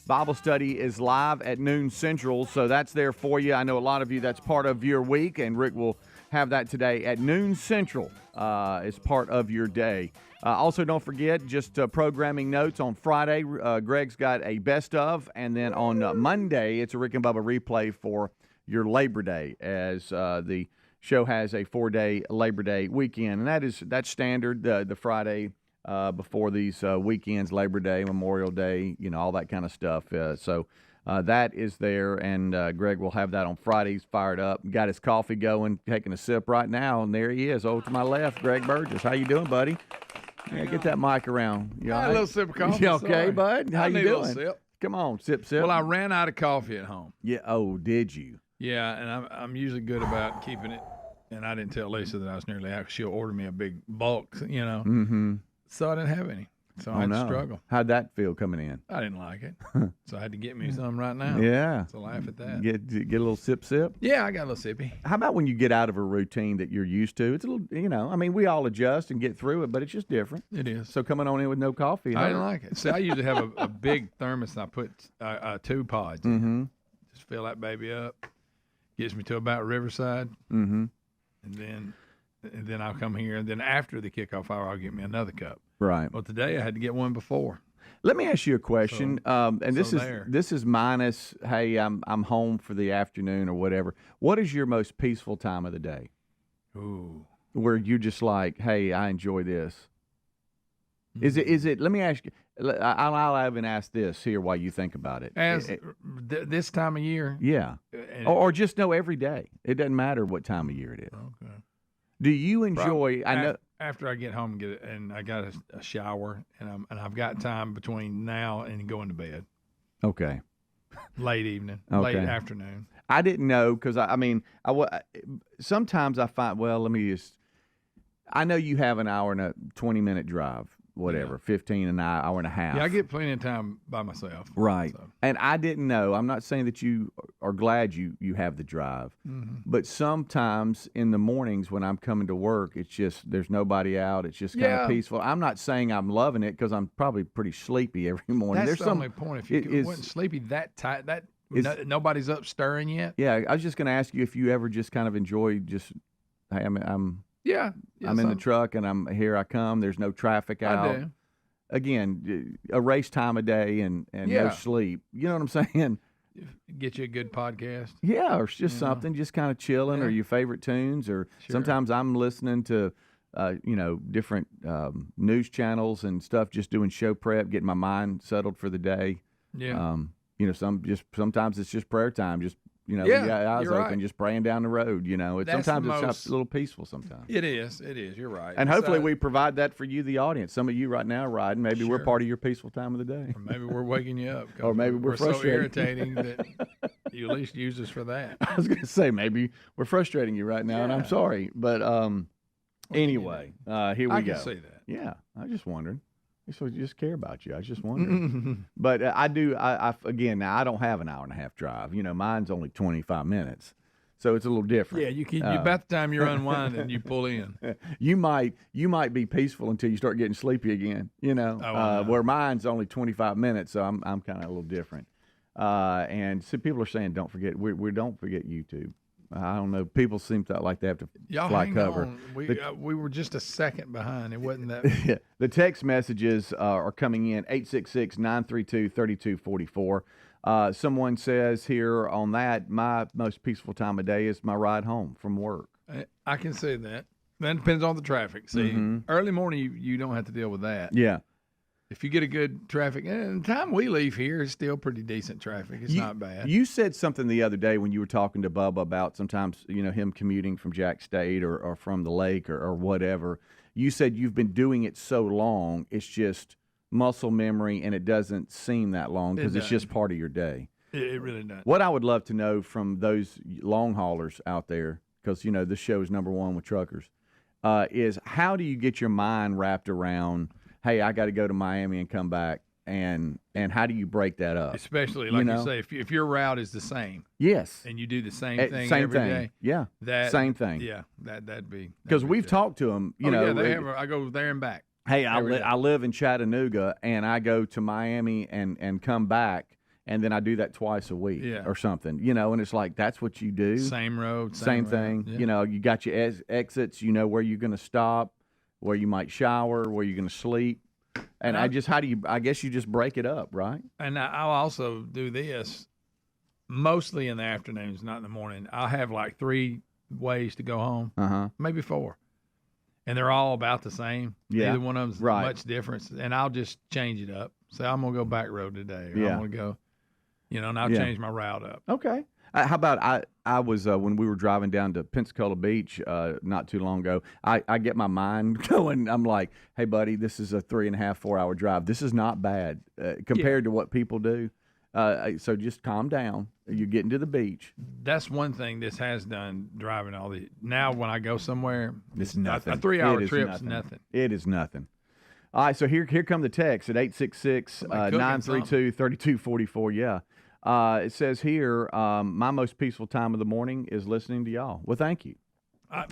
Bible study is live at noon Central, so that's there for you. I know a lot of you, that's part of your week, and Rick will have that today at noon Central as part of your day. Also, don't forget, just programming notes on Friday. Greg's got a best of, and then on Monday, it's a Rick and Bubba replay for your Labor Day, as the show has a 4-day Labor Day weekend, and that's standard, the Friday before these weekends, Labor Day, Memorial Day, all that kind of stuff. So that is there, and Greg will have that on Fridays, fired up. Got his coffee going, taking a sip right now, and there he is, over to my left, Greg Burgess. How you doing, buddy? Yeah, get that mic around. I had a little sip of coffee. You okay, sorry. bud? How I you need doing? A little sip. Come on, sip. Well, I ran out of coffee at home. Yeah. Oh, did you? Yeah, and I'm usually good about keeping it. And I didn't tell Lisa that I was nearly out. She'll order me a big bulk, Mm-hmm. So I didn't have any. So I had to struggle. How'd that feel coming in? I didn't like it. So I had to get me some right now. Yeah. So laugh at that. Get a little sip. Yeah, I got a little sippy. How about when you get out of a routine that you're used to? It's a little, we all adjust and get through it, but it's just different. It is. So coming on in with no coffee. I didn't like it. See, I usually have a big thermos and I put 2 pods in. Mm-hmm. Just fill that baby up. Gets me to about Riverside. Mm-hmm. And then I'll come here, and then after the kickoff hour, I'll get me another cup. Right. Well, today I had to get one before. Let me ask you a question, this is minus. Hey, I'm home for the afternoon or whatever. What is your most peaceful time of the day? Ooh, where you're just like, hey, I enjoy this. Mm-hmm. Is it? Let me ask you. I'll even ask this here while you think about it. This time of year, yeah, or just know every day. It doesn't matter what time of year it is. Okay. Do you enjoy? I know after I get home and I got a shower and I've got time between now and going to bed. Okay. Late evening, okay. Late afternoon. I didn't know because sometimes I find. Well, let me just. I know you have an hour and a 20-minute drive. Whatever, 15 an hour and a half. Yeah, I get plenty of time by myself. Right. So. And I didn't know. I'm not saying that you are glad you have the drive. Mm-hmm. But sometimes in the mornings when I'm coming to work, it's just there's nobody out. It's just kind of peaceful. I'm not saying I'm loving it because I'm probably pretty sleepy every morning. That's the only point. If you wasn't sleepy that tight, nobody's up stirring yet. Yeah, I was just going to ask you if you ever just kind of enjoy just, hey, Yeah, I'm in the truck and here I come. There's no traffic out. I do. Again, a race time of day and no sleep. You know what I'm saying? Get you a good podcast. Yeah, or just something, just kind of chilling, or your favorite tunes, or sometimes I'm listening to, different news channels and stuff, just doing show prep, getting my mind settled for the day. Yeah. Sometimes it's just prayer time, just. Eyes open, right. just praying down the road. Sometimes it's a little peaceful. Sometimes it is. You're right. And hopefully we provide that for you, the audience. Some of you right now are riding. Maybe we're part of your peaceful time of the day. Or maybe we're waking you up. Or maybe we're frustrating. So irritating that you at least use us for that. I was going to say maybe we're frustrating you right now, and I'm sorry. But anyway, here we go. I can see that. Yeah, I was just wondering. So I just care about you. I was just wondering. But I do. Again, now I don't have an hour and a half drive. Mine's only 25 minutes, so it's a little different. Yeah, about the time you're unwinding, you pull in. You might be peaceful until you start getting sleepy again. Where mine's only 25 minutes, so I'm kind of a little different. And so people are saying, don't forget. We don't forget YouTube. I don't know. People seem to like they have to fly cover. On. We were just a second behind. It wasn't that. The text messages are coming in 866-932-3244. Someone says here on that, my most peaceful time of day is my ride home from work. I can say that. That depends on the traffic. See, early morning you don't have to deal with that. Yeah. If you get a good traffic, and the time we leave here is still pretty decent traffic. It's not bad. You said something the other day when you were talking to Bubba about sometimes, him commuting from Jack State or from the lake or whatever. You said you've been doing it so long, it's just muscle memory and it doesn't seem that long because it's just part of your day. It really does. What I would love to know from those long haulers out there, because, this show is #1 with truckers, is how do you get your mind wrapped around, hey, I got to go to Miami and come back, and how do you break that up? Especially, like you say, if your route is the same. Yes. And you do the same thing every every day. Yeah. Same thing. Yeah, that'd be. Because we've talked to them, I go there and back. Hey, I live in Chattanooga, and I go to Miami and come back, and then I do that twice a week Yeah. or something, you know, and it's like, that's what you do. Same road, Same road. thing. Yeah. You know, you got your exits, you know where you're going to stop, where you might shower, where you're going to sleep. And I guess you just break it up, right? And I'll also do this mostly in the afternoons, not in the morning. I'll have like 3 ways to go home, maybe 4. And they're all about the same. Yeah. Neither one of them's much difference. And I'll just change it up. Say, I'm going to go back road today. Or I'm going to go, you know, and I'll change my route up. Okay. How about I was when we were driving down to Pensacola Beach not too long ago, I get my mind going. I'm like, hey, buddy, this is a 3.5, 4 hour drive. This is not bad compared to what people do. So just calm down. You're getting to the beach. That's one thing this has done, driving all these. Now when I go somewhere, it's nothing. A 3-hour trip's nothing. It is nothing. All right, so here come the texts at 866-932-3244. Yeah. It says here, my most peaceful time of the morning is listening to y'all. Well, thank you.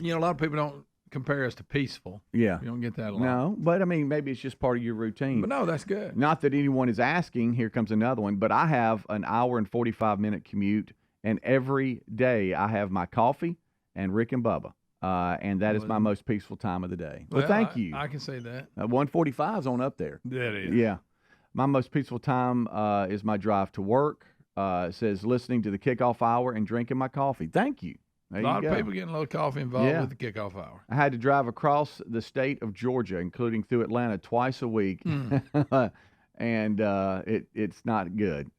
You know, a lot of people don't compare us to peaceful. Yeah. You don't get that a lot. No, but I mean, maybe it's just part of your routine. But no, that's good. Not that anyone is asking. Here comes another one. But I have an hour and 45-minute commute, and every day I have my coffee and Rick and Bubba. And that is my most peaceful time of the day. Well, thank you. I can say that. 145 is on up there. That is. Yeah. My most peaceful time is my drive to work. It says listening to the kickoff hour and drinking my coffee. Thank you. There a lot of people getting a little coffee involved with the kickoff hour. I had to drive across the state of Georgia, including through Atlanta, twice a week. And it's not good.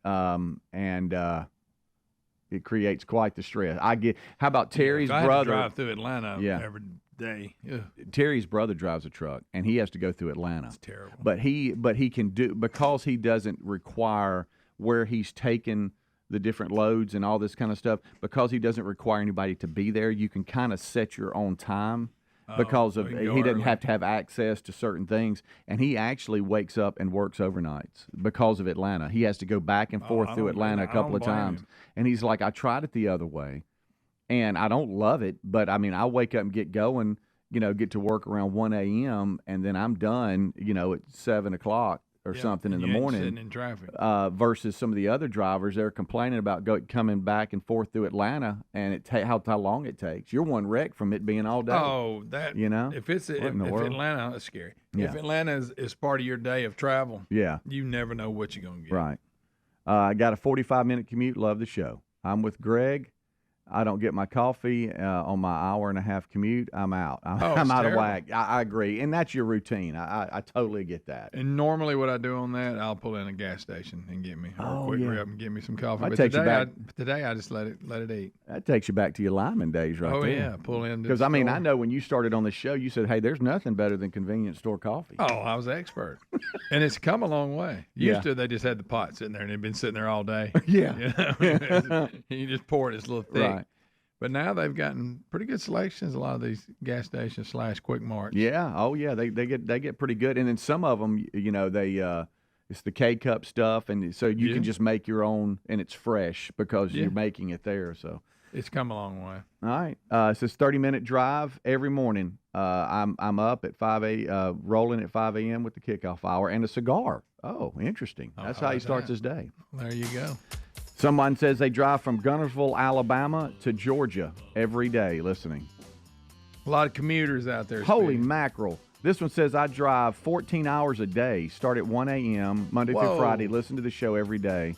It creates quite the stress. How about Terry's brother? I have to drive through Atlanta every day. Ugh. Terry's brother drives a truck, and he has to go through Atlanta. It's terrible. But he can do, because he doesn't require where he's taken the different loads and all this kind of stuff, because he doesn't require anybody to be there, you can kind of set your own time. Because of he doesn't have to have access to certain things, and he actually wakes up and works overnights because of Atlanta. He has to go back and forth through Atlanta a couple of times, and he's like, I tried it the other way, and I don't love it, but I mean, I wake up and get going, you know, get to work around 1 a.m. and then I'm done, you know, at 7 o'clock or something in the morning. Sitting in traffic. Versus some of the other drivers, they're complaining about coming back and forth through Atlanta, and how long it takes. You're one wreck from it being all day. Oh, that, you know, if Atlanta, that's scary. Yeah. If Atlanta is part of your day of travel, you never know what you're gonna get. Right. I got a 45-minute commute. Love the show. I'm with Greg. I don't get my coffee on my hour-and-a-half commute. I'm out. I'm out of whack. I agree, and that's your routine. I totally get that. And normally, what I do on that, I'll pull in a gas station and get me a quick rip and get me some coffee. But today, I just let it eat. That takes you back to your lineman days, right there. Oh yeah, pull in because I mean, I know when you started on the show, you said, "Hey, there's nothing better than convenience store coffee." Oh, I was an expert, and it's come a long way. Used to, they just had the pot sitting there, and it'd been sitting there all day. Yeah, you know? You just pour it; it's a little thick. Right. But now they've gotten pretty good selections. A lot of these gas stations / quick marts. Yeah. Oh yeah. They get pretty good. And then some of them, you know, it's the K-cup stuff, and so you can just make your own, and it's fresh because you're making it there. So it's come a long way. All right. It says 30-minute drive every morning. I'm up at 5 rolling at 5 a.m. with the kickoff hour and a cigar. Oh, interesting. That's how he starts his day. There you go. Someone says they drive from Gunnersville, Alabama to Georgia every day listening. A lot of commuters out there. Holy mackerel. This one says I drive 14 hours a day, start at 1 a.m., Monday through Friday, listen to the show every day.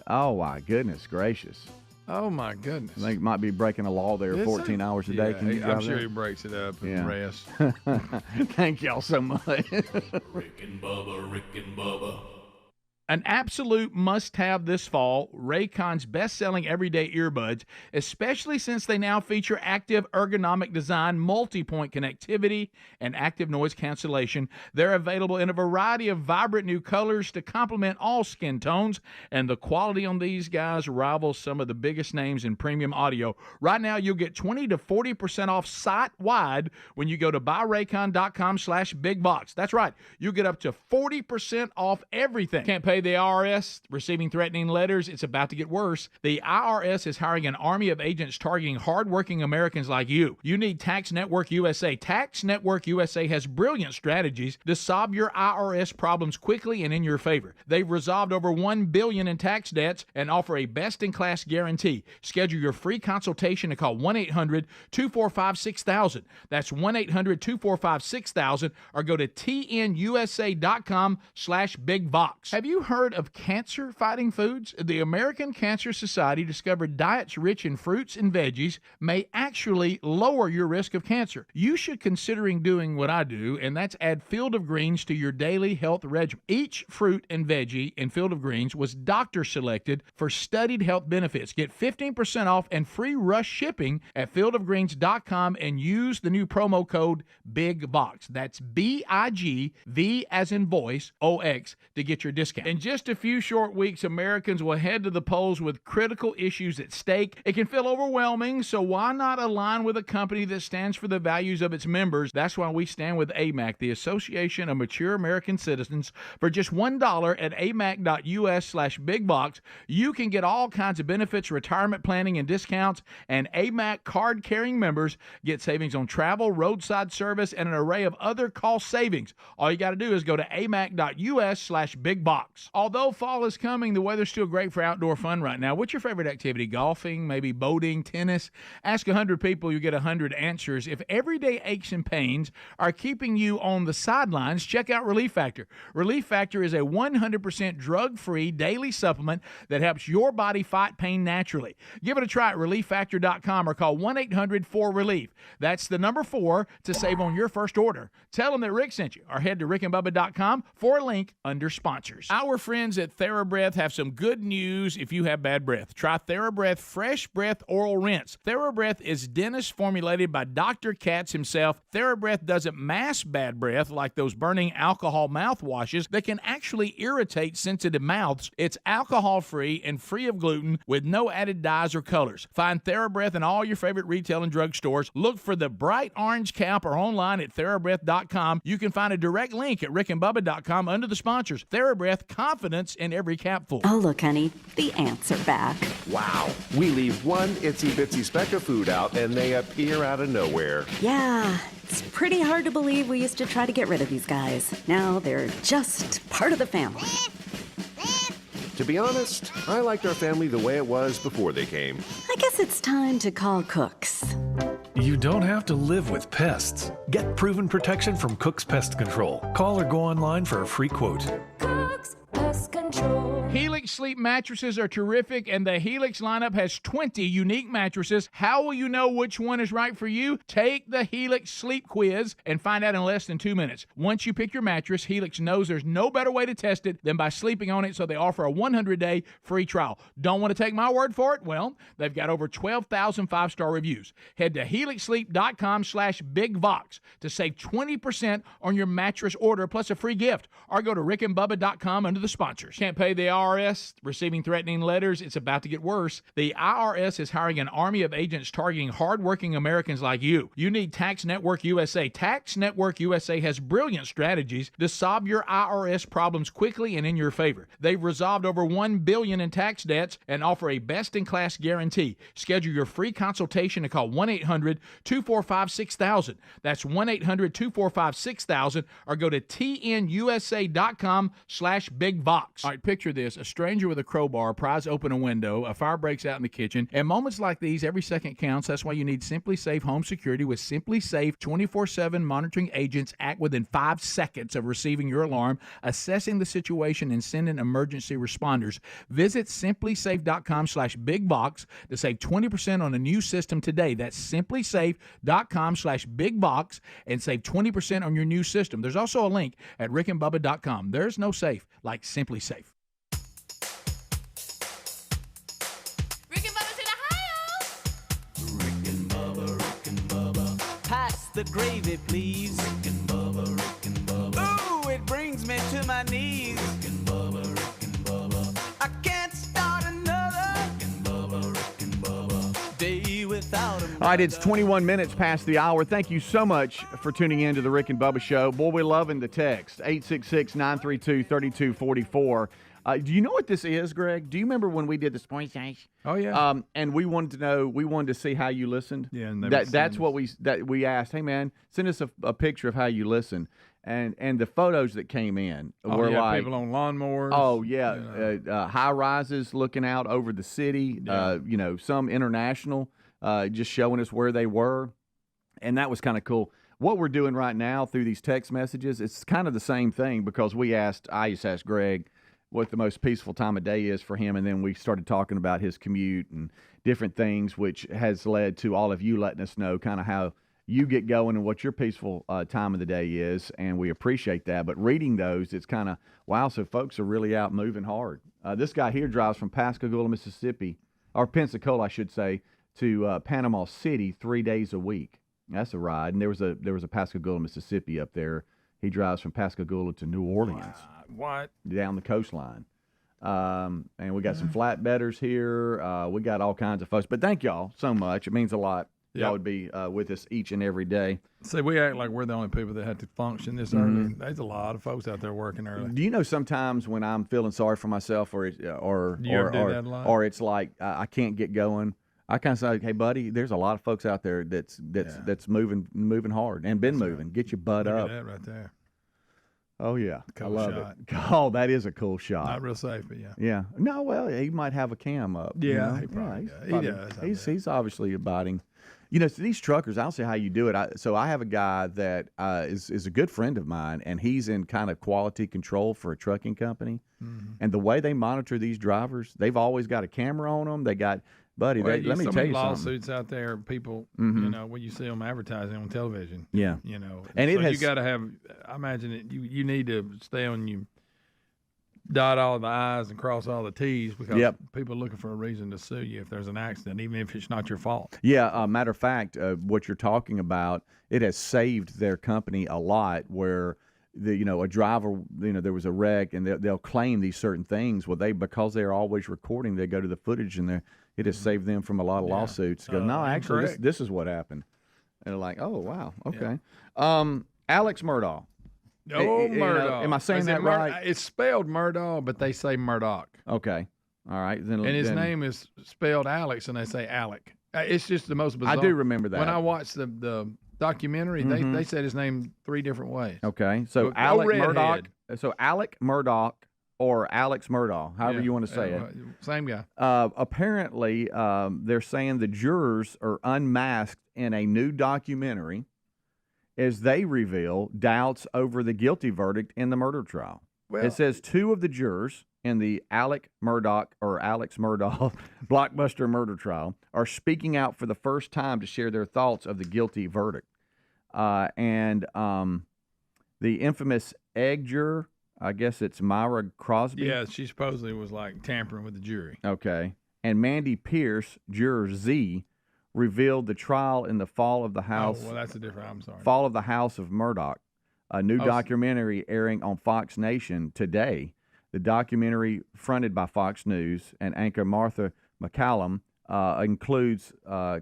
Oh, my goodness gracious. Oh, my goodness. I think might be breaking a law there, 14 hours a day. Can you drive I'm sure he breaks it up and rests. Thank y'all so much. Rick and Bubba. An absolute must-have this fall, Raycon's best-selling everyday earbuds, especially since they now feature active ergonomic design, multi-point connectivity, and active noise cancellation. They're available in a variety of vibrant new colors to complement all skin tones, and the quality on these guys rivals some of the biggest names in premium audio. Right now, you'll get 20 to 40% off site-wide when you go to buyraycon.com/bigbox. That's right. You'll get up to 40% off everything. Can't pay pay the IRS? Receiving threatening letters? It's about to get worse. The IRS is hiring an army of agents targeting hardworking Americans like you. You need Tax Network USA. Tax Network USA has brilliant strategies to solve your IRS problems quickly and in your favor. They've resolved over $1 billion in tax debts and offer a best-in-class guarantee. Schedule your free consultation to call 1-800-245-6000. That's 1-800-245-6000 or go to tnusa.com/bigbox. Have you heard of cancer-fighting foods? The American Cancer Society discovered diets rich in fruits and veggies may actually lower your risk of cancer. You should considering doing what I do, and that's add Field of Greens to your daily health regimen. Each fruit and veggie in Field of Greens was doctor selected for studied health benefits. Get 15% off and free rush shipping at fieldofgreens.com and use the new promo code BIGBOX. That's BIGV as in voice, OX to get your discount. In just a few short weeks, Americans will head to the polls with critical issues at stake. It can feel overwhelming, so why not align with a company that stands for the values of its members? That's why we stand with AMAC, the Association of Mature American Citizens. For just $1 at amac.us/bigbox, you can get all kinds of benefits, retirement planning, and discounts, and AMAC card-carrying members get savings on travel, roadside service, and an array of other cost savings. All you got to do is go to amac.us/bigbox. Although fall is coming, the weather's still great for outdoor fun right now. What's your favorite activity? Golfing, maybe boating, tennis? Ask 100 people, you get 100 answers. If everyday aches and pains are keeping you on the sidelines, check out Relief Factor. Relief Factor is a 100% drug-free daily supplement that helps your body fight pain naturally. Give it a try at relieffactor.com or call 1-800-4RELIEF. That's the number 4 to save on your first order. Tell them that Rick sent you or head to rickandbubba.com for a link under sponsors. Our friends at TheraBreath have some good news if you have bad breath. Try TheraBreath Fresh Breath Oral Rinse. TheraBreath is dentist formulated by Dr. Katz himself. TheraBreath doesn't mask bad breath like those burning alcohol mouthwashes that can actually irritate sensitive mouths. It's alcohol-free and free of gluten with no added dyes or colors. Find TheraBreath in all your favorite retail and drug stores. Look for the bright orange cap or online at TheraBreath.com. You can find a direct link at rickandbubba.com under the sponsors. TheraBreath, confidence in every capful. Oh, look, honey, the ants are back. Wow. We leave one itsy-bitsy speck of food out, and they appear out of nowhere. Yeah, it's pretty hard to believe we used to try to get rid of these guys. Now they're just part of the family. To be honest, I liked our family the way it was before they came. I guess it's time to call Cooks. You don't have to live with pests. Get proven protection from Cook's Pest Control. Call or go online for a free quote. Cook's Pest Control. Helix Sleep mattresses are terrific, and the Helix lineup has 20 unique mattresses. How will you know which one is right for you? Take the Helix Sleep Quiz and find out in less than 2 minutes. Once you pick your mattress, Helix knows there's no better way to test it than by sleeping on it, so they offer a 100-day free trial. Don't want to take my word for it? Well, they've got over 12,000 5-star reviews. Head to helixsleep.com/bigbox to save 20% on your mattress order plus a free gift, or go to rickandbubba.com under the sponsors. Can't pay the IRS? Receiving threatening letters? It's about to get worse. The IRS is hiring an army of agents targeting hardworking Americans like you. You need Tax Network USA. Tax Network USA has brilliant strategies to solve your IRS problems quickly and in your favor. They've resolved over $1 billion in tax debts and offer a best-in-class guarantee. Schedule your free consultation to call 1-800-245-6000. That's 1-800-245-6000 or go to tnusa.com/bigbox. All right, picture this. A stranger with a crowbar pries open a window, a fire breaks out in the kitchen. In moments like these, every second counts. That's why you need Simply Safe Home Security. With Simply Safe 24/7 monitoring agents act within 5 seconds of receiving your alarm, assessing the situation, and sending emergency responders. Visit simplysafe.com/bigbox to save 20% on a new system today. That's simplysafe.com/bigbox and save 20% on your new system. There's also a link at rickandbubba.com. There's no safe like Simply Safe. Rick and Bubba's in Ohio. Rick and Bubba. Pass the gravy, please. Rick and Bubba. Ooh, it brings me to my knees. Rick and Bubba. I can't start another Rick and Bubba. day without a All right, it's 21 minutes past the hour. Thank you so much for tuning in to the Rick and Bubba Show. Boy, we're loving the text, 866-932-3244. Do you know what this is, Greg? Do you remember when we did the Sports Change? Oh yeah. And we wanted to see how you listened. Yeah, and that's what we asked. Hey man, send us a picture of how you listen. And the photos that came in were like people on lawnmowers. Oh yeah, high rises looking out over the city. Yeah. Some international, just showing us where they were, and that was kind of cool. What we're doing right now through these text messages, it's kind of the same thing because I just asked Greg what the most peaceful time of day is for him, and then we started talking about his commute and different things, which has led to all of you letting us know kind of how you get going and what your peaceful time of the day is, and we appreciate that. But reading those, it's kind of, wow, so folks are really out moving hard. This guy here drives from Pascagoula, Mississippi, or Pensacola, I should say, to Panama City 3 days a week. That's a ride. And there was a Pascagoula, Mississippi up there. He drives from Pascagoula to New Orleans. What? Down the coastline. And we got some flatbedders here. We got all kinds of folks. But thank y'all so much. It means a lot. Y'all would be with us each and every day. See, we act like we're the only people that have to function this early. There's a lot of folks out there working early. Do you know sometimes when I'm feeling sorry for myself, or it's like I can't get going, I kind of say, "Hey, buddy, there's a lot of folks out there that's moving hard and been moving. Get your butt Look up." at that right there. Oh yeah, Cool I love shot. it. Oh, that is a cool shot. Not real safe, but yeah. Yeah. No, well, he might have a cam up. Yeah, he probably does. He's obviously abiding. So these truckers, I don't see how you do it. So I have a guy that is a good friend of mine, and he's in kind of quality control for a trucking company. Mm-hmm. And the way they monitor these drivers, they've always got a camera on them. They got, buddy, let me tell you lawsuits something. out there, people, when you see them advertising on television. Yeah. And so you got to have, I imagine it, you need to stay on you. Dot all the I's and cross all the T's because people are looking for a reason to sue you if there's an accident, even if it's not your fault. Yeah, matter of fact, what you're talking about, it has saved their company a lot where a driver, there was a wreck and they'll claim these certain things. Well, because they're always recording, they go to the footage and it has saved them from a lot of lawsuits. Go, no, actually, this is what happened. And they're like, oh, wow, okay. Alex Murdock. Oh, Murdock. Am I saying that right? It's spelled Murdock, but they say Murdock. Okay. All right. And his name is spelled Alex, and they say Alec. It's just the most bizarre. I do remember that. When I watched the documentary, they said his name 3 different ways. Okay. So Alec Murdock. So Alec Murdock or Alex Murdock, however you want to say it. Same guy. Apparently, they're saying the jurors are unmasked in a new documentary as they reveal doubts over the guilty verdict in the murder trial. Well, it says 2 of the jurors in the Alex Murdock blockbuster murder trial are speaking out for the first time to share their thoughts of the guilty verdict. And the infamous egg juror, I guess it's Myra Crosby. Yeah, she supposedly was like tampering with the jury. Okay. And Mandy Pierce, juror Z, revealed the trial in the fall of the House. Oh, well, that's a different. I'm sorry. Fall of the House of Murdock, a new documentary airing on Fox Nation today. The documentary, fronted by Fox News and anchor Martha McCallum, includes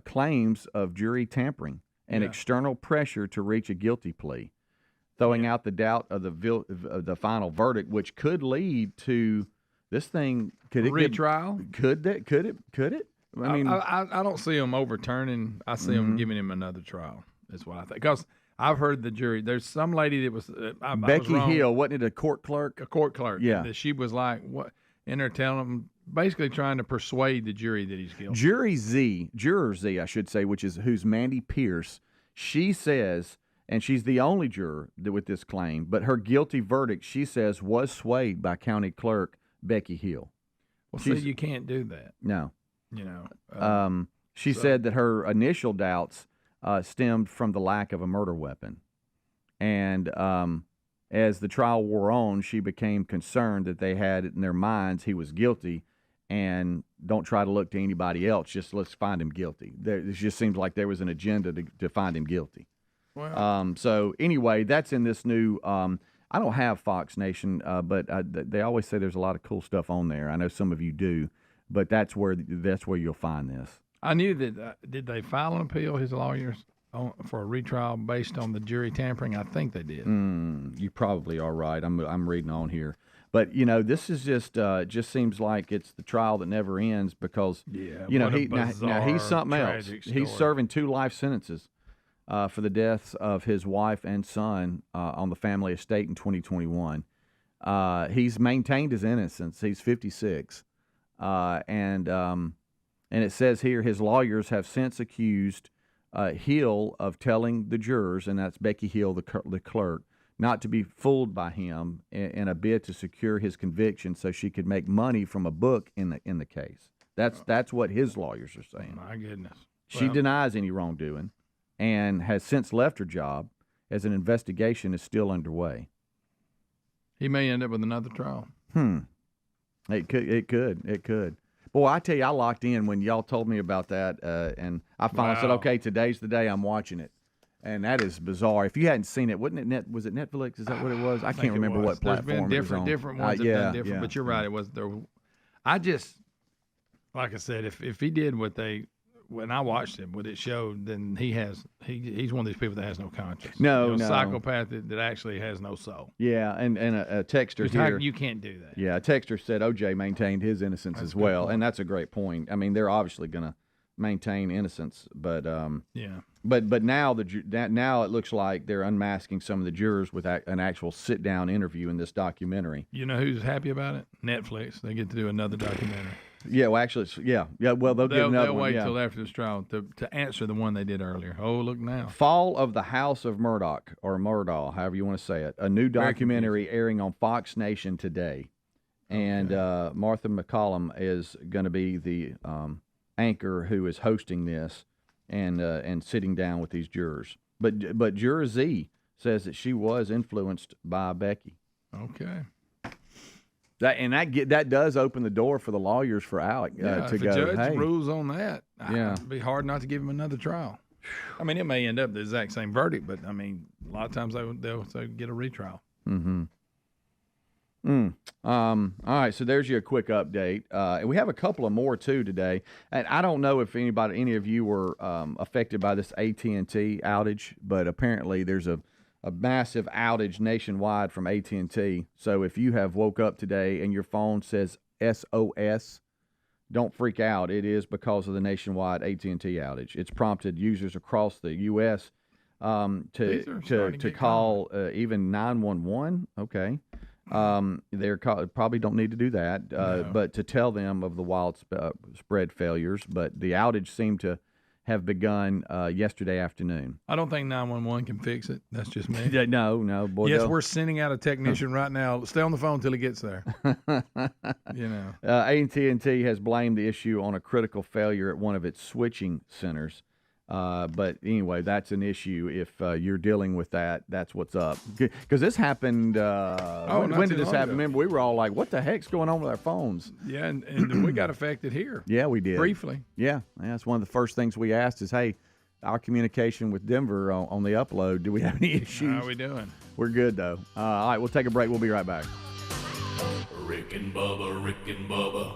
claims of jury tampering and external pressure to reach a guilty plea, throwing out the doubt of the final verdict, which could lead to this thing. Could it retrial? Could it? I mean, I don't see them overturning. I see them giving him another trial. That's what I think. Because I've heard the jury. There's some lady that was Becky Hill, wasn't it a court clerk? A court clerk. Yeah. That she was like, what? And they're telling them, basically trying to persuade the jury that he's guilty. Juror Z, I should say, who's Mandy Pierce. She says, and she's the only juror with this claim, but her guilty verdict, she says, was swayed by county clerk Becky Hill. Well, see, you can't do that. No. She So- said that her initial doubts stemmed from the lack of a murder weapon. And as the trial wore on, she became concerned that they had it in their minds he was guilty, and don't try to look to anybody else. Just let's find him guilty. It just seems like there was an agenda to find him guilty. Well, So anyway, that's in this new I don't have Fox Nation, but they always say there's a lot of cool stuff on there. I know some of you do. But that's where you'll find this. I knew that. Did they file an appeal, his lawyers, for a retrial based on the jury tampering? I think they did. You probably are right. I'm reading on here. But this is just seems like it's the trial that never ends because now he's something else. He's serving 2 life sentences for the deaths of his wife and son on the family estate in 2021. He's maintained his innocence. He's 56, and it says here his lawyers have since accused Hill of telling the jurors, and that's Becky Hill, the clerk, not to be fooled by him in a bid to secure his conviction so she could make money from a book in the case. That's what his lawyers are saying. My goodness. She denies any wrongdoing and has since left her job as an investigation is still underway. He may end up with another trial. It could. Boy, I tell you, I locked in when y'all told me about that, and I finally said, okay, today's the day I'm watching it. And that is bizarre. If you hadn't seen it, was it Netflix? Is that what it was? I can't remember what platform it was on. Different ones have done different, but you're right. It was there. I just, like I said, if he did when I watched him, what it showed, then he's one of these people that has no conscience. No. Psychopath that actually has no soul. Yeah, and a texter here. You can't do that. Yeah, a texter said OJ maintained his innocence as well, and that's a great point. I mean, they're obviously going to maintain innocence, but But now now it looks like they're unmasking some of the jurors with an actual sit-down interview in this documentary. You know who's happy about it? Netflix. They get to do another documentary. Yeah, well, actually, well, they'll get another they'll one. Wait till after this trial to answer the one they did earlier. Oh, look now. Fall of the House of Murdock, or Murdaugh, however you want to say it. A new documentary airing on Fox Nation today. And Martha McCallum is going to be the anchor who is hosting this and sitting down with these jurors. But Juror Z says that she was influenced by Becky. Okay. That does open the door for the lawyers for Alec to go. If the judge rules on that, it'd be hard not to give him another trial. I mean, it may end up the exact same verdict, but I mean, a lot of times they'll get a retrial. Mm-hmm. All right, so there's your quick update. And we have a couple of more too today. And I don't know if any of you were affected by this AT&T outage, but apparently there's a massive outage nationwide from AT&T. So if you have woke up today and your phone says SOS, don't freak out. It is because of the nationwide AT&T outage. It's prompted users across the U.S. to call even 911. Okay. They probably don't need to do that, but to tell them of the widespread failures. But the outage seemed to have begun yesterday afternoon. I don't think 911 can fix it. That's just me. No, boy. Yes, we're sending out a technician right now. Stay on the phone until he gets there. AT&T has blamed the issue on a critical failure at one of its switching centers. But anyway, that's an issue. If you're dealing with that, that's what's up. Because this happened. When did this happen? Remember, we were all like, "What the heck's going on with our phones?" Yeah, and we got affected here. Yeah, we did briefly. Yeah, that's one of the first things we asked is, "Hey, our communication with Denver on the upload. Do we have any issues?" How are we doing? We're good though. All right, we'll take a break. We'll be right back. Rick and Bubba, Rick and Bubba.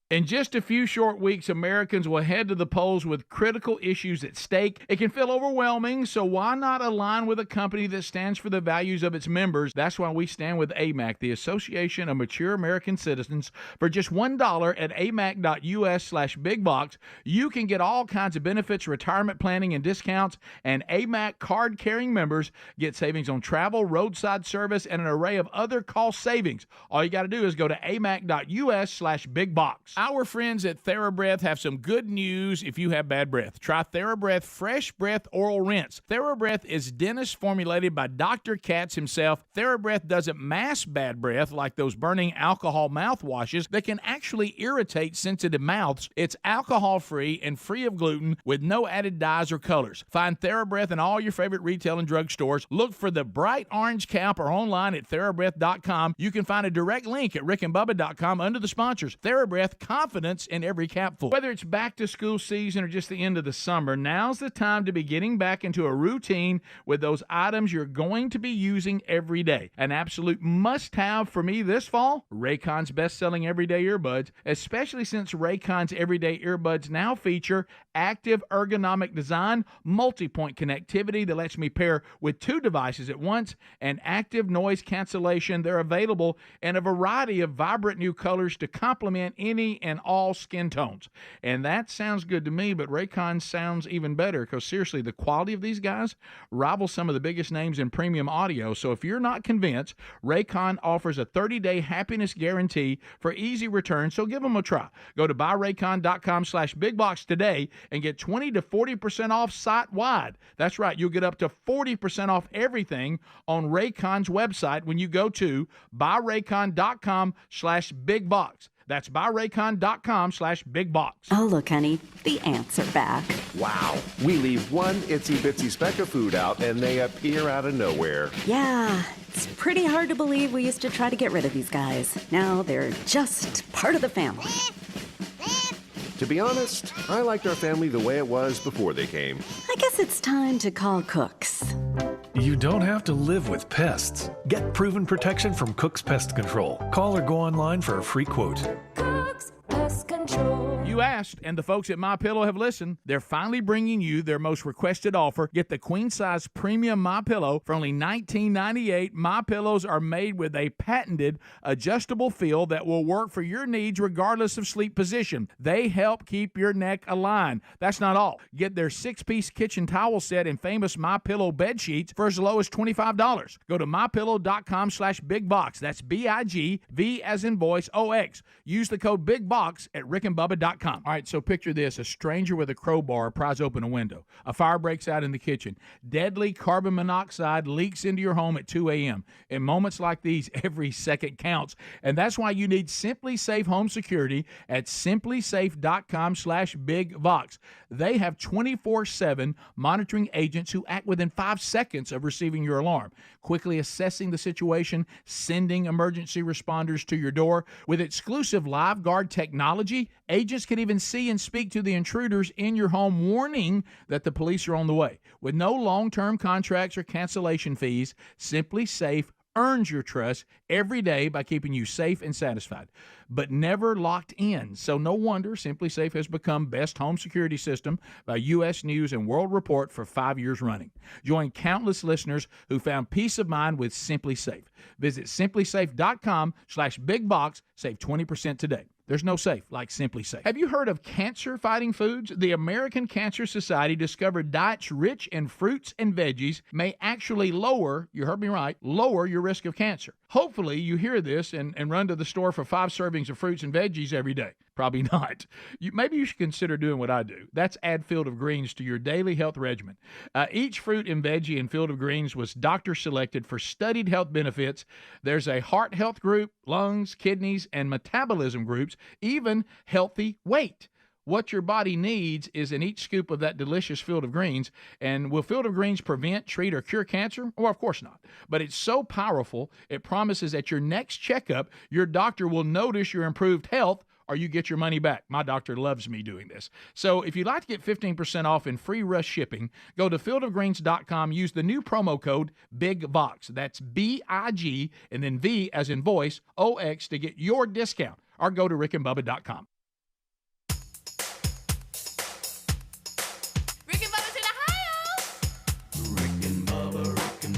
In just a few short weeks, Americans will head to the polls with critical issues at stake. It can feel overwhelming, so why not align with a company that stands for the values of its members? That's why we stand with AMAC, the Association of Mature American Citizens. For just $1 at amac.us/bigbox, you can get all kinds of benefits, retirement planning, and discounts, and AMAC card-carrying members get savings on travel, roadside service, and an array of other cost savings. All you got to do is go to amac.us/bigbox. Our friends at TheraBreath have some good news if you have bad breath. Try TheraBreath Fresh Breath Oral Rinse. TheraBreath is dentist formulated by Dr. Katz himself. TheraBreath doesn't mask bad breath like those burning alcohol mouthwashes that can actually irritate sensitive mouths. It's alcohol-free and free of gluten with no added dyes or colors. Find TheraBreath in all your favorite retail and drug stores. Look for the bright orange cap or online at TheraBreath.com. You can find a direct link at rickandbubba.com under the sponsors. TheraBreath, confidence in every capful. Whether it's back to school season or just the end of the summer, now's the time to be getting back into a routine with those items you're going to be using every day. An absolute must-have for me this fall, Raycon's best-selling everyday earbuds, especially since Raycon's everyday earbuds now feature active ergonomic design, multi-point connectivity that lets me pair with two devices at once, and active noise cancellation. They're available in a variety of vibrant new colors to complement any and all skin tones. And that sounds good to me, but Raycon sounds even better because seriously, the quality of these guys rivals some of the biggest names in premium audio. So if you're not convinced, Raycon offers a 30-day happiness guarantee for easy return, so give them a try. Go to buyraycon.com/bigbox today and get 20 to 40% off site-wide. That's right, you'll get up to 40% off everything on Raycon's website when you go to buyraycon.com/bigbox. That's buyraycon.com/bigbox. Oh, look, honey, the ants are back. Wow. We leave one itsy bitsy speck of food out and they appear out of nowhere. Yeah, it's pretty hard to believe we used to try to get rid of these guys. Now they're just part of the family. To be honest, I liked our family the way it was before they came. I guess it's time to call Cooks. You don't have to live with pests. Get proven protection from Cook's Pest Control. Call or go online for a free quote. Cook's Pest Control. You asked, and the folks at MyPillow have listened. They're finally bringing you their most requested offer. Get the queen-size premium MyPillow for only $19.98. MyPillows are made with a patented adjustable feel that will work for your needs regardless of sleep position. They help keep your neck aligned. That's not all. Get their 6-piece kitchen towel set and famous MyPillow bed sheets for as low as $25. Go to mypillow.com/bigbox. That's BIGV as in voice OX. Use the code BIGBOX at rickandbubba.com. All right, so picture this. A stranger with a crowbar pries open a window. A fire breaks out in the kitchen. Deadly carbon monoxide leaks into your home at 2 a.m. In moments like these, every second counts. And that's why you need Simply Safe Home Security at simplysafe.com/bigvox. They have 24/7 monitoring agents who act within 5 seconds of receiving your alarm, quickly assessing the situation, sending emergency responders to your door. With exclusive live guard technology, agents can even see and speak to the intruders in your home, warning that the police are on the way. With no long-term contracts or cancellation fees, Simply Safe earns your trust every day by keeping you safe and satisfied, but never locked in. So no wonder Simply Safe has become best home security system by U.S. News and World Report for 5 years running. Join countless listeners who found peace of mind with Simply Safe. Visit simplysafe.com/bigbox. Save 20% today. There's no safe like Simply Safe. Have you heard of cancer-fighting foods? The American Cancer Society discovered diets rich in fruits and veggies may actually lower, you heard me right, lower your risk of cancer. Hopefully you hear this and run to the store for 5 servings of fruits and veggies every day. Probably not. Maybe you should consider doing what I do. That's add Field of Greens to your daily health regimen. Each fruit and veggie in Field of Greens was doctor selected for studied health benefits. There's a heart health group, lungs, kidneys, and metabolism groups, even healthy weight. What your body needs is in each scoop of that delicious Field of Greens. And will Field of Greens prevent, treat, or cure cancer? Well, of course not. But it's so powerful, it promises at your next checkup, your doctor will notice your improved health, or you get your money back. My doctor loves me doing this. So if you'd like to get 15% off and free rush shipping, go to fieldofgreens.com, use the new promo code BIGVOX. That's B-I-G and then V as in voice, O-X to get your discount. Or go to rickandbubba.com. Rick and Bubba's in Ohio. Rick and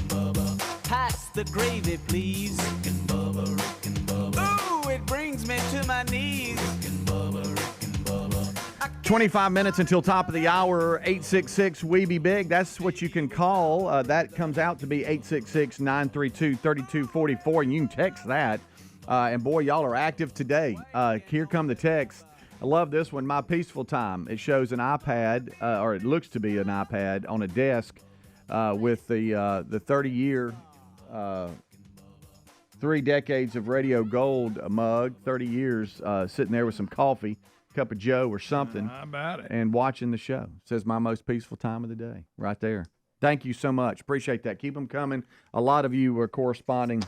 Bubba. Pass the gravy, please. Rick and Bubba. Ooh, it brings me to my knees. Rick and Bubba. 25 minutes until top of the hour. 866-WE-BE-BIG. That's what you can call. That comes out to be 866-932-3244, and you can text that. And boy, y'all are active today. Here come the text. I love this one. My peaceful time. It shows an iPad, or it looks to be an iPad on a desk with the 30-year, 3 decades of Radio Gold mug, 30 years, sitting there with some coffee, cup of Joe or something. How about it? And watching the show. It says my most peaceful time of the day right there. Thank you so much. Appreciate that. Keep them coming. A lot of you are corresponding.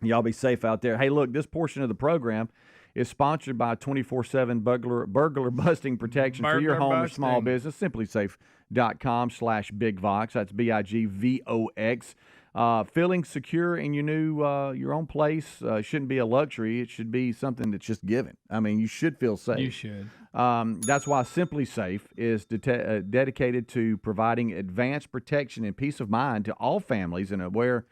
Y'all be safe out there. Hey, look, this portion of the program is sponsored by 24/7 burglar busting protection for your home or small business. SimplySafe.com/BigVox. That's BIGVOX. Feeling secure in your own place shouldn't be a luxury. It should be something that's just given. I mean, you should feel safe. You should. That's why Simply Safe is dedicated to providing advanced protection and peace of mind to all families, and where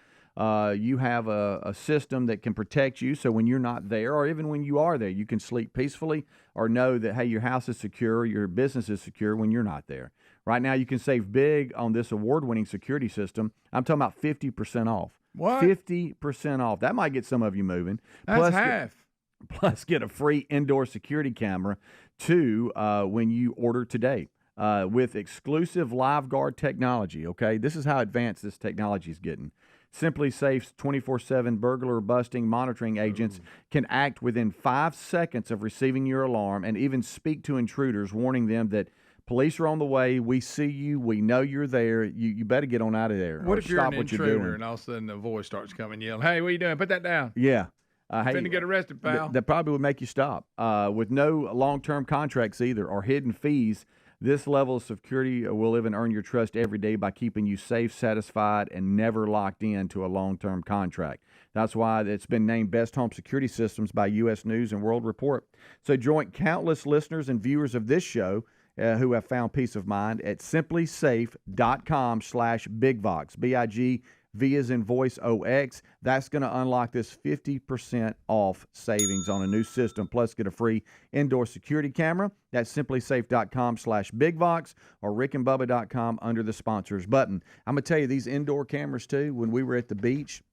you have a system that can protect you. So when you're not there, or even when you are there, you can sleep peacefully or know that, hey, your house is secure, your business is secure when you're not there. Right now, you can save big on this award-winning security system. I'm talking about 50% off. What? 50% off. That might get some of you moving. That's half. Plus, get a free indoor security camera, too, when you order today with exclusive LiveGuard technology, okay? This is how advanced this technology is getting. Simply Safe's 24/7 burglar busting monitoring agents can act within 5 seconds of receiving your alarm and even speak to intruders, warning them that police are on the way. We see you. We know you're there. You better get on out of there. What if you're an what you're intruder doing. and all of a sudden a voice starts coming yelling, hey, what are you doing? Put that down. Yeah. Finna get arrested, pal. That probably would make you stop. With no long-term contracts either or hidden fees, this level of security will even earn your trust every day by keeping you safe, satisfied, and never locked into a long-term contract. That's why it's been named Best Home Security Systems by U.S. News and World Report. So join countless listeners and viewers of this show who have found peace of mind at simplysafe.com/BigVox, B-I-G-V as in voice OX. That's going to unlock this 50% off savings on a new system, plus get a free indoor security camera. That's simplysafe.com/BigVox or rickandbubba.com under the sponsors button. I'm going to tell you, these indoor cameras, too, when we were at the beach,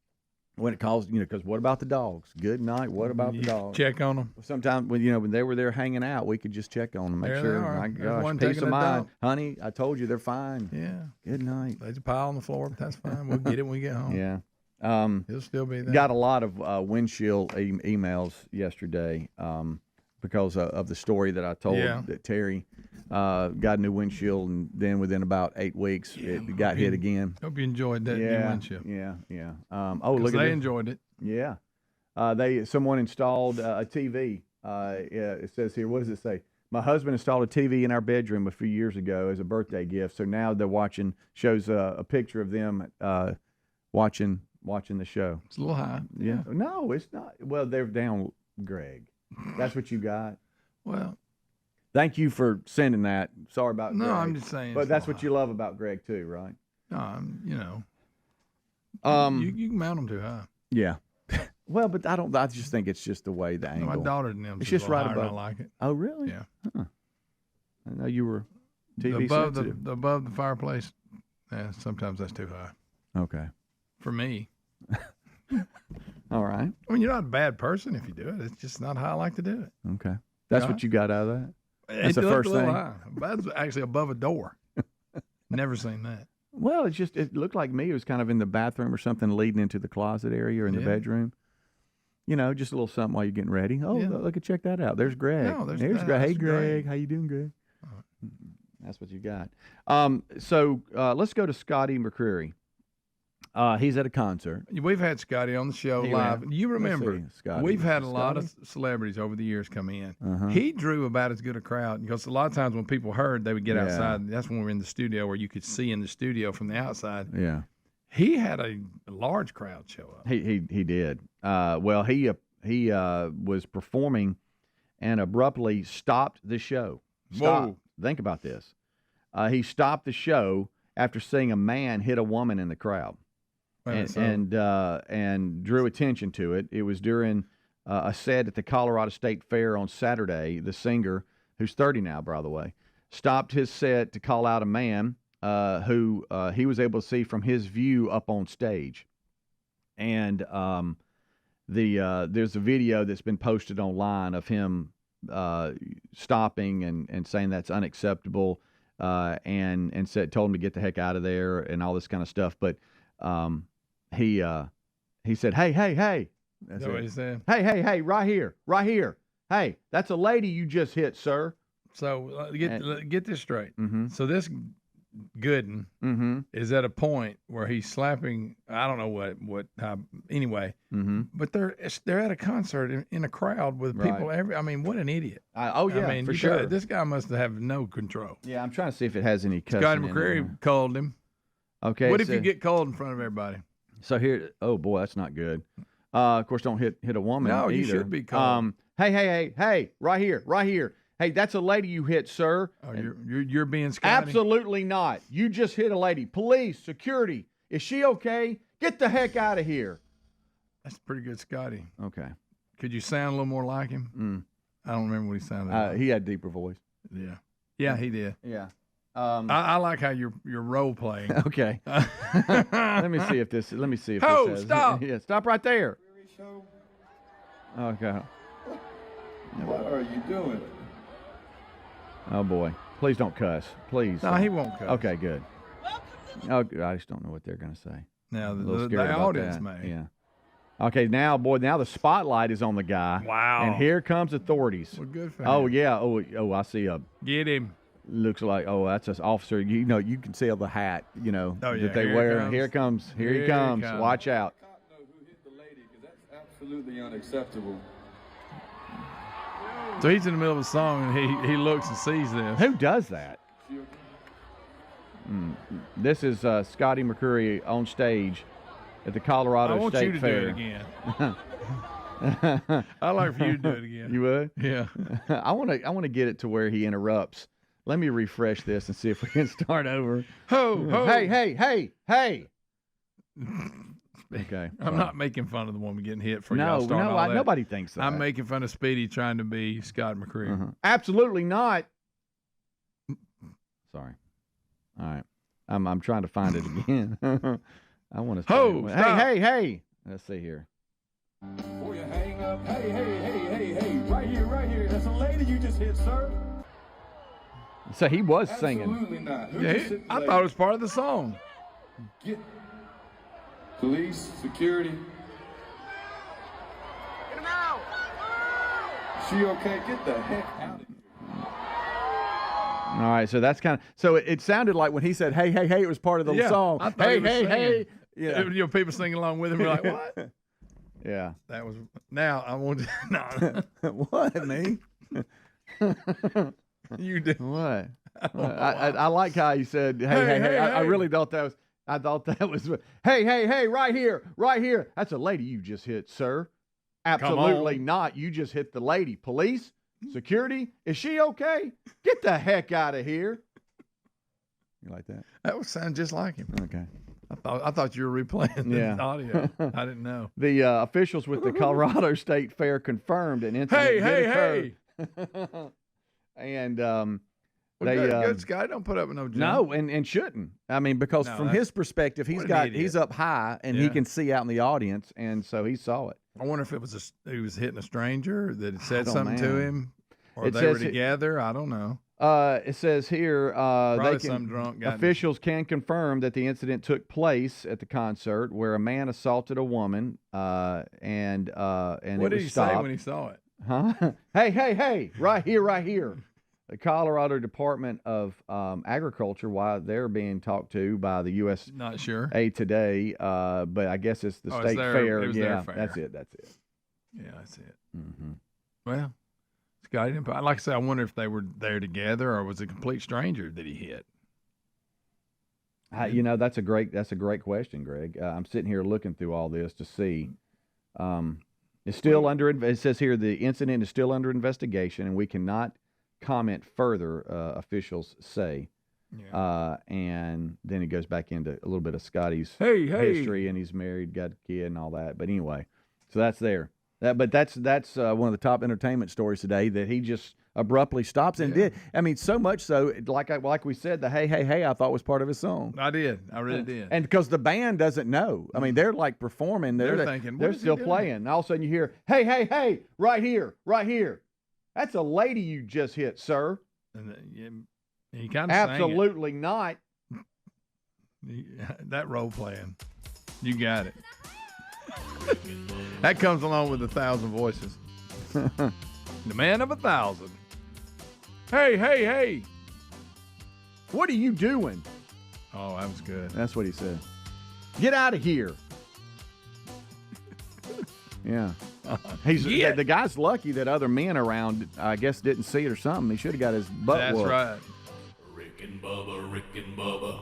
when it calls, because what about the dogs? Good night. What about the dogs? Check on them. Sometimes when they were there hanging out, we could just check on them, make There sure. they are. My There's gosh, one peace taking of a mind, dump. honey. I told you they're fine. Yeah. Good night. There's a pile on the floor, but that's fine. We'll get it when we get home. Yeah. He'll still be there. Got a lot of windshield emails yesterday because of the story that I told that Terry got a new windshield, and then within about 8 weeks it got hit again. Hope you enjoyed that new windshield. Yeah. Look at they this. enjoyed it. Yeah. Someone installed a TV. It says here, what does it say? My husband installed a TV in our bedroom a few years ago as a birthday gift. So now they're watching. Shows a picture of them watching the show. It's a little high. Yeah. No, it's not. Well, they're down, Greg. That's what you got. Well, thank you for sending that. Sorry about no, Greg. I'm just saying. But that's what you love about Greg too, right? You can mount them too high. Yeah. Well, but I just think it's just the way the angle. My daughter and them. It's just right above. above. I like it. Oh, really? Yeah. Huh. I know you were TV sensitive. Above the fireplace. Yeah, sometimes that's too high. Okay. For me. All right. I mean, you're not a bad person if you do it. It's just not how I like to do it. Okay. That's what you got out of that? That's It the looked first a little thing? high. That's actually above a door. Never seen that. Well, it looked like me. It was kind of in the bathroom or something leading into the closet area or in the bedroom. Just a little something while you're getting ready. Oh, look, check that out. There's Greg. No, there's Greg. Hey, Greg. How you doing, Greg? That's what you got. So let's go to Scotty McCreery. He's at a concert. We've had Scotty on the show live. You remember, we've had a lot of celebrities over the years come in. He drew about as good a crowd because a lot of times when people heard, they would get outside. That's when we were in the studio where you could see in the studio from the outside. Yeah. He had a large crowd show up. He did. Well, he was performing and abruptly stopped the show. Whoa. Think about this. He stopped the show after seeing a man hit a woman in the crowd. And drew attention to it. It was during a set at the Colorado State Fair on Saturday. The singer, who's 30 now, by the way, stopped his set to call out a man who he was able to see from his view up on stage. And there's a video that's been posted online of him stopping and saying that's unacceptable and told him to get the heck out of there and all this kind of stuff. But he said, hey. That's what he said? Hey, right here. Hey, that's a lady you just hit, sir. So get this straight. Mm-hmm. So this Gooden is at a point where he's slapping. I don't know what. Anyway, but they're at a concert in a crowd with people. I mean, what an idiot! For sure. This guy must have no control. Yeah, I'm trying to see if it has any cussing. Scotty McCreery called him. Okay. What if you get cold in front of everybody? So here, oh boy, that's not good. Of course, don't hit a woman. No, either. You should be cold. Hey, right here. Hey, that's a lady you hit, sir. Oh, you're being Scotty? Absolutely not. You just hit a lady. Police, security. Is she okay? Get the heck out of here. That's pretty good, Scotty. Okay. Could you sound a little more like him? I don't remember what he sounded like. He had a deeper voice. Yeah. Yeah, he did. Yeah. I like how you're role playing. Okay. Let me see if this says. Stop. Yeah, stop right there. Okay. What are you doing? Oh boy. Please don't cuss. Please. No, he won't cuss. Okay, good. Oh, I just don't know what they're going to say. Now the audience may. Yeah. Okay, now the spotlight is on the guy. Wow. And here comes authorities. Well, good for him. Oh yeah. Oh, I see a. Get him. Looks like that's an officer. You know, you can see the hat. You know that they here wear. Comes. Here he comes. Watch out. I don't know who hit the lady because that's absolutely unacceptable. So he's in the middle of a song and he looks and sees this. Who does that? This is Scotty McCreery on stage at the Colorado State Fair. I want you to do it again. I'd like for you to do it again. You would? Yeah. I want to get it to where he interrupts. Let me refresh this and see if we can start over. Ho! Hey! Okay. I'm not making fun of the woman getting hit for y'all starting all that. Nobody thinks that. I'm making fun of Speedy trying to be Scott McCreery. Absolutely not. Sorry. All right. I'm trying to find it again. I want to. Hey! Let's see here. Before you hang up, hey! Right here. That's a lady you just hit, sir. So he was Absolutely singing. Not. I thought it was part of the song. Get police, security. Get him out! She okay? Get the heck out of here. All right, so that's kind of so it sounded like when he said hey, it was part of the song. I thought Hey. Yeah. You know, people singing along with him were like, what? Yeah. That was now I want to no. What, me? You did what? I like how you said hey. I really thought that was hey, right here. That's a lady you just hit, sir. Absolutely not. You just hit the lady. Police, security, is she okay? Get the heck out of here. You like that? That would sound just like him. Okay. I thought you were replaying the audio. I didn't know. The officials with the Colorado State Fair confirmed an incident Hey. And good Scott, don't put up with no junk. No, and shouldn't. I mean, because from his perspective, he's up high and he can see out in the audience, and so he saw it. I wonder if it was he was hitting a stranger that had said something to him, or they were together. I don't know. It says here some drunk guy officials can confirm that the incident took place at the concert where a man assaulted a woman, and what did he say when he saw it? Huh? Hey! Right here. The Colorado Department of Agriculture, while they're being talked to by the U.S. Not sure. Today, but I guess it's the state fair. It was their fair. That's it. Yeah, that's it. Mm-hmm. Well, Scotty, like I said, I wonder if they were there together or was it a complete stranger that he hit. That's a great question, Greg. I'm sitting here looking through all this to see. It's still it says here the incident is still under investigation, and we cannot comment further, officials say. Yeah. And then it goes back into a little bit of Scotty's history, and he's married, got a kid, and all that. But anyway, so that's there. That's one of the top entertainment stories today that he just abruptly stops and did. I mean, so much so, like we said, the hey, I thought was part of his song. I did. I really did. And because the band doesn't know. I mean, they're like performing. They're thinking, they're still playing. And all of a sudden you hear, hey, right here. That's a lady you just hit, sir. And he kind of absolutely not. That role playing, you got it. That comes along with 1,000 voices. The man of 1,000. Hey! What are you doing? Oh, that was good. That's what he said. Get out of here. Yeah. The guy's lucky that other men around, I guess, didn't see it or something. He should have got his butt whooped. That's right. Rick and Bubba, Rick and Bubba.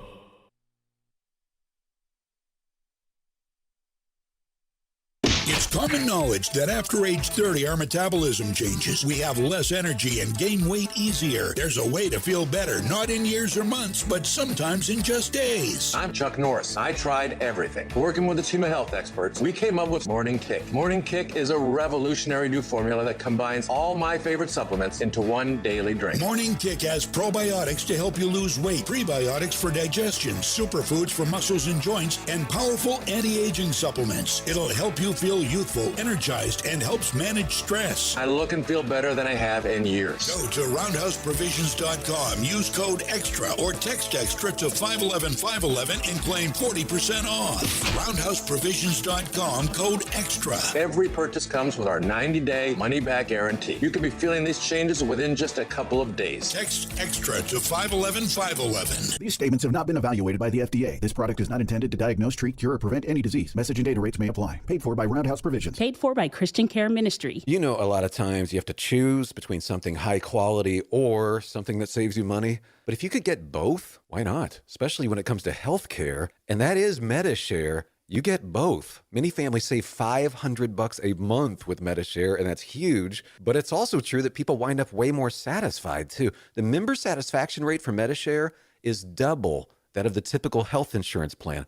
It's common knowledge that after age 30, our metabolism changes. We have less energy and gain weight easier. There's a way to feel better, not in years or months, but sometimes in just days. I'm Chuck Norris. I tried everything. Working with a team of health experts, we came up with Morning Kick. Morning Kick is a revolutionary new formula that combines all my favorite supplements into one daily drink. Morning Kick has probiotics to help you lose weight, prebiotics for digestion, superfoods for muscles and joints, and powerful anti-aging supplements. It'll help you feel youthful, energized, and helps manage stress. I look and feel better than I have in years. Go to roundhouseprovisions.com, use code EXTRA or text EXTRA to 511-511 and claim 40% off. Roundhouseprovisions.com, code EXTRA. Every purchase comes with our 90-day money-back guarantee. You could be feeling these changes within just a couple of days. Text EXTRA to 511-511. These statements have not been evaluated by the FDA. This product is not intended to diagnose, treat, cure, or prevent any disease. Message and data rates may apply. Paid for by Roundhouse Provisions. Paid for by Christian Care Ministry. You know, a lot of times you have to choose between something high quality or something that saves you money. But if you could get both, why not? Especially when it comes to health care. And that is MediShare. You get both. Many families save $500 a month with MediShare, and that's huge. But it's also true that people wind up way more satisfied, too. The member satisfaction rate for MediShare is double that of the typical health insurance plan.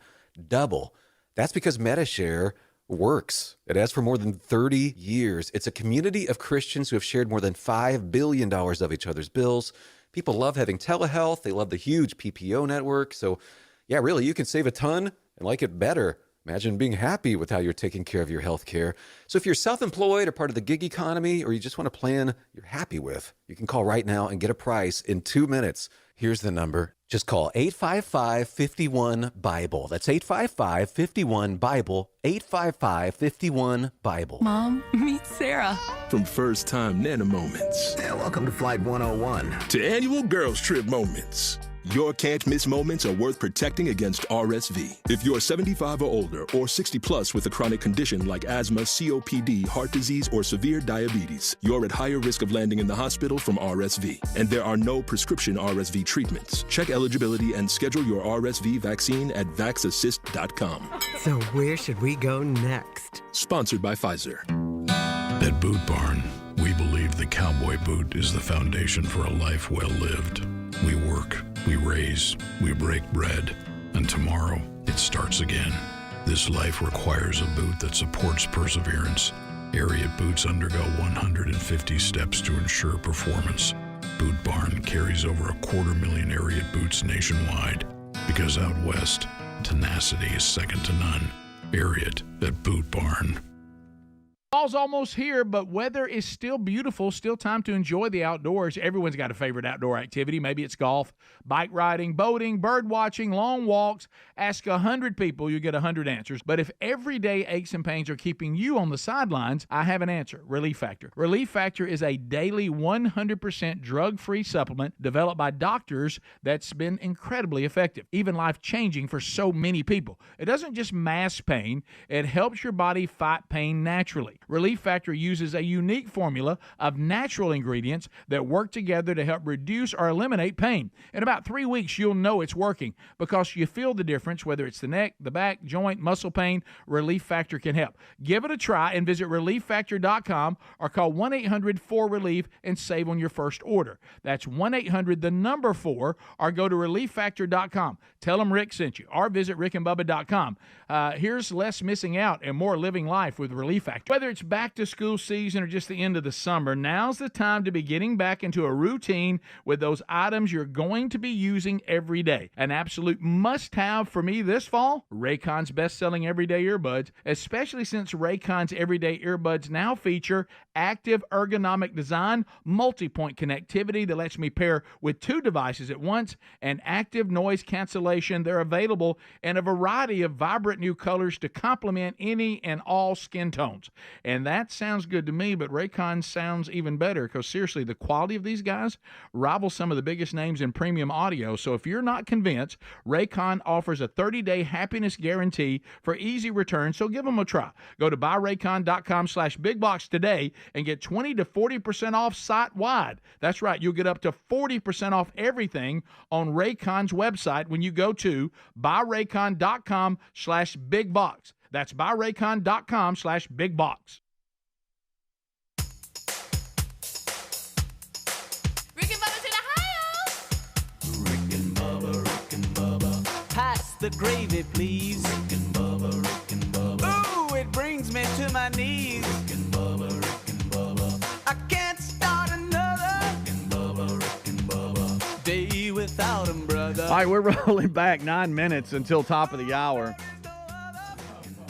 Double. That's because MediShare works. It has for more than 30 years. It's a community of Christians who have shared more than $5 billion of each other's bills. People love having telehealth. They love the huge PPO network. So, yeah, really, you can save a ton and like it better. Imagine being happy with how you're taking care of your health care. So if you're self-employed or part of the gig economy, or you just want a plan you're happy with, you can call right now and get a price in 2 minutes. Here's the number. Just call 855-51-BIBLE. That's 855-51-BIBLE. 855-51-BIBLE. Mom, meet Sarah. From first-time Nana moments. Yeah, welcome to Flight 101. To annual girls trip moments. Your can't-miss moments are worth protecting against RSV. If you're 75 or older or 60 plus with a chronic condition like asthma, COPD, heart disease, or severe diabetes, you're at higher risk of landing in the hospital from RSV. And there are no prescription RSV treatments. Check eligibility and schedule your RSV vaccine at vaxassist.com. So where should we go next? Sponsored by Pfizer. At Boot Barn, we believe the cowboy boot is the foundation for a life well lived. We work, we raise, we break bread, and tomorrow it starts again. This life requires a boot that supports perseverance. Ariat boots undergo 150 steps to ensure performance. Boot Barn carries over 250,000 Ariat boots nationwide, because out west, tenacity is second to none. Ariat at Boot Barn. Fall's almost here, but weather is still beautiful. Still time to enjoy the outdoors. Everyone's got a favorite outdoor activity. Maybe it's golf, bike riding, boating, bird watching, long walks. Ask 100 people, you get 100 answers. But if everyday aches and pains are keeping you on the sidelines, I have an answer: Relief Factor. Relief Factor is a daily 100% drug-free supplement developed by doctors that's been incredibly effective, even life-changing for so many people. It doesn't just mask pain, it helps your body fight pain naturally. Relief Factor uses a unique formula of natural ingredients that work together to help reduce or eliminate pain. In about 3 weeks, you'll know it's working because you feel the difference, whether it's the neck, the back, joint, muscle pain. Relief Factor can help. Give it a try and visit ReliefFactor.com or call 1-800-4RELIEF and save on your first order. That's 1-800-4, or go to ReliefFactor.com. Tell them Rick sent you, or visit RickandBubba.com. Here's less missing out and more living life with Relief Factor. Whether it's back to school season or just the end of the summer, now's the time to be getting back into a routine with those items you're going to be using every day. An absolute must-have for me this fall: Raycon's best-selling everyday earbuds, especially since Raycon's everyday earbuds now feature active ergonomic design, multi-point connectivity that lets me pair with 2 devices at once, and active noise cancellation. They're available in a variety of vibrant new colors to complement any and all skin tones. And that sounds good to me, but Raycon sounds even better because, seriously, the quality of these guys rivals some of the biggest names in premium audio. So if you're not convinced, Raycon offers a 30-day happiness guarantee for easy return, so give them a try. Go to buyraycon.com/bigbox today and get 20 to 40% off site-wide. That's right. You'll get up to 40% off everything on Raycon's website when you go to buyraycon.com/bigbox. That's buyraycon.com/bigbox. Rick and Bubba's in Ohio. Rick and Bubba. Pass the gravy, please. Rick and Bubba. Ooh, it brings me to my knees. Rick and Bubba. I can't start another Rick and Bubba day without him, brother. All right, we're rolling back 9 minutes until top of the hour.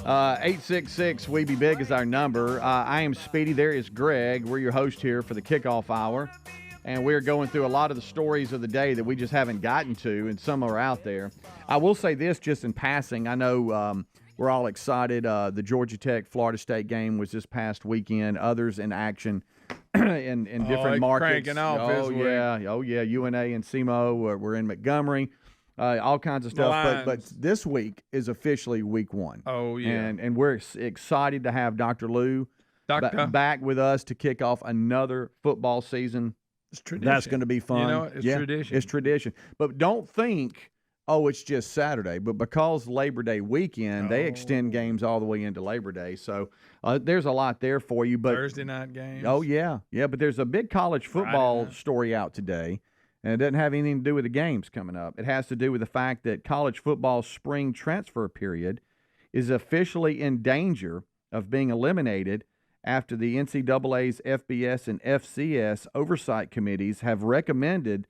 866 We Be Big is our number. I am Speedy. There is Greg. We're your host here for the kickoff hour. And we're going through a lot of the stories of the day that we just haven't gotten to, and some are out there. I will say this just in passing. I know we're all excited. The Georgia Tech Florida State game was this past weekend. Others in action in different markets. Cranking off this week. Yeah. UNA and SEMO. We're in Montgomery. All kinds of stuff. But this week is officially week 1. Oh, yeah. And we're excited to have Dr. Lou back with us to kick off another football season. It's tradition. That's going to be fun. You know, it's tradition. It's tradition. But don't think, it's just Saturday. But because Labor Day weekend, they extend games all the way into Labor Day. So there's a lot there for you. But Thursday night games. Oh, yeah. Yeah, but there's a big college football story out today. And it doesn't have anything to do with the games coming up. It has to do with the fact that college football's spring transfer period is officially in danger of being eliminated after the NCAA's FBS and FCS oversight committees have recommended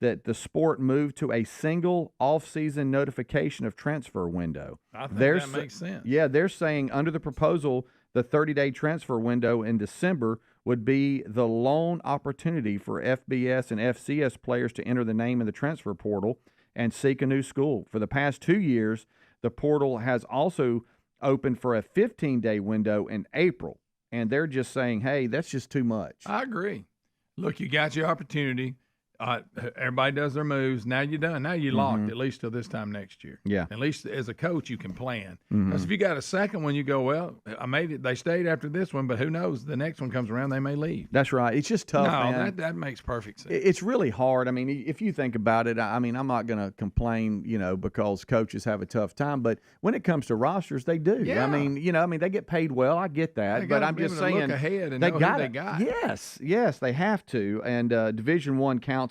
that the sport move to a single off-season notification of transfer window. I think that makes sense. Yeah, they're saying under the proposal, the 30-day transfer window in December would be the lone opportunity for FBS and FCS players to enter the name in the transfer portal and seek a new school. For the past 2 years, the portal has also opened for a 15-day window in April, and they're just saying, hey, that's just too much. I agree. Look, you got your opportunity. Everybody does their moves. Now you're done. Now you're locked, at least till this time next year. Yeah. At least as a coach, you can plan. Because if you got a second one, you go, well, I made it. They stayed after this one, but who knows? The next one comes around, they may leave. That's right. It's just tough, man. That makes perfect sense. It's really hard. I mean, if you think about it, I mean, I'm not going to complain, because coaches have a tough time. But when it comes to rosters, they do. Yeah. I mean, they get paid well. I get that. But I'm just saying, look ahead and know who they got. Yes, they have to. And Division I Council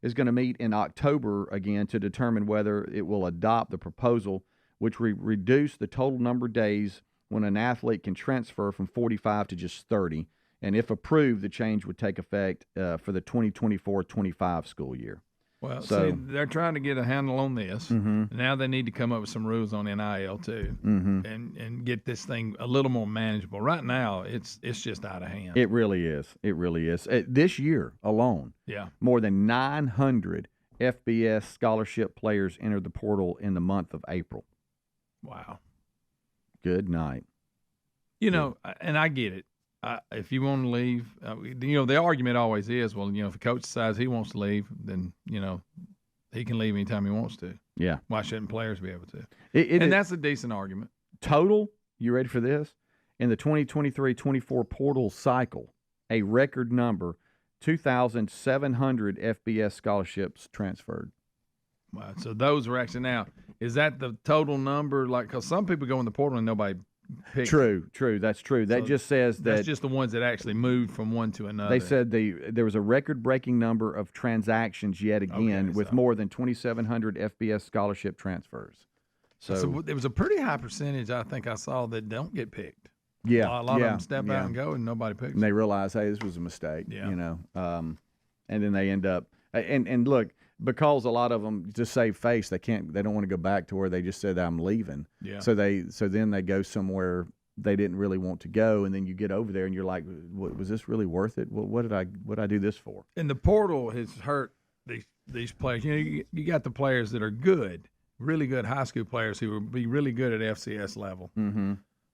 is going to meet in October again to determine whether it will adopt the proposal, which will reduce the total number of days when an athlete can transfer from 45 to just 30. And if approved, the change would take effect for the 2024-25 school year. Well, see, they're trying to get a handle on this. Now they need to come up with some rules on NIL too, and get this thing a little more manageable. Right now, it's just out of hand. It really is. It really is. This year alone, more than 900 FBS scholarship players entered the portal in the month of April. Wow. Good night. And I get it. If you want to leave, the argument always is, well, if a coach decides he wants to leave, then, he can leave anytime he wants to. Yeah. Why shouldn't players be able to? That's a decent argument. Total, you ready for this? In the 2023-24 portal cycle, a record number, 2,700 FBS scholarships transferred. Wow. So those are actually now, is that the total number? Because some people go in the portal and nobody picks. True. That's true. That just says that. That's just the ones that actually moved from one to another. They said there was a record-breaking number of transactions yet again with more than 2,700 FBS scholarship transfers. So there was a pretty high percentage I think I saw that don't get picked. Yeah. A lot of them step out and go and nobody picks them. And they realize, hey, this was a mistake. Yeah. And then they end up and look, because a lot of them just save face, they don't want to go back to where they just said I'm leaving. Yeah. So then they go somewhere they didn't really want to go, and then you get over there and you're like, was this really worth it? Well, what did I do this for? And the portal has hurt these players. You got the players that are good, really good high school players who will be really good at FCS level. Mm-hmm.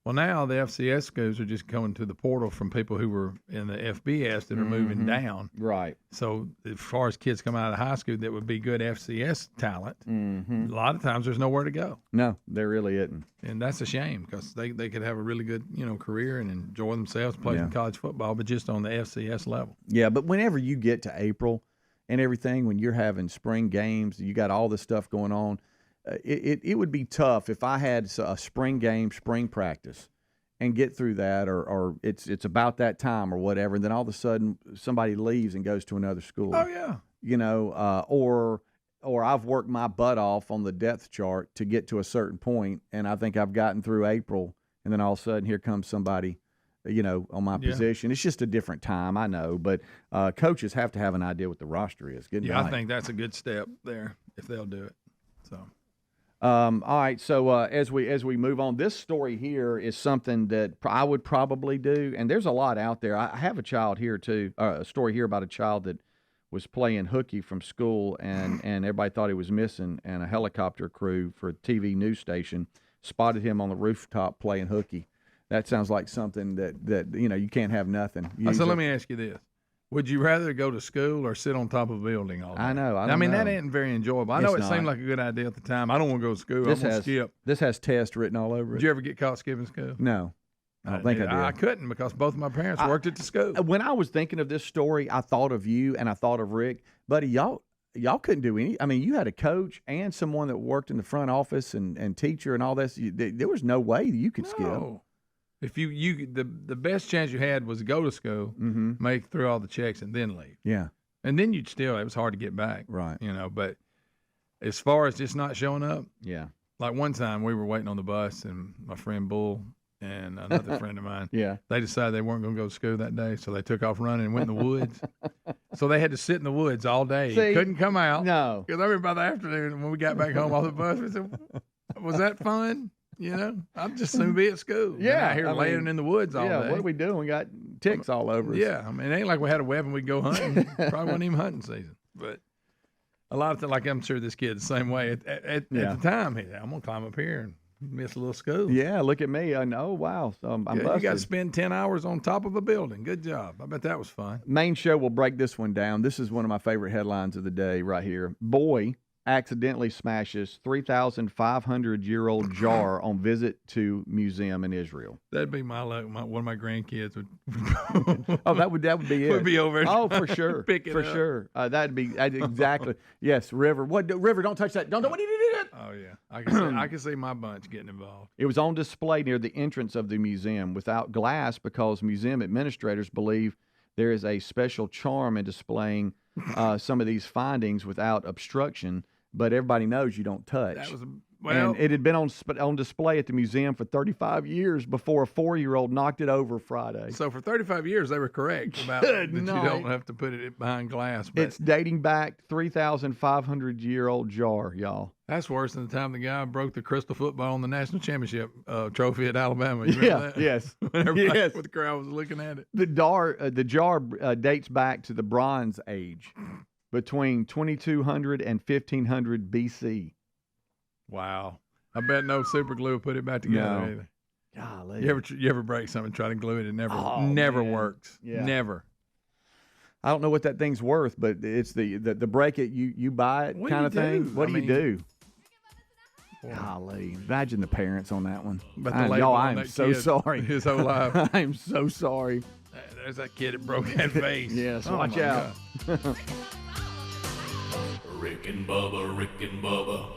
Well, now the FCS schools are just coming to the portal from people who were in the FBS that are moving down. Right. So as far as kids come out of high school that would be good FCS talent, a lot of times there's nowhere to go. No, there really isn't. And that's a shame because they could have a really good, career and enjoy themselves playing college football, but just on the FCS level. Yeah, but whenever you get to April and everything, when you're having spring games, you got all this stuff going on, it would be tough if I had a spring game, spring practice, and get through that, or it's about that time or whatever, and then all of a sudden somebody leaves and goes to another school. Oh, yeah. Or I've worked my butt off on the depth chart to get to a certain point, and I think I've gotten through April, and then all of a sudden here comes somebody, on my position. It's just a different time, I know, but coaches have to have an idea what the roster is. Good night. I think that's a good step there if they'll do it. So. All right, so as we move on, this story here is something that I would probably do, and there's a lot out there. I have a child here too, a story here about a child that was playing hooky from school, and everybody thought he was missing, and a helicopter crew for a TV news station spotted him on the rooftop playing hooky. That sounds like something that you can't have nothing. So let me ask you this. Would you rather go to school or sit on top of a building all day? I know. That ain't very enjoyable. I know it seemed like a good idea at the time. I don't want to go to school. I'm going to skip. This has test written all over it. Did you ever get caught skipping school? No. I don't think I did. I couldn't because both of my parents worked at the school. When I was thinking of this story, I thought of you and I thought of Rick. Buddy, y'all couldn't do any. I mean, you had a coach and someone that worked in the front office and teacher and all this. There was no way you could skip. If the best chance you had was to go to school, make through all the checks, and then leave. Yeah. And then it was hard to get back. Right. But as far as just not showing up. Yeah. Like one time we were waiting on the bus, and my friend Bull and another friend of mine, they decided they weren't going to go to school that day, so they took off running and went in the woods. So they had to sit in the woods all day. Couldn't come out. No. Because I remember by the afternoon when we got back home off the bus, we said, was that fun? I'd just soon be at school. Yeah. Out here laying in the woods all day. Yeah, what are we doing? We got ticks all over us. Yeah, I mean, it ain't like we had a weapon we'd go hunting. Probably wasn't even hunting season. But a lot of times, like I'm sure this kid's the same way. At the time, I'm going to climb up here and miss a little school. Yeah, look at me. I know. Wow. So I'm busted. You got to spend 10 hours on top of a building. Good job. I bet that was fun. Main show will break this one down. This is one of my favorite headlines of the day right here. Boy accidentally smashes 3,500-year-old jar on visit to museum in Israel. That'd be my luck. One of my grandkids would. that would be it. Would be over. Oh, for sure. Pick it for up. Sure. That'd be exactly. Yes, River. River? Don't touch that. Don't. What do you do? Oh yeah, I can see my bunch getting involved. It was on display near the entrance of the museum without glass because museum administrators believe there is a special charm in displaying some of these findings without obstruction. But everybody knows you don't touch. And it had been on display at the museum for 35 years before a 4-year-old knocked it over Friday. So for 35 years, they were correct about that you don't have to put it behind glass. But it's dating back 3,500-year-old jar, y'all. That's worse than the time the guy broke the crystal football on the national championship trophy at Alabama. You remember that? Yes. Yes. The crowd was looking at it. The jar dates back to the Bronze Age. Between 2200 and 1500 BC. Wow. I bet no super glue will put it back together either. Golly. You ever break something and try to glue it? It never works. Yeah. Never. I don't know what that thing's worth, but it's the break it, you buy it kind of thing. What do you do? Golly. Imagine the parents on that one. I'm so sorry. His whole life. I'm so sorry. There's that kid that broke that face. Yes, watch out. Rick and Bubba, Rick and Bubba.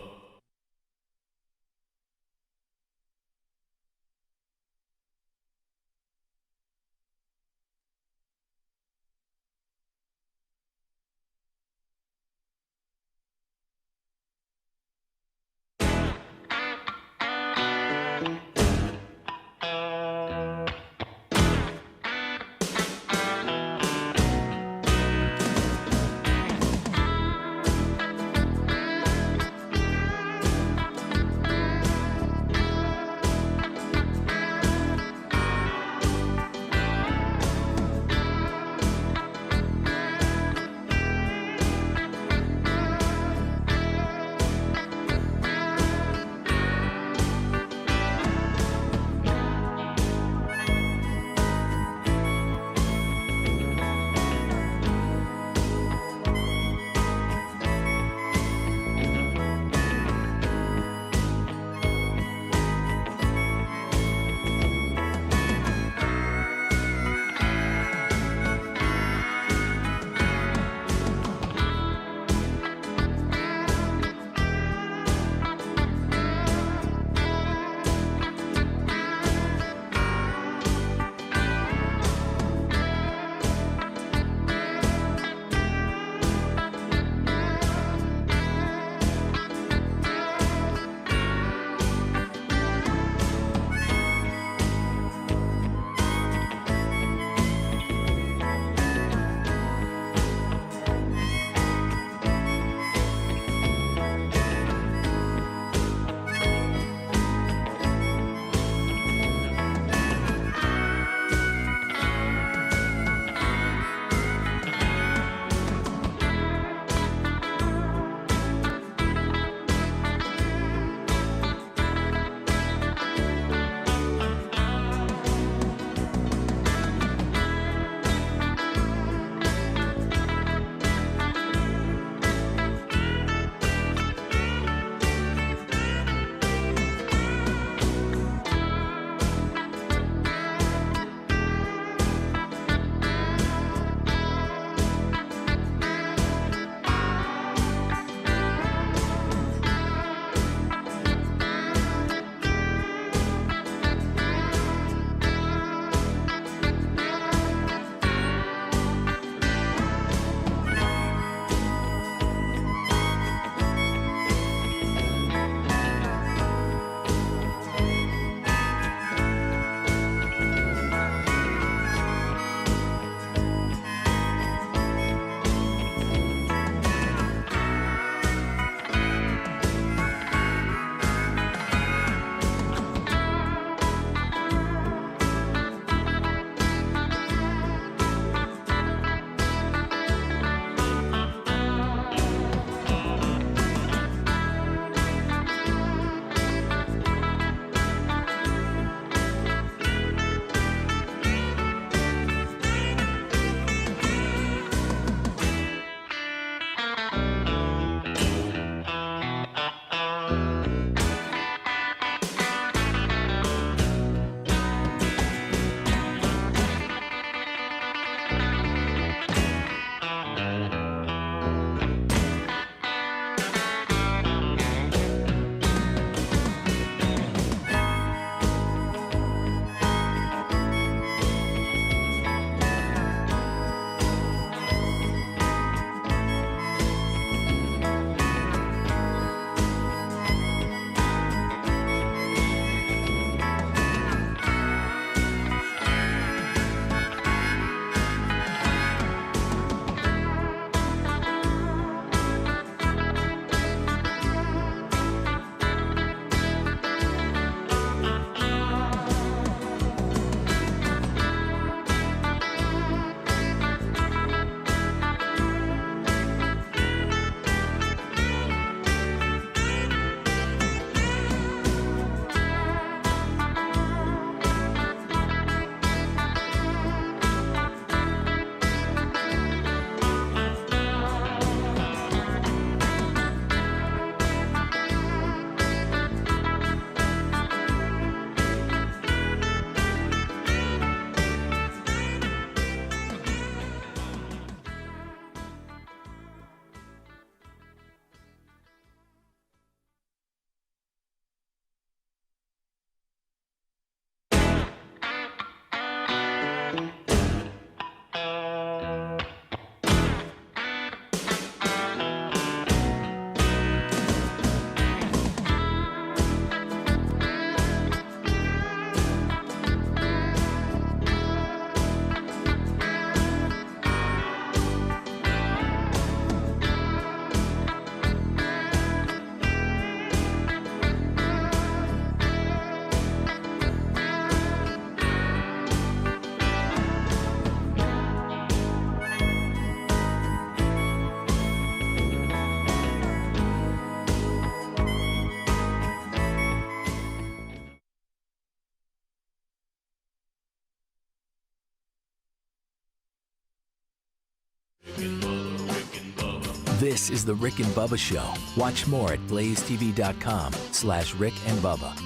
This is the Rick and Bubba Show. Watch more at blazetv.com/Rick and Bubba.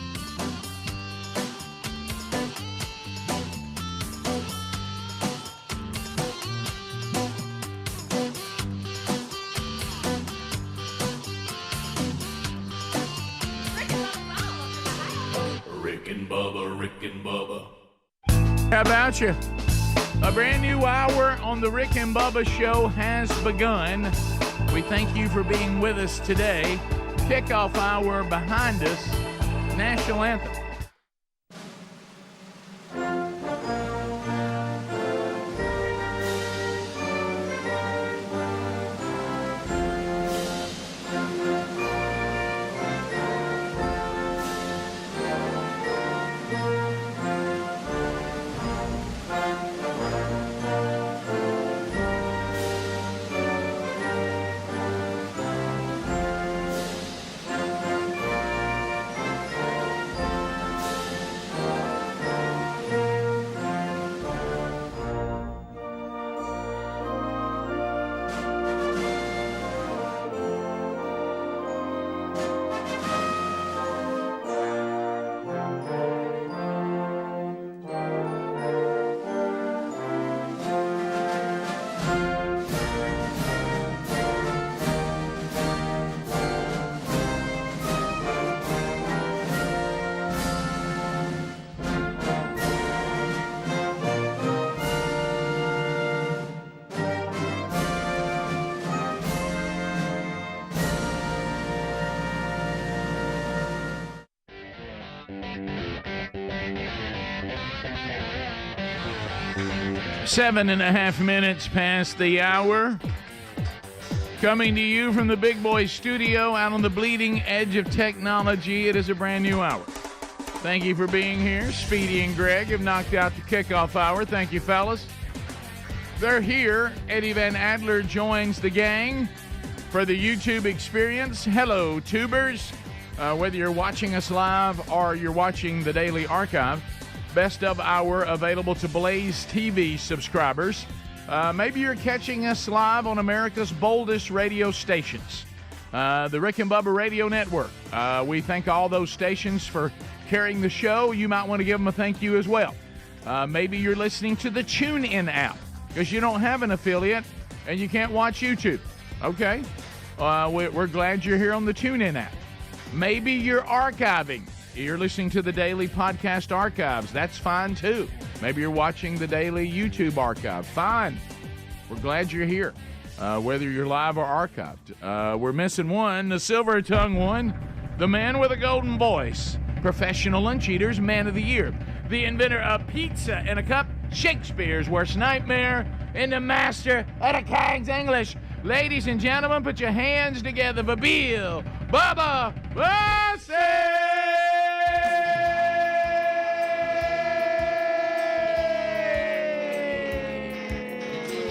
Rick and Bubba, Rick and Bubba. How about you? A brand new hour on the Rick and Bubba Show has begun. We thank you for being with us today. Kickoff hour behind us. National anthem. Seven and a half minutes past the hour. Coming to you from the Big Boy Studio out on the bleeding edge of technology. It is a brand new hour. Thank you for being here. Speedy and Greg have knocked out the kickoff hour. Thank you, fellas. They're here. Eddie Van Adler joins the gang for the YouTube experience. Hello, tubers. Whether you're watching us live or you're watching the daily archive, best of hour available to Blaze TV subscribers. Maybe you're catching us live on America's boldest radio stations, the Rick and Bubba Radio Network. We thank all those stations for carrying the show. You might want to give them a thank you as well. Maybe you're listening to the TuneIn app because you don't have an affiliate and you can't watch YouTube. Okay? We're glad you're here on the TuneIn app. Maybe you're archiving. You're listening to the daily podcast archives. That's fine, too. Maybe you're watching the daily YouTube archive. Fine. We're glad you're here, whether you're live or archived. We're missing one, the silver-tongued one, the man with a golden voice, professional lunch eaters, man of the year, the inventor of pizza in a cup, Shakespeare's worst nightmare, and the master of the King's English. Ladies and gentlemen, put your hands together for Bill Bubba Bussey!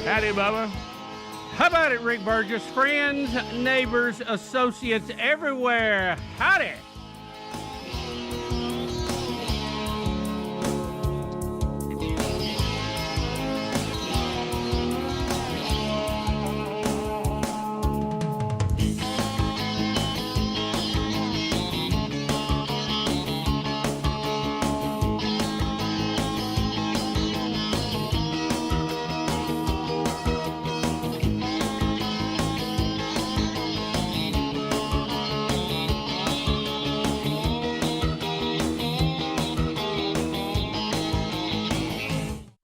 Howdy, Bubba. How about it, Rick Burgess? Friends, neighbors, associates everywhere. Howdy.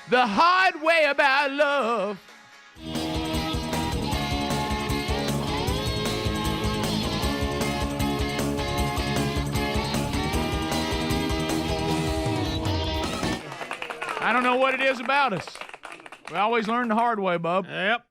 The hard way about love. I don't know what it is about us. We always learn the hard way, Bub. Yep.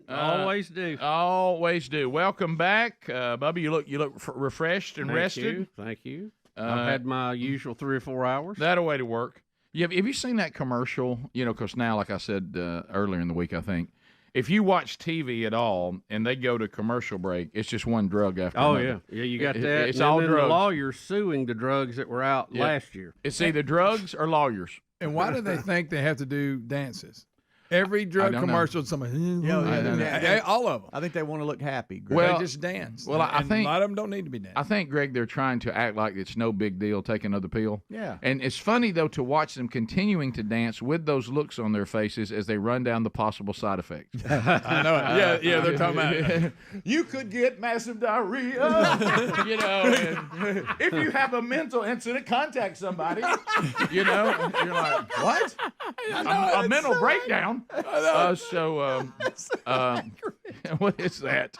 Always do. Always do. Welcome back, Bubba. You look refreshed and rested. Thank you. I've had my usual 3 or 4 hours. That'll way to work. Have you seen that commercial? You know, because now, like I said earlier in the week, I think, if you watch TV at all and they go to commercial break, it's just one drug after another. Yeah, you got that. It's and all then drugs. The lawyers suing the drugs that were out last year. It's either drugs or lawyers. And why do they think they have to do dances? Every drug commercial, somebody, all of them. I think they want to look happy. Greg. Well, they just dance. Well, I think a lot of them don't need to be dancing. I think, Greg, they're trying to act like it's no big deal. Take another pill. Yeah. And it's funny though to watch them continuing to dance with those looks on their faces as they run down the possible side effects. I know it. Yeah, they're talking about. You could get massive diarrhea. You know, and if you have a mental incident, contact somebody. You know, and you're like, what? A mental breakdown. What is that?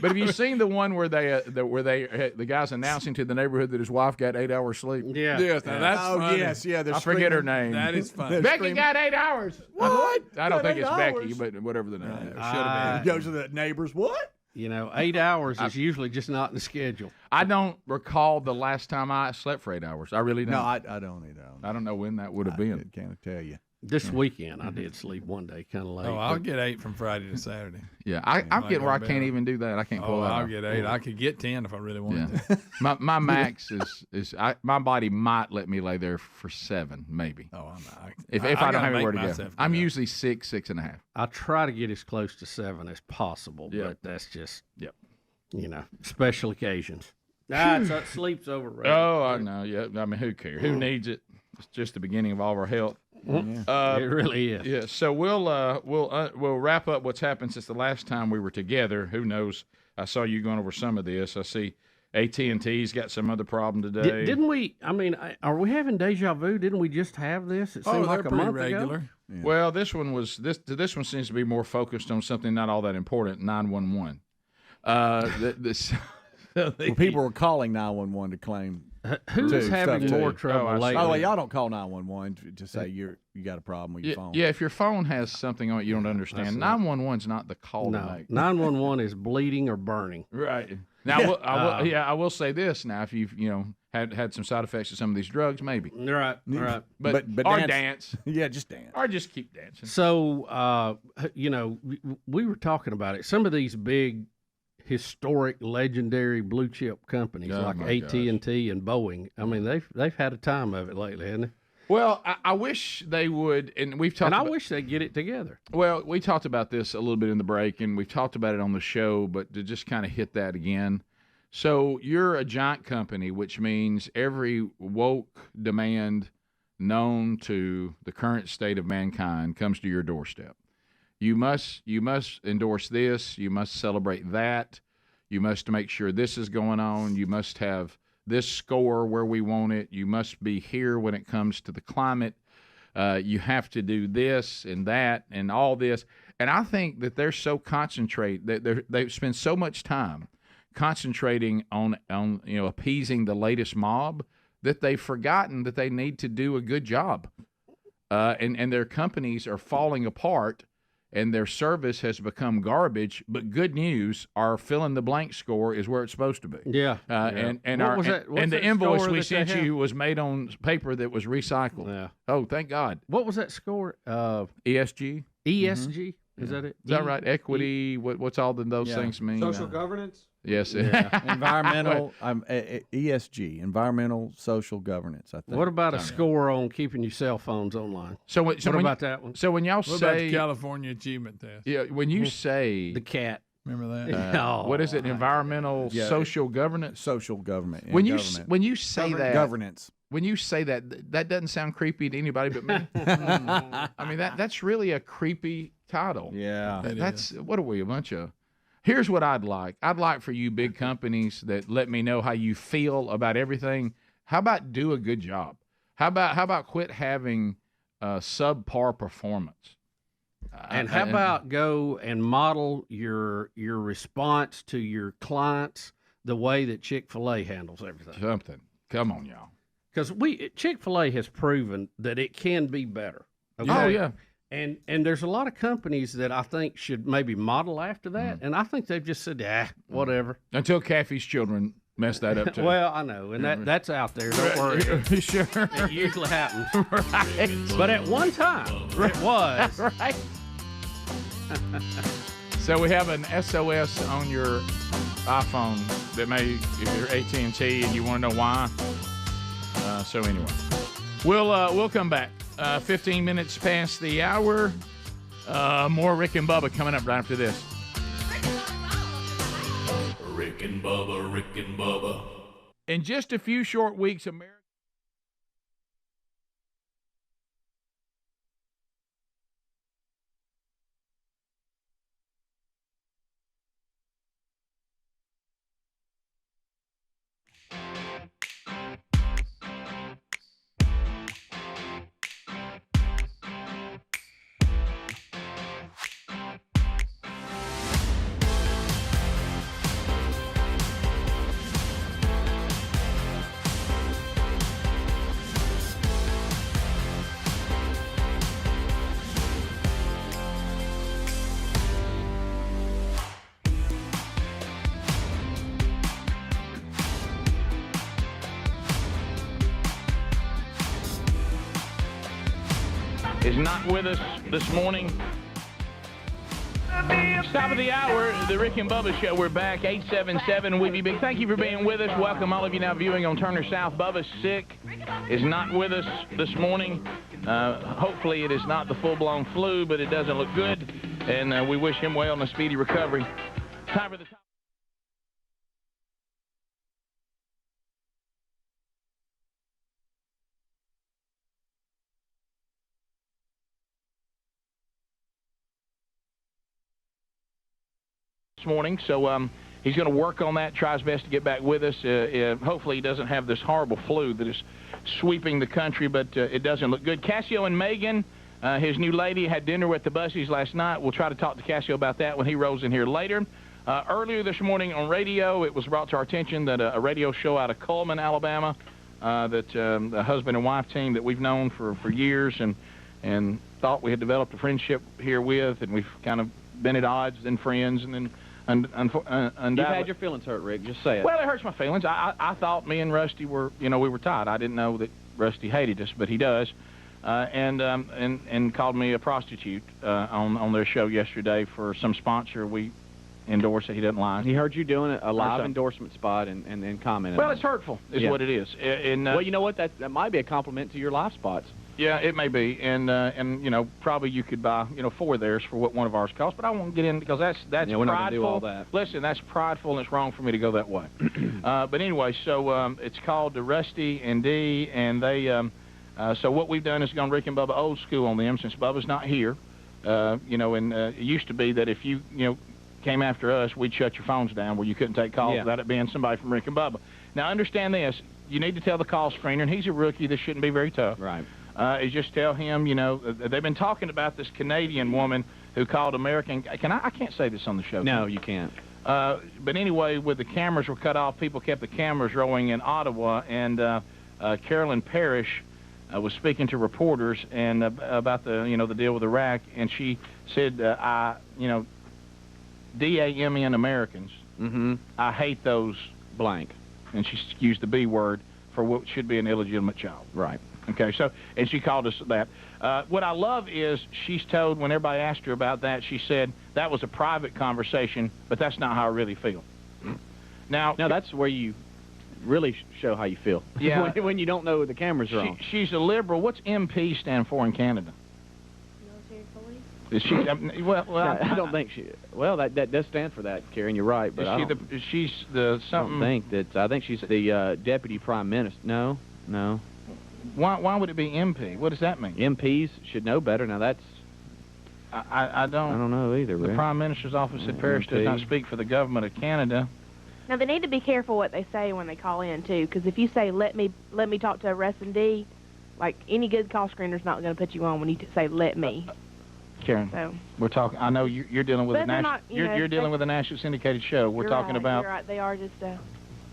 But have you seen the one where the guy's announcing to the neighborhood that his wife got 8 hours sleep? Yeah. Yes, now that's funny. Yes, yeah. I forget her name. That is funny. Becky got 8 hours. What? I don't think it's 8 Becky, hours? but whatever the name is. Should have been. Goes to the neighbors. What? 8 hours is usually just not in the schedule. I don't recall the last time I slept for 8 hours. I really don't. No, I don't either. I don't know when that would have been. I can't tell you. This weekend, I did sleep one day, kind of late. Oh, I'll get 8 from Friday to Saturday. Yeah, I'm getting where I can't even do that. I can't pull that I'll off. get 8. I could get 10 if I really wanted to. My max is my body might let me lay there for 7, maybe. Oh, I'm not. If I don't have anywhere to go. I'm usually 6, 6.5. I try to get as close to 7 as possible, but that's just, special occasions. Sleep's overrated. Oh, I know. Yeah, I mean, who cares? Who needs it? It's just the beginning of all of our health. It really is. Yeah. So we'll wrap up what's happened since the last time we were together. Who knows? I saw you going over some of this. I see AT&T's got some other problem today. Didn't we? I mean, are we having deja vu? Didn't we just have this? It seemed like a month regular. ago. Yeah. Well, this one seems to be more focused on something not all that important. 911. People were calling 911 to claim. Who's having more trouble lately? By the way, y'all don't call 911 to say you got a problem with your phone. Yeah, if your phone has something on it you don't understand, 911's not the call to make. 911 is bleeding or burning. Right. Now, I will say this. Now, if you've had some side effects of some of these drugs, maybe. Right. But or dance. Yeah, just dance. Or just keep dancing. So, we were talking about it. Some of these big, historic, legendary blue chip companies like AT&T and Boeing. I mean, they've had a time of it lately, haven't they? Well, I wish they would, and we've talked. And I wish they'd get it together. Well, we talked about this a little bit in the break, and we've talked about it on the show, but to just kind of hit that again. So you're a giant company, which means every woke demand known to the current state of mankind comes to your doorstep. You must endorse this. You must celebrate that. You must make sure this is going on. You must have this score where we want it. You must be here when it comes to the climate. You have to do this and that and all this. And I think that they're so concentrated that they spend so much time concentrating on appeasing the latest mob that they've forgotten that they need to do a good job. And their companies are falling apart. And their service has become garbage, but good news, our fill-in-the-blank score is where it's supposed to be. Yeah. And the invoice we sent you was made on paper that was recycled. Yeah. Oh, thank God. What was that score? ESG. ESG? Is that it? Is that right? Equity. What's all those things mean? Social governance. Yes. Yeah. Environmental. ESG. Environmental social governance. I think. What about a score on keeping your cell phones online? What about that one? So when y'all What about the California Achievement Test? Yeah, when you say the cat. Remember that? What is it? Environmental social governance. Social government. When you say that governance. When you say that doesn't sound creepy to anybody but me. I mean that's really a creepy title. Yeah. That's what are we, a bunch of. Here's what I'd like. I'd like for you big companies that let me know how you feel about everything. How about do a good job? How about quit having subpar performance? And how about go and model your response to your clients the way that Chick-fil-A handles everything? Something. Come on, y'all. Because Chick-fil-A has proven that it can be better. Okay? Oh yeah. And there's a lot of companies that I think should maybe model after that, and I think they've just said, whatever. Until Kathy's children mess that up too. Well, I know, and that's out there. Don't worry. Sure. It usually happens. Right. But at one time, it was. Right. So we have an SOS on your iPhone that if you're AT&T and you want to know why. So anyway, we'll come back. 15 minutes past the hour. More Rick and Bubba coming up right after this. Rick and Bubba, Rick and Bubba. In just a few short weeks, America. Is not with us this morning. Top of the hour, the Rick and Bubba Show. We're back, 877 We Be Big. Thank you for being with us. Welcome all of you now viewing on Turner South. Bubba's sick, is not with us this morning. Hopefully it is not the full-blown flu, but it doesn't look good. And we wish him well and a speedy recovery. Time for the top. Morning, so he's going to work on that, try his best to get back with us. Hopefully he doesn't have this horrible flu that is sweeping the country, but it doesn't look good. Cassio and Megan, his new lady, had dinner with the Bussies last night. We'll try to talk to Cassio about that when he rolls in here later. Earlier this morning on radio, it was brought to our attention that a radio show out of Cullman, Alabama, that the husband and wife team that we've known for years and thought we had developed a friendship here with, and we've kind of been at odds, then friends, and then You've had your feelings hurt, Rick. Just say it. Well, it hurts my feelings. I thought me and Rusty were, we were tied. I didn't know that Rusty hated us, but he does. And called me a prostitute on their show yesterday for some sponsor we endorse that he doesn't like. He heard you doing a live endorsement spot and then commented. Well, it's hurtful, is what it is. Well, you know what? That might be a compliment to your live spots. Yeah, it may be, and probably you could buy 4 of theirs for what one of ours costs, but I won't get in because that's we're prideful. Not gonna do all that. Listen, that's prideful, and it's wrong for me to go that way. But anyway, so it's called the Rusty and D, and they. So what we've done is gone Rick and Bubba old school on them since Bubba's not here. And it used to be that if you came after us, we'd shut your phones down where you couldn't take calls without it being somebody from Rick and Bubba. Now understand this: you need to tell the call screener, and he's a rookie. This shouldn't be very tough. Right. Is just tell him, they've been talking about this Canadian woman who called American. I can't say this on the show. No, you can't. But anyway, when the cameras were cut off, people kept the cameras rolling in Ottawa, and Carolyn Parrish was speaking to reporters and about the deal with Iraq, and she said, DAMN Americans. Mm-hmm. I hate those blank, and she used the B word for what should be an illegitimate child. Right. Okay, and she called us that. What I love is she's told, when everybody asked her about that, she said, that was a private conversation, but that's not how I really feel. Now that's where you really show how you feel. Yeah. when you don't know the cameras are on. She's a liberal. What's MP stand for in Canada? Is she? I don't think she. Well, that does stand for that, Karen. You're right, but she's the something. I think she's the deputy prime minister. No. Why would it be MP? What does that mean? MPs should know better. Now that's. I don't know either. The Prime Minister's office at Paris does not speak for the government of Canada. Now they need to be careful what they say when they call in too, because if you say let me talk to a R&D, like any good call screener's not going to put you on when you say let me. Karen, we're talking. I know you're dealing with you're dealing with a national syndicated show. We're talking about. You're right. They are just a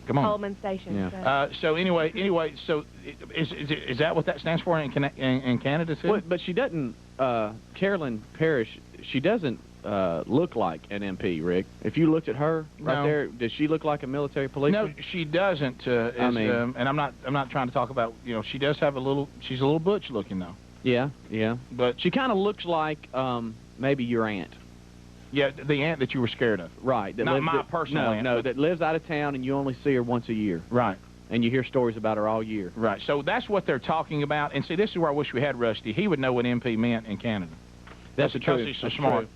Coleman station. Yeah. So anyway, so is that what that stands for in Canada too? Well, but she doesn't. Carolyn Parrish. She doesn't look like an MP, Rick. If you looked at her right there, does she look like a military policeman? No, she doesn't. And I'm not trying to talk about. She does have she's a little butch looking though. Yeah. But she kind of looks like maybe your aunt. Yeah, the aunt that you were scared of. Right. Not my personal aunt. No, that lives out of town and you only see her once a year. Right. And you hear stories about her all year. Right. So that's what they're talking about. And see, this is where I wish we had Rusty. He would know what MP meant in Canada. That's because true. he's so That's smart. true.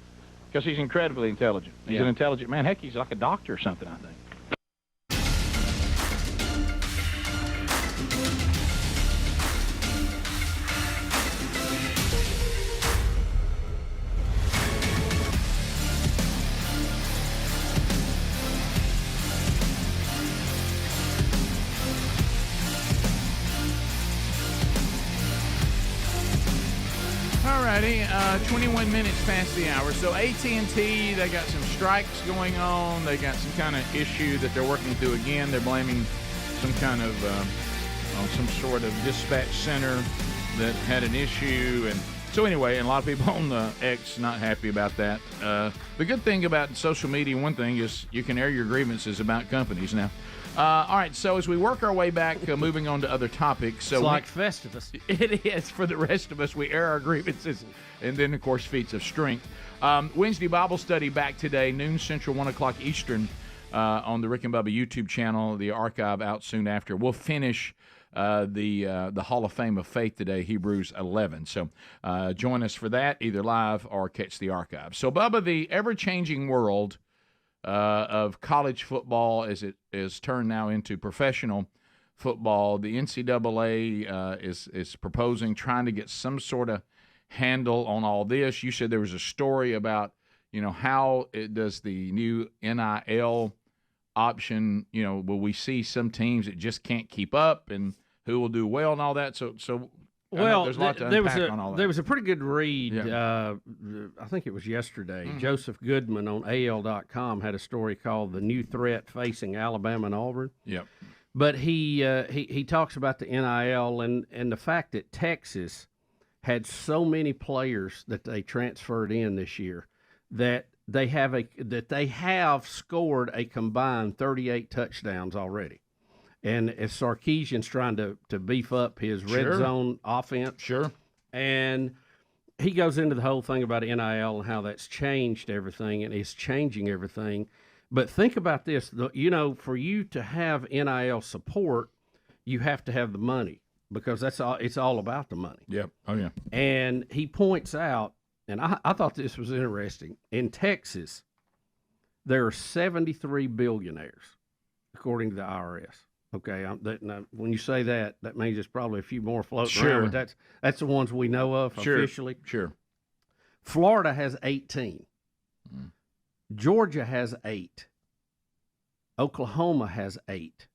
Because he's incredibly intelligent. He's an intelligent man. Heck, he's like a doctor or something, I think. Alrighty, 21 minutes past the hour. So AT&T, they got some strikes going on. They got some kind of issue that they're working through again. They're blaming some kind of, some sort of dispatch center that had an issue. And so anyway, and a lot of people on the X not happy about that. The good thing about social media, one thing is you can air your grievances about companies now. All right, so as we work our way back, moving on to other topics. So it's like Festivus. It is. For the rest of us, we air our grievances, and then, of course, feats of strength. Wednesday Bible study back today, noon Central, 1 o'clock Eastern, on the Rick and Bubba YouTube channel. The archive out soon after. We'll finish the Hall of Fame of Faith today, Hebrews 11. So join us for that, either live or catch the archive. So, Bubba, the ever-changing world of college football as it is turned now into professional football. The NCAA is proposing trying to get some sort of handle on all this. You said there was a story about, how does the new NIL option, will we see some teams that just can't keep up and who will do well and all that? So well, there's a lot to unpack on all that. There was a pretty good read, I think it was yesterday. Joseph Goodman on AL.com had a story called The New Threat Facing Alabama and Auburn. Yep. But he talks about the NIL and the fact that Texas had so many players that they transferred in this year that they have scored a combined 38 touchdowns already. And as Sarkisian's trying to beef up his red zone offense. Sure. And he goes into the whole thing about NIL and how that's changed everything and is changing everything. But think about this. For you to have NIL support, you have to have the money because it's all about the money. Yep. Oh, yeah. And he points out, and I thought this was interesting, in Texas, there are 73 billionaires, according to the IRS. Okay, now, when you say that means there's probably a few more floating around, but that's the ones we know of officially. Sure. Florida has 18. Georgia has 8. Oklahoma has 8.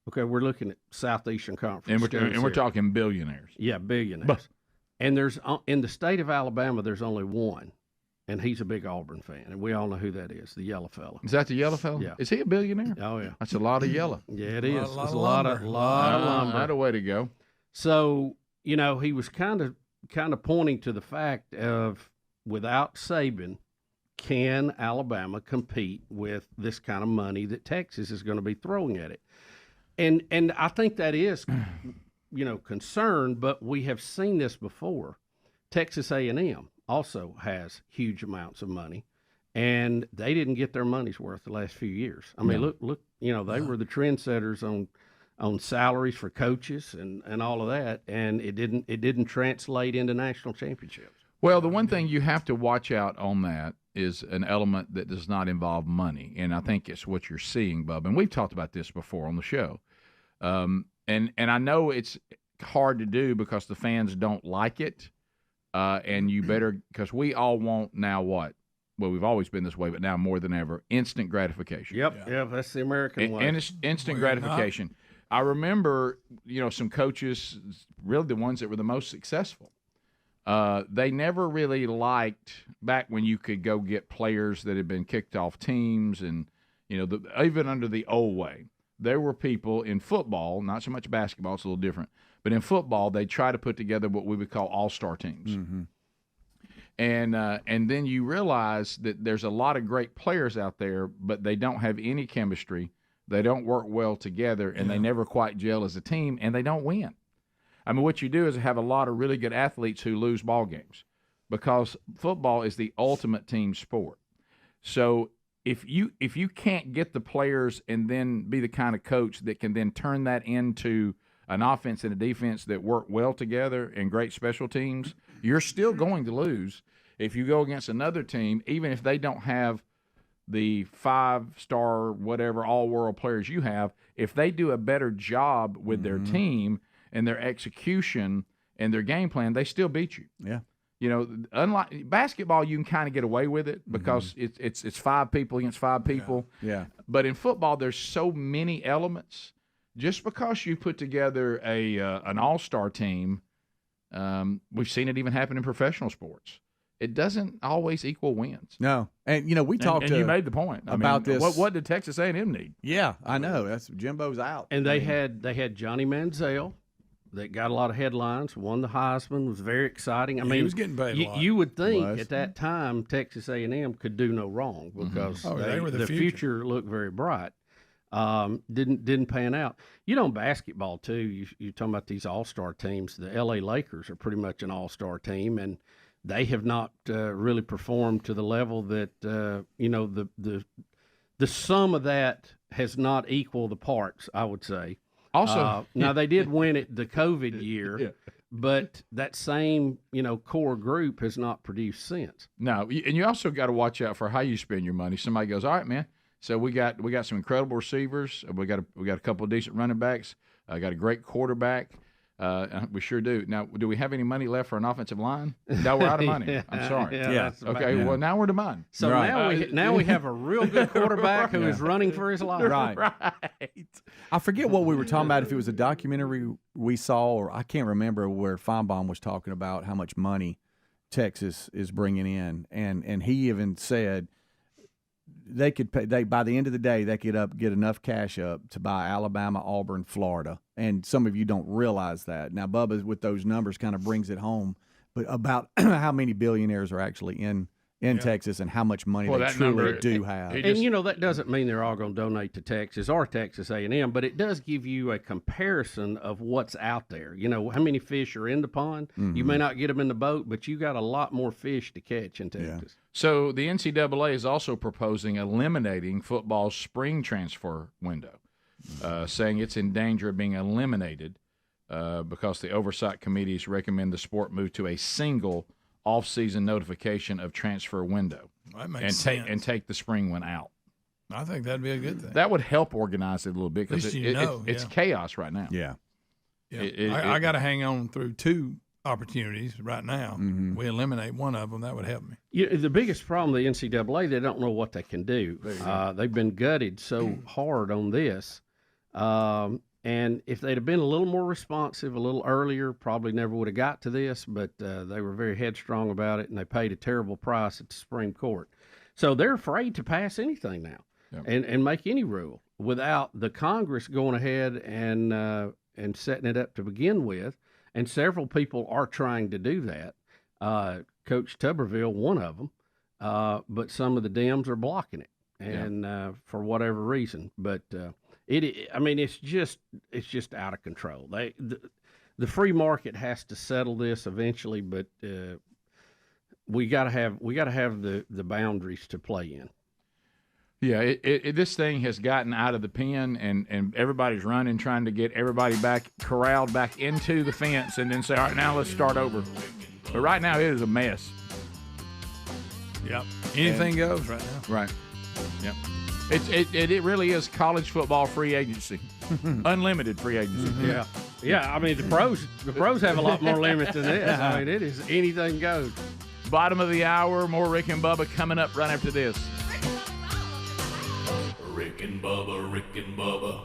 Okay, we're looking at Southeastern Conference. And we're talking billionaires. Yeah, billionaires. And there's in the state of Alabama, there's only one. And he's a big Auburn fan, and we all know who that is, the yellow fella. Is that the yellow fella? Yeah. Is he a billionaire? Oh, yeah. That's a lot of yellow. Yeah, it is. Lot It's of a lot of lumber. That's a way to go. So, he was kind of pointing to the fact of, without Saban, can Alabama compete with this kind of money that Texas is going to be throwing at it? And I think that is, concern, but we have seen this before. Texas A&M also has huge amounts of money, and they didn't get their money's worth the last few years. I mean, look, they were the trendsetters on salaries for coaches and all of that, and it didn't translate into national championships. Well, the one thing you have to watch out on that is an element that does not involve money, and I think it's what you're seeing, Bub. And we've talked about this before on the show, and I know it's hard to do because the fans don't like it. And you better, because we all want now what? Well, we've always been this way, but now more than ever, instant gratification. Yep, that's the American way. And instant gratification. I remember, some coaches, really the ones that were the most successful, they never really liked, back when you could go get players that had been kicked off teams and, even under the old way, there were people in football, not so much basketball, it's a little different, but in football, they try to put together what we would call all-star teams. Mm-hmm. And then you realize that there's a lot of great players out there, but they don't have any chemistry. They don't work well together, and they never quite gel as a team, and they don't win. I mean, what you do is have a lot of really good athletes who lose ball games because football is the ultimate team sport. So if you can't get the players and then be the kind of coach that can then turn that into an offense and a defense that work well together and great special teams, you're still going to lose. if you go against another team, even if they don't have the 5-star whatever all-world players you have, if they do a better job with their team and their execution and their game plan, they still beat you. Yeah. You know, unlike basketball, you can kind of get away with it because it's 5 people against 5 people. Yeah. But in football, there's so many elements. Just because you put together an all-star team, we've seen it even happen in professional sports. It doesn't always equal wins. No, and you know we talked. And you made the point about this. What did Texas A&M need? Yeah, I know. That's Jimbo's out, and they had Johnny Manziel that got a lot of headlines. Won the Heisman, was very exciting. I mean, he was getting paid a lot. You would think at that time Texas A&M could do no wrong because they were the future looked very bright. Didn't pan out. You know, in basketball too. You're talking about these all-star teams. The L.A. Lakers are pretty much an all-star team, and they have not really performed to the level that the sum of that has not equaled the parts, I would say. Also, now they did win it the COVID year, but that same core group has not produced since. No, and you also got to watch out for how you spend your money. Somebody goes, all right, man. So we got some incredible receivers. We got a couple of decent running backs. Got a great quarterback. We sure do. Now, do we have any money left for an offensive line? No, we're out of money. I'm sorry. Okay. Well, now we're to mine. So now we have a real good quarterback who is running for his life. Right. I forget what we were talking about. If it was a documentary we saw, or I can't remember, where Feinbaum was talking about how much money Texas is bringing in, and he even said they could pay. By the end of the day, they could get enough cash up to buy Alabama, Auburn, Florida. And some of you don't realize that. Now, Bubba, with those numbers, kind of brings it home. But about how many billionaires are actually in Texas and how much money they truly do have. And, that doesn't mean they're all going to donate to Texas or Texas A&M, but it does give you a comparison of what's out there. You know, how many fish are in the pond. You may not get them in the boat, but you got a lot more fish to catch in Texas. Yeah. So the NCAA is also proposing eliminating football's spring transfer window. Saying it's in danger of being eliminated because the oversight committees recommend the sport move to a single off-season notification of transfer window. That makes sense. And take the spring one out. I think that'd be a good thing. That would help organize it a little bit because it's chaos right now. Yeah. I got to hang on through 2 opportunities right now. We eliminate one of them, that would help me. The biggest problem with the NCAA, they don't know what they can do. They've been gutted so hard on this. And if they'd have been a little more responsive a little earlier, probably never would have got to this, but they were very headstrong about it, and they paid a terrible price at the Supreme Court. So they're afraid to pass anything now and make any rule without the Congress going ahead and setting it up to begin with. And several people are trying to do that. Coach Tuberville, one of them, but some of the Dems are blocking it, and for whatever reason. But it's just out of control. The free market has to settle this eventually, but we got to have the boundaries to play in. Yeah, this thing has gotten out of the pen, and everybody's running, trying to get everybody corralled back into the fence, and then say, all right, now let's start over. But right now, it is a mess. Yep. Anything goes right now. Right. Yep. It really is college football free agency, unlimited free agency. Yeah. I mean, the pros have a lot more limits than this. I mean, it is anything goes. Bottom of the hour, more Rick and Bubba coming up right after this. Rick and Bubba, Rick and Bubba.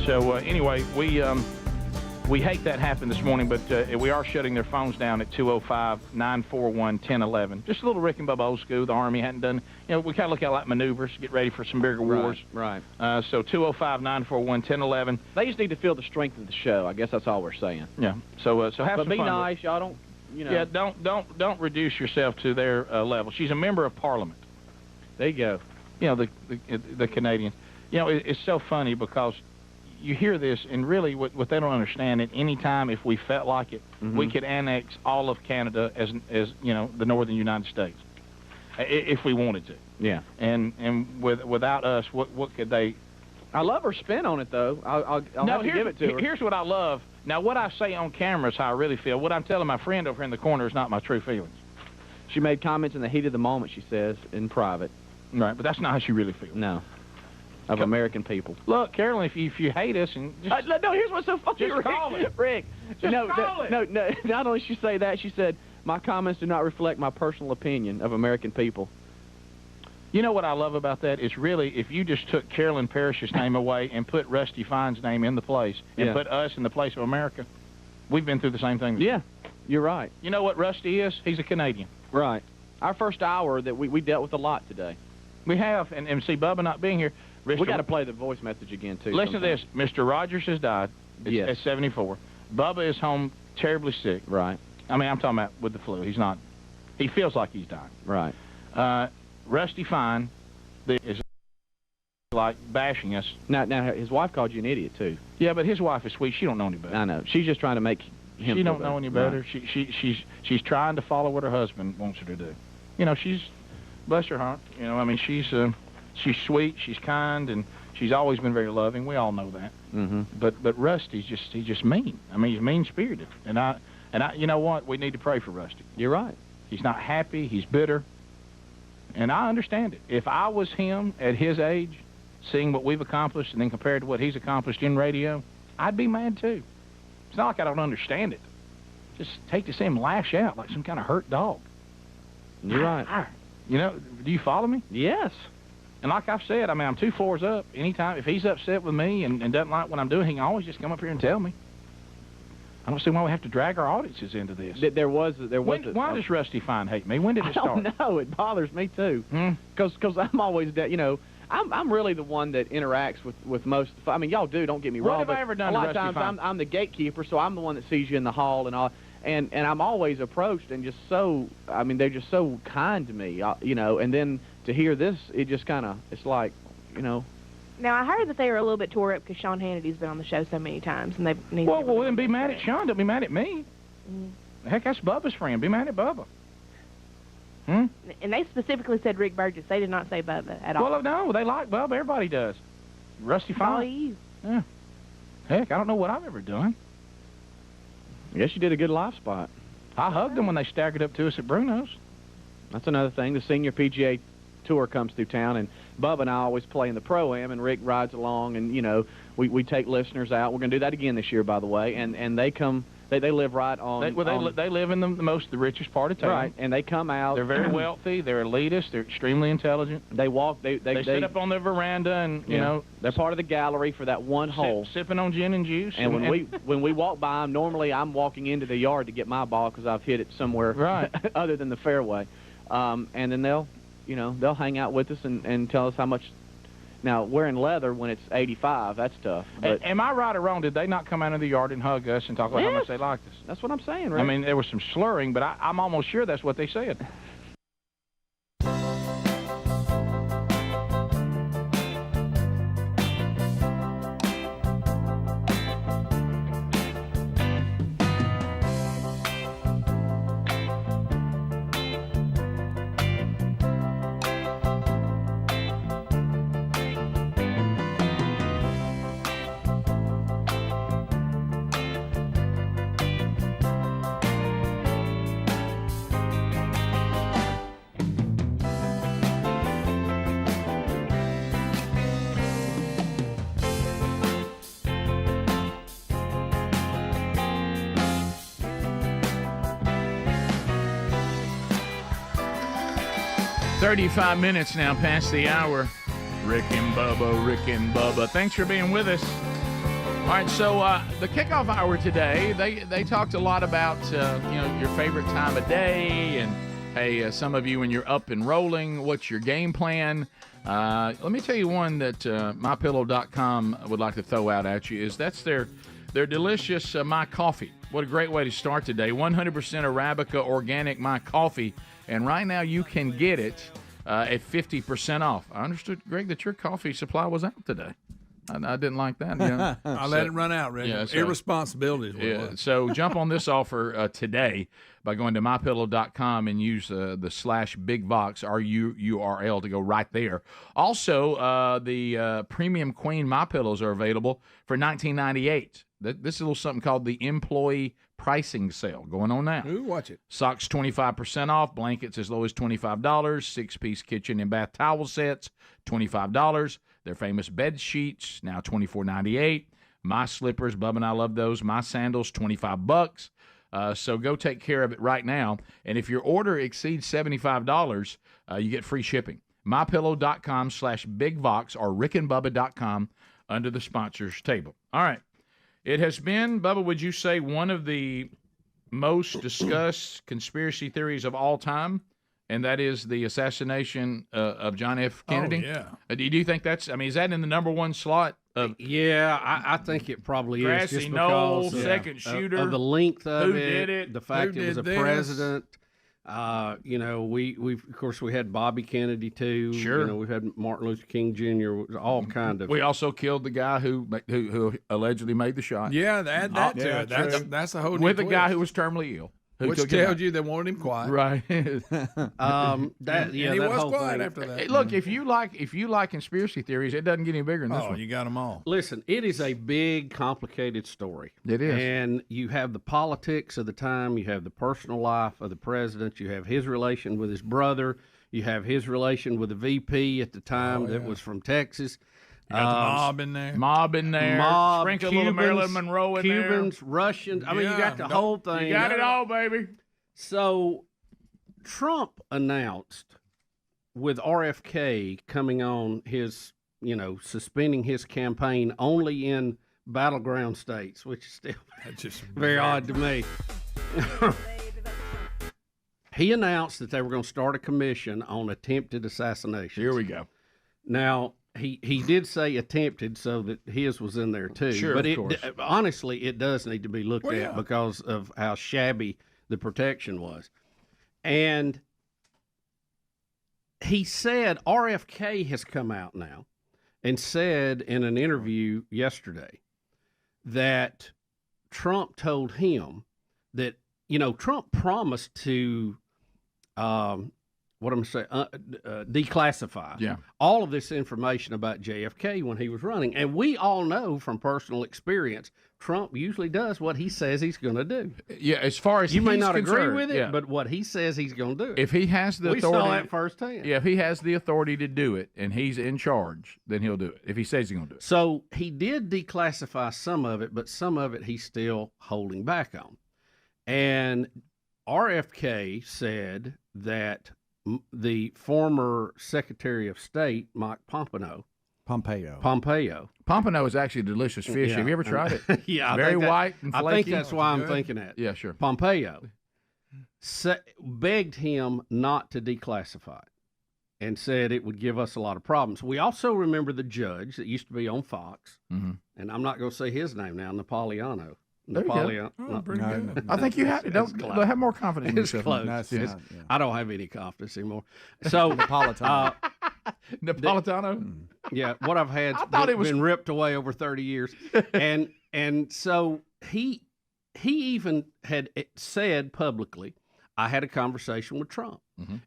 So anyway, we We hate that happened this morning, but we are shutting their phones down at 205-941-1011. Just a little Rick and Bubba old school. The Army hadn't done, we kind of look at like maneuvers, get ready for some bigger wars. Right. So 205-941-1011. They just need to feel the strength of the show. I guess that's all we're saying. Yeah. So have but some be fun. nice. Y'all don't, Yeah, don't reduce yourself to their level. She's a member of Parliament. There you go. The Canadians. It's so funny because you hear this, and really what they don't understand, at any time, if we felt like it, we could annex all of Canada as the northern United States, if we wanted to. Yeah. And without us, what could they? I love her spin on it, though. I'll have to give it to her. Here's what I love. Now, what I say on camera is how I really feel. What I'm telling my friend over in the corner is not my true feelings. She made comments in the heat of the moment, she says, in private. Right, but that's not how she really feels. No. Of American people. Look, Carolyn, if you hate us and just, no, here's what's so funny, just Rick. call it. Rick. Just call it. No. Not only did she say that, she said, my comments do not reflect my personal opinion of American people. You know what I love about that is really if you just took Carolyn Parrish's name away and put Rusty Fine's name in the place and put us in the place of America, we've been through the same thing. Yeah, you're right. You know what Rusty is? He's a Canadian. Right. Our first hour that we dealt with a lot today. We have, and see Bubba not being here. We got to play the voice message again, too. Listen to this. Mr. Rogers has died at 74. Bubba is home terribly sick. Right. I mean, I'm talking about with the flu. He's not. He feels like he's dying. Right. Rusty Fine is like bashing us. Now, his wife called you an idiot, too. Yeah, but his wife is sweet. She don't know any better. I know. She's just trying to make him She don't know any better. Right. She's trying to follow what her husband wants her to do. She's, bless her heart. She's sweet, she's kind, and she's always been very loving. We all know that. Mm-hmm. But Rusty's just mean. I mean, he's mean-spirited. And I, you know what? We need to pray for Rusty. You're right. He's not happy. He's bitter. And I understand it. If I was him at his age, seeing what we've accomplished and then compared to what he's accomplished in radio, I'd be mad too. It's not like I don't understand it. Just take to see him lash out like some kind of hurt dog. You're right. Do you follow me? Yes. And like I've said, I mean, I'm 2 floors up. Anytime, if he's upset with me and doesn't like what I'm doing, he can always just come up here and tell me. I don't see why we have to drag our audiences into this. Why does Rusty Fine hate me? When did it start? I don't know. It bothers me, too. Because I'm always, I'm really the one that interacts with most. I mean, y'all don't get me wrong. What have I ever done a to lot of Rusty times Fine? I'm the gatekeeper, so I'm the one that sees you in the hall and all. And I'm always approached and just so, I mean, they're just so kind to me, and then to hear this, it just kind of, it's like, Now, I heard that they were a little bit tore up because Sean Hannity's been on the show so many times, and they've... Well, then be mad at Sean. Don't be mad at me. Heck, that's Bubba's friend. Be mad at Bubba. And they specifically said Rick Burgess. They did not say Bubba at all. Well, no, they like Bubba. Everybody does. Rusty Fine. All you. Yeah. Heck, I don't know what I've ever done. I guess you did a good live spot. I hugged them when they staggered up to us at Bruno's. That's another thing. The senior PGA Tour comes through town, and Bubba and I always play in the Pro-Am, and Rick rides along, and, we take listeners out. We're going to do that again this year, by the way, and they come... They live right on... They live in the richest part of town. Right, and they come out... They're very wealthy. They're elitist. They're extremely intelligent. They walk... They sit up on their veranda and, They're part of the gallery for that one hole. Sipping on gin and juice. And when we walk by them, normally I'm walking into the yard to get my ball because I've hit it somewhere other than the fairway. And then they'll hang out with us and tell us how much... Now, wearing leather when it's 85, that's tough. But am I right or wrong? Did they not come out of the yard and hug us and talk about how much they liked us? That's what I'm saying, right? I mean, there was some slurring, but I'm almost sure that's what they said. "35 minutes now past the hour. Rick and Bubba. Thanks for being with us. All right, so the kickoff hour today, they talked a lot about your favorite time of day, and hey, some of you when you're up and rolling, what's your game plan? Let me tell you one that MyPillow.com would like to throw out at you is that's their delicious My Coffee. What a great way to start today! 100% Arabica organic My Coffee, and right now you can get it at 50% off. I understood, Greg, that your coffee supply was out today. I didn't like that. I let it run out, Rick. Yeah, Irresponsibility is what it was. So jump on this offer today by going to MyPillow.com and use the /BigVox, our URL, to go right there. Also, the Premium Queen My Pillows are available for $19.98. This is a little something called the Employee Pricing Sale going on now. Ooh, watch it. Socks 25% off, blankets as low as $25, 6-piece kitchen and bath towel sets, $25. Their famous bed sheets, now $24.98. My slippers, Bubba and I love those. My sandals, $25. So go take care of it right now. And if your order exceeds $75, you get free shipping. MyPillow.com /BigVox or RickandBubba.com under the sponsors table. All right. It has been, Bubba, would you say, one of the most discussed conspiracy theories of all time? And that is the assassination of John F. Kennedy. Oh, yeah. Do you think that's? I mean, is that in the number one slot? Yeah, I think it probably Grassy is. Just Knoll, because second shooter. Of the length of Who did it? The fact Who it was a did this? president. We of course we had Bobby Kennedy too. Sure. We've had Martin Luther King Jr. All kind of. We also killed the guy who allegedly made the shot. Yeah, add that to it. That's a whole new with a guy twist. who was terminally ill. Which tells you they wanted him quiet. Right. And he was whole quiet thing. after that. Hey, look, if you like conspiracy theories, it doesn't get any bigger than this one. You got them all. Listen, it is a big, complicated story. It is. And you have the politics of the time, you have the personal life of the president, you have his relation with his brother, you have his relation with the VP at the time that was from Texas. You got the mob in there. Sprinkle a little Marilyn Monroe in there. Cubans, Russians. I mean, you got the whole thing. You got it all, baby. So Trump announced with RFK coming on his, suspending his campaign only in battleground states, which is still just very odd to me. He announced that they were going to start a commission on attempted assassination. Here we go. Now, he did say attempted, so that his was in there too. Sure, but of course. Honestly, it does need to be looked at because of how shabby the protection was. And he said, RFK has come out now and said in an interview yesterday that Trump told him that, Trump promised to declassify all of this information about JFK when he was running. And we all know from personal experience, Trump usually does what he says he's going to do. Yeah, as far as you may not concerned, agree with it, yeah. but what he says he's going to do. If he has the we authority, saw that firsthand. Yeah, if he has the authority to do it and he's in charge, then he'll do it. If he says he's going to do it. So he did declassify some of it, but some of it he's still holding back on. And RFK said that the former Secretary of State, Mike Pompeo. Pompano is actually delicious fish. Yeah. Have you ever tried it? Yeah, very white and flaky. I think that's why I'm thinking that. Yeah, sure. Pompeo begged him not to declassify it and said it would give us a lot of problems. We also remember the judge that used to be on Fox, and I'm not going to say his name now, Napolitano. I think you have have more confidence in It's yourself. close. I don't have any confidence anymore. So Napolitano. Yeah, what I've had been ripped away over 30 years. And so he even had said publicly, I had a conversation with Trump.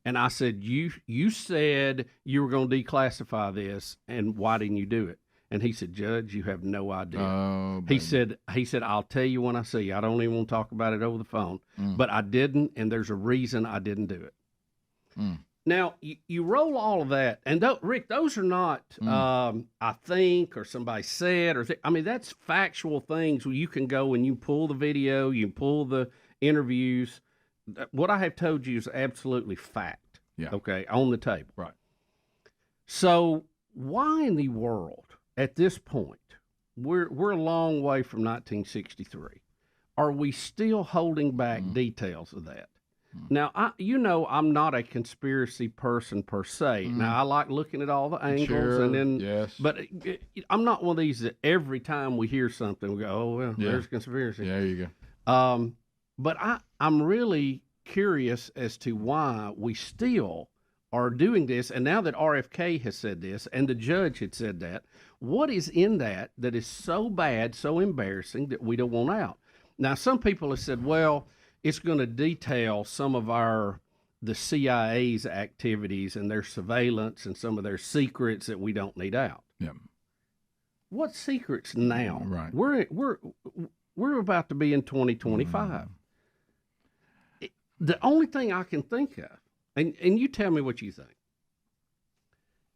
And I said, you said you were going to declassify this, and why didn't you do it? And he said, Judge, you have no idea. Oh, he said, I'll tell you when I see you. I don't even want to talk about it over the phone. But I didn't, and there's a reason I didn't do it. Now, you roll all of that, and Rick, those are not, I think, or somebody said, I mean, that's factual things where you can go and you pull the video, you pull the interviews. What I have told you is absolutely fact, okay, on the table. Right. So why in the world, at this point, we're a long way from 1963. Are we still holding back details of that? Now, I'm not a conspiracy person per se. Now, I like looking at all the angles, and then, but I'm not one of these that every time we hear something, we go, "Oh well, there's conspiracy." Yeah, there you go. But I'm really curious as to why we still are doing this. And now that RFK has said this, and the judge had said that, what is in that is so bad, so embarrassing that we don't want out? Now, some people have said, well, it's going to detail some of the CIA's activities and their surveillance and some of their secrets that we don't need out. Yeah. What secrets now? Right. We're about to be in 2025. The only thing I can think of, and you tell me what you think,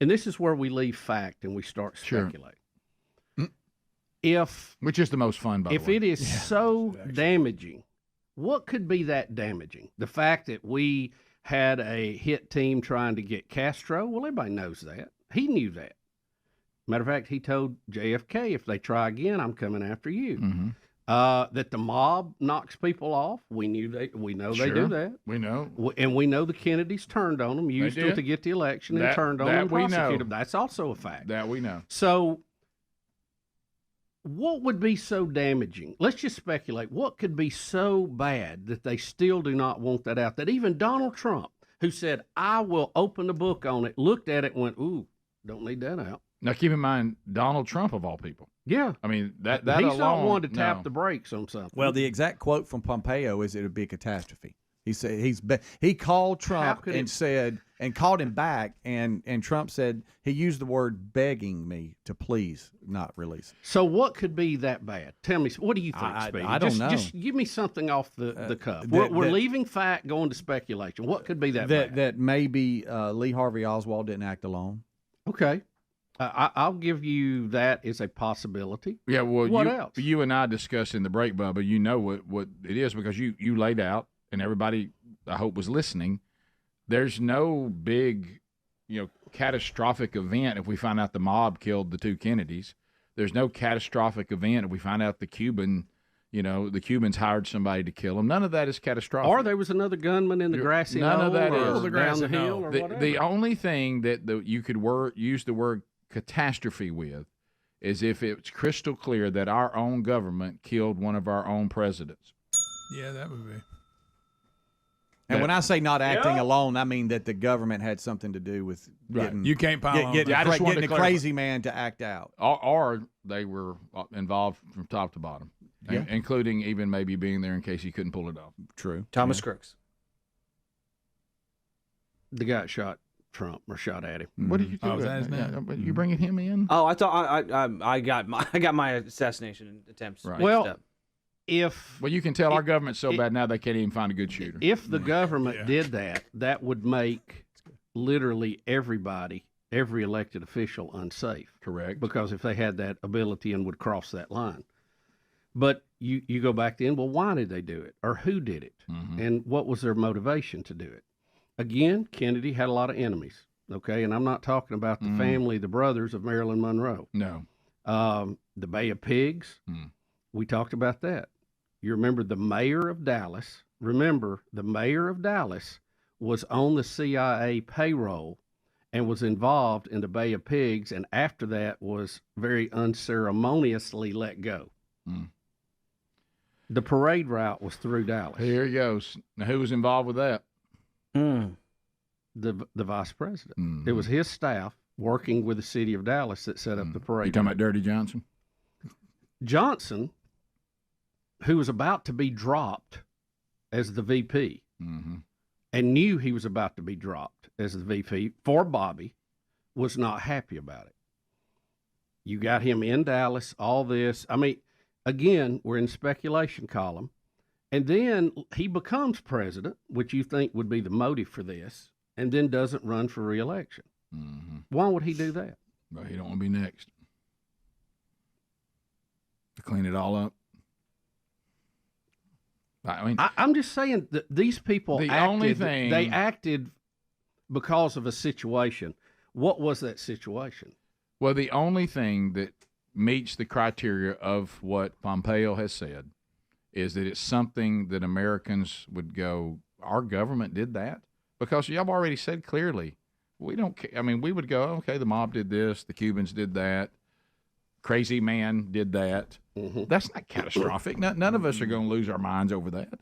and this is where we leave fact and we start speculating. Which is the most fun, by the way. If it is so damaging, what could be that damaging? The fact that we had a hit team trying to get Castro? Well, everybody knows that. He knew that. Matter of fact, he told JFK, if they try again, I'm coming after you. That the mob knocks people off. We know they do that. We know. And we know the Kennedys turned on them, used them to get the election, and turned on them and prosecuted them. That's also a fact. That we know. So what would be so damaging? Let's just speculate. What could be so bad that they still do not want that out? That even Donald Trump, who said, I will open the book on it, looked at it and went, ooh, don't need that out. Now, keep in mind, Donald Trump, of all people. Yeah. I mean, that he's alone, not one to tap the brakes on something. Well, the exact quote from Pompeo is it would be a catastrophe. He said he called Trump and said, and called him back, and Trump said he used the word begging me to please not release it. So what could be that bad? Tell me, what do you think, Speedy? I don't know. Just give me something off the cuff. We're leaving fact, going to speculation. What could be that bad? That maybe Lee Harvey Oswald didn't act alone. Okay. I'll give you that as a possibility. Yeah, well, what else? You and I discussed in the break, Bubba, you know what it is because you laid out, and everybody, I hope, was listening. There's no big, catastrophic event if we find out the mob killed the two Kennedys. There's no catastrophic event if we find out the Cubans hired somebody to kill them. None of that is catastrophic. Or there was another gunman in the grassy knoll. None of that or is down the hill or whatever. The only thing that you could use the word catastrophe with is if it's crystal clear that our own government killed one of our own presidents. Yeah, that would be. And when I say not acting alone, I mean that the government had something to do with getting, you can't pile on. getting a crazy man to act out. Or they were involved from top to bottom, including even maybe being there in case he couldn't pull it off. True. Thomas Crooks. The guy that shot Trump or shot at him. What did you do? You bringing him in? Oh, I thought I got my assassination attempts. Right. Well, well, you can tell our government's so bad now they can't even find a good shooter. If the government did that would make literally everybody, every elected official unsafe. Correct. Because if they had that ability and would cross that line. But you go back then, well, why did they do it? Or who did it? And what was their motivation to do it? Again, Kennedy had a lot of enemies, okay? And I'm not talking about the family, the brothers of Marilyn Monroe. No. The Bay of Pigs, we talked about that. You remember the mayor of Dallas. Remember, the mayor of Dallas was on the CIA payroll and was involved in the Bay of Pigs, and after that was very unceremoniously let go. The parade route was through Dallas. Here he goes. Now, who was involved with that? The vice president. It was his staff working with the city of Dallas that set up the parade. You talking about Dirty Johnson? Johnson, who was about to be dropped as the VP, and knew he was about to be dropped as the VP for Bobby, was not happy about it. You got him in Dallas, all this. I mean, again, we're in speculation column. And then he becomes president, which you think would be the motive for this, and then doesn't run for re-election. Why would he do that? Well, he don't want to be next. To clean it all up. I mean, I'm just saying that these people they acted because of a situation. What was that situation? Well, the only thing that meets the criteria of what Pompeo has said, is that it's something that Americans would go, our government did that? Because y'all already said clearly, we don't care. I mean, we would go, okay, the mob did this, the Cubans did that, crazy man did that. That's not catastrophic. None of us are going to lose our minds over that.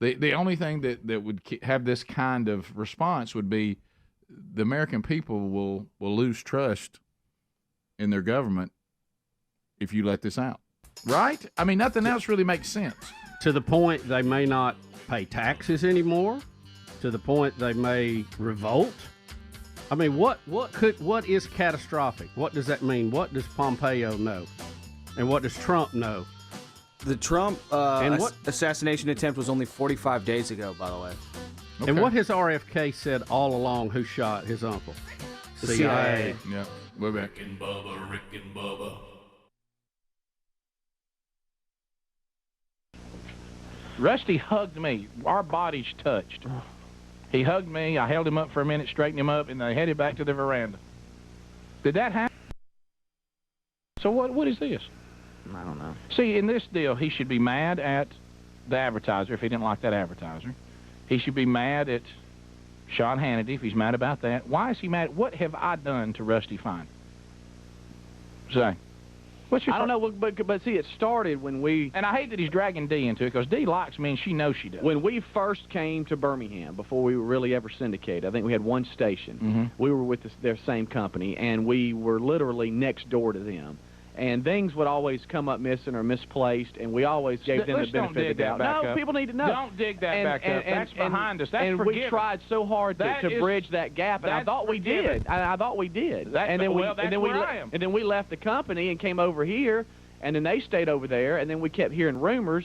The only thing that would have this kind of response would be the American people will lose trust in their government if you let this out. Right? I mean, nothing else really makes sense. To the point they may not pay taxes anymore, to the point they may revolt. I mean, what is catastrophic? What does that mean? What does Pompeo know? And what does Trump know? The Trump assassination attempt was only 45 days ago, by the way. Okay. And what has RFK said all along who shot his uncle? The CIA. Yeah, we're back. Rick and Bubba. Rusty hugged me. Our bodies touched. He hugged me. I held him up for a minute, straightened him up, and they headed back to the veranda. Did that happen? So what is this? I don't know. See, in this deal, he should be mad at the advertiser if he didn't like that advertiser. He should be mad at Sean Hannity if he's mad about that. Why is he mad? What have I done to Rusty Fine? Say. I don't know, but see, it started when we... And I hate that he's dragging Dee into it, because Dee likes me, and she knows she does. When we first came to Birmingham, before we were really ever syndicated, I think we had one station. We were with their same company, and we were literally next door to them. And things would always come up missing or misplaced, and we always gave them the benefit of the doubt. No, people need to know. Don't dig that back up. That's behind us. That's and forgiven. we tried so hard to bridge that gap, and I thought we did. I thought we did. And then we left the company and came over here, and then they stayed over there, and then we kept hearing rumors,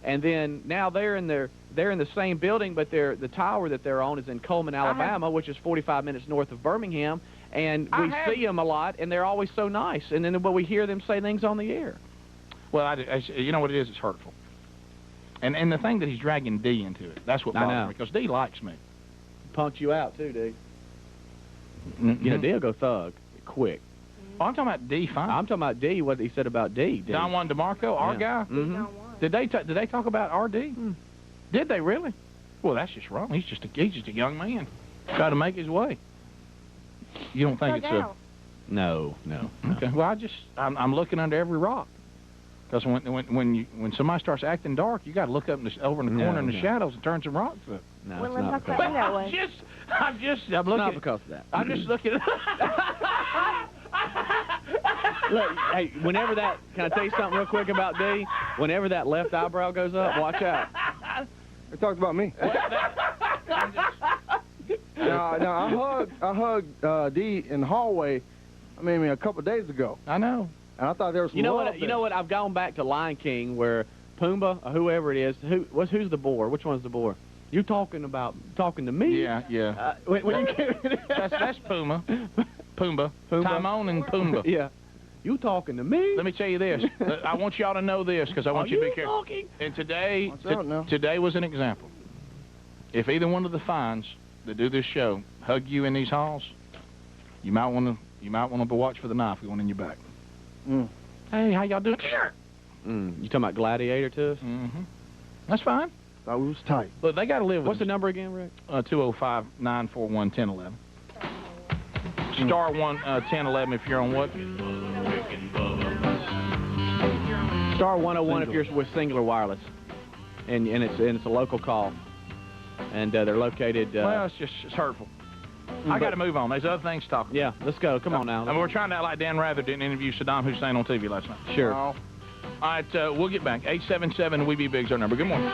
and then now they're in the same building, but the tower that they're on is in Coleman, Alabama, which is 45 minutes north of Birmingham. And we see them a lot, and they're always so nice. And then we hear them say things on the air. Well, you know what it is? It's hurtful. And the thing that he's dragging Dee into it, that's what bothers me, because Dee likes me. Punked you out, too, Dee. You know, Dee'll go thug quick. Oh, I'm talking about Dee Fine. I'm talking about Dee, what he said about Dee. Don Juan DeMarco, our guy? Did they talk about R.D.? Did they really? Well, that's just wrong. He's just a young man. Try to make his way. You don't think it's a... No. Okay. Well, I'm looking under every rock. Because when somebody starts acting dark, you got to look up over in the corner in the shadows and turn some rocks up. No, it's not because of that way. I'm looking. Not because of that. I'm just looking. Look, hey, whenever that... Can I tell you something real quick about Dee? Whenever that left eyebrow goes up, watch out. They talked about me. No, I hugged Dee in the hallway. I mean, a couple of days ago. I know. And I thought there was some love there. You know what? I've gone back to Lion King where Pumbaa, or whoever it is, who's the boar? Which one's the boar? You talking to me? Yeah. That's Pumbaa. Pumbaa. Timon and Pumbaa. Yeah. You talking to me? Let me tell you this. I want y'all to know this, because I want you to be careful. And today was an example. If either one of the Fines that do this show hug you in these halls, you might want to watch for the knife going in your back. Hey, how y'all doing? You talking about Gladiator to us? That's fine. Thought we was tight. But they got to live with What's the number again, Rick? 205-941-1011. Star 1011 if you're on what? Star 101 if you're with Singular Wireless, and it's a local call, and they're located. Well, it's hurtful. I got to move on. There's other things to talk about. Yeah, let's go. Come on now. I mean, we're trying to act like Dan Rather didn't interview Saddam Hussein on TV last night. Sure. All right, we'll get back. 877 We Be Big's our number. Good morning.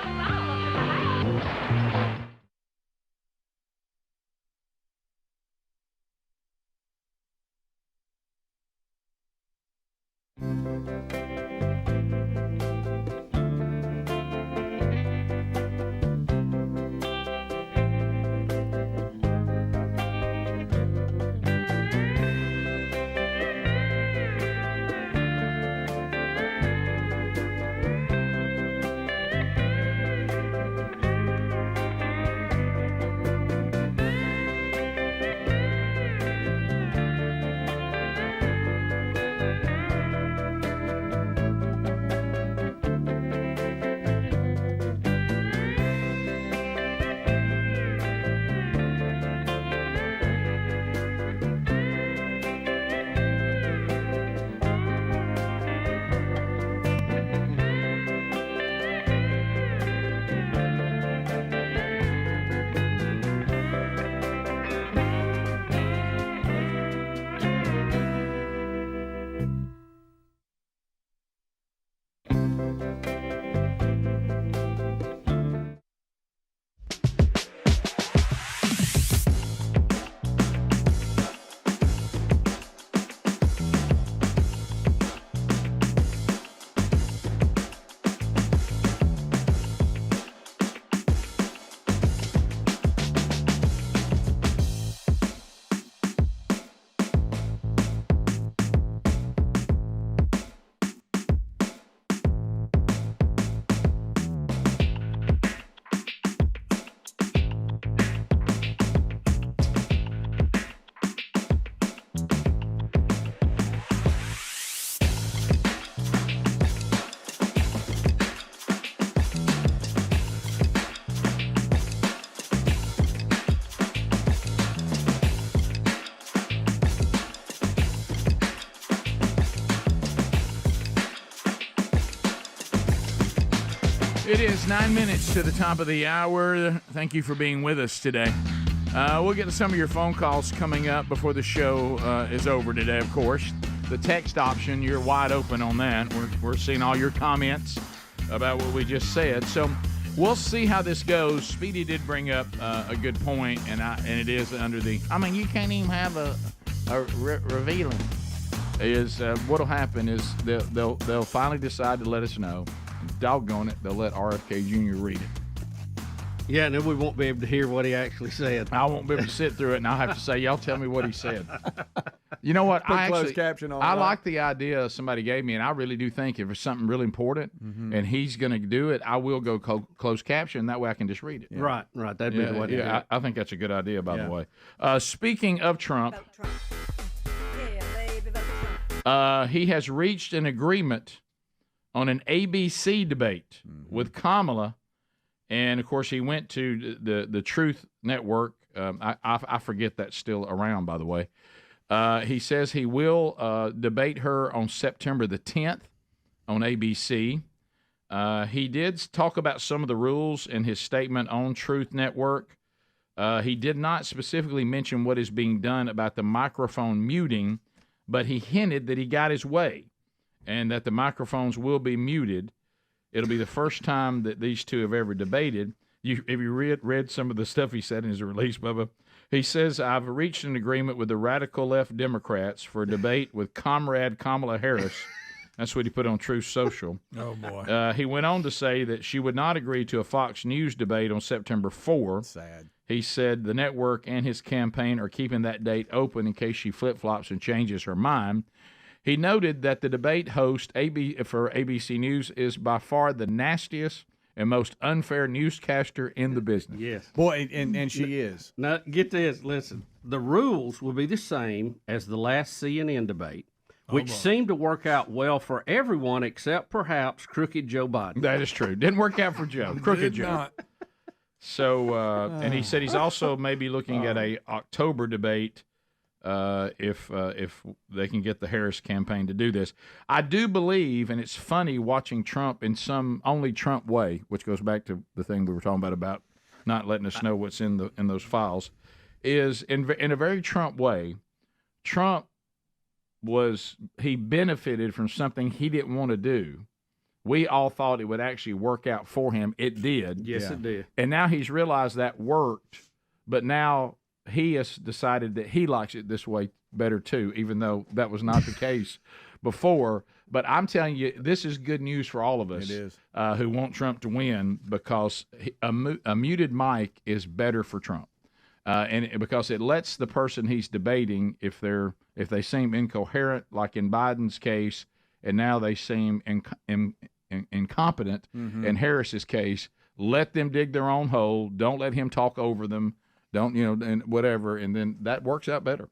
It is 9 minutes to the top of the hour. Thank you for being with us today. We'll get to some of your phone calls coming up before the show is over today, of course. The text option, you're wide open on that. We're seeing all your comments about what we just said. So we'll see how this goes. Speedy did bring up a good point, and it is under the, I mean, you can't even have a revealing. What'll happen is they'll finally decide to let us know. Doggone it, they'll let RFK Jr. read it. Yeah, and then we won't be able to hear what he actually said. I won't be able to sit through it, and I'll have to say, y'all tell me what he said. You know what? I like the idea somebody gave me, and I really do think if it's something really important and he's going to do it, I will go closed caption. That way I can just read it. Yeah. Right. That'd be the way to do it. I think that's a good idea, by the way. Speaking of Trump, he has reached an agreement on an ABC debate with Kamala. And, of course, he went to the Truth Network. I forget that's still around, by the way. He says he will debate her on September the 10th on ABC. He did talk about some of the rules in his statement on Truth Network. He did not specifically mention what is being done about the microphone muting, but he hinted that he got his way and that the microphones will be muted. It'll be the first time that these two have ever debated. Have you read some of the stuff he said in his release, Bubba? He says, I've reached an agreement with the radical left Democrats for a debate with Comrade Kamala Harris. That's what he put on Truth Social. Oh, boy. He went on to say that she would not agree to a Fox News debate on September 4. Sad. He said the network and his campaign are keeping that date open in case she flip-flops and changes her mind. He noted that the debate host for ABC News is by far the nastiest and most unfair newscaster in the business. Yes. Boy, and she is. Now, get this. Listen, the rules will be the same as the last CNN debate, which seemed to work out well for everyone except perhaps crooked Joe Biden. That is true. Didn't work out for Joe. Crooked Joe. Not. So, and he said he's also maybe looking at a October debate if they can get the Harris campaign to do this. I do believe, and it's funny watching Trump in some only Trump way, which goes back to the thing we were talking about not letting us know what's in those files, is in a very Trump way. Trump he benefited from something he didn't want to do. We all thought it would actually work out for him. It did. Yes, it did. And now he's realized that worked, but now he has decided that he likes it this way better too, even though that was not the case before. But I'm telling you, this is good news for all of us who want Trump to win, because a muted mic is better for Trump. And because it lets the person he's debating, if they seem incoherent, like in Biden's case, and now they seem incompetent in Harris's case, let them dig their own hole. Don't let him talk over them. Don't, and whatever, and then that works out better.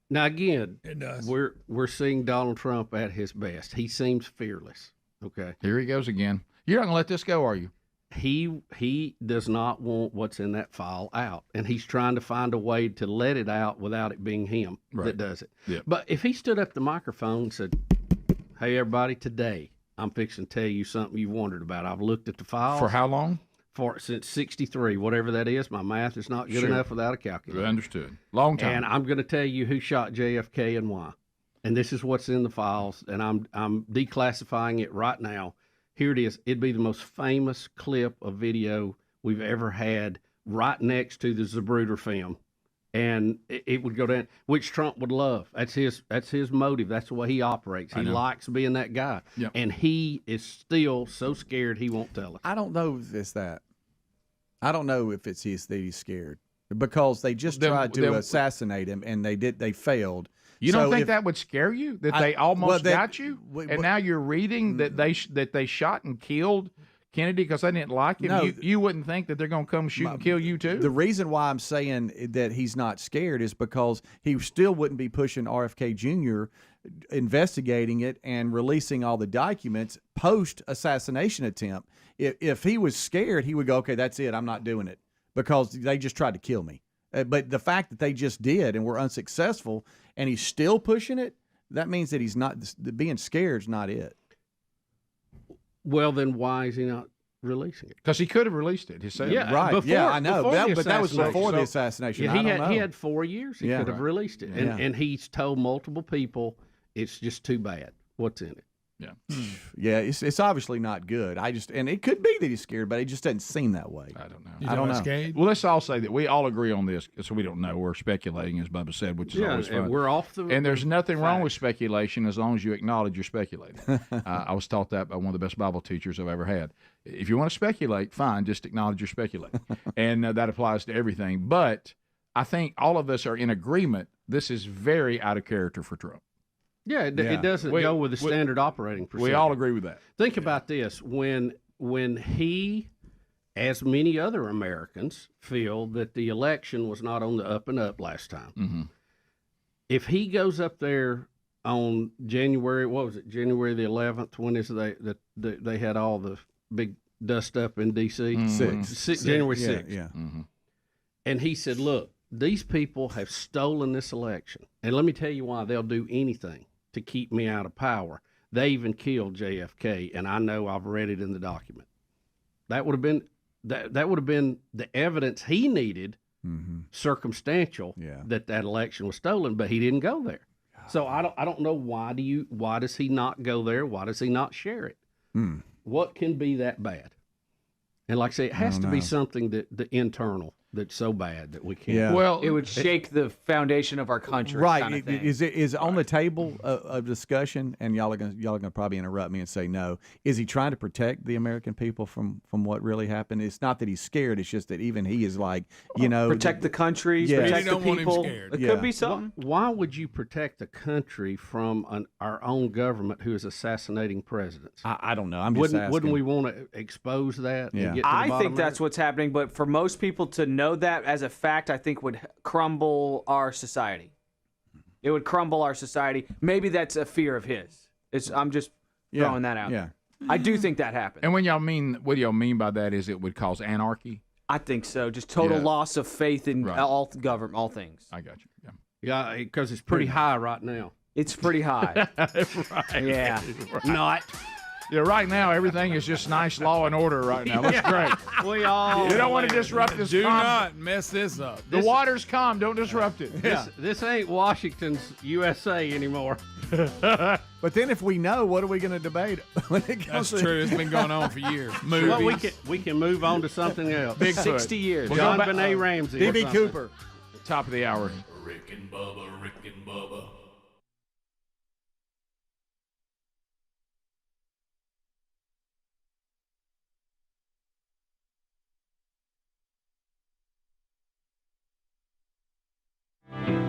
Now again, it does. We're seeing Donald Trump at his best. He seems fearless. Okay. Here he goes again. You're not gonna let this go, are you? He does not want what's in that file out, and he's trying to find a way to let it out without it being him that does it. Yep. But if he stood up the microphone and said, "Hey everybody, today I'm fixing to tell you something you wondered about. I've looked at the files." For how long? Since 63, whatever that is. My math is not good enough without a calculator. Understood. Long time. And I'm going to tell you who shot JFK and why. And this is what's in the files, and I'm declassifying it right now. Here it is. It'd be the most famous clip of video we've ever had, right next to the Zapruder film. And it would go down, which Trump would love. That's his motive. That's the way he operates. He likes being that guy. Yep. And he is still so scared he won't tell us. I don't know if it's that. I don't know if it's that he's scared, because they just tried to assassinate him, and they failed. You don't think that would scare you? That they almost got you? And now you're reading that they shot and killed Kennedy because they didn't like him? No, you wouldn't think that they're going to come shoot and kill you too? The reason why I'm saying that he's not scared is because he still wouldn't be pushing RFK Jr., investigating it and releasing all the documents post-assassination attempt. If he was scared, he would go, okay, that's it, I'm not doing it, because they just tried to kill me. But the fact that they just did and were unsuccessful, and he's still pushing it, that means that he's not, being scared is not it. Well, then why is he not releasing it? Because he could have released it. He said, Yeah, right. Before, Yeah, I know. But that was before the assassination. Yeah, he had 4 years. He could have released it. Yeah. And he's told multiple people it's just too bad. What's in it? Yeah. Yeah, it's obviously not good. And it could be that he's scared, but it just doesn't seem that way. I don't know. I don't know. Scared? Well, let's all say that we all agree on this, so we don't know. We're speculating, as Bubba said, which is always fun. And we're off the. And there's nothing wrong with speculation as long as you acknowledge you're speculating. I was taught that by one of the best Bible teachers I've ever had. If you want to speculate, fine, just acknowledge you're speculating. And that applies to everything. But I think all of us are in agreement this is very out of character for Trump. Yeah, it doesn't go with the standard operating procedure. We all agree with that. Think about this. When he, as many other Americans, feel that the election was not on the up and up last time, if he goes up there on January, January the 11th, when is they had all the big dust up in D.C.? January 6th. Yeah. And he said, look, these people have stolen this election. And let me tell you why they'll do anything to keep me out of power. They even killed JFK, and I know I've read it in the document. That would have been that would have been the evidence he needed, circumstantial, that election was stolen, but he didn't go there. So I don't know why does he not go there? Why does he not share it? What can be that bad? And like I say, it has to be something that the internal that's so bad that we can't. Yeah. Well, it would shake the foundation of our country. Right. Kind of thing. Is on the table of discussion, and y'all are gonna probably interrupt me and say no. Is he trying to protect the American people from what really happened? It's not that he's scared. It's just that even he is like, protect the country, protect the people. It could be something. Why would you protect the country from our own government who is assassinating presidents? I don't know. I'm just asking. Wouldn't we want to expose that? Yeah. And get to the I bottom think that's what's happening. But for most people to know that as a fact, I think would crumble our society. It would crumble our society. Maybe that's a fear of his. I'm just throwing that out. Yeah. I do think that happened. And what y'all mean by that is it would cause anarchy? I think so. Just total loss of faith in all government, all things. I got you. Yeah, because it's pretty high right now. It's pretty high. Right. Yeah. Right. Not. Yeah, right now everything is just nice law and order right now. That's great. We all. You don't want to disrupt this. Do not mess this up. The water's calm. Don't disrupt it. This ain't Washington's USA anymore. But then if we know, what are we going to debate when it comes That's true. It's been going on for years. Movies. Well, we can move on to something else. Big 60 years. John Benet Ramsey. D.B. Cooper. Top of the hour. Rick and Bubba, Rick and Bubba.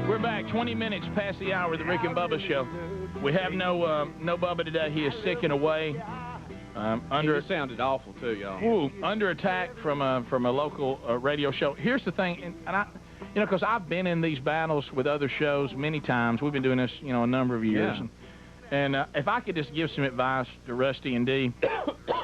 We're back 20 minutes past the hour of the Rick and Bubba show. We have no Bubba today. He is sick and away. It sounded awful too, y'all. Under attack from a local radio show. Here's the thing, and I, because I've been in these battles with other shows many times. We've been doing this, a number of years. Yeah. And if I could just give some advice to Rusty and D,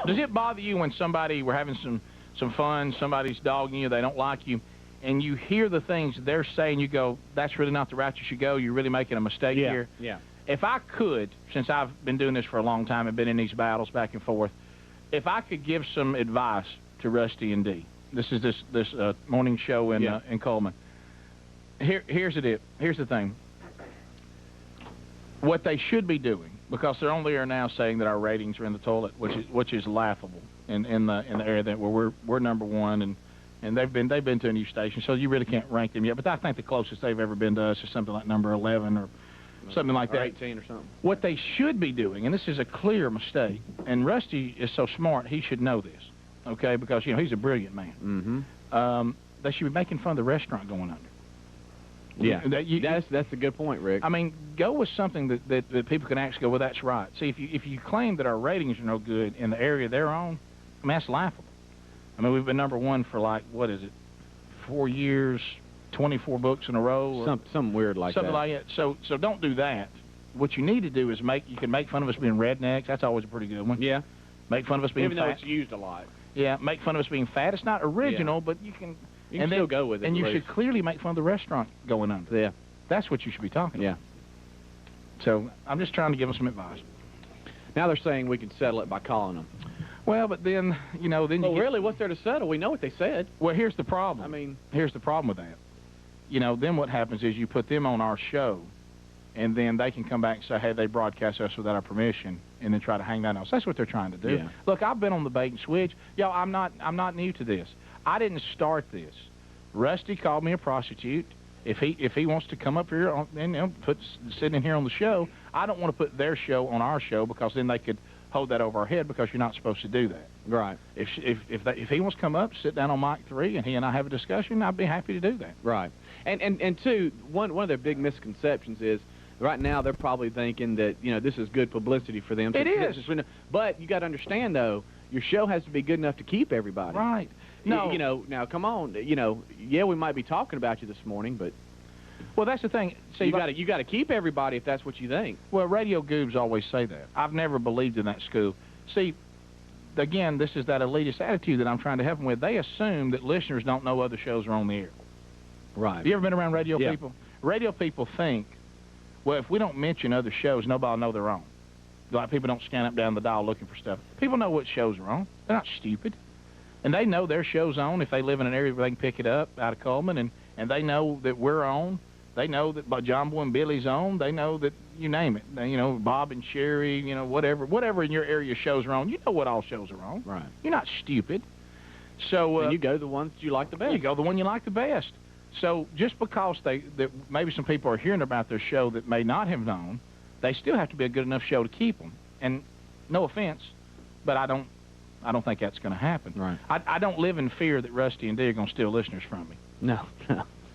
does it bother you when we're having some fun, somebody's dogging you, they don't like you, and you hear the things they're saying, you go, that's really not the route you should go, you're really making a mistake here? Yeah. If I could, since I've been doing this for a long time and been in these battles back and forth, if I could give some advice to Rusty and D, this is this morning show in Coleman. Here's the thing. What they should be doing, because they're on the air now saying that our ratings are in the toilet, which is laughable in the area that where we're number one, and they've been to a new station, so you really can't rank them yet. But I think the closest they've ever been to us is something like number 11 or something like that. 18 or something. What they should be doing, and this is a clear mistake, and Rusty is so smart, he should know this, okay? Because he's a brilliant man. Mm-hmm. They should be making fun of the restaurant going under. Yeah, that's a good point, Rick. I mean, go with something that people can actually go, well, that's right. See, if you claim that our ratings are no good in the area they're on, I mean, that's laughable. I mean, we've been number one for 4 years, 24 books in a row. Or something weird like that. Something like that. So don't do that. What you need to do is you can make fun of us being rednecks. That's always a pretty good one. Yeah. Make fun of us being Even fat. though it's used a lot. Yeah, make fun of us being fat. It's not original, but you can... You can still go with it. And you should clearly make fun of the restaurant going under. Yeah. That's what you should be talking about. So I'm just trying to give them some advice. Now they're saying we could settle it by calling them. Well, but then, then well, really, what's there to settle? We know what they said. Well, here's the problem. I mean, here's the problem with that. Then what happens is you put them on our show, and then they can come back and say, hey, they broadcast us without our permission, and then try to hang that on us. That's what they're trying to do. Yeah. Look, I've been on the bait and switch. Y'all, I'm not new to this. I didn't start this. Rusty called me a prostitute. If he wants to come up here and sit in here on the show, I don't want to put their show on our show, because then they could hold that over our head, because you're not supposed to do that. Right. If he wants to come up, sit down on mic 3, and he and I have a discussion, I'd be happy to do that. Right. And two, one of their big misconceptions is right now they're probably thinking that this is good publicity for them. It is. But you got to understand though, your show has to be good enough to keep everybody. Right. No. Now come on. Yeah, we might be talking about you this morning, but. Well, that's the thing. So you got to keep everybody if that's what you think. Well, radio goobs always say that. I've never believed in that school. See, again, this is that elitist attitude that I'm trying to help them with. They assume that listeners don't know other shows are on the air. Right. Have you ever been around radio Yeah. people? Radio people think, well, if we don't mention other shows, nobody will know they're on. Like, people don't scan up down the dial looking for stuff. People know what shows are on. They're not stupid. And they know their show's on if they live in an area where they can pick it up out of Coleman, and they know that we're on. They know that John Boy and Billy's on. They know that, you name it. Bob and Sherry, whatever in your area shows are on. You know what all shows are on. Right. You're not stupid. So and you go to the ones that you like the best. You go the one you like the best. So just because that maybe some people are hearing about their show that may not have known, they still have to be a good enough show to keep them. And no offense, but I don't think that's going to happen. Right. I don't live in fear that Rusty and Dee are going to steal listeners from me. No.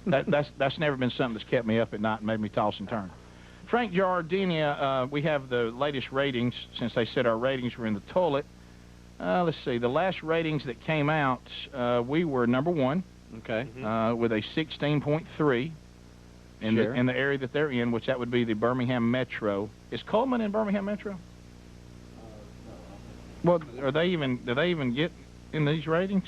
That's never been something that's kept me up at night and made me toss and turn. Frank Giardina, we have the latest ratings since they said our ratings were in the toilet. Let's see. The last ratings that came out, we were number 1. Okay. With a 16.3 in the area that they're in, which that would be the Birmingham Metro. Is Coleman in Birmingham Metro? Well, do they even get in these ratings?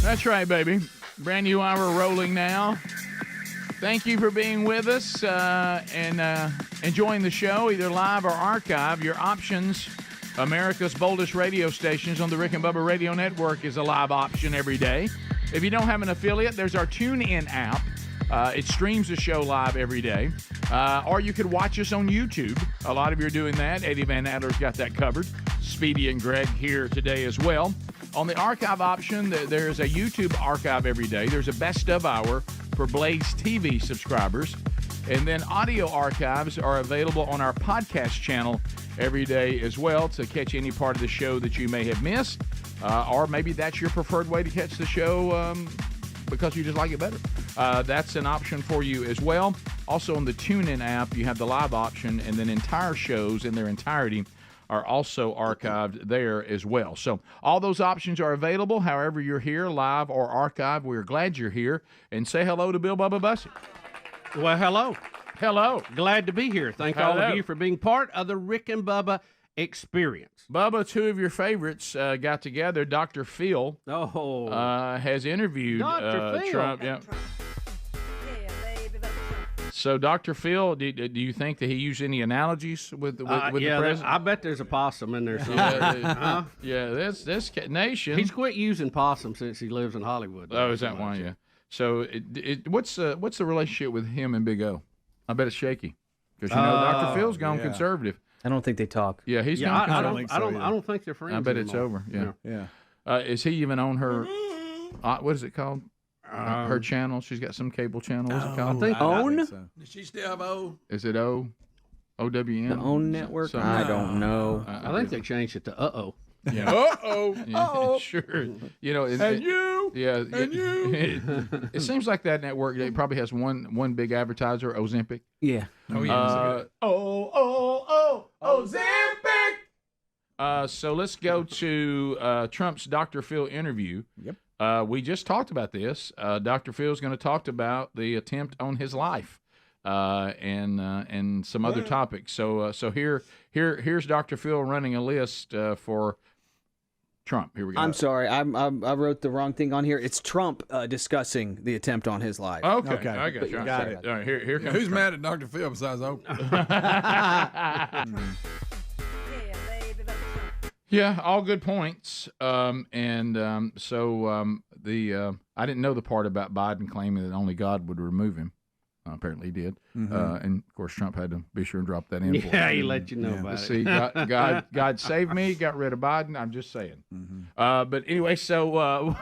That's right, baby. Brand new hour rolling now. Thank you for being with us and enjoying the show, either live or archive. Your options, America's boldest radio stations on the Rick and Bubba Radio Network, is a live option every day. If you don't have an affiliate, there's our TuneIn app. It streams the show live every day. Or you could watch us on YouTube. A lot of you are doing that. Eddie Van Adler's got that covered. Speedy and Greg here today as well. On the archive option, there's a YouTube archive every day. There's a best of hour for Blaze TV subscribers. And then audio archives are available on our podcast channel every day as well to catch any part of the show that you may have missed. Or maybe that's your preferred way to catch the show because you just like it better. That's an option for you as well. Also on the TuneIn app, you have the live option, and then entire shows in their entirety are also archived there as well. So all those options are available. However you're here, live or archived, we're glad you're here. And say hello to Bill Bubba Bussey. Well, hello. Hello. Glad to be here. Thank all of you for being part of the Rick and Bubba experience. Bubba, two of your favorites got together. Dr. Phil has interviewed Dr. Phil. Trump. Yeah. So, Dr. Phil, do you think that he used any analogies with the president? I bet there's a possum in there somewhere. Yeah, this nation. He's quit using possum since he lives in Hollywood. Oh, is that why? Yeah. So, what's the relationship with him and Big O? I bet it's shaky because Dr. Phil's gone conservative. I don't think they talk. Yeah, he's gone conservative. I don't think they're friends. I bet anymore. it's over. Yeah. Yeah. Is he even on her? What is it called? Her channel. She's got some cable channel. What's it called? I think OWN. Does she still have O? Is it OWN? The OWN network. I don't know. I think they changed it to Yeah. Yeah, sure. You know, And you. Yeah. And you. It seems like that network. It probably has one big advertiser, Ozempic. Yeah. Oh yeah. Ozempic. So let's go to Trump's Dr. Phil interview. Yep. We just talked about this. Dr. Phil's going to talk about the attempt on his life and some other topics. So here's Dr. Phil running a list for Trump. Here we go. I'm sorry. I wrote the wrong thing on here. It's Trump discussing the attempt on his life. Okay. I got you. Got it. All right, here comes Who's Trump. mad at Dr. Phil besides Oprah? Yeah, all good points. I didn't know the part about Biden claiming that only God would remove him. Apparently he did. And of course Trump had to be sure and drop that in. For Yeah, him. he let you know about See, it. God saved me. Got rid of Biden. I'm just saying. But anyway, so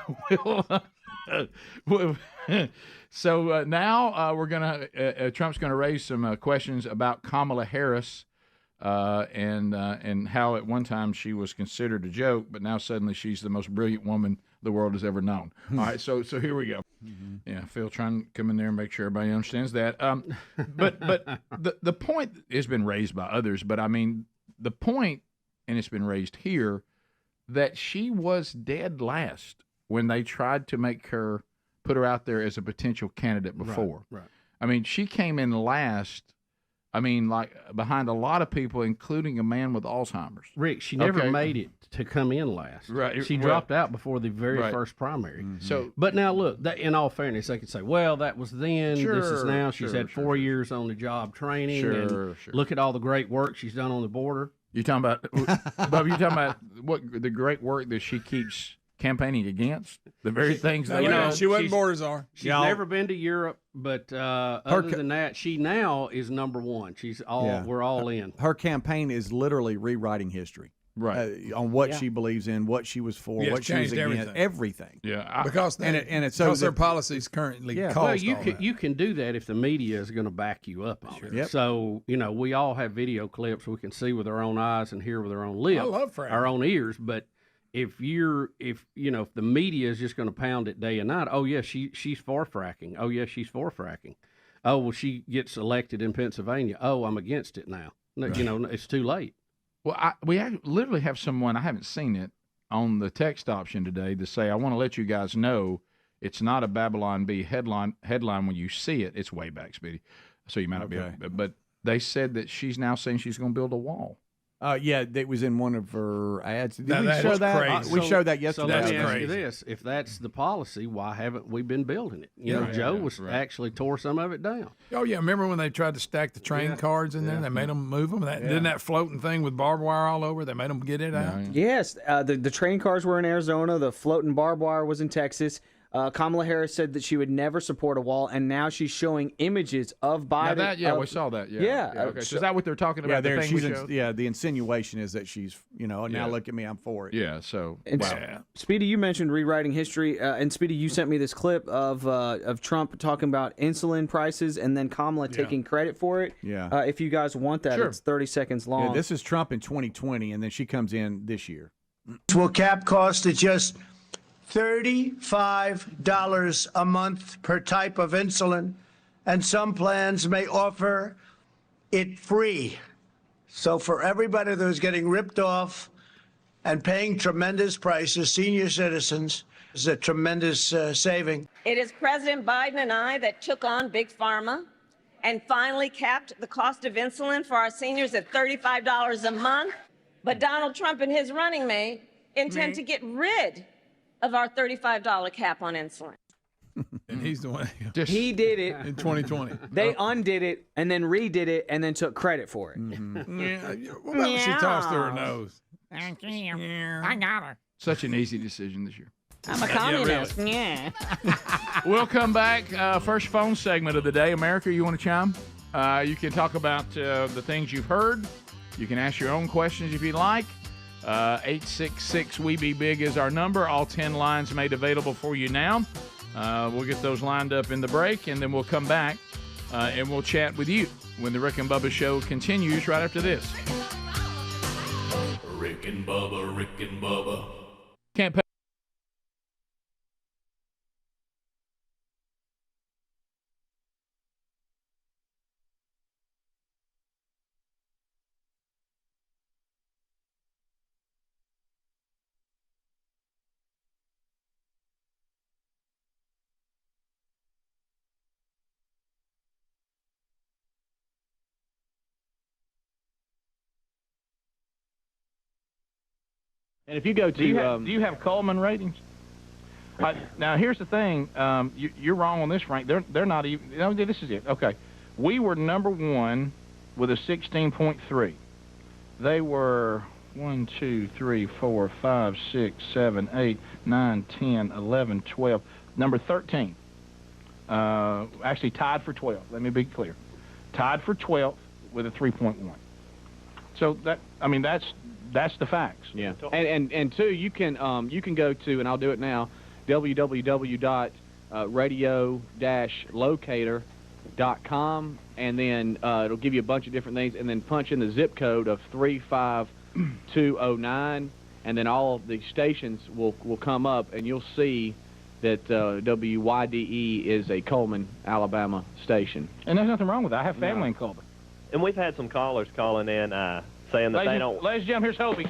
now we're gonna Trump's gonna raise some questions about Kamala Harris. And how at one time she was considered a joke, but now suddenly she's the most brilliant woman the world has ever known. All right, so here we go. Yeah, Phil trying to come in there and make sure everybody understands that. But the point has been raised by others, but I mean the point, and it's been raised here, that she was dead last when they tried to put her out there as a potential candidate before. Right. I mean, she came in last. I mean, like behind a lot of people, including a man with Alzheimer's. Rick, she never made it to come in last. Right. She dropped out before the very first primary. So, but now look, in all fairness, they could say, well, that was then. This is now. She's had 4 years on the job training. And look at all the great work she's done on the border. You talking about, Bubba? You talking about what the great work that she keeps campaigning against? The very things that she wasn't border czar. She's never been to Europe, but other than that, she now is number one. She's we're all in. Her campaign is literally rewriting history. Right. On what she believes in, what she was for, what she was against, everything. Yeah. Because their policies currently cost well, that. You can do that if the media is going to back you up on it. Yep. So, we all have video clips we can see with our own eyes and hear with our own lips. I love fracking. Our own ears, but if the media is just going to pound it day and night, oh yeah, she's for fracking. Oh yeah, she's for fracking. Oh well, she gets elected in Pennsylvania. Oh, I'm against it now. Right. It's too late. Well, we literally have someone, I haven't seen it, on the text option today to say, I want to let you guys know it's not a Babylon Bee headline when you see it. It's way back, Speedy. So you might not be, but they said that she's now saying she's going to build a wall. Yeah, that was in one of her ads. Did we show that? Crazy. We showed that yesterday. So let me ask you this: if that's the policy, why haven't we been building it? Joe actually tore some of it down. Oh yeah, remember when they tried to stack the train cards in there? They made them move them. Didn't that floating thing with barbed wire all over? They made them get it out. Yes, the train cars were in Arizona. The floating barbed wire was in Texas. Kamala Harris said that she would never support a wall, and now she's showing images of Biden. We saw that. Okay. So is that what they're talking about? Yeah, the thing we showed? the insinuation is that she's, now look at me, I'm for it. Yeah. So Speedy, you mentioned rewriting history, and Speedy, you sent me this clip of Trump talking about insulin prices, and then Kamala taking credit for it. Yeah. If you guys want that, it's 30 seconds long. Yeah, this is Trump in 2020, and then she comes in this year. Will cap cost at just $35 a month per type of insulin, and some plans may offer it free. So for everybody that was getting ripped off and paying tremendous prices, senior citizens, is a tremendous saving. It is President Biden and I that took on Big Pharma and finally capped the cost of insulin for our seniors at $35 a month. But Donald Trump and his running mate intend to get rid of our $35 cap on insulin. And he's the one. He did it in 2020. They undid it and then redid it and then took credit for it. What about when she tossed her nose? I got her. Such an easy decision this year. I'm a communist. We'll come back. First phone segment of the day. America, you want to chime? You can talk about the things you've heard. You can ask your own questions if you like. 866-WE-BE-BIG is our number. All 10 lines made available for you now. We'll get those lined up in the break, and then we'll come back and we'll chat with you when the Rick and Bubba show continues right after this. Rick and Bubba, Rick and Bubba. Can't pay. And if you go to, do you have Coleman ratings? Now here's the thing. You're wrong on this, Frank. They're not even. This is it. Okay, we were number one with a 16.3. They were 1, 2, 3, 4, 5, 6, 7, 8, 9, 10, 11, 12. Number 13. Actually tied for 12. Let me be clear. Tied for 12th with a 3.1. So that's the facts. Yeah. And two, you can go to, and I'll do it now, www.radio-locator.com, and then it'll give you a bunch of different things, and then punch in the zip code of 35209, and then all of the stations will come up, and you'll see that WYDE is a Coleman, Alabama station. And there's nothing wrong with that. I have family in Coleman. And we've had some callers calling in saying that they don't. Ladies and gentlemen, here's Hobie.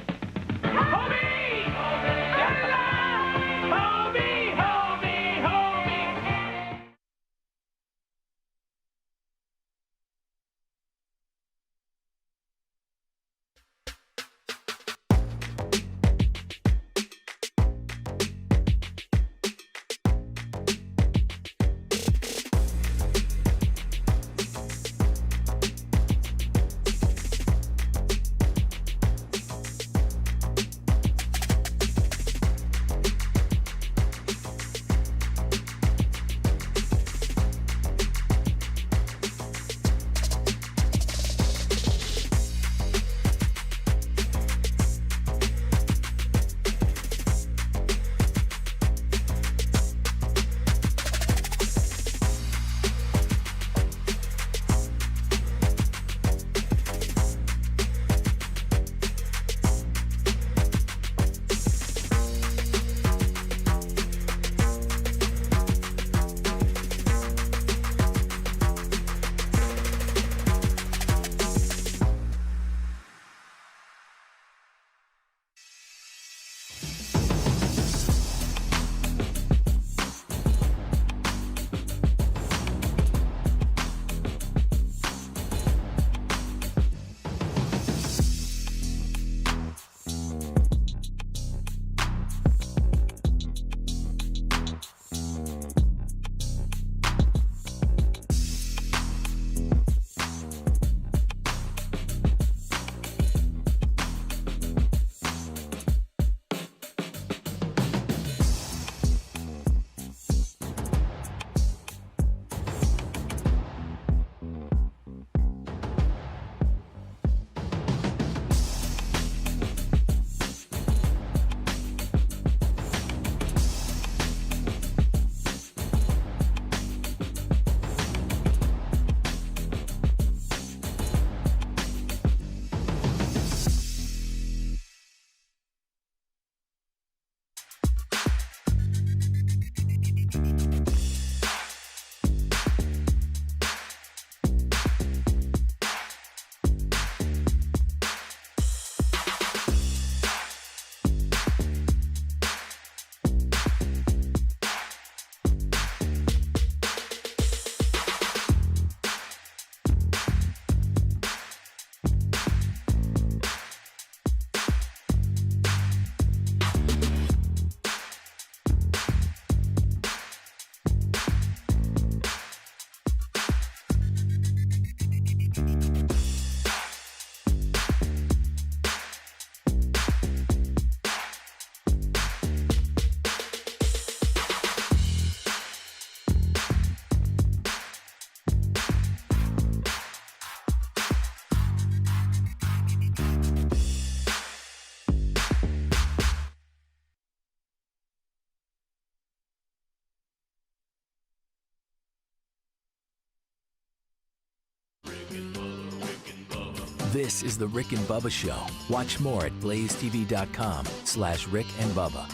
This is the Rick and Bubba Show. Watch more at blazetv.com/Rick and Bubba.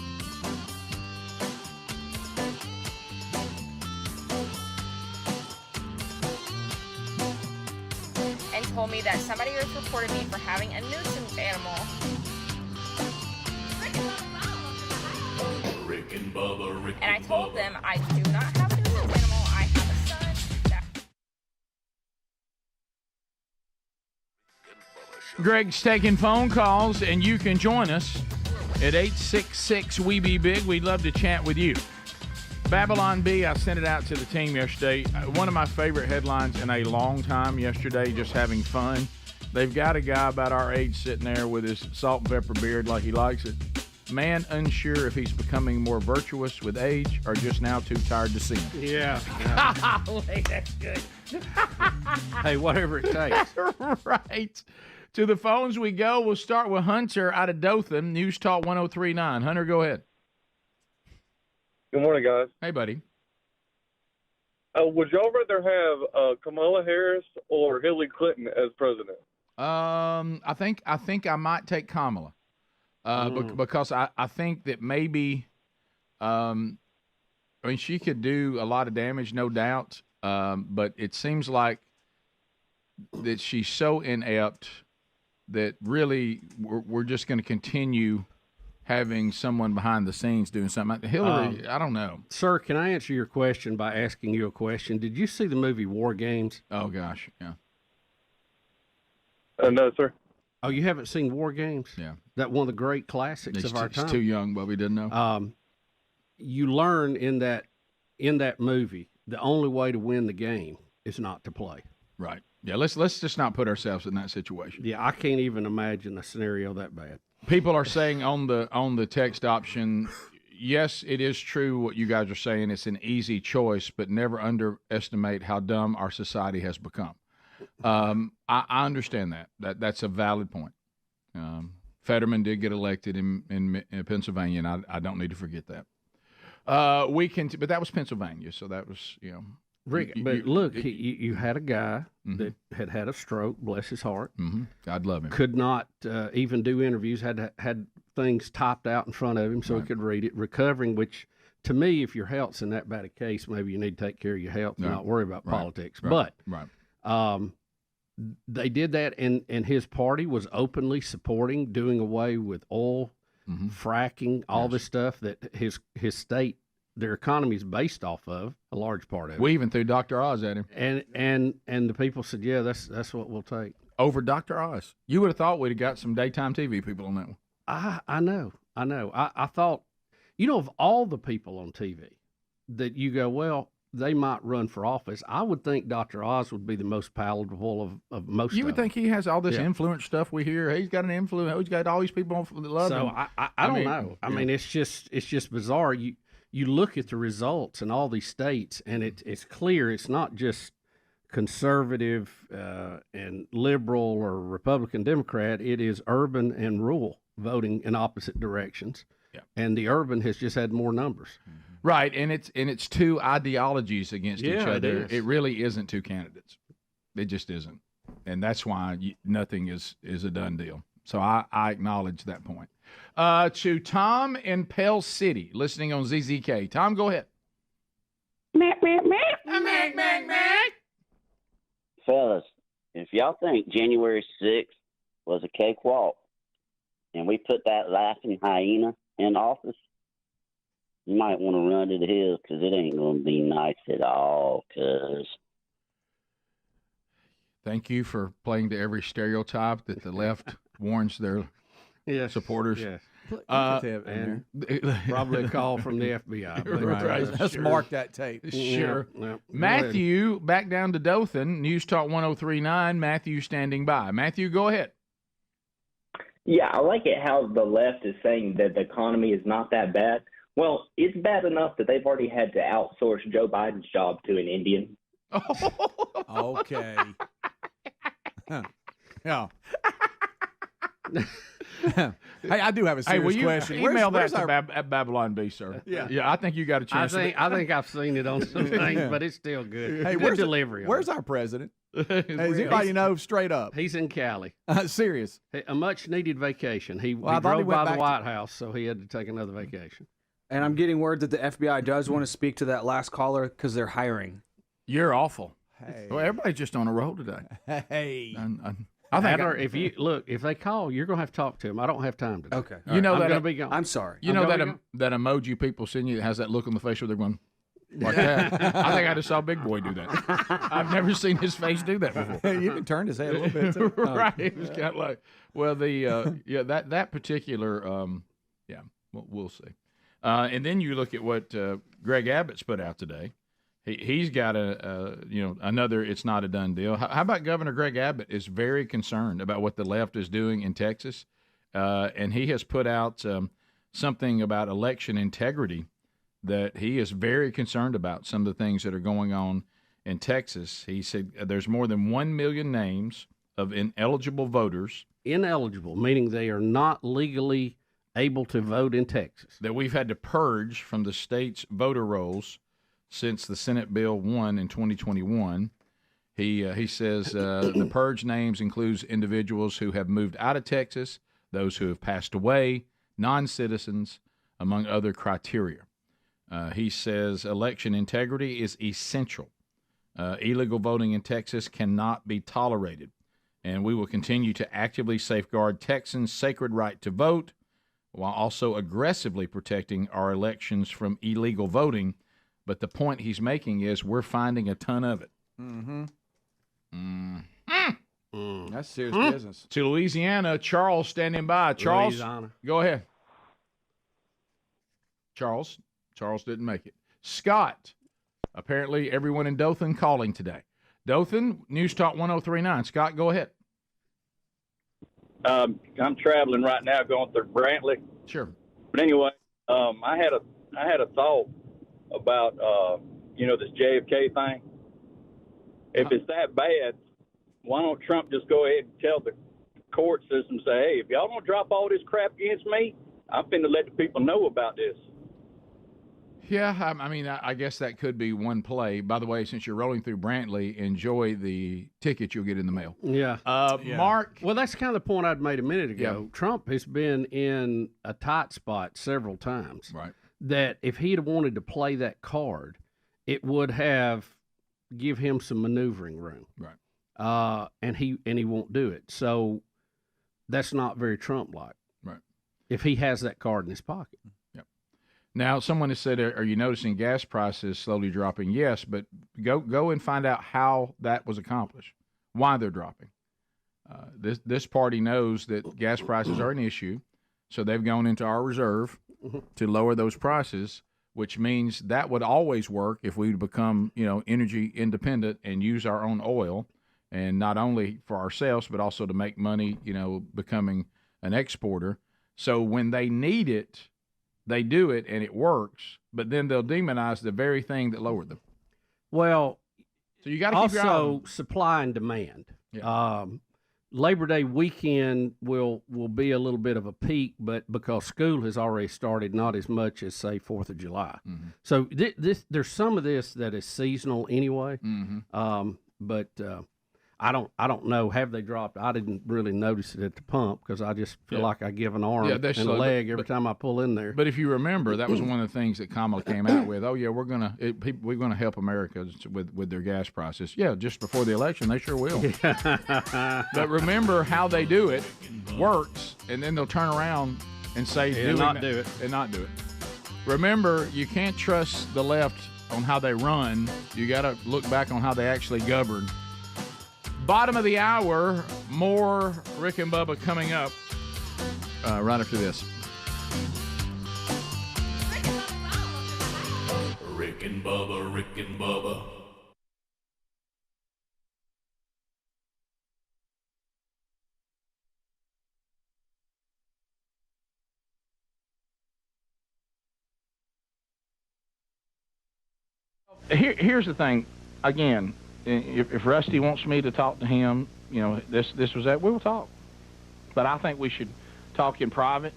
And told me that somebody has reported me for having a nuisance animal. Rick and Bubba, Rick And I told them I do not have a nuisance animal. I have a son. Greg's taking phone calls, and you can join us at 866-WE-BE-BIG. We'd love to chat with you. Babylon Bee, I sent it out to the team yesterday. One of my favorite headlines in a long time yesterday, just having fun. They've got a guy about our age sitting there with his salt and pepper beard like he likes it. Man unsure if he's becoming more virtuous with age or just now too tired to sin. Yeah. Wait, that's good. Hey, whatever it takes. Right. To the phones we go. We'll start with Hunter out of Dothan, News Talk 103.9. Hunter, go ahead. Good morning, guys. Hey, buddy. Would y'all rather have Kamala Harris or Hillary Clinton as president? I think I might take Kamala because I think that maybe I mean she could do a lot of damage, no doubt. But it seems like that she's so inept that really we're just going to continue having someone behind the scenes doing something. Hillary, I don't know. Sir, can I answer your question by asking you a question? Did you see the movie War Games? Oh, gosh, yeah. No, sir. Oh, you haven't seen War Games? Yeah. That one of the great classics of our time. He's too young, but we didn't know. You learn in that movie the only way to win the game is not to play. Right. Yeah, let's just not put ourselves in that situation. Yeah, I can't even imagine a scenario that bad. People are saying on the text option, yes, it is true what you guys are saying. It's an easy choice, but never underestimate how dumb our society has become. I understand that. That's a valid point. Fetterman did get elected in Pennsylvania, and I don't need to forget that. But that was Pennsylvania, so that was, Rick, you had a guy that had a stroke, bless his heart. Mm-hmm. God love him. Could not even do interviews, had things typed out in front of him so he could read it, recovering, which to me, if your health's in that bad a case, maybe you need to take care of your health and not worry about politics. But they did that, and his party was openly supporting doing away with oil, fracking, all this stuff that his state, their economy is based off of, a large part of it. We even threw Dr. Oz at him. And the people said, yeah, that's what we'll take. Over Dr. Oz. You would have thought we'd have got some daytime TV people on that one. I know. I thought, of all the people on TV that you go, well, they might run for office, I would think Dr. Oz would be the most palatable of most You would of them. think he has all this influence stuff we hear. He's got an influence. He's got all these people that love him. So I don't know. I mean, it's just bizarre. You look at the results in all these states, and it's clear it's not just conservative and liberal or Republican Democrat. It is urban and rural voting in opposite directions. Yeah. And the urban has just had more numbers. Right, and it's two ideologies against each other. It is. It really isn't two candidates. It just isn't. And that's why nothing is a done deal. So I acknowledge that point. To Tom in Pell City, listening on ZZK. Tom, go ahead. Fellas, if y'all think January 6th was a cakewalk and we put that laughing hyena in office, you might want to run to the hills because it ain't going to be nice at all. Thank you for playing to every stereotype that the left warns their supporters. Yes. And probably a call from the FBI. Right. Let's mark that tape. Sure. Yeah. Matthew, back down to Dothan, News Talk 103.9. Matthew standing by. Matthew, go ahead. Yeah, I like it how the left is saying that the economy is not that bad. Well, it's bad enough that they've already had to outsource Joe Biden's job to an Indian. Okay. Yeah. Hey, I do have a serious question. Email that to at Babylon B, sir. Yeah, I think you got a chance. I think I've seen it on some things, but it's still good. Hey, good delivery. Where's our president? Hey, does anybody know straight up? He's in Cali. Serious. A much-needed vacation. He I thought drove he went by the back White House, so he had to take another vacation. And I'm getting word that the FBI does want to speak to that last caller because they're hiring. You're awful. Hey. Well, everybody's just on a roll today. Hey. I think if they call, you're gonna have to talk to him. I don't have time today. Okay. You know I'm that gonna be gone. I'm sorry. You know that emoji people send you that has that look on the face where they're going like that. I think I just saw Big Boy do that. I've never seen his face do that before. You can turn his head a little bit too. Right. It was kind of like, well, that particular, we'll see. And then you look at what Greg Abbott's put out today. He's got another. It's not a done deal. How about Governor Greg Abbott is very concerned about what the left is doing in Texas, and he has put out something about election integrity that he is very concerned about. Some of the things that are going on in Texas. He said there's more than 1 million names of ineligible voters. Ineligible, meaning they are not legally able to vote in Texas. That we've had to purge from the state's voter rolls since the Senate bill won in 2021. He says the purge names includes individuals who have moved out of Texas, those who have passed away, non-citizens, among other criteria. He says election integrity is essential. Illegal voting in Texas cannot be tolerated, and we will continue to actively safeguard Texans' sacred right to vote while also aggressively protecting our elections from illegal voting. But the point he's making is we're finding a ton of it. That's serious business. To Louisiana, Charles standing by. Charles, Louisiana. Go ahead. Charles didn't make it. Scott, apparently everyone in Dothan calling today. Dothan, News Talk 1039. Scott, go ahead. I'm traveling right now, going through Brantley. Sure. But anyway, I had a thought about this JFK thing. If it's that bad, why don't Trump just go ahead and tell the court system, say, hey, if y'all don't drop all this crap against me, I'm finna let the people know about this. Yeah, I guess that could be one play. By the way, since you're rolling through Brantley, enjoy the ticket you'll get in the mail. Yeah. Mark? Well, that's kind of the point I'd made a minute ago. Yeah. Trump has been in a tight spot several times. Right. That if he'd wanted to play that card, it would have give him some maneuvering room. Right. And he won't do it. So that's not very Trump-like. Right. If he has that card in his pocket. Now, someone has said, are you noticing gas prices slowly dropping? Yes, but go and find out how that was accomplished, why they're dropping. This party knows that gas prices are an issue, so they've gone into our reserve to lower those prices, which means that would always work if we become, energy independent and use our own oil, and not only for ourselves, but also to make money, becoming an exporter. So when they need it, they do it and it works, but then they'll demonize the very thing that lowered them. Well, so you got to keep your eye on also supply and demand. Yeah. Labor Day weekend will be a little bit of a peak, but because school has already started, not as much as say 4th of July. Mm-hmm. So there's some of this that is seasonal anyway. Mm-hmm. But I don't know. Have they dropped? I didn't really notice it at the pump because I just feel like I give an arm and a leg every time I pull in there. But if you remember, that was one of the things that Kamala came out with. Oh yeah, we're gonna help Americans with their gas prices. Yeah, just before the election, they sure will. But remember how they do it works, and then they'll turn around and say not do it. Remember, you can't trust the left on how they run. You got to look back on how they actually govern. Bottom of the hour, more Rick and Bubba coming up right after this. Rick and Bubba, Rick and Bubba. Here's the thing, again. If Rusty wants me to talk to him, this was that, we will talk. But I think we should talk in private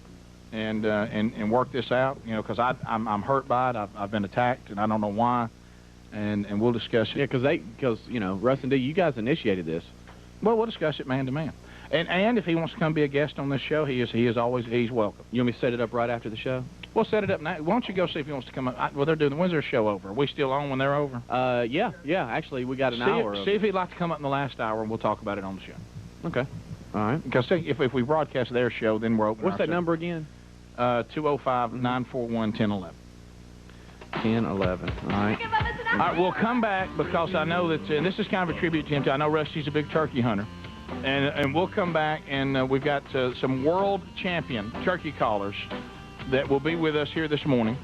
and work this out, because I'm hurt by it. I've been attacked, and I don't know why. and we'll discuss it. Yeah, because Russ and D, you guys initiated this. Well, we'll discuss it man to man. And if he wants to come be a guest on this show, he's welcome. You want me to set it up right after the show? We'll set it up now. Why don't you go see if he wants to come up? When's their show over? Are we still on when they're over? Yeah. Actually, we got an hour. See if he'd like to come up in the last hour, and we'll talk about it on the show. Okay. All right. Because if we broadcast their show, then we're open. What's that number again? 205-941-1011. 1011. All right. All right, we'll come back because I know that this is kind of a tribute to him. I know Rusty's a big turkey hunter. And we'll come back, and we've got some world champion turkey callers that will be with us here this morning.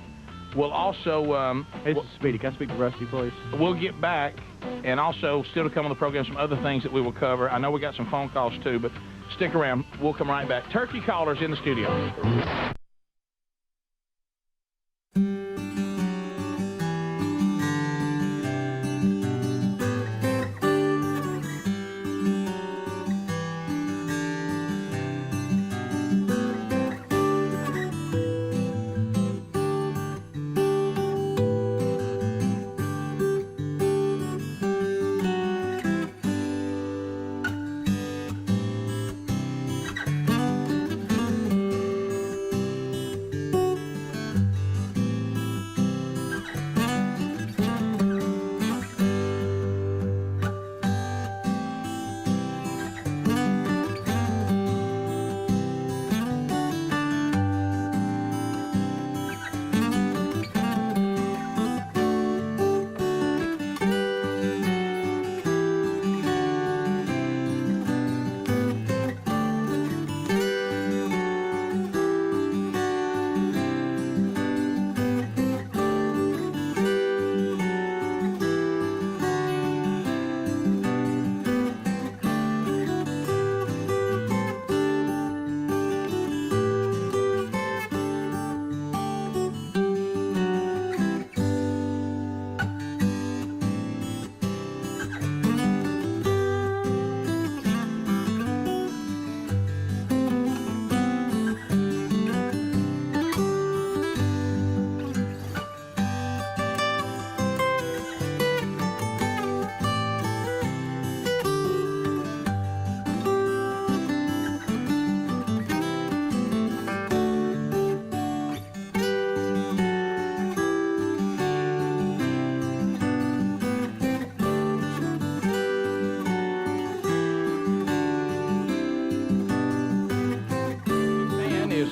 We'll also... Hey, this is Speedy. Can I speak to Rusty, please? We'll get back, and also still to come on the program, some other things that we will cover. I know we got some phone calls, too, but stick around. We'll come right back. Turkey callers in the studio.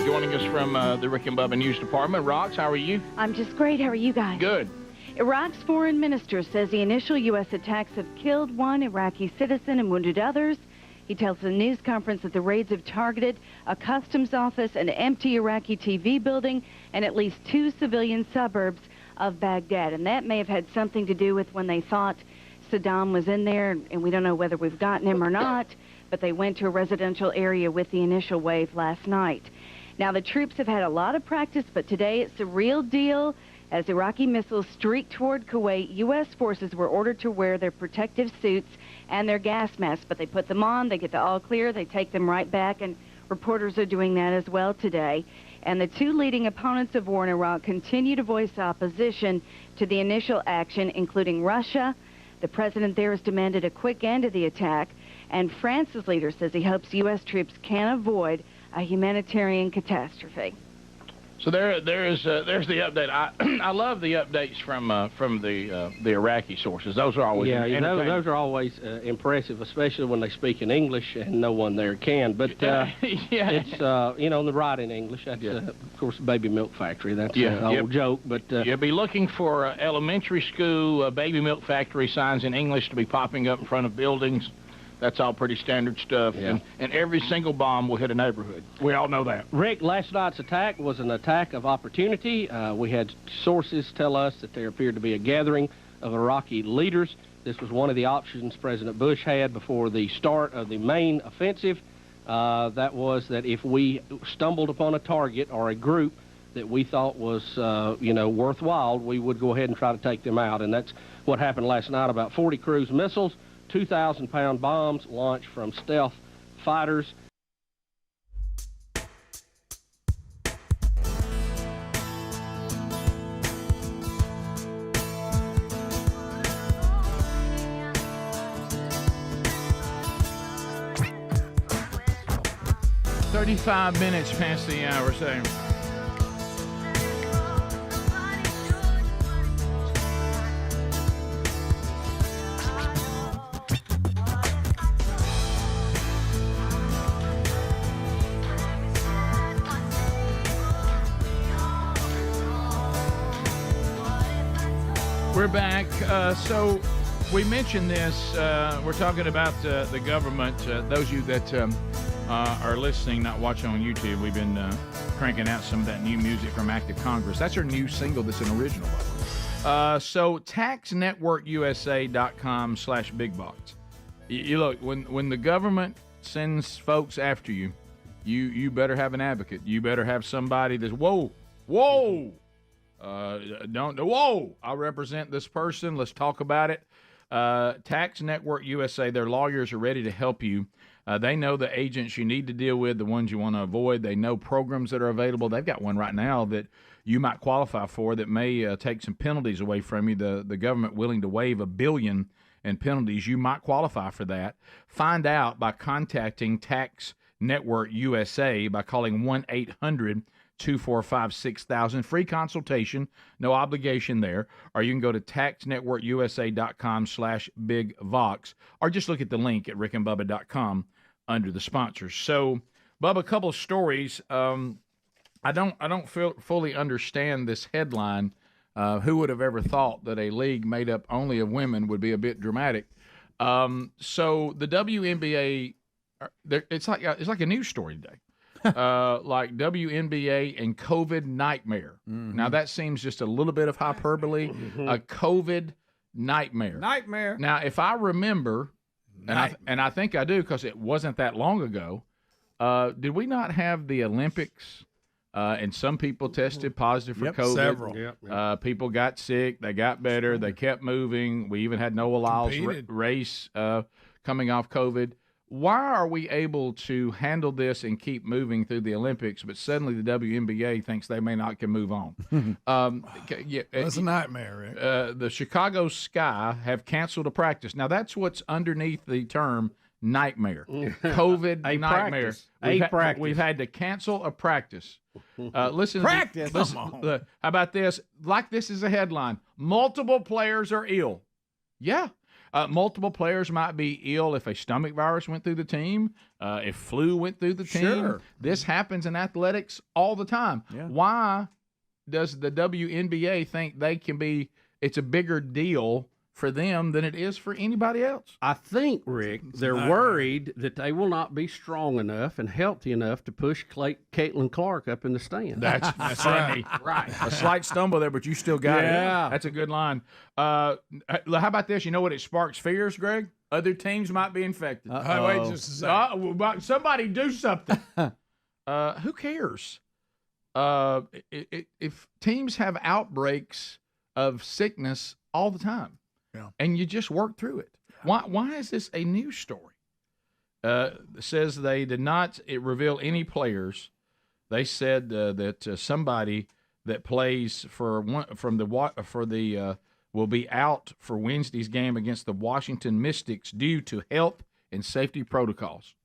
Joining us from the Rick and Bubba News Department. Rox, how are you? I'm just great. How are you guys? Good. Iraq's foreign minister says the initial U.S. attacks have killed one Iraqi citizen and wounded others. He tells the news conference that the raids have targeted a customs office, an empty Iraqi TV building, and at least 2 civilian suburbs of Baghdad. And that may have had something to do with when they thought Saddam was in there, and we don't know whether we've gotten him or not, but they went to a residential area with the initial wave last night. Now, the troops have had a lot of practice, but today it's the real deal. As Iraqi missiles streaked toward Kuwait, U.S. forces were ordered to wear their protective suits and their gas masks, but they put them on, they get the all clear, they take them right back, and reporters are doing that as well today. And the 2 leading opponents of war in Iraq continue to voice opposition to the initial action, including Russia. The president there has demanded a quick end to the attack, and France's leader says he hopes U.S. troops can avoid a humanitarian catastrophe. So there's the update. I love the updates from the Iraqi sources. Those are always those are always impressive, especially when they speak in English and no one there can. But it's the right in English. That's of course baby milk factory. That's an old joke. But you'll be looking for elementary school baby milk factory signs in English to be popping up in front of buildings. That's all pretty standard stuff. Yeah. And every single bomb will hit a neighborhood. We all know that. Rick, last night's attack was an attack of opportunity. We had sources tell us that there appeared to be a gathering of Iraqi leaders. This was one of the options President Bush had before the start of the main offensive. That was that if we stumbled upon a target or a group that we thought was, worthwhile, we would go ahead and try to take them out. And that's what happened last night. About 40 cruise missiles, 2,000-pound bombs launched from stealth fighters. 35 minutes past the hour, saying. We're back. So we mentioned this. We're talking about the government. Those of you that are listening, not watching on YouTube, we've been cranking out some of that new music from Active Congress. That's our new single that's an original. So taxnetworkusa.com/bigbox. You look, when the government sends folks after you, you better have an advocate. You better have somebody that's, whoa. Whoa, I represent this person. Let's talk about it. Tax Network USA, their lawyers are ready to help you. They know the agents you need to deal with, the ones you want to avoid. They know programs that are available. They've got one right now that you might qualify for that may take some penalties away from you. The government willing to waive $1 billion in penalties. You might qualify for that. Find out by contacting Tax Network USA by calling 1-800-245-6000. Free consultation, no obligation there. Or you can go to taxnetworkusa.com/bigvox, or just look at the link at rickandbubba.com under the sponsors. So, Bubba, a couple of stories. I don't fully understand this headline. Who would have ever thought that a league made up only of women would be a bit dramatic? So the WNBA, it's like a news story today. Like WNBA and COVID nightmare. Mm-hmm. Now that seems just a little bit of hyperbole. A COVID nightmare. Now, if I remember, and I think I do because it wasn't that long ago, did we not have the Olympics? And some people tested positive for COVID. Several. People got sick. They got better. They kept moving. We even had Noah Lyles' race coming off COVID. Why are we able to handle this and keep moving through the Olympics, but suddenly the WNBA thinks they may not can move on? That's a nightmare, Rick. The Chicago Sky have canceled a practice. Now, that's what's underneath the term nightmare. COVID nightmare. Practice. We've had to cancel a practice. Listen. Practice? Listen, how about this? Like this is a headline. Multiple players are ill. Yeah. Multiple players might be ill if a stomach virus went through the team, if flu went through the team. Sure. This happens in athletics all the time. Yeah. Why does the WNBA think it's a bigger deal for them than it is for anybody else? I think, Rick, they're worried that they will not be strong enough and healthy enough to push Caitlin Clark up in the stand. That's funny. Right. A slight stumble there, but you still got it. Yeah. That's a good line. How about this? You know what it sparks fears, Greg? Other teams might be infected. Wait just a second. Somebody do something. Who cares? If teams have outbreaks of sickness all the time, and you just work through it. Why is this a news story? Says they did not reveal any players. They said that somebody that plays will be out for Wednesday's game against the Washington Mystics due to health and safety protocols.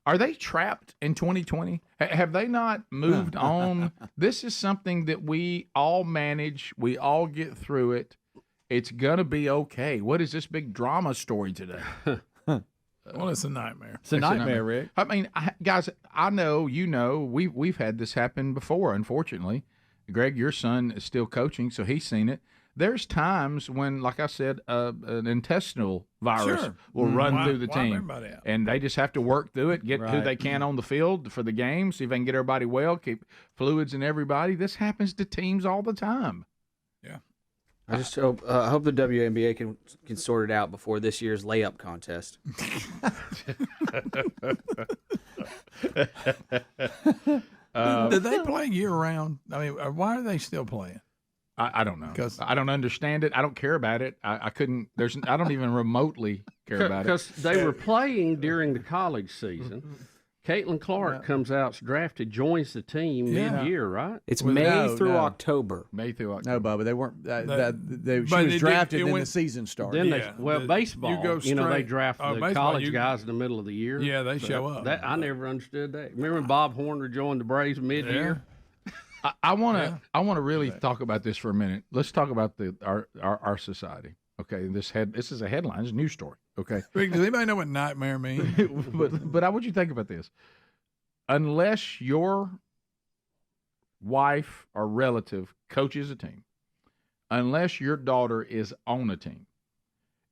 Are they trapped in 2020? Have they not moved on? This is something that we all manage. We all get through it. It's going to be okay. What is this big drama story today? Well, it's a nightmare. It's a nightmare, Rick. I mean, guys, I know, we've had this happen before, unfortunately. Greg, your son is still coaching, so he's seen it. There's times when, like I said, an intestinal virus will run through the team. And they just have to work through it, get who they can on the field for the game, see if they can get everybody well, keep fluids in everybody. This happens to teams all the time. Yeah. I just hope the WNBA can sort it out before this year's layup contest. Did they play year round? I mean, why are they still playing? I don't know. Because I don't understand it. I don't care about it. I couldn't. I don't even remotely care about it. Because they were playing during the college season. Caitlin Clark comes out, drafted, joins the team mid-year, right? It's May through October. May through October. No, Bubba, they weren't. She was drafted, then the season started. Then baseball, they draft the college guys in the middle of the year. Yeah, they show up. I never understood that. Remember when Bob Horner joined the Braves mid-year? I want to really talk about this for a minute. Let's talk about our society. Okay, this is a headline. It's a news story. Okay, Rick, does anybody know what nightmare means? but I want you to think about this. Unless your wife or relative coaches a team, unless your daughter is on a team,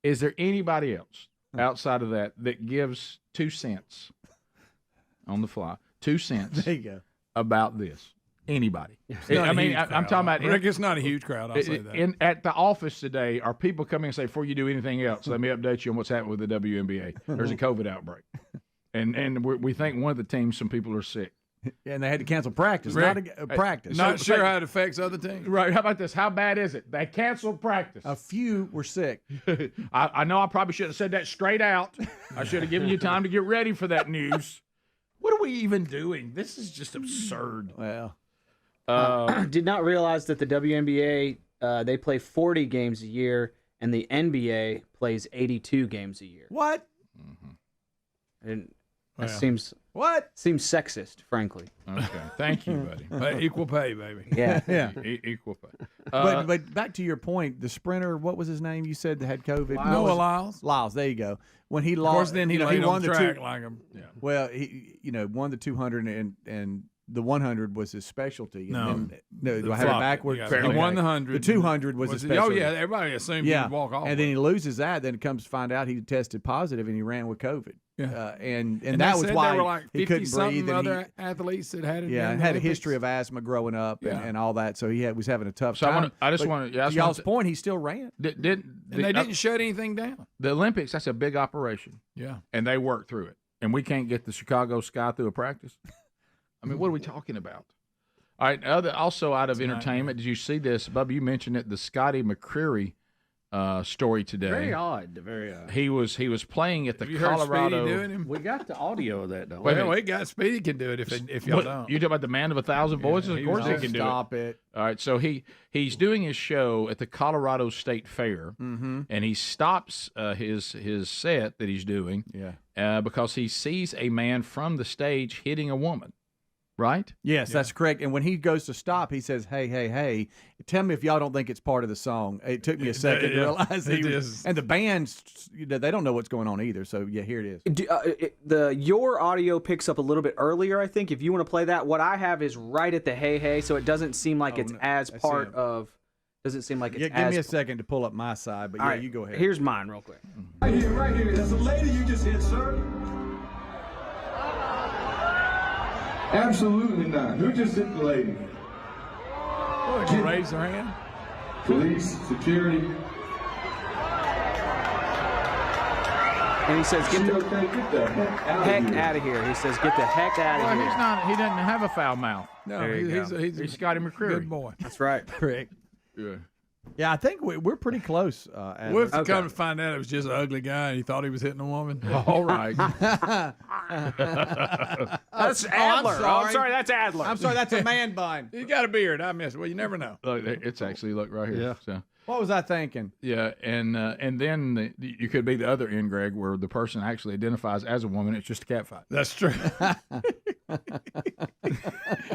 is there anybody else outside of that gives 2 cents on the fly? 2 cents. There you go. About this. Anybody. I'm talking about Rick. It's not a huge crowd. I'll say that. At the office today, are people coming and say, before you do anything else, let me update you on what's happening with the WNBA. There's a COVID outbreak, and we think one of the teams, some people are sick. And they had to cancel practice. Rick, practice. Not sure how it affects other teams. Right. How about this? How bad is it? They canceled practice. A few were sick. I know I probably should have said that straight out. I should have given you time to get ready for that news. What are we even doing? This is just absurd. Well. Did not realize that the WNBA, they play 40 games a year, and the NBA plays 82 games a year. What? And that seems sexist, frankly. Okay, thank you, buddy. Equal pay, baby. Yeah, yeah. Equal pay. But back to your point, the sprinter, what was his name? You said that had COVID. Noah Lyles. Lyles, there you go. When he lost, of course, then he won the track like him. Yeah. Well, he won the 200 and the 100 was his specialty. And then, do I have it backwards? He won the 100. The 200 was his specialty. Oh, yeah. Everybody assumed he would walk off. And then he loses that. Then it comes to find out he tested positive and he ran with COVID. Yeah. And that was why there were like he couldn't breathe. Other athletes that had it. Yeah, and had a history of asthma growing up and all that. So he was having a tough time. I just want to. Y'all's point, he still ran. And they didn't shut anything down. The Olympics, that's a big operation. Yeah. And they worked through it. And we can't get the Chicago Sky through a practice. I mean, what are we talking about? All right. Also out of entertainment, did you see this? Bubba, you mentioned it, the Scotty McCreery story today. Very odd. Very odd. He was playing at the Have you Colorado. Heard Speedy doing him? We got the audio of that, don't we? Well, we got Speedy can do it if y'all don't. You talk about the man of 1,000 voices? Of course he can do it. Stop it. All right. So he's doing his show at the Colorado State Fair, and he stops his set that he's doing because he sees a man from the stage hitting a woman. Right? Yes, that's correct. And when he goes to stop, he says, hey, hey, hey, tell me if y'all don't think it's part of the song. It took me a second to realize it is. And the bands, they don't know what's going on either. So, yeah, here it is. Your audio picks up a little bit earlier, I think. If you want to play that, what I have is right at the hey, hey, so it doesn't seem like it's as part of. Doesn't seem like it's as. Give me a second to pull up my side, but right, you go ahead. Here's mine real quick. Right here. There's a lady you just hit, sir. Absolutely not. Who just hit the lady? Raise her hand. Police, security. And he says, get the heck out of here. He says, get the heck out of here. He doesn't have a foul mouth. No, he's Scotty McCreery. Good boy. That's right. Correct. Yeah. Yeah, I think we're pretty close. We'll come to find out it was just an ugly guy and he thought he was hitting a woman. All right. That's Adler. I'm sorry, that's Adler. I'm sorry, that's a man bun. He's got a beard. I missed it. Well, you never know. Look, it's actually right here. Yeah. So. What was I thinking? Yeah, and then you could be the other end, Greg, where the person actually identifies as a woman. It's just a catfight. That's true.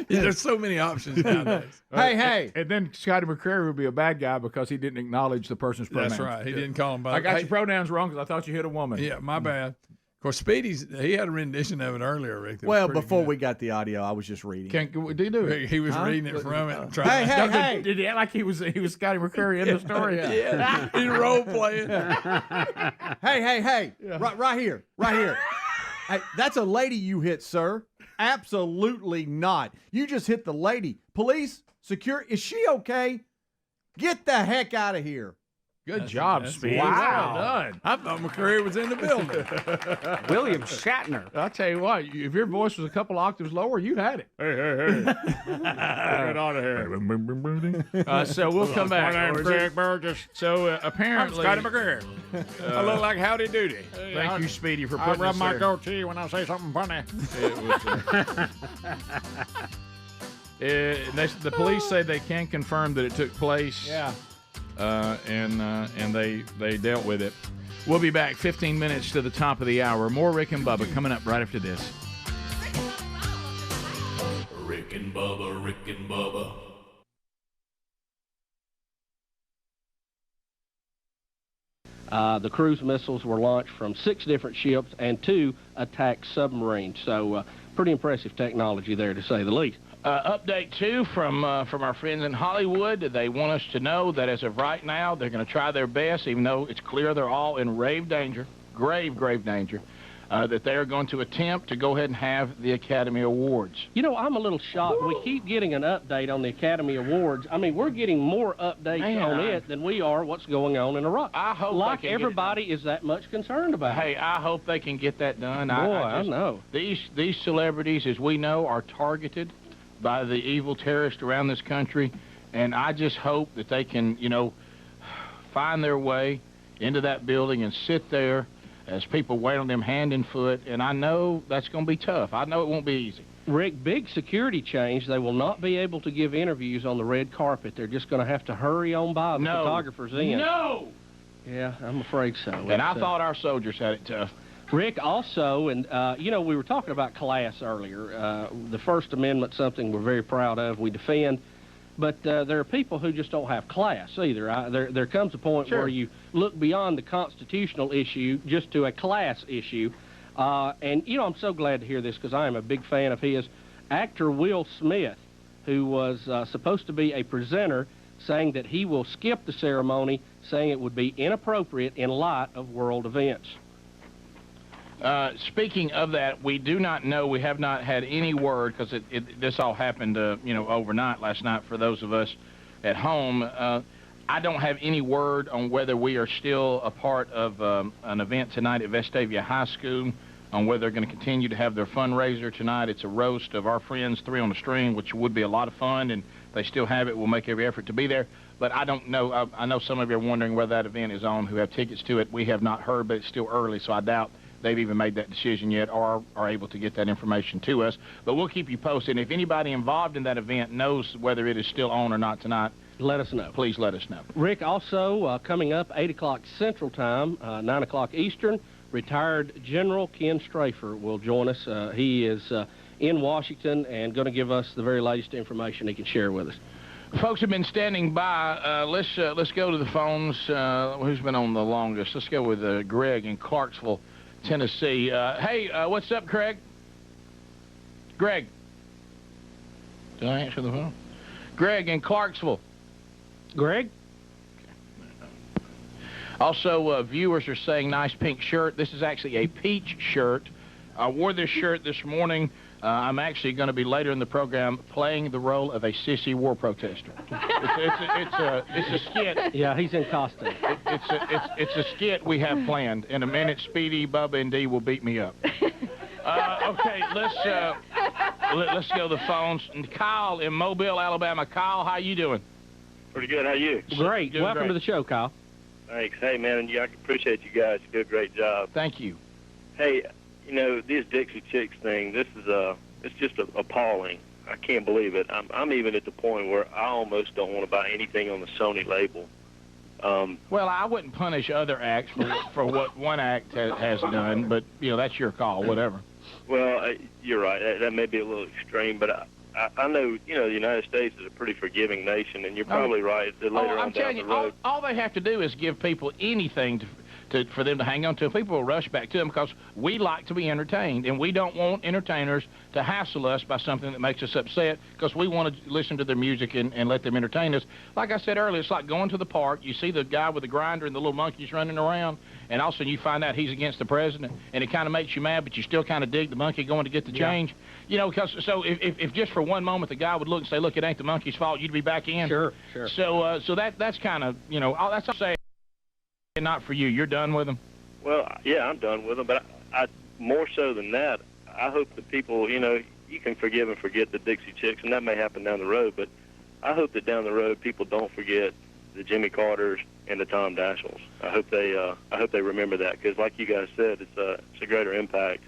There's so many options nowadays. Hey. And then Scotty McCreery would be a bad guy because he didn't acknowledge the person's pronouns. That's right. He didn't call him by I got your pronouns wrong because I thought you hit a woman. Yeah, my bad. Of course, he had a rendition of it earlier, Rick. Well, before we got the audio, I was just reading. Did he do it? He was reading it from it. Hey. Did he act like he was Scotty McCreery in the story? Yeah. He's role playing. Hey. Yeah. Right here. Hey, that's a lady you hit, sir. Absolutely not. You just hit the lady. Police, security, is she okay? Get the heck out of here. Good job, Speedy. Wow. Well done. I thought McCreery was in the building. William Shatner. I'll tell you what, if your voice was a couple octaves lower, you had it. Hey. Get out of here. So we'll come back. My name's Rick Burgess. So apparently, I'm Scotty McCreery. I look like Howdy Doody. Thank you, Speedy, for I putting rub us my there. goatee when I say something funny. The police say they can confirm that it took place. Yeah. And they dealt with it. We'll be back 15 minutes to the top of the hour. More Rick and Bubba coming up right after this. Rick and Bubba, Rick and Bubba. The cruise missiles were launched from 6 different ships and 2 attack submarines. So pretty impressive technology there, to say the least. Update, too, from our friends in Hollywood. They want us to know that as of right now, they're going to try their best, even though it's clear they're all in grave danger, grave danger, that they are going to attempt to go ahead and have the Academy Awards. You know, I'm a little shocked. We keep getting an update on the Academy Awards. I mean, we're getting more updates on it than we are what's going on in Iraq. I hope like everybody is that much concerned about it. Hey, I hope they can get that done. Boy, I know. These celebrities, as we know, are targeted by the evil terrorists around this country, and I just hope that they can, find their way into that building and sit there as people wait on them hand and foot, and I know that's going to be tough. I know it won't be easy. Rick, big security change. They will not be able to give interviews on the red carpet. They're just going to have to hurry on by the photographers in. No! Yeah, I'm afraid so. And I thought our soldiers had it tough. Rick, also, and, we were talking about class earlier. The First Amendment, something we're very proud of, we defend. But there are people who just don't have class either. There comes a point where you look beyond the constitutional issue just to a class issue. And, I'm so glad to hear this because I am a big fan of his. Actor Will Smith, who was supposed to be a presenter, saying that he will skip the ceremony, saying it would be inappropriate in light of world events. Speaking of that, we do not know. We have not had any word because this all happened, overnight last night for those of us at home. I don't have any word on whether we are still a part of an event tonight at Vestavia High School, on whether they're going to continue to have their fundraiser tonight. It's a roast of our friends, 3 on the String, which would be a lot of fun, and they still have it. We'll make every effort to be there. But I don't know. I know some of you are wondering whether that event is on who have tickets to it. We have not heard, but it's still early, so I doubt they've even made that decision yet or are able to get that information to us. But we'll keep you posted. If anybody involved in that event knows whether it is still on or not tonight, let us know. Please let us know. Rick, also coming up, 8 o'clock Central Time, 9 o'clock Eastern, retired General Ken Strafer will join us. He is in Washington and going to give us the very latest information he can share with us. Folks have been standing by. Let's go to the phones. Who's been on the longest? Let's go with Greg in Clarksville, Tennessee. Hey, what's up, Craig? Greg. Did I answer the phone? Greg in Clarksville. Greg? Also, viewers are saying nice pink shirt. This is actually a peach shirt. I wore this shirt this morning. I'm actually going to be later in the program playing the role of a sissy war protester. It's a skit. Yeah, he's in costume. It's a skit we have planned. In a minute, Speedy, Bubba, and Dee will beat me up. Okay, let's go to the phones. Kyle in Mobile, Alabama. Kyle, how you doing? Pretty good. How you? Great. Welcome to the show, Kyle. Thanks. Hey, man, and I appreciate you guys. You do a great job. Thank you. Hey, this Dixie Chicks thing, this is it's just appalling. I can't believe it. I'm even at the point where I almost don't want to buy anything on the Sony label. Well, I wouldn't punish other acts for what one act has done, but that's your call. Whatever. Well, you're right. That may be a little extreme, but I know the United States is a pretty forgiving nation, and you're probably right. That later on down the road, all they have to do is give people anything for them to hang on to. People will rush back to them because we like to be entertained, and we don't want entertainers to hassle us by something that makes us upset because we want to listen to their music and let them entertain us. Like I said earlier, it's like going to the park. You see the guy with the grinder and the little monkeys running around, and all of a sudden you find out he's against the president, and it kind of makes you mad, but you still kind of dig the monkey going to get the change. Because if just for one moment the guy would look and say, look, it ain't the monkey's fault, you'd be back in. Sure. So that's kind of, that's all I'm saying. Not for you. You're done with them? Well, yeah, I'm done with them, but I more so than that, I hope that people, you can forgive and forget the Dixie Chicks, and that may happen down the road, but I hope that down the road people don't forget the Jimmy Carters and the Tom Dashells. I hope they remember that, because like you guys said, it's a greater impact.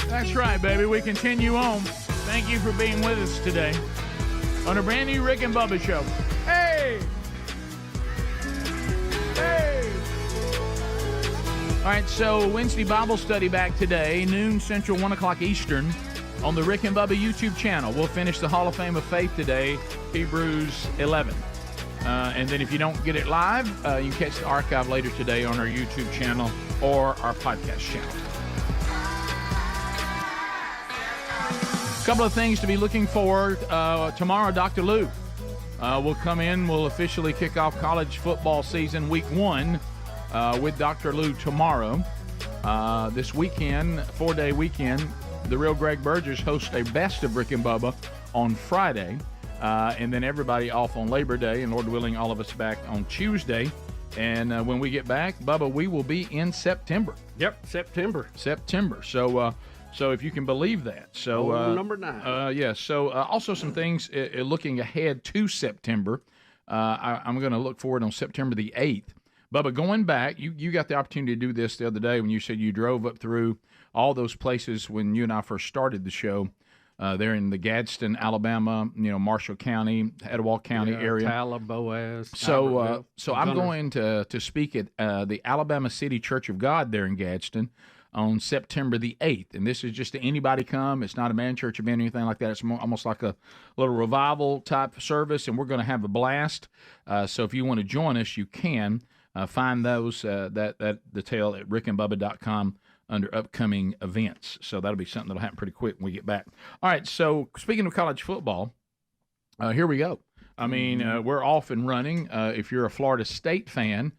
That's right, baby. We continue on. Thank you for being with us today on a brand new Rick and Bubba show. Hey! Hey! All right, so Wednesday Bible study back today, noon Central, 1 o'clock Eastern, on the Rick and Bubba YouTube channel. We'll finish the Hall of Fame of Faith today, Hebrews 11. And then if you don't get it live, you can catch the archive later today on our YouTube channel or our podcast channel. A couple of things to be looking for. Tomorrow, Dr. Lou will come in. We'll officially kick off college football season week 1 with Dr. Lou tomorrow. This weekend, 4-day weekend, the real Greg Burgess hosts a Best of Rick and Bubba on Friday. And then everybody off on Labor Day, and Lord willing, all of us back on Tuesday. And when we get back, Bubba, we will be in September. Yep, September. So if you can believe that. So number 9. Yeah. So also some things looking ahead to September. I'm going to look forward on September the 8th. Bubba, going back, you got the opportunity to do this the other day when you said you drove up through all those places when you and I first started the show. They're in the Gadsden, Alabama, Marshall County, Etowah County area. Boaz. So I'm going to speak at the Alabama City Church of God there in Gadsden on September the 8th. And this is just to anybody come. It's not a man church event or anything like that. It's almost like a little revival type service, and we're going to have a blast. So if you want to join us, you can. Find those that detail at rickandbubba.com under upcoming events. So that'll be something that'll happen pretty quick when we get back. All right, so speaking of college football, here we go. I mean, we're off and running. If you're a Florida State fan,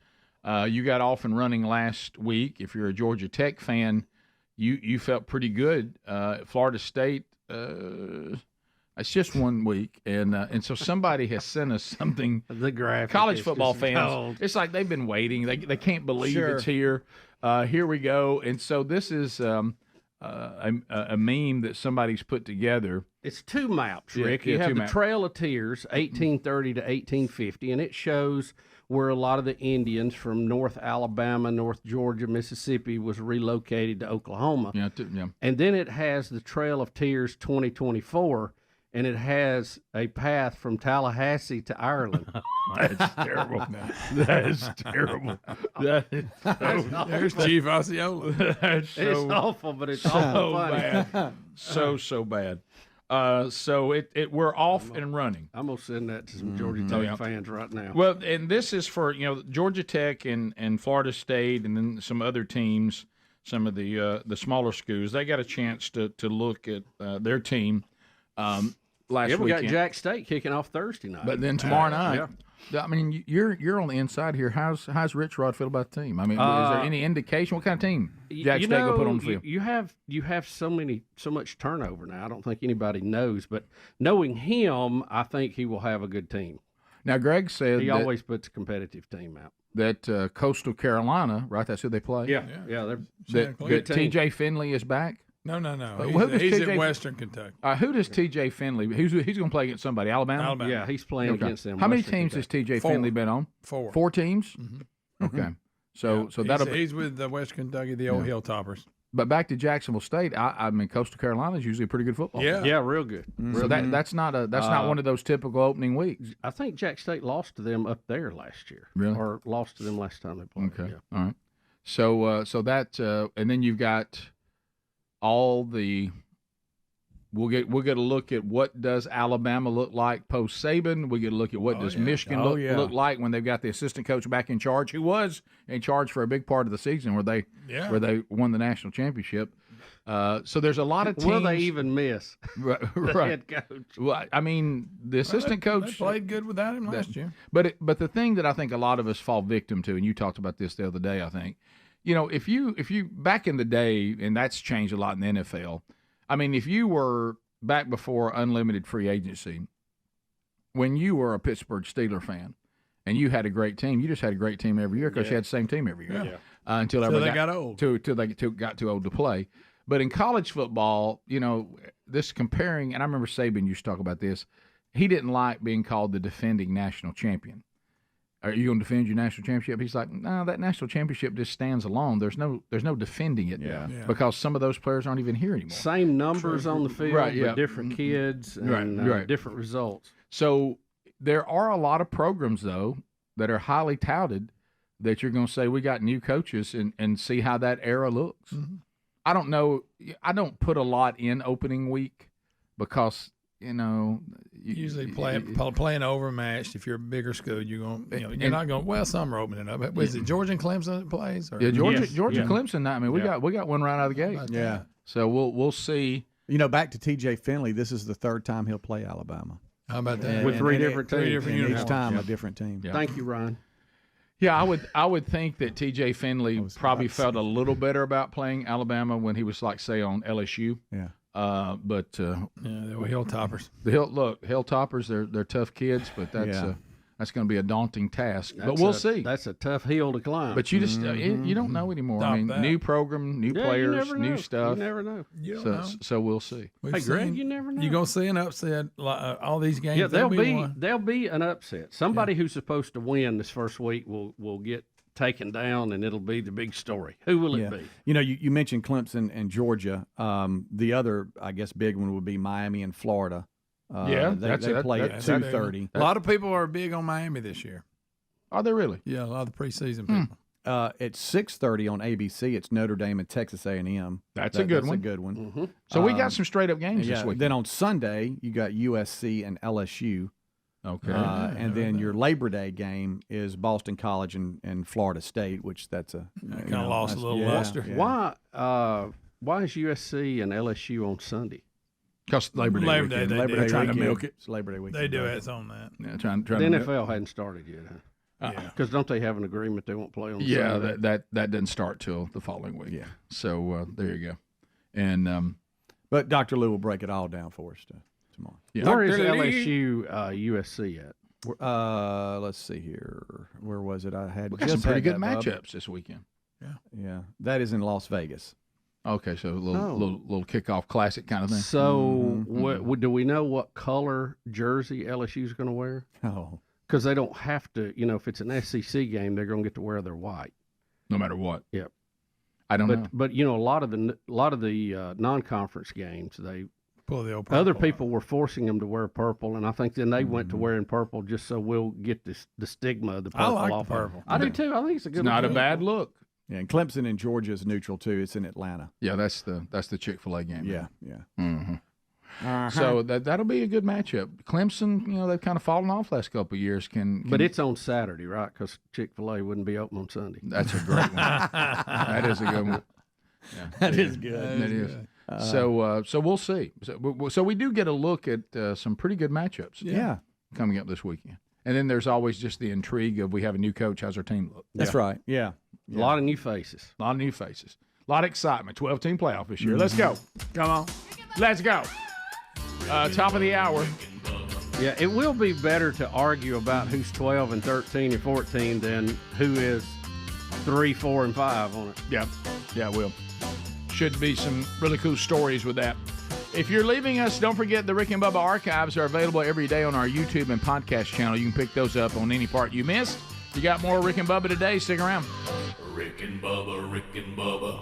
you got off and running last week. If you're a Georgia Tech fan, you felt pretty good. Florida State, it's just 1 week, and so somebody has sent us something. The graphic. College football fans, it's like they've been waiting. They can't believe it's here. Here we go. And so this is a meme that somebody's put together. It's 2 maps, Rick. Yeah, you have the maps. Trail of Tears, 1830 to 1850, and it shows where a lot of the Indians from North Alabama, North Georgia, Mississippi was relocated to Oklahoma. Yeah. And then it has the Trail of Tears 2024, and it has a path from Tallahassee to Ireland. That's terrible. That is terrible. That is There's Chief Osceola. That's It's awful, but it's awful funny. bad. So bad. So we're off and running. I'm gonna send that to some Georgia Tech fans right now. Well, and this is for Georgia Tech and Florida State, and then some other teams, some of the smaller schools. They got a chance to look at their team last we weekend. got Jack State kicking off Thursday night, but then tomorrow night. I mean, you're on the inside here. How's Rich Rod feel about the team? I mean, is there any indication what kind of team Jack State will put on the field? You have so much turnover now. I don't think anybody knows, but knowing him, I think he will have a good team. Now, Greg said he always puts a competitive team out. That Coastal Carolina, right? That's who they play. Yeah. That T.J. Finley is back. No. He's at Western Kentucky. Who does T.J. Finley? He's going to play against somebody. Alabama? Yeah, he's playing against them. How many teams has T.J. Finley been on? 4. 4 teams? Mm-hmm. Okay. So that'll be. He's with West Kentucky, the old Hilltoppers. But back to Jacksonville State, I mean, Coastal Carolina is usually a pretty good football. Yeah, real good. So that's not one of those typical opening weeks. I think Jack State lost to them up there last year. Really? Or lost to them last time they played. Okay. Yeah. All right. So that and then you've got all the. We'll get a look at what does Alabama look like post Saban. We get a look at what does Michigan look like when they've got the assistant coach back in charge, who was in charge for a big part of the season where they won the national championship. So there's a lot of teams. Will they even miss right. the head coach? Well, I mean, the assistant coach they played good without him last year. But the thing that I think a lot of us fall victim to, and you talked about this the other day, I think, if you back in the day, and that's changed a lot in the NFL. I mean, if you were back before unlimited free agency, when you were a Pittsburgh Steelers fan and you had a great team, you just had a great team every year because you had the same team every year until they got old. Till they got too old to play. But in college football, this comparing, and I remember Saban used to talk about this. He didn't like being called the defending national champion. Are you going to defend your national championship? He's like, no, that national championship just stands alone. There's no defending it because some of those players aren't even here anymore. Same numbers on the field, but different kids and different results. So there are a lot of programs, though, that are highly touted that you're going to say we got new coaches and see how that era looks. Mm-hmm. I don't know. I don't put a lot in opening week because – usually playing overmatched. If you're a bigger school, you're not going. Well, some are opening up. Was it Georgia and Clemson that plays? Or? Yeah, Georgia, Clemson. I mean, we got one right out of the gate. Yeah. So we'll see. Back to TJ Finley. This is the third time he'll play Alabama. How about that? With three different teams. Each time a different team. Yeah. Thank you, Ryan. Yeah, I would think that TJ Finley probably felt a little better about playing Alabama when he was say on LSU. Yeah. But they were Hilltoppers. Hilltoppers. They're tough kids, but that's going to be a daunting task. But we'll see. That's a tough hill to climb. But you just you don't know anymore. I mean, new program, new players, new stuff. You never know. So we'll see. Hey, Greg, you never know. You're gonna see an upset. All these games. Yeah, there'll be an upset. Somebody who's supposed to win this first week will get taken down, and it'll be the big story. Who will it be? You mentioned Clemson and Georgia. The other, I guess, big one would be Miami and Florida. They play at 2:30. A lot of people are big on Miami this year. Are they really? Yeah, a lot of the preseason people. At 6:30 on ABC, it's Notre Dame and Texas A&M. That's a good one. Mm-hmm. So we got some straight up games this week. Then on Sunday, you got USC and LSU. Okay. And then your Labor Day game is Boston College and Florida State, which that's a kind of lost a little luster. Yeah. Why is USC and LSU on Sunday? Because Labor Day. They're trying to milk it. It's Labor Day weekend. They do it on that. Yeah, trying the NFL hadn't started yet, huh? Because don't they have an agreement they won't play on Sunday? that doesn't start till the following week. Yeah. So there you go. And but Dr. Lou will break it all down for us tomorrow. Yeah. Where is LSU USC at? Let's see here. Where was it? I had got some pretty good matchups this weekend. Yeah. That is in Las Vegas. Okay, so a little kickoff classic kind of thing. So do we know what color jersey LSU is going to wear? Oh, because they don't have to. If it's an SEC game, they're going to get to wear their white, no matter what. Yep. I don't know. But a lot of the non-conference games, they pull the old purple other people were forcing them to wear purple, and I think then they went to wearing purple just so we'll get the stigma of the purple off. Purple. I do too. I think it's a good. It's not a bad look. Yeah, and Clemson and Georgia is neutral too. It's in Atlanta. Yeah, that's the Chick-fil-A game. Yeah. Mm-hmm. So that'll be a good matchup. Clemson, they've kind of fallen off last couple of years. But it's on Saturday, right? Because Chick-fil-A wouldn't be open on Sunday. That's a great one. That is a good one. Yeah, that is good. That is. So we'll see. So we do get a look at some pretty good matchups. Yeah, coming up this weekend. And then there's always just the intrigue of we have a new coach. How's our team look? That's right. Yeah. A lot of new faces. A lot of excitement. 12-team playoff this year. Let's go. Come on. Let's go. Top of the hour. Yeah, it will be better to argue about who's 12 and 13 and 14 than who is 3, 4, and 5 on it. Yeah, it will. Should be some really cool stories with that. If you're leaving us, don't forget the Rick and Bubba archives are available every day on our YouTube and podcast channel. You can pick those up on any part you missed. You got more Rick and Bubba today. Stick around. Rick and Bubba, Rick and Bubba.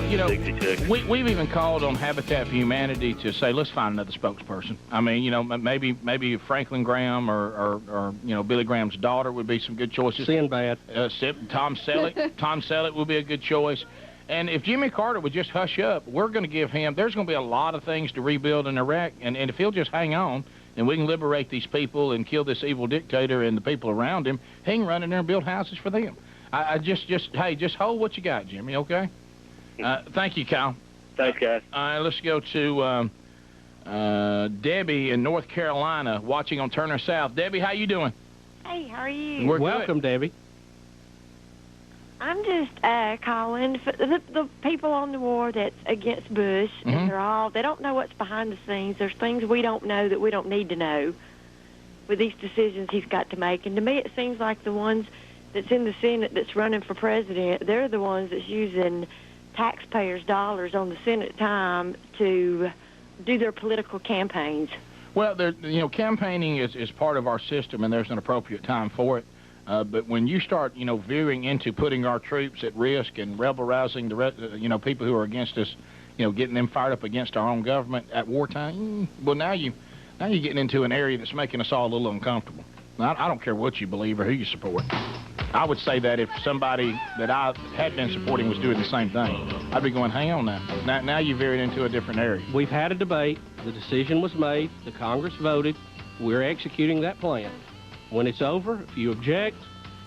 You know, we've even called on Habitat for Humanity to say, let's find another spokesperson. I mean, you know, maybe Franklin Graham or you know, Billy Graham's daughter would be some good choices. Sinbad. Tom Selleck. Tom Selleck would be a good choice. And if Jimmy Carter would just hush up, we're going to give him, there's going to be a lot of things to rebuild in Iraq. And if he'll just hang on and we can liberate these people and kill this evil dictator and the people around him, he can run in there and build houses for them. Hey, just hold what you got, Jimmy, okay? Thank you, Kyle. Thanks, guys. All right, let's go to Debbie in North Carolina, watching on Turner South. Debbie, how you doing? Hey, how are you? We're welcome, good. Debbie. I'm just calling for the people on the war that's against Bush, and they don't know what's behind the scenes. There's things we don't know that we don't need to know with these decisions he's got to make. And to me, it seems like the ones that's in the Senate that's running for president, they're the ones that's using taxpayers' dollars on the Senate time to do their political campaigns. Well, you know, campaigning is part of our system, and there's an appropriate time for it. But when you start, you know, veering into putting our troops at risk and rebel-rousing you know, people who are against us, you know, getting them fired up against our own government at wartime, well, now you're getting into an area that's making us all a little uncomfortable. I don't care what you believe or who you support. I would say that if somebody that I had been supporting was doing the same thing, I'd be going, hang on now. Now you veered into a different area. We've had a debate. The decision was made. The Congress voted. We're executing that plan. When it's over, if you object,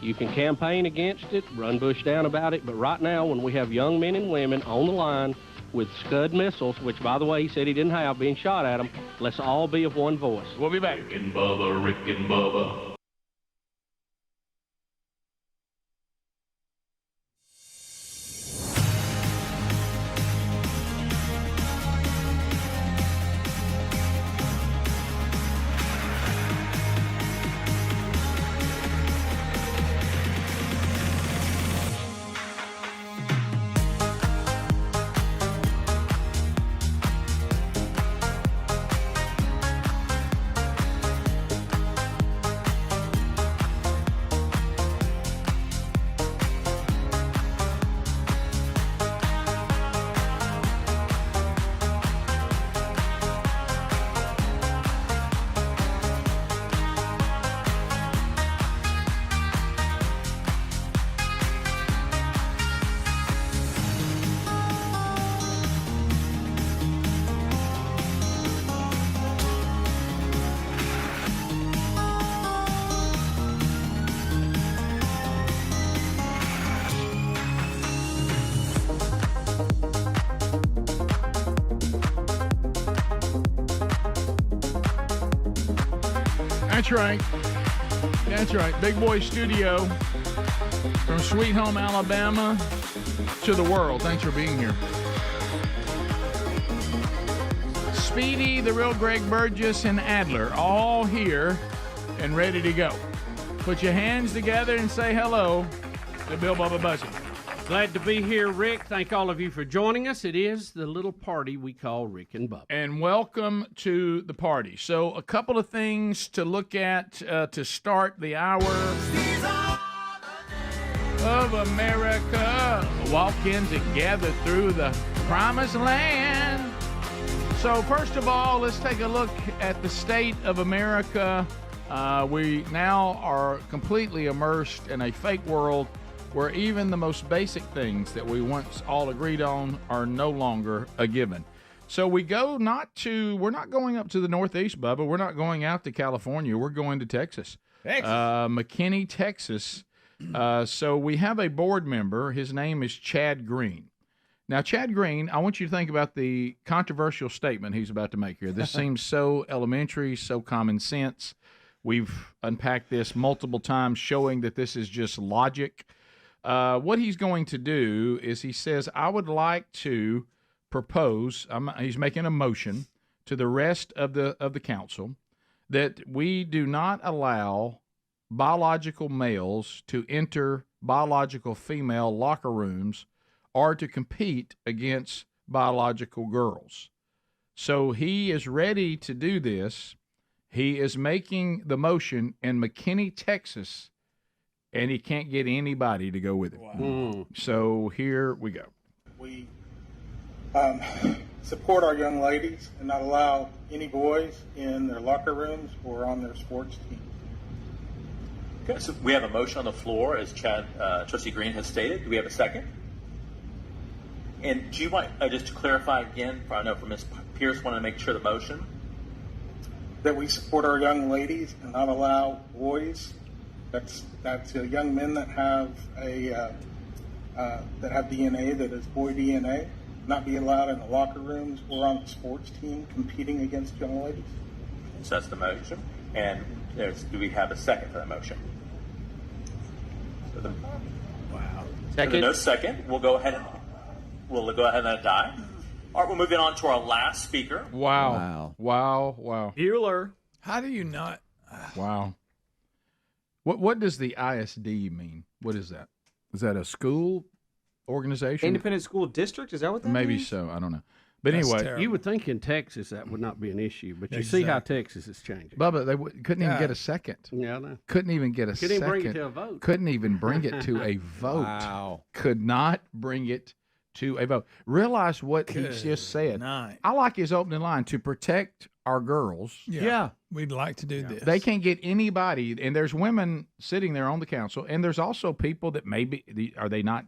You can campaign against it, run Bush down about it, but right now when we have young men and women on the line with Scud missiles, which, by the way, he said he didn't have, being shot at them, let's all be of one voice. We'll be back. Rick and Bubba. That's right. That's right. Big Boy Studio from Sweet Home, Alabama to the world. Thanks for being here. Speedy, the real Greg Burgess, and Adler all here and ready to go. Put your hands together and say hello to Bill Bubba Bussey. Glad to be here, Rick. Thank all of you for joining us. It is the little party we call Rick and Bubba. And welcome to the party. So a couple of things to look at to start the hour of America. Walking together through the promised land. So first of all, let's take a look at the state of America. We now are completely immersed in a fake world where even the most basic things that we once all agreed on are no longer a given. So we're not going up to the Northeast, Bubba. We're not going out to California. We're going to Texas. McKinney, Texas. So we have a board member. His name is Chad Green. Now, Chad Green, I want you to think about the controversial statement he's about to make here. This seems so elementary, so common sense. We've unpacked this multiple times, showing that this is just logic. What he's going to do is he says, I would like to propose, he's making a motion to the rest of the council that we do not allow biological males to enter biological female locker rooms or to compete against biological girls. So he is ready to do this. He is making the motion in McKinney, Texas, and he can't get anybody to go with it. Wow. So here we go. We support our young ladies and not allow any boys in their locker rooms or on their sports teams. Okay, so we have a motion on the floor, as Trustee Green has stated. Do we have a second? And do you want, just to clarify again, I know for Ms. Pierce, want to make sure the motion? That we support our young ladies and not allow boys, that's young men that have DNA that is boy DNA, not be allowed in the locker rooms or on the sports team competing against young ladies. So that's the motion. And do we have a second for that motion? So wow. Second. No second. We'll go ahead and let it die. All right, we're moving on to our last speaker. Wow. Bueller. How do you not? Wow. What does the ISD mean? What is that? Is that a school organization? Independent School District? Is that what that Maybe means? so. I don't know. But That's anyway, terrible. You would think in Texas that would not be an issue, but you see how Texas is changing. Bubba, they couldn't even get a second. Yeah, I know. Couldn't even get a second. Couldn't even bring it to a vote. Couldn't even bring it to a vote. Wow. Could not bring it to a vote. Realize what he just said. Night. I like his opening line, to protect our girls. Yeah. We'd like to do this. They can't get anybody, and there's women sitting there on the council, and there's also people that maybe, are they not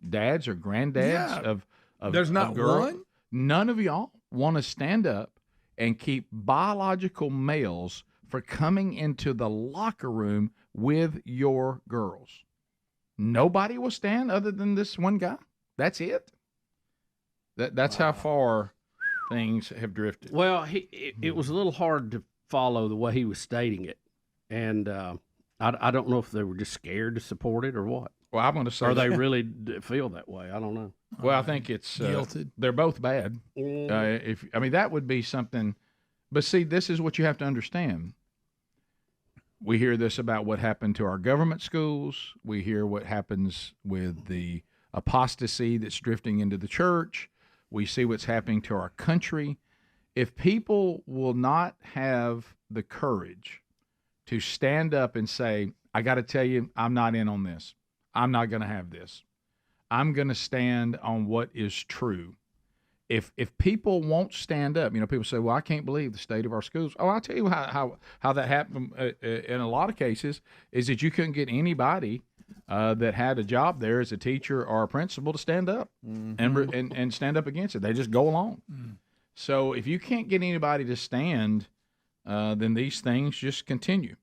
dads or grandads of There's not girls? one? None of y'all want to stand up and keep biological males for coming into the locker room with your girls. Nobody will stand other than this one guy. That's it. That's how far things have drifted. Well, it was a little hard to follow the way he was stating it, and I don't know if they were just scared to support it or what. Well, I'm going to say, or they really feel that way. I don't know. Well, I think it's Guilted. They're both bad. That would be something. But see, this is what you have to understand. We hear this about what happened to our government schools. We hear what happens with the apostasy that's drifting into the church. We see what's happening to our country. If people will not have the courage to stand up and say, I got to tell you, I'm not in on this. I'm not going to have this. I'm going to stand on what is true. If people won't stand up, people say, well, I can't believe the state of our schools. Oh, I'll tell you how that happened in a lot of cases is that you couldn't get anybody that had a job there as a teacher or a principal to stand up and stand up against it. They just go along. So if you can't get anybody to stand, then these things just continue.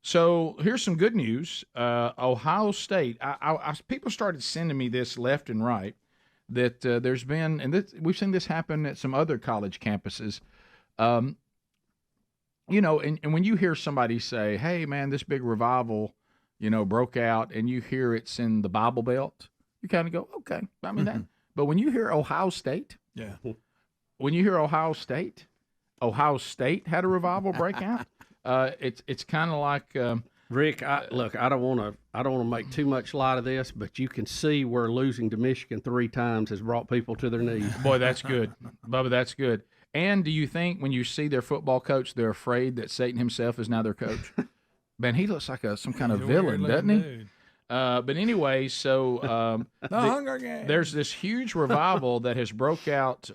So here's some good news. Ohio State, people started sending me this left and right, that there's been, and we've seen this happen at some other college campuses. And when you hear somebody say, hey, man, this big revival, broke out, and you hear it's in the Bible Belt, you kind of go, okay. I mean, that. But when you hear Ohio State, Ohio State had a revival break out. It's kind of like Rick. I don't want to make too much light of this, but you can see where losing to Michigan 3 times has brought people to their knees. Boy, that's good, Bubba. That's good. And do you think when you see their football coach, they're afraid that Satan himself is now their coach? Man, he looks like some kind of villain, doesn't he? Dude. But anyway, so Hunger Games. There's this huge revival that has broke out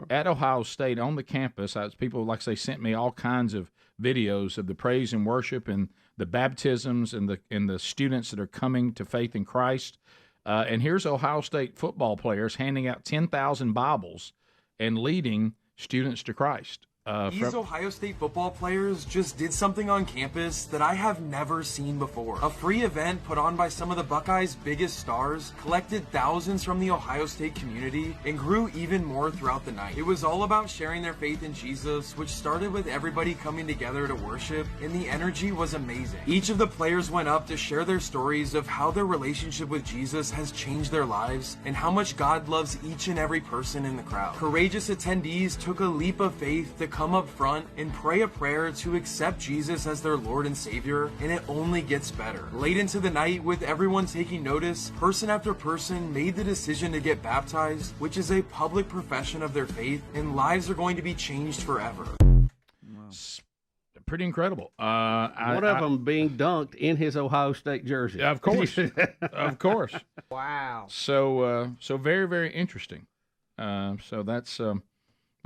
at Ohio State on the campus. People, like I say, sent me all kinds of videos of the praise and worship and the baptisms and the students that are coming to faith in Christ. And here's Ohio State football players handing out 10,000 Bibles and leading students to Christ. These Ohio State football players just did something on campus that I have never seen before. A free event put on by some of the Buckeyes' biggest stars collected thousands from the Ohio State community and grew even more throughout the night. It was all about sharing their faith in Jesus, which started with everybody coming together to worship, and the energy was amazing. Each of the players went up to share their stories of how their relationship with Jesus has changed their lives and how much God loves each and every person in the crowd. Courageous attendees took a leap of faith to come up front and pray a prayer to accept Jesus as their Lord and Savior, and it only gets better. Late into the night, with everyone taking notice, person after person made the decision to get baptized, which is a public profession of their faith, and lives are going to be changed forever. Pretty incredible. One of them being dunked in his Ohio State jersey. Of course. Of course. Wow. So very, very interesting. So that's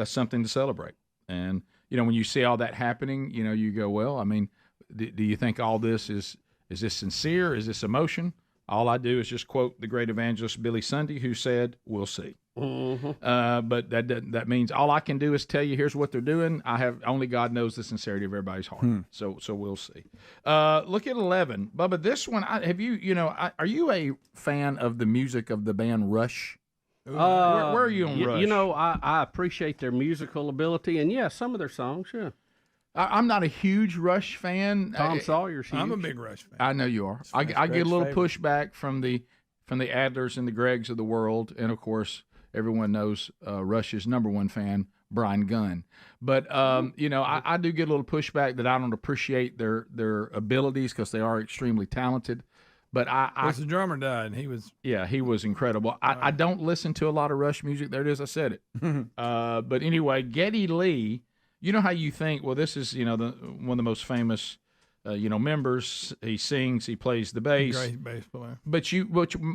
something to celebrate. And, when you see all that happening, you go, well, I mean, do you think all this is this sincere? Is this emotion? All I do is just quote the great evangelist Billy Sunday, who said, we'll see. Mm-hmm. But that means all I can do is tell you, here's what they're doing. Only God knows the sincerity of everybody's heart. So we'll see. Look at 11. Bubba, this one, are you a fan of the music of the band Rush? Where are you on Rush? I appreciate their musical ability, and some of their songs, I'm not a huge Rush fan. Tom Sawyer's huge. I'm a big Rush fan. I know you are. I get a little pushback from the Adlers and the Greggs of the world, and of course, everyone knows Rush's number one fan, Brian Gunn. But I do get a little pushback that I don't appreciate their abilities because they are extremely talented. But the drummer died, and he was... Yeah, he was incredible. I don't listen to a lot of Rush music. There it is, I said it. But anyway, Geddy Lee, you know how you think, well, this is, one of the most famous, members. He sings, he plays the bass. Great bass player. But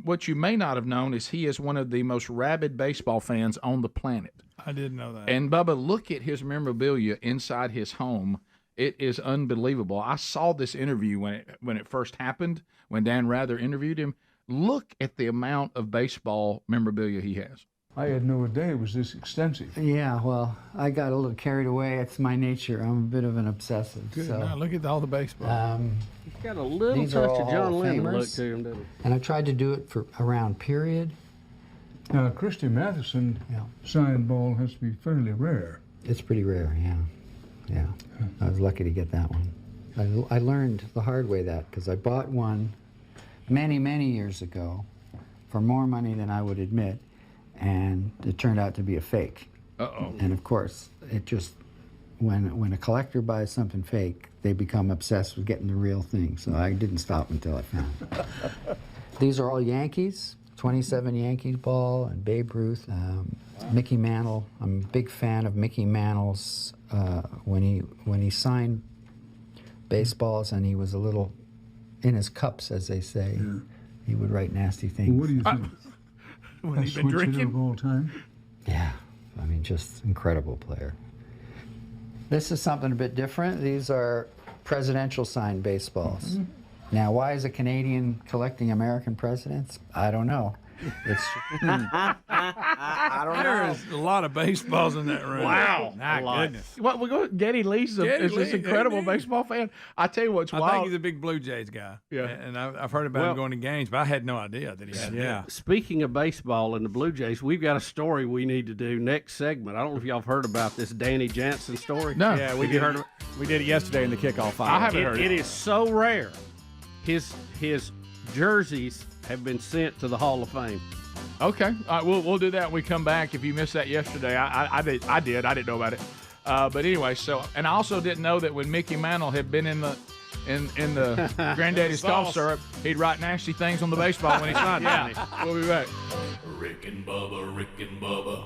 what you may not have known is he is one of the most rabid baseball fans on the planet. I didn't know that. And, Bubba, look at his memorabilia inside his home. It is unbelievable. I saw this interview when it first happened, when Dan Rather interviewed him. Look at the amount of baseball memorabilia he has. I had no idea it was this extensive. Yeah, well, I got a little carried away. It's my nature. I'm a bit of an obsessive. Good. So, Now look at all the baseball. He's got a little these are touch all of John Hall of Lennon look Famers. to him, doesn't he? And I tried to do it for around period. Christy Matheson signed ball has to be fairly rare. It's pretty rare, yeah. I was lucky to get that one. I learned the hard way that, because I bought one many, many years ago for more money than I would admit, and it turned out to be a fake. Uh-oh. And of course, it just, when a collector buys something fake, they become obsessed with getting the real thing. So I didn't stop until I found it. These are all Yankees, 27 Yankees ball, and Babe Ruth, Mickey Mantle. I'm a big fan of Mickey Mantle's when he signed baseballs, and he was a little in his cups, as they say. Yeah. He would write nasty things. Well, what do you think? When he's been drinking of all time. Yeah, I mean, just incredible player. This is something a bit different. These are presidential signed baseballs. Mm-hmm. Now, why is a Canadian collecting American presidents? I don't know. It's I don't know. There's a lot of baseballs in that room. Wow. My goodness. What we go? Geddy Lee's this incredible baseball fan. I tell you what's I wild. think he's a big Blue Jays guy. Yeah. And I've heard about him going to games, but I had no idea that he had. Yeah. Speaking of baseball and the Blue Jays, we've got a story we need to do next segment. I don't know if y'all have heard about this Danny Jansen story. No. Yeah, we heard of it? We did it yesterday in the kickoff fight. I haven't heard it. It is so rare. His jerseys have been sent to the Hall of Fame. Okay, all right, we'll do that when we come back. If you missed that yesterday, I did. I didn't know about it. But anyway, and I also didn't know that when Mickey Mantle had been in the Granddaddy's cough syrup, he'd write nasty things on the baseball when he signed it. Yeah, we'll be back. Rick and Bubba, Rick and Bubba.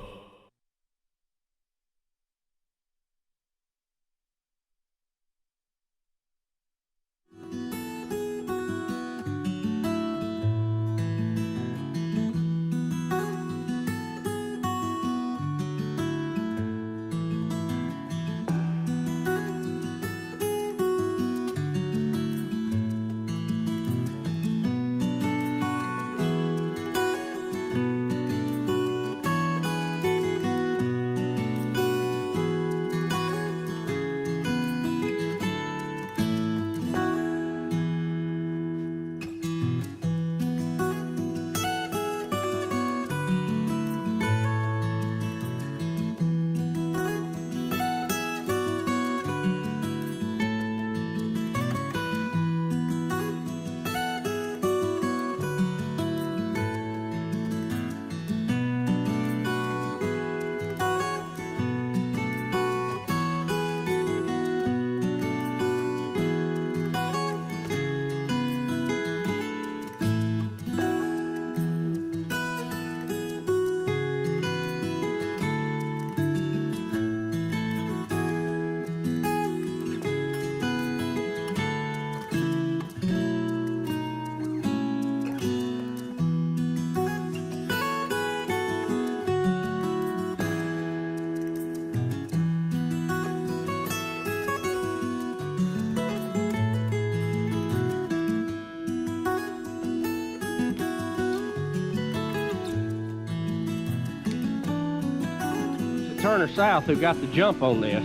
Turner South, who got the jump on this,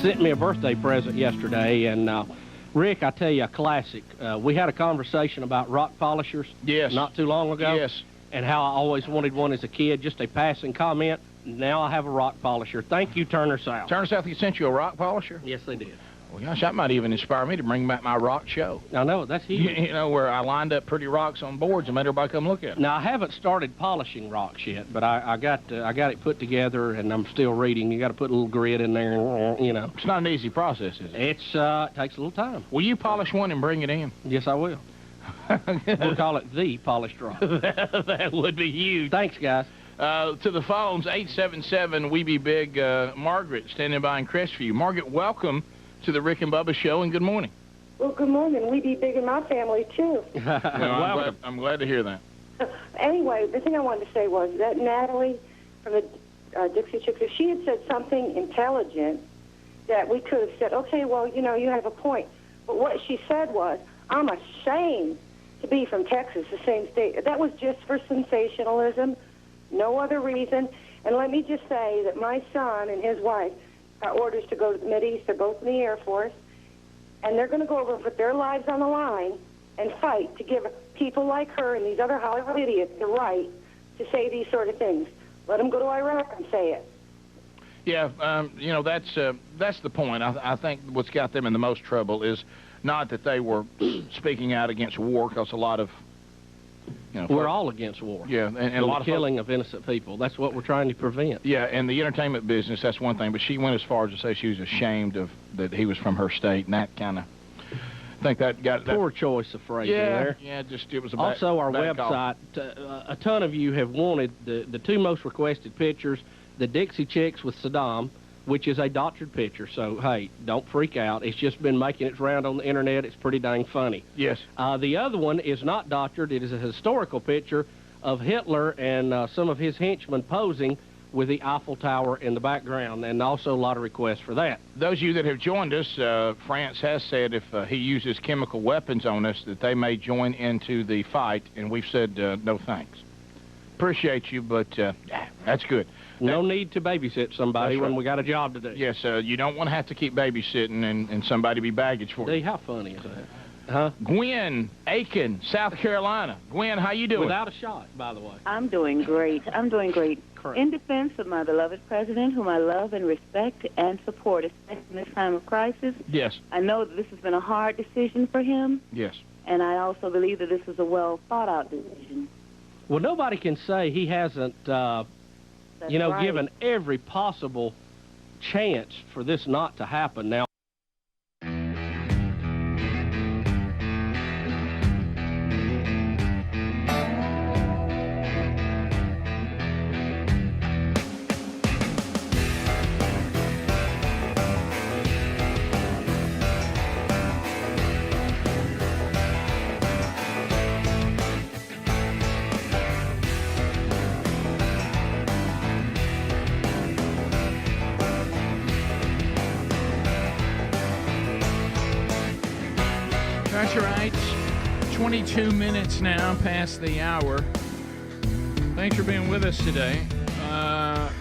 sent me a birthday present yesterday, and Rick, I tell you, a classic. We had a conversation about rock polishers not too long ago. Yes. And how I always wanted one as a kid, just a passing comment. Now I have a rock polisher. Thank you, Turner South. Turner South, he sent you a rock polisher? Yes, they did. Well, gosh, that might even inspire me to bring back my rock show. I know, that's huge. You know, where I lined up pretty rocks on boards and made everybody come look at them. Now, I haven't started polishing rocks yet, but I got it put together, and I'm still reading. You got to put a little grit in there, and, you know. It's not an easy process, is it? It takes a little time. Will you polish one and bring it in? Yes, I will. We'll call it the polished rock. That would be huge. Thanks, guys. To the phones, 877 We Be Big. Margaret standing by in Crestview. Margaret, welcome to the Rick and Bubba Show, and good morning. Well, good morning. We be big in my family, too. Well, I'm glad to hear that. Anyway, the thing I wanted to say was that Natalie from the Dixie Chicks, if she had said something intelligent that we could have said, okay, well, you know, you have a point. But what she said was, I'm ashamed to be from Texas, the same state. That was just for sensationalism. No other reason. And let me just say that my son and his wife got orders to go to the Mideast. They're both in the Air Force. And they're going to go over and put their lives on the line and fight to give people like her and these other Hollywood idiots the right to say these sort of things. Let them go to Iraq and say it. Yeah, that's the point. I think what's got them in the most trouble is not that they were speaking out against war, because a lot of, we're all against war. Yeah, and a lot of killing of innocent people. That's what we're trying to prevent. Yeah, and the entertainment business, that's one thing. But she went as far as to say she was ashamed of that he was from her state, and that kind of, I think that got poor choice of phrasing there. Yeah, just it was a also bad, our bad website. A ton of you have wanted the two most requested pictures: the Dixie Chicks with Saddam, which is a doctored picture. So hey, don't freak out. It's just been making its round on the internet. It's pretty dang funny. Yes. The other one is not doctored. It is a historical picture of Hitler and some of his henchmen posing with the Eiffel Tower in the background, and also a lot of requests for that. Those of you that have joined us, France has said if he uses chemical weapons on us, that they may join into the fight, and we've said no thanks. Appreciate you, but that's good. No need to babysit somebody when we got a job to do. Yes, you don't want to have to keep babysitting and somebody be baggage for you. How funny is that? Huh? Gwen, Aiken, South Carolina. Gwen, how you doing? Without a shot, by the way. I'm doing great. Correct. In defense of my beloved president, whom I love and respect and support, especially in this time of crisis. Yes. I know that this has been a hard decision for him. Yes. And I also believe that this is a well-thought-out decision. Well, nobody can say he hasn't, Right. given every possible chance for this not to happen. Now, That's right. 22 minutes now past the hour. Thanks for being with us today.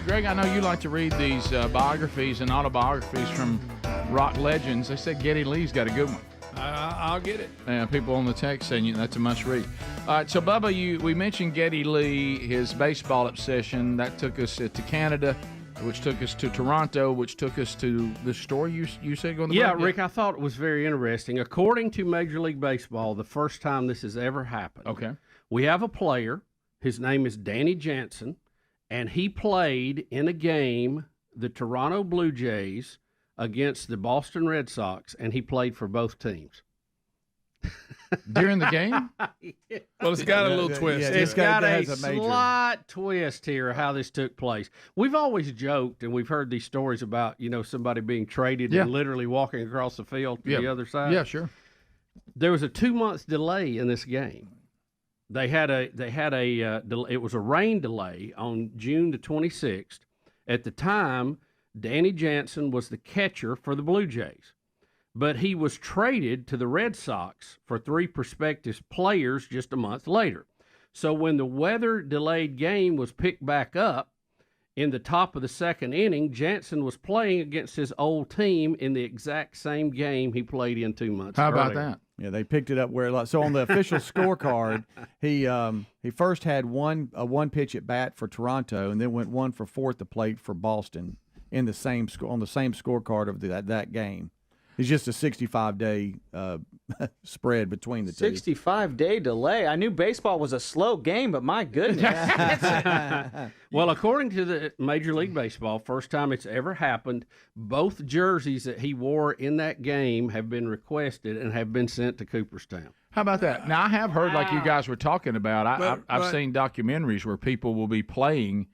Greg, I know you like to read these biographies and autobiographies from rock legends. They said Geddy Lee's got a good one. I'll get it. People on the text saying that's a must read. All right, so Bubba, we mentioned Geddy Lee, his baseball obsession. That took us to Canada, which took us to Toronto, which took us to the story you said going. Yeah, Rick, I thought it was very interesting. According to Major League Baseball, the first time this has ever happened. Okay. We have a player. His name is Danny Jansen, and he played in a game, the Toronto Blue Jays against the Boston Red Sox, and he played for both teams. During the game? Well, it's got a little twist. It's got a slight twist here how this took place. We've always joked, and we've heard these stories about, somebody being traded and literally walking across the field to the other side. Yeah, sure. There was a 2-month delay in this game. It was a rain delay on June the 26th. At the time, Danny Jansen was the catcher for the Blue Jays. But he was traded to the Red Sox for 3 prospective players just a month later. So when the weather-delayed game was picked back up, in the top of the second inning, Jansen was playing against his old team in the exact same game he played in 2 months How earlier. about that? Yeah, they picked it up where so on the official scorecard, he first had one pitch at bat for Toronto, and then went 1 for 4 at the plate for Boston on the same scorecard of that game. It's just a 65-day spread between the two. 65-day delay. I knew baseball was a slow game, but my goodness. Well, according to the Major League Baseball, first time it's ever happened, both jerseys that he wore in that game have been requested and have been sent to Cooperstown. How about that? Now, I have heard, like you guys were talking about, I've seen documentaries where people will be playing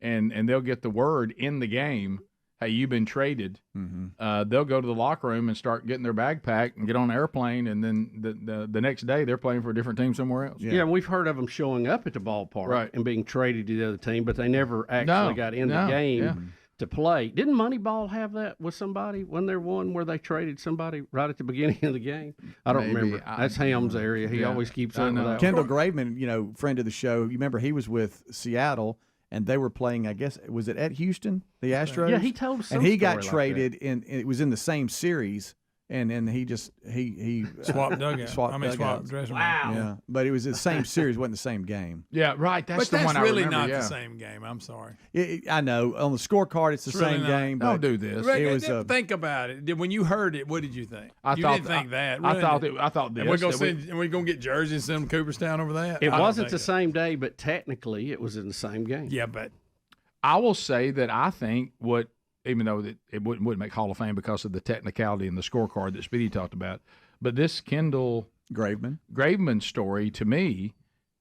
and they'll get the word in the game, hey, you've been traded. Mm-hmm. They'll go to the locker room and start getting their bag packed and get on an airplane, and then the next day they're playing for a different team somewhere else. Yeah, we've heard of them showing up at the ballpark and being traded to the other team, but they never actually got in the game to play. Didn't Moneyball have that with somebody when there one where they traded somebody right at the beginning of the game? I don't remember. That's Ham's area. He always keeps up with that. Kendall Graveman, friend of the show, you remember he was with Seattle, and they were playing. I guess was it at Houston, the Astros? Yeah, he told us. And he got traded, and it was in the same series. And then he swapped dugout. Swapped dressing room. Wow. Yeah, but it was the same series, wasn't the same game. Yeah, right. That's but the one I really remember. not yeah. the same game. I'm sorry. I know on the scorecard it's the same game. But Don't do this. It was, think about it. When you heard it, what did you think? You didn't think that. I thought this. And we're gonna get jerseys and send them Cooperstown over that. It wasn't the same day, but technically it was in the same game. Yeah, but I will say that I think what. Even though it wouldn't make Hall of Fame because of the technicality and the scorecard that Speedy talked about. But this Kendall Graveman story, to me,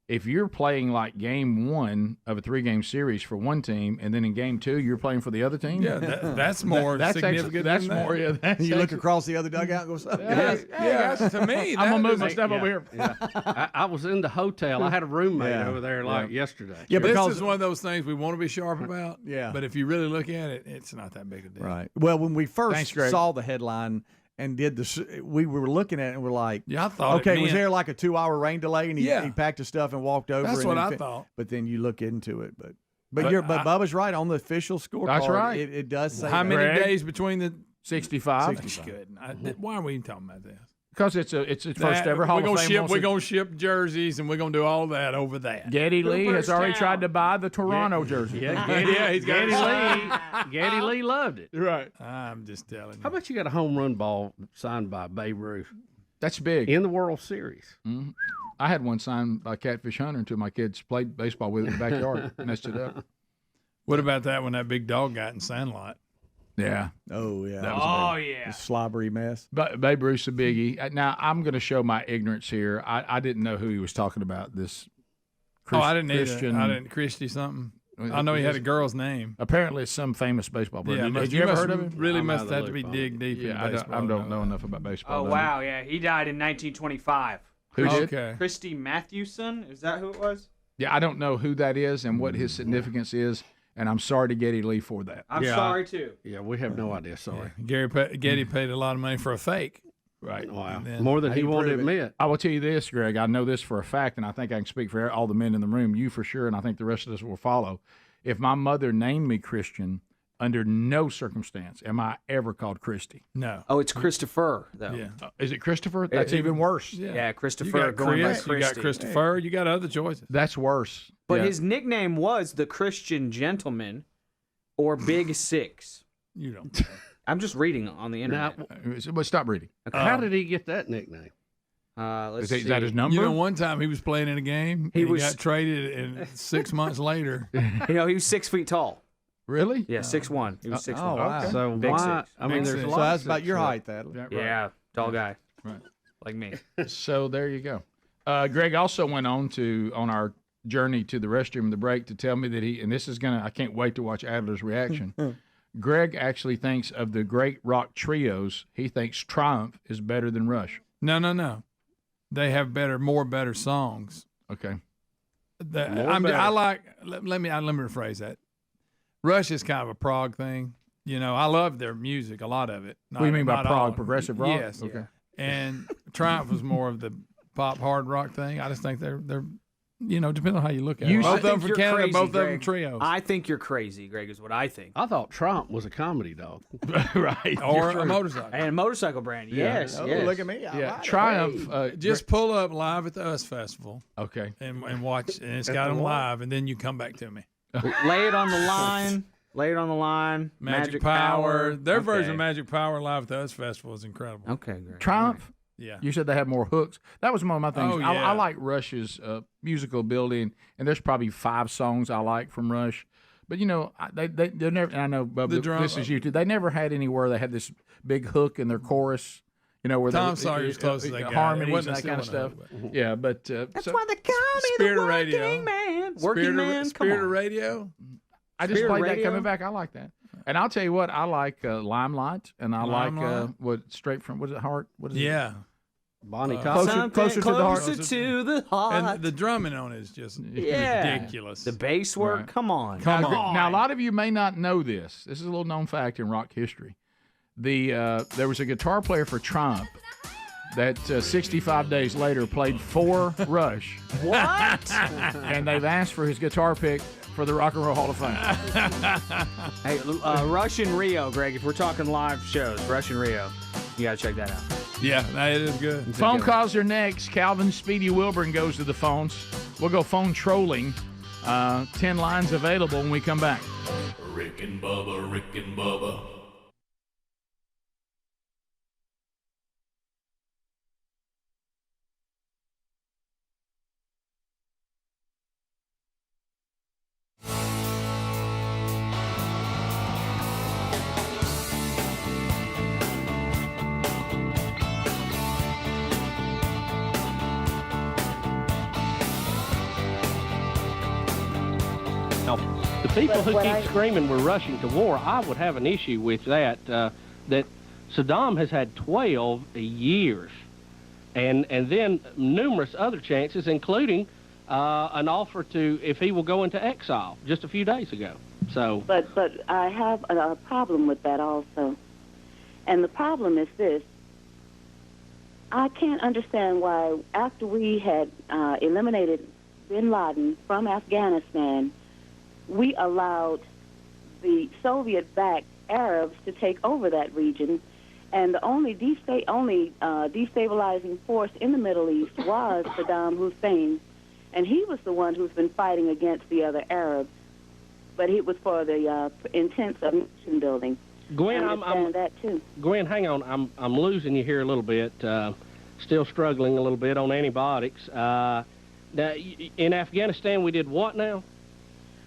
if you're playing like game one of a 3-game series for one team, and then in game 2 you're playing for the other team, that's more significant. That's more. Yeah, that's you look across the other dugout and go, to me, I'm gonna move my stuff over here. Yeah. I was in the hotel. I had a roommate over there yesterday. Yeah, but this is one of those things we want to be sharp about. Yeah, but if you really look at it, it's not that big a deal. Right. Well, when we first saw the headline and did the, we were looking at it and we're like, yeah, I thought, okay, was there like a 2-hour rain delay? And he packed his stuff and walked over. That's what I thought. But then you look into it, but Bubba's right on the official scorecard. That's right. It does say how many Greg? days between the 65. That's good. Why are we even talking about this? Because it's first ever Hall of Fame. We're gonna ship jerseys and we're gonna do all that over that. Geddy Lee has already tried to buy the Toronto jersey. Yeah, he's got Geddy Lee loved it. Right. I'm just telling you. How about you got a home run ball signed by Babe Ruth? That's big. In the World Series. Mm-hmm. I had one signed by Catfish Hunter until my kids played baseball with it in the backyard. Messed it up. What about that when that big dog got in Sandlot? Yeah. Oh, yeah. That was a slobbery mess. But Babe Ruth's a biggie. Now, I'm going to show my ignorance here. I didn't know who he was talking about, this I didn't Christian. I didn't. Christy something. I know he had a girl's name. Apparently, it's some famous baseball player. Yeah, Did you ever heard of him? Really must have to be dig deep in baseball. I don't know enough about baseball. Oh, wow, yeah. He died in 1925. Who did? Okay. Christy Mathewson? Is that who it was? Yeah, I don't know who that is and what his significance is, and I'm sorry to Geddy Lee for that. I'm sorry, too. Yeah, we have no idea. Sorry. Geddy paid a lot of money for a fake. Right. Wow. More than he wanted to admit. I will tell you this, Greg. I know this for a fact, and I think I can speak for all the men in the room, you for sure, and I think the rest of us will follow. If my mother named me Christian, under no circumstance am I ever called Christy. No. Oh, it's Christopher, though. Yeah. Is it Christopher? That's even worse. Yeah, Christopher. You got going by Chris, Christy. you got Christopher, you got other choices. That's worse. But his nickname was the Christian Gentleman or Big Six. You don't. I'm just reading on the internet. But stop reading. Okay. How did he get that nickname? Let's Is see. that his number? You know, one time he was playing in a game. He got traded, and 6 months later, he was 6 feet tall. Really? Yeah, 6'1". He was 6'1". Oh, wow. Okay. So Big why? six. I mean, there's a So lot. that's about your height, Thaddeus. Yeah, tall guy. Right. Like me. So there you go. Greg also went on our journey to the restroom in the break to tell me that I can't wait to watch Adler's reaction. Greg actually thinks of the great rock trios, he thinks Triumph is better than Rush. No. They have more better songs. Okay. Let me rephrase that. Rush is kind of a prog thing. You know, I love their music, a lot of it. What do you mean by prog? Progressive rock? Yes. Okay. And Triumph was more of the pop hard rock thing. I just think they're depending on how you look at it. Both of them from Canada, crazy, both Greg. of them trios. I think you're crazy, Greg, is what I think. I thought Trump was a comedy dog. Right. Or a motorcycle. And a motorcycle brand. Yes. Oh, yes. look at me. Yeah. Triumph. Just pull up Live at the US Festival. Okay. And watch, and it's got them live, and then you come back to me. Lay it on the line. Lay it on the line. Magic Power. Their version of Magic Power Live at the US Festival is incredible. Okay, great. Triumph? Yeah. You said they have more hooks. That was one of my things. Oh, yeah. I like Rush's musical ability, and there's probably 5 songs I like from Rush. But, they never, and I know, Bubba, this is you too, they never had anywhere they had this big hook in their chorus. Where Tom Sawyer's close as they got. Harmonies and that kind of stuff. Yeah, but That's why they call me Spirit the of Radio. working man. Working man, Spirit of Radio. I just Spirit played Radio. that coming back. I like that. And I'll tell you what, I like Limelight, and I Limelight. like Straight from, what is it, Heart? What is it? Yeah. Bonnie Cosmo. Closer to the heart. Closer to the heart. And the drumming on it is just ridiculous. The bass work, Right. come on. Now, a lot of you may not know this. This is a little known fact in rock history. There was a guitar player for Triumph that 65 days later played for Rush. What? And they've asked for his guitar pick for the Rock and Roll Hall of Fame. Hey, Rush in Rio, Greg. If we're talking live shows, Rush in Rio, you got to check that out. Yeah, it is good. Phone calls are next. Calvin Speedy Wilburn goes to the phones. We'll go phone trolling. 10 lines available when we come back. Rick and Bubba, Rick and Bubba. The people who keep screaming we're rushing to war, I would have an issue with that. That Saddam has had 12 years, and then numerous other chances, including an offer to if he will go into exile just a few days ago. So, but I have a problem with that also, and the problem is this: I can't understand why after we had eliminated bin Laden from Afghanistan, we allowed the Soviet-backed Arabs to take over that region, and the only destabilizing force in the Middle East was Saddam Hussein, and he was the one who's been fighting against the other Arabs, but it was for the intents of nation building. Gwen, I understand that too. Gwen, hang on, I'm losing you here a little bit. Still struggling a little bit on antibiotics. Now, in Afghanistan, we did what now?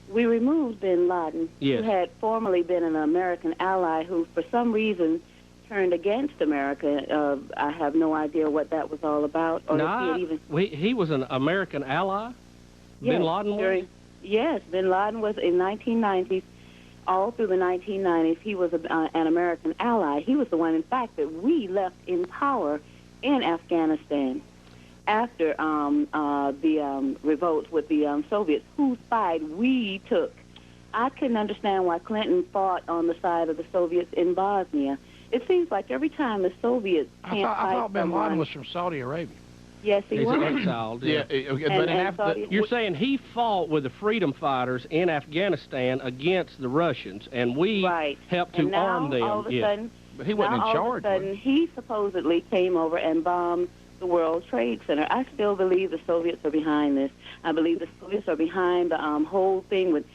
We removed bin Laden, yes, who had formerly been an American ally who, for some reason, turned against America. I have no idea what that was all about. Or he was an American ally? Yes, Bin Laden was? Yes, bin Laden was in 1990s. All through the 1990s, he was an American ally. He was the one, in fact, that we left in power in Afghanistan after the revolt with the Soviets, whose side we took. I couldn't understand why Clinton fought on the side of the Soviets in Bosnia. It seems like every time the Soviets can't I thought bin someone, Laden was from Saudi Arabia. Yes, he was. He's exiled. Yeah. But you're saying he fought with the freedom fighters in Afghanistan against the Russians, and we helped to arm them. All of a sudden, but he wasn't in charge. All of a sudden, he supposedly came over and bombed the World Trade Center. I still believe the Soviets are behind this. I believe the Soviets are behind the whole thing with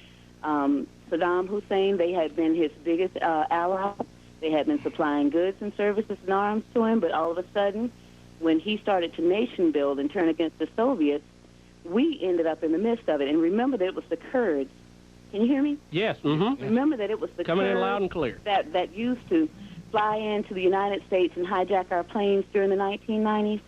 Saddam Hussein. They had been his biggest ally. They had been supplying goods and services and arms to him, but all of a sudden, when he started to nation build and turn against the Soviets, we ended up in the midst of it. And remember that it was the Kurds. Can you hear me? Yes. Mm-hmm. Remember that it was the Coming Kurds in loud and clear. that used to fly into the United States and hijack our planes during the 1990s.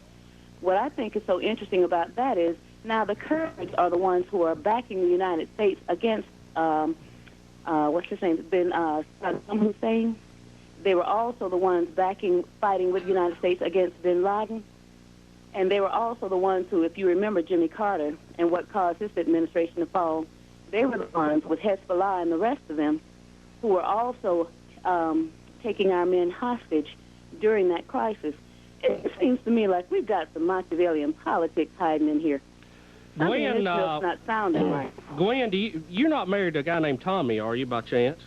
What I think is so interesting about that is now the Kurds are the ones who are backing the United States against, what's his name, Saddam Hussein. They were also the ones fighting with the United States against bin Laden. And they were also the ones who, if you remember Jimmy Carter and what caused his administration to fall, they were the ones with Hezbollah and the rest of them who were also taking our men hostage during that crisis. It seems to me like we've got some Machiavellian politics hiding in here. Gwen, not sounding right. Gwen, you're not married to a guy named Tommy, are you, by chance?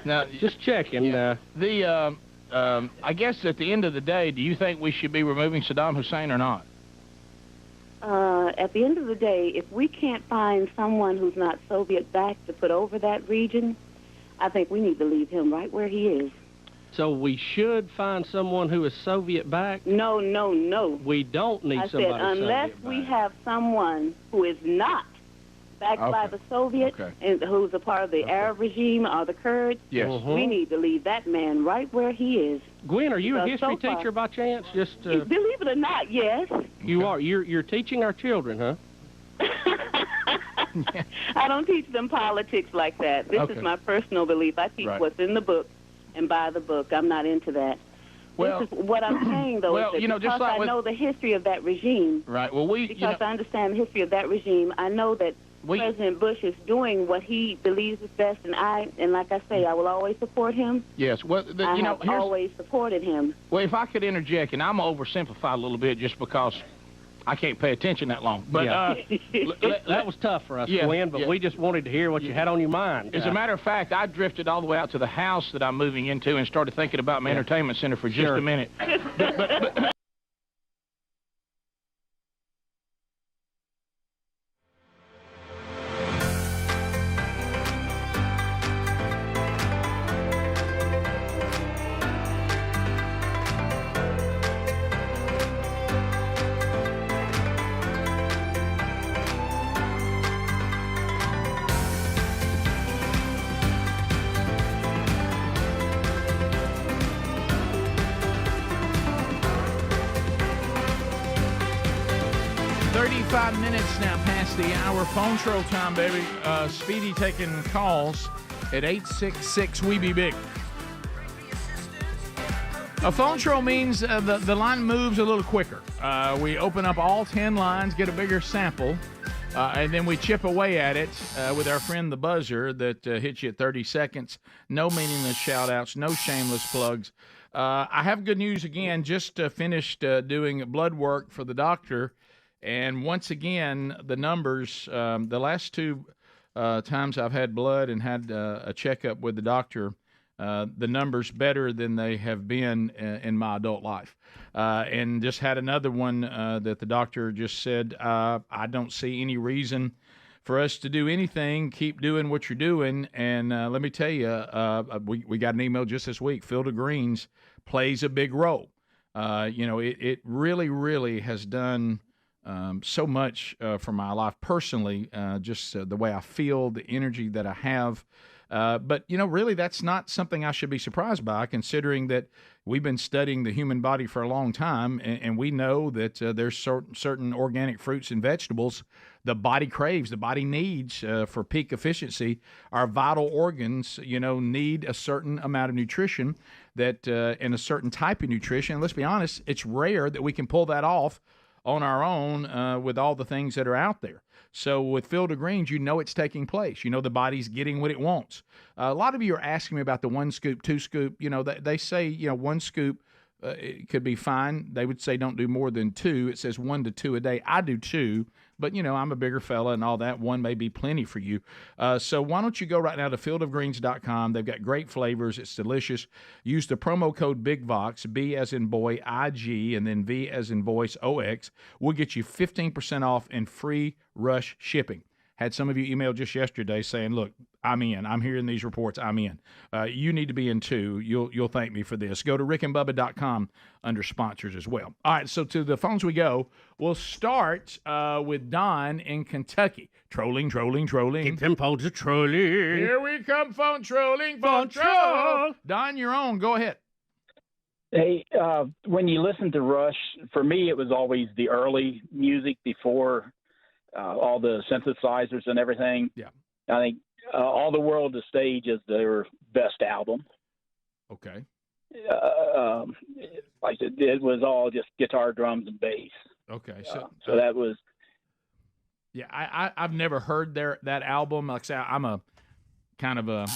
No, just checking. Yeah. I guess at the end of the day, do you think we should be removing Saddam Hussein or not? At the end of the day, if we can't find someone who's not Soviet-backed to put over that region, I think we need to leave him right where he is. So we should find someone who is Soviet-backed? No. We don't need somebody Soviet-backed. Unless we have someone who is not backed by the Soviets and who's a part of the Arab regime or the Kurds, we need to leave that man right where he is. Gwen, are you a history teacher by chance? Just believe it or not, yes. You are. You're teaching our children, huh? I don't teach them politics like that. This is my personal belief. I teach what's in the book and by the book. I'm not into that. Well, this is what I'm saying, though, is that because I know the history of that regime, right? Well, because I understand the history of that regime, I know that President Bush is doing what he believes is best, and like I say, I will always support him. Yes, well, I have always supported him. Well, if I could interject, and I'm going to oversimplify a little bit just because I can't pay attention that long. But that was tough for us, Glenn, but we just wanted to hear what you had on your mind. As a matter of fact, I drifted all the way out to the house that I'm moving into and started thinking about my entertainment center for just a minute. But 35 minutes now past the hour. Phone troll time, baby. Speedy taking calls at 866-WE-BE-BIG. A phone troll means the line moves a little quicker. We open up all 10 lines, get a bigger sample, and then we chip away at it with our friend the buzzer that hits you at 30 seconds. No meaningless shout-outs, no shameless plugs. I have good news again. Just finished doing blood work for the doctor. And once again, the numbers, the last two times I've had blood and had a checkup with the doctor, the numbers better than they have been in my adult life. And just had another one that the doctor just said, I don't see any reason for us to do anything. Keep doing what you're doing. And let me tell you, we got an email just this week. Field of Greens plays a big role. It really, really has done so much for my life personally, just the way I feel, the energy that I have. But, really that's not something I should be surprised by, considering that we've been studying the human body for a long time, and we know that there's certain organic fruits and vegetables the body craves, the body needs for peak efficiency. Our vital organs, need a certain amount of nutrition that and a certain type of nutrition. And let's be honest, it's rare that we can pull that off on our own with all the things that are out there. So with Field of Greens, it's taking place. The body's getting what it wants. A lot of you are asking me about the 1 scoop, 2 scoop. They say, 1 scoop it could be fine. They would say don't do more than 2. It says 1 to 2 a day. I do 2. But, I'm a bigger fella and all that. 1 may be plenty for you. So why don't you go right now to fieldofgreens.com. They've got great flavors. It's delicious. Use the promo code BIGVOX, B as in boy, IG, and then V as in voice, OX. We'll get you 15% off and free rush shipping. Had some of you email just yesterday saying, look, I'm in. I'm hearing these reports. I'm in. You need to be in too. You'll thank me for this. Go to rickandbubba.com under sponsors as well. All right, so to the phones we go. We'll start with Don in Kentucky. Trolling. Keep them phones a trolling. Here we come, phone trolling. Phone troll. Don, you're on. Go ahead. Hey, when you listen to Rush, for me, it was always the early music before all the synthesizers and everything. Yeah. I think All the World to Stage is their best album. Okay. Like it was all just guitar, drums, and bass. Okay. So that was. Yeah, I've never heard that album. Like I say, I'm a kind of a.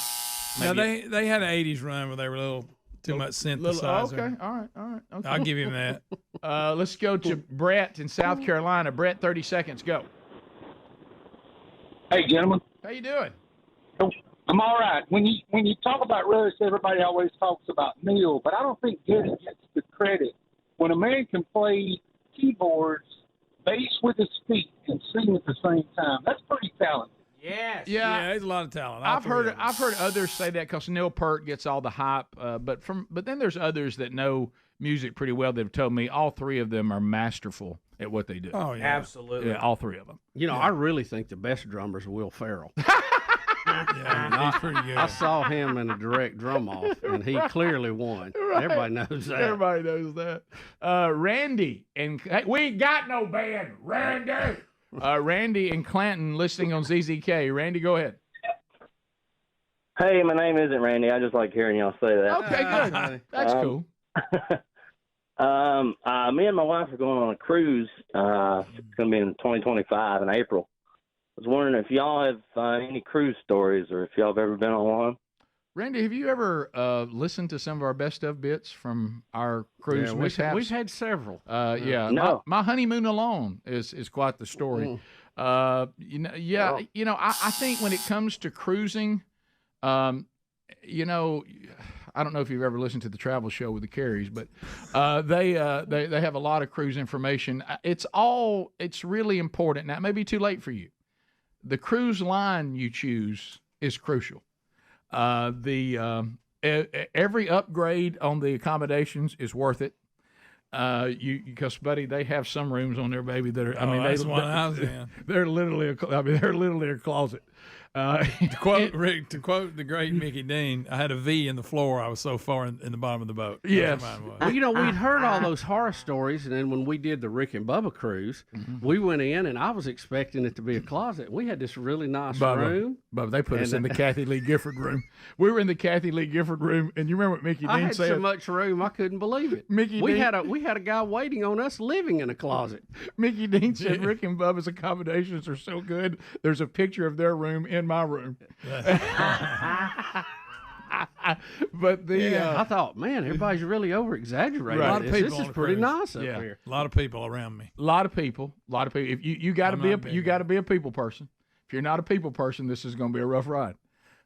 No, they had an 80s run where they were a little too much synthesizer. Okay, all right. Okay. I'll give him that. Let's go to Brett in South Carolina. Brett, 30 seconds, go. Hey, gentlemen. How you doing? I'm all right. When you talk about Rush, everybody always talks about Neil, but I don't think Geddy gets the credit. When a man can play keyboards, bass with his feet, and sing at the same time, that's pretty talented. Yes. Yeah, there's a lot of talent. I've heard others say that because Neil Peart gets all the hype, but then there's others that know music pretty well that have told me all 3 of them are masterful at what they do. Oh yeah, absolutely. Yeah, all 3 of them. I really think the best drummer's Will Ferrell. Yeah, he's pretty good. I saw him in a direct drum off, and he clearly won. Right. Everybody knows that. Everybody knows that. Randy, and hey, we ain't got no band. Randy. Randy in Clanton listening on ZZK. Randy, go ahead. Hey, my name isn't Randy. I just like hearing y'all say that. Okay, good. That's cool. Me and my wife are going on a cruise. It's going to be in 2025 in April. I was wondering if y'all have any cruise stories or if y'all have ever been on one. Randy, have you ever listened to some of our best of bits from our cruise mishaps? We've had several. No. My honeymoon alone is quite the story. I think when it comes to cruising, I don't know if you've ever listened to the travel show with the Carries, but they have a lot of cruise information. It's really important. Now, it may be too late for you. The cruise line you choose is crucial. Every upgrade on the accommodations is worth it. Because buddy, they have some rooms on there, baby, that are. That's one I was in. They're literally a closet. To quote the great Mickey Dean, I had a V in the floor. I was so far in the bottom of the boat. Yes. Well, we'd heard all those horror stories, and then when we did the Rick and Bubba cruise, we went in, and I was expecting it to be a closet. We had this really nice room. Bubba, they put us in the Kathy Lee Gifford room. We were in the Kathy Lee Gifford room, and you remember what Mickey Dean said? I had so much room, I couldn't believe it. We had a guy waiting on us living in a closet. Mickey Dean said Rick and Bubba's accommodations are so good. There's a picture of their room in my room. But I thought, man, everybody's really over exaggerating. Right. A lot of people. This is pretty nice up here. A lot of people around me. A lot of people. If you got to be a people person. If you're not a people person, this is going to be a rough ride.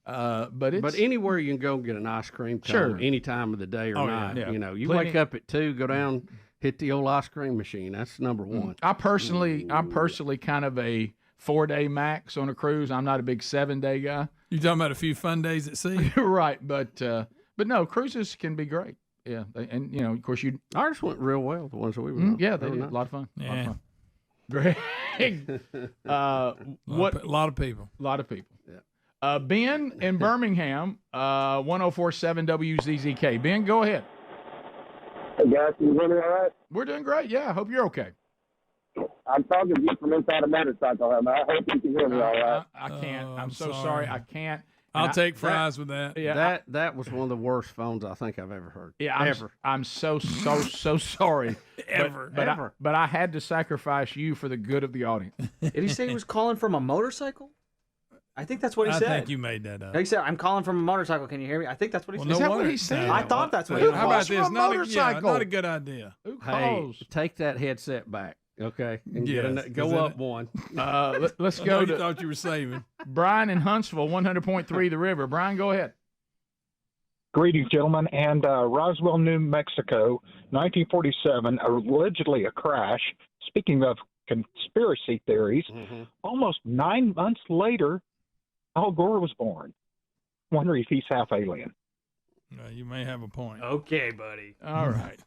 But anywhere you can go and get an ice cream cone any time of the day or night. Yeah. You wake up at 2, go down, hit the old ice cream machine. That's number one. I'm personally kind of a 4-day max on a cruise. I'm not a big 7-day guy. You talking about a few fun days at sea? Right, but no, cruises can be great. Yeah, and of course ours went real well. The ones that we were on. Yeah, they did. A lot of fun. Yeah. Greg, a lot of people. Yeah. Ben in Birmingham, 1047 WZZK. Ben, go ahead. Hey guys, can you hear me all right? We're doing great. Yeah, I hope you're okay. I'm talking to you from inside a motorcycle helmet. I hope you can hear me all right. I can't. I'm so sorry. I can't. I'll take fries with that. Yeah, that was one of the worst phones I think I've ever heard. Yeah, I'm so sorry. But I had to sacrifice you for the good of the audience. Did he say he was calling from a motorcycle? I think that's what he said. I think you made that up. He said, "I'm calling from a motorcycle. Can you hear me?" I think that's what he said. Is that what he said? I thought that's what he said. How about this? Not a good idea. Who calls? Hey, take that headset back. Okay, and go up one. Let's go. You thought you were saving. Brian in Huntsville, 100.3 The River. Brian, go ahead. Greetings, gentlemen. And Roswell, New Mexico, 1947, allegedly a crash. Speaking of conspiracy theories, almost 9 months later, Al Gore was born. Wonder if he's half alien. You may have a point. Okay, buddy. All right.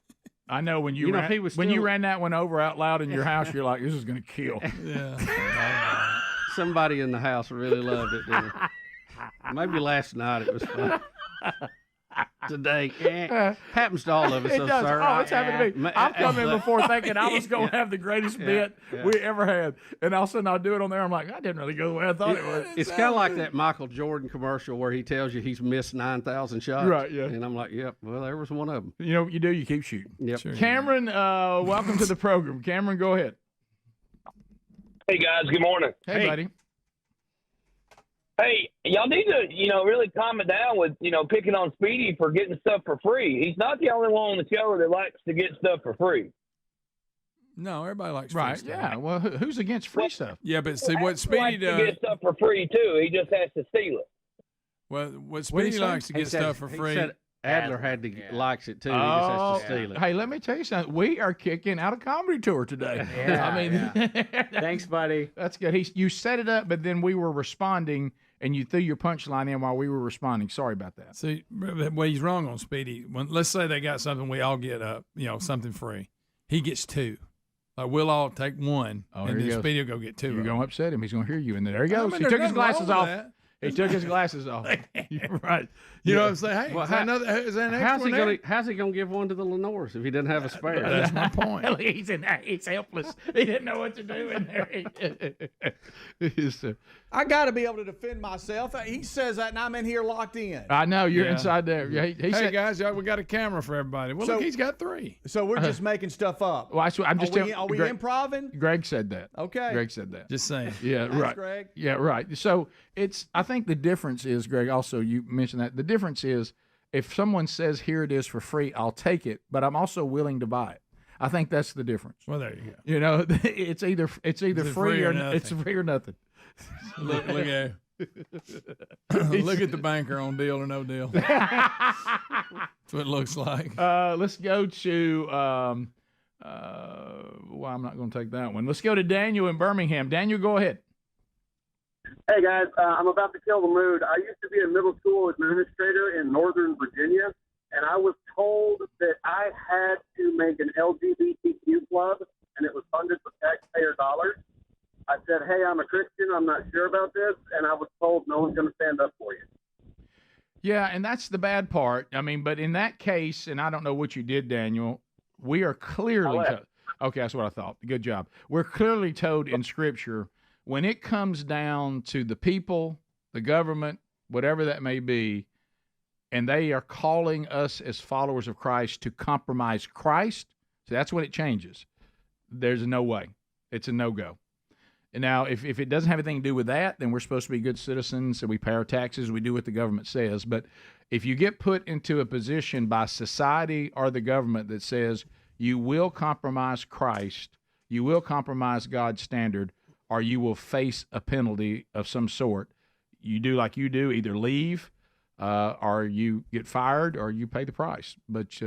I know when you ran that one over out loud in your house, you're like, this is going to kill. Yeah. Somebody in the house really loved it, didn't they? Maybe last night it was fun. Today, happens to all of us. It does. Sir. Oh, it's happened to me. I've come in before thinking I was going to have the greatest bit we ever had, and all of a sudden I'll do it on there. I'm like, I didn't really go the way I thought it would. It's kind of like that Michael Jordan commercial where he tells you he's missed 9,000 shots. Right. Yeah. And I'm like, yep. Well, there was one of them. You know what you do? You keep shooting. Yep. Sure. Cameron, welcome to the program. Cameron, go ahead. Hey guys, good morning. Hey, buddy. Hey, y'all need to, really calm it down with, picking on Speedy for getting stuff for free. He's not the only one on the show that likes to get stuff for free. No, everybody likes free right. stuff. Yeah. Well, who's against free stuff? Yeah, but see what Speedy does. To get stuff for free too. He just has to steal it. Well, what Speedy likes to get stuff for free. Adler likes it too. He just has to steal it. Hey, let me tell you something. We are kicking out a comedy tour today. Thanks, buddy. That's good. You set it up, but then we were responding, and you threw your punchline in while we were responding. Sorry about that. See, well, he's wrong on Speedy. Let's say they got something we all get something free. He gets 2. Like we'll all take 1, and then Speedy will go get 2. You're going to upset him. He's going to hear you, and there he goes. He took his glasses off. He took his glasses off. You're right. You know what I'm saying? Hey, well, is that an extra one? How's he going to give one to the Lenores if he doesn't have a spare? That's my point. He's helpless. He didn't know what to do in there. I got to be able to defend myself. He says that, and I'm in here locked in. I know. You're inside there. Hey, guys, we got a camera for everybody. Well, look, he's got 3. So we're just making stuff up. Well, I'm just are we improving? Greg said that. Okay. Greg said that. Just saying. Yeah, Thanks, right. Greg. Yeah, right. So I think the difference is, Greg, also you mentioned that, the difference is if someone says, here it is for free, I'll take it, but I'm also willing to buy it. I think that's the difference. Well, there you go. You know, it's either free or nothing. It's free or nothing. Look at look at the banker on Deal or No Deal. That's what it looks like. Let's go to well, I'm not going to take that one. Let's go to Daniel in Birmingham. Daniel, go ahead. Hey guys, I'm about to kill the mood. I used to be a middle school administrator in Northern Virginia, and I was told that I had to make an LGBTQ club, and it was funded with taxpayer dollars. I said, hey, I'm a Christian. I'm not sure about this. And I was told no one's going to stand up for you. Yeah, and that's the bad part. I mean, but in that case, and I don't know what you did, Daniel, we are clearly okay, that's what I thought. Good job. We're clearly told in Scripture when it comes down to the people, the government, whatever that may be, and they are calling us as followers of Christ to compromise Christ, so that's when it changes. There's no way. It's a no-go. And now, if it doesn't have anything to do with that, then we're supposed to be good citizens and we pay our taxes, we do what the government says. But if you get put into a position by society or the government that says you will compromise Christ, you will compromise God's standard, or you will face a penalty of some sort, you do like you do, either leave or you get fired or you pay the price. But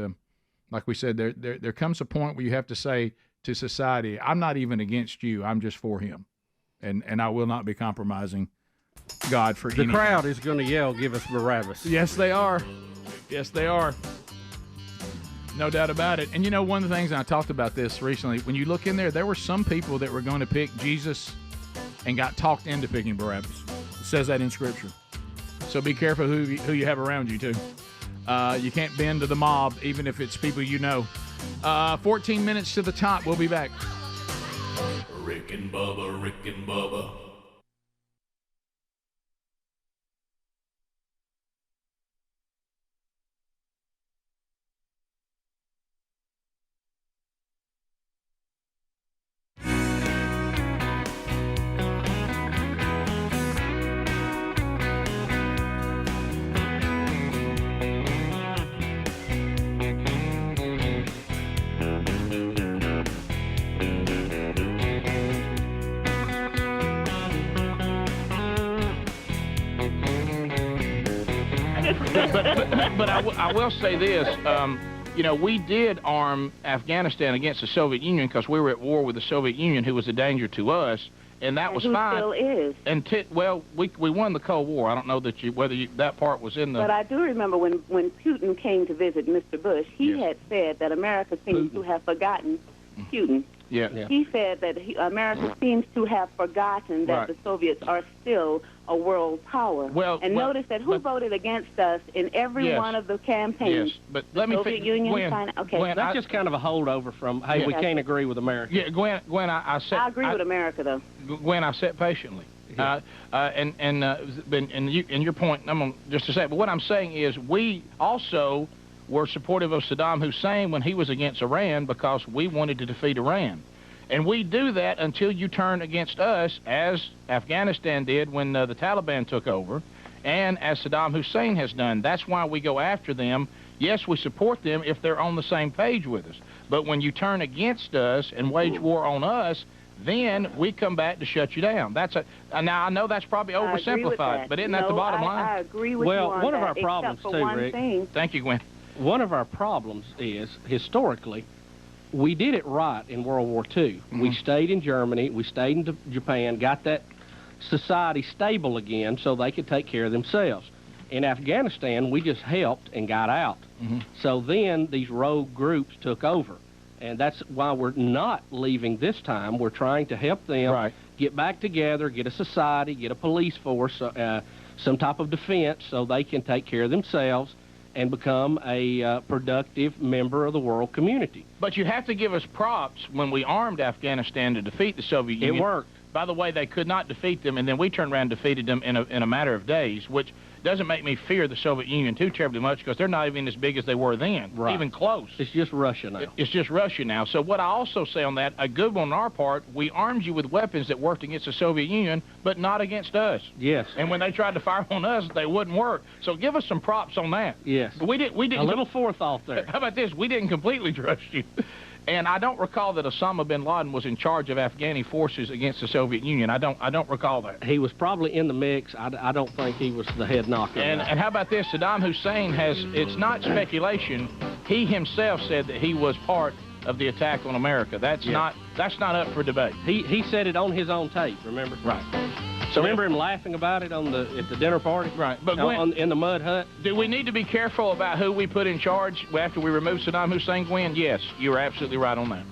like we said, there comes a point where you have to say to society, I'm not even against you, I'm just for him. And I will not be compromising God for anything. The crowd is going to yell, give us Barabbas. Yes, they are. Yes, they are. No doubt about it. And you know, one of the things, and I talked about this recently, when you look in there were some people that were going to pick Jesus and got talked into picking Barabbas. It says that in Scripture. So be careful who you have around you, too. You can't bend to the mob, even if it's people you know. 14 minutes to the top. We'll be back. Rick and Bubba, Rick and Bubba. But I will say this, you know, we did arm Afghanistan against the Soviet Union because we were at war with the Soviet Union, who was a danger to us, and that was fine. Still is. And we won the Cold War. I don't know that that part was in the. But I do remember when Putin came to visit Mr. Bush, he had said that America seems to have forgotten Putin. Yeah. He said that America seems to have forgotten that the Soviets are still a world power. Notice that who voted against us in every one of the campaigns? Yes, but the let me Soviet Union, Gwen, China. Okay, Gwen, that's just kind of a holdover from, hey, we can't agree with America. Yeah, Gwen, I agree with America, though. Gwen, I sat patiently. Yeah. And your point, I'm on just a second, but what I'm saying is we also were supportive of Saddam Hussein when he was against Iran because we wanted to defeat Iran. And we do that until you turn against us, as Afghanistan did when the Taliban took over, and as Saddam Hussein has done. That's why we go after them. Yes, we support them if they're on the same page with us. But when you turn against us and wage war on us, then we come back to shut you down. Now, I know that's probably oversimplified, but isn't that the bottom line? I agree with you on one of that, our problems, except for too, one Rick. thing. Thank you, Gwen. One of our problems is, historically, we did it right in World War II. Mm-hmm. We stayed in Germany, we stayed in Japan, got that society stable again so they could take care of themselves. In Afghanistan, we just helped and got out. Mm-hmm. So then these rogue groups took over. And that's why we're not leaving this time. We're trying to help them get back together, get a society, get a police force, some type of defense so they can take care of themselves and become a productive member of the world community. But you have to give us props when we armed Afghanistan to defeat the Soviet Union. It worked. By the way, they could not defeat them, and then we turned around and defeated them in a matter of days, which doesn't make me fear the Soviet Union too terribly much because they're not even as big as they were then, even close. It's just Russia now. It's just Russia now. So what I also say on that, a good one on our part, we armed you with weapons that worked against the Soviet Union, but not against us. Yes. And when they tried to fire on us, they wouldn't work. So give us some props on that. Yes. But we didn't. A little forethought there. How about this? We didn't completely trust you. And I don't recall that Osama bin Laden was in charge of Afghani forces against the Soviet Union. I don't recall that. He was probably in the mix. I don't think he was the head knocker. And how about this? Saddam Hussein it's not speculation. He himself said that he was part of the attack on America. That's not up for debate. He said it on his own tape, remember? Right. So remember him laughing about it at the dinner party? Right. But in the mud hut? Do we need to be careful about who we put in charge after we remove Saddam Hussein, Gwen? Yes, you're absolutely right on that.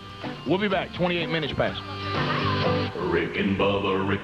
We'll be back 28 minutes past. Rick and Bubba, Rick.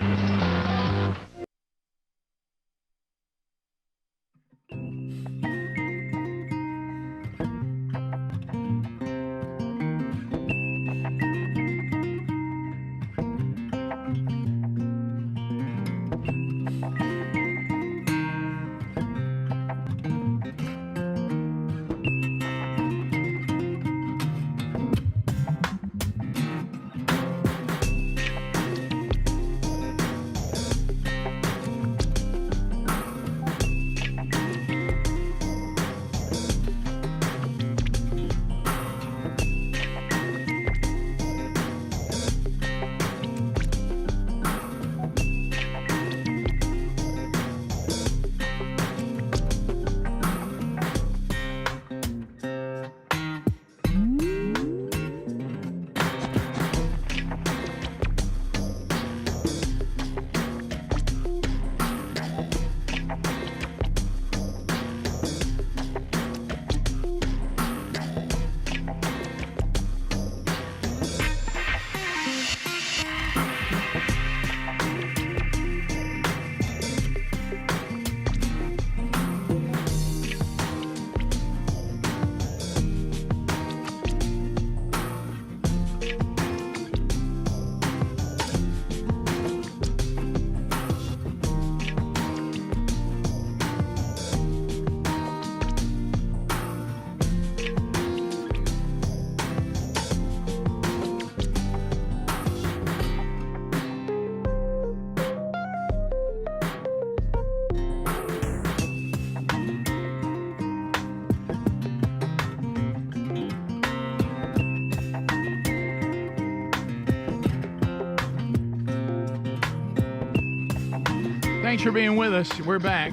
Thanks for being with us. We're back.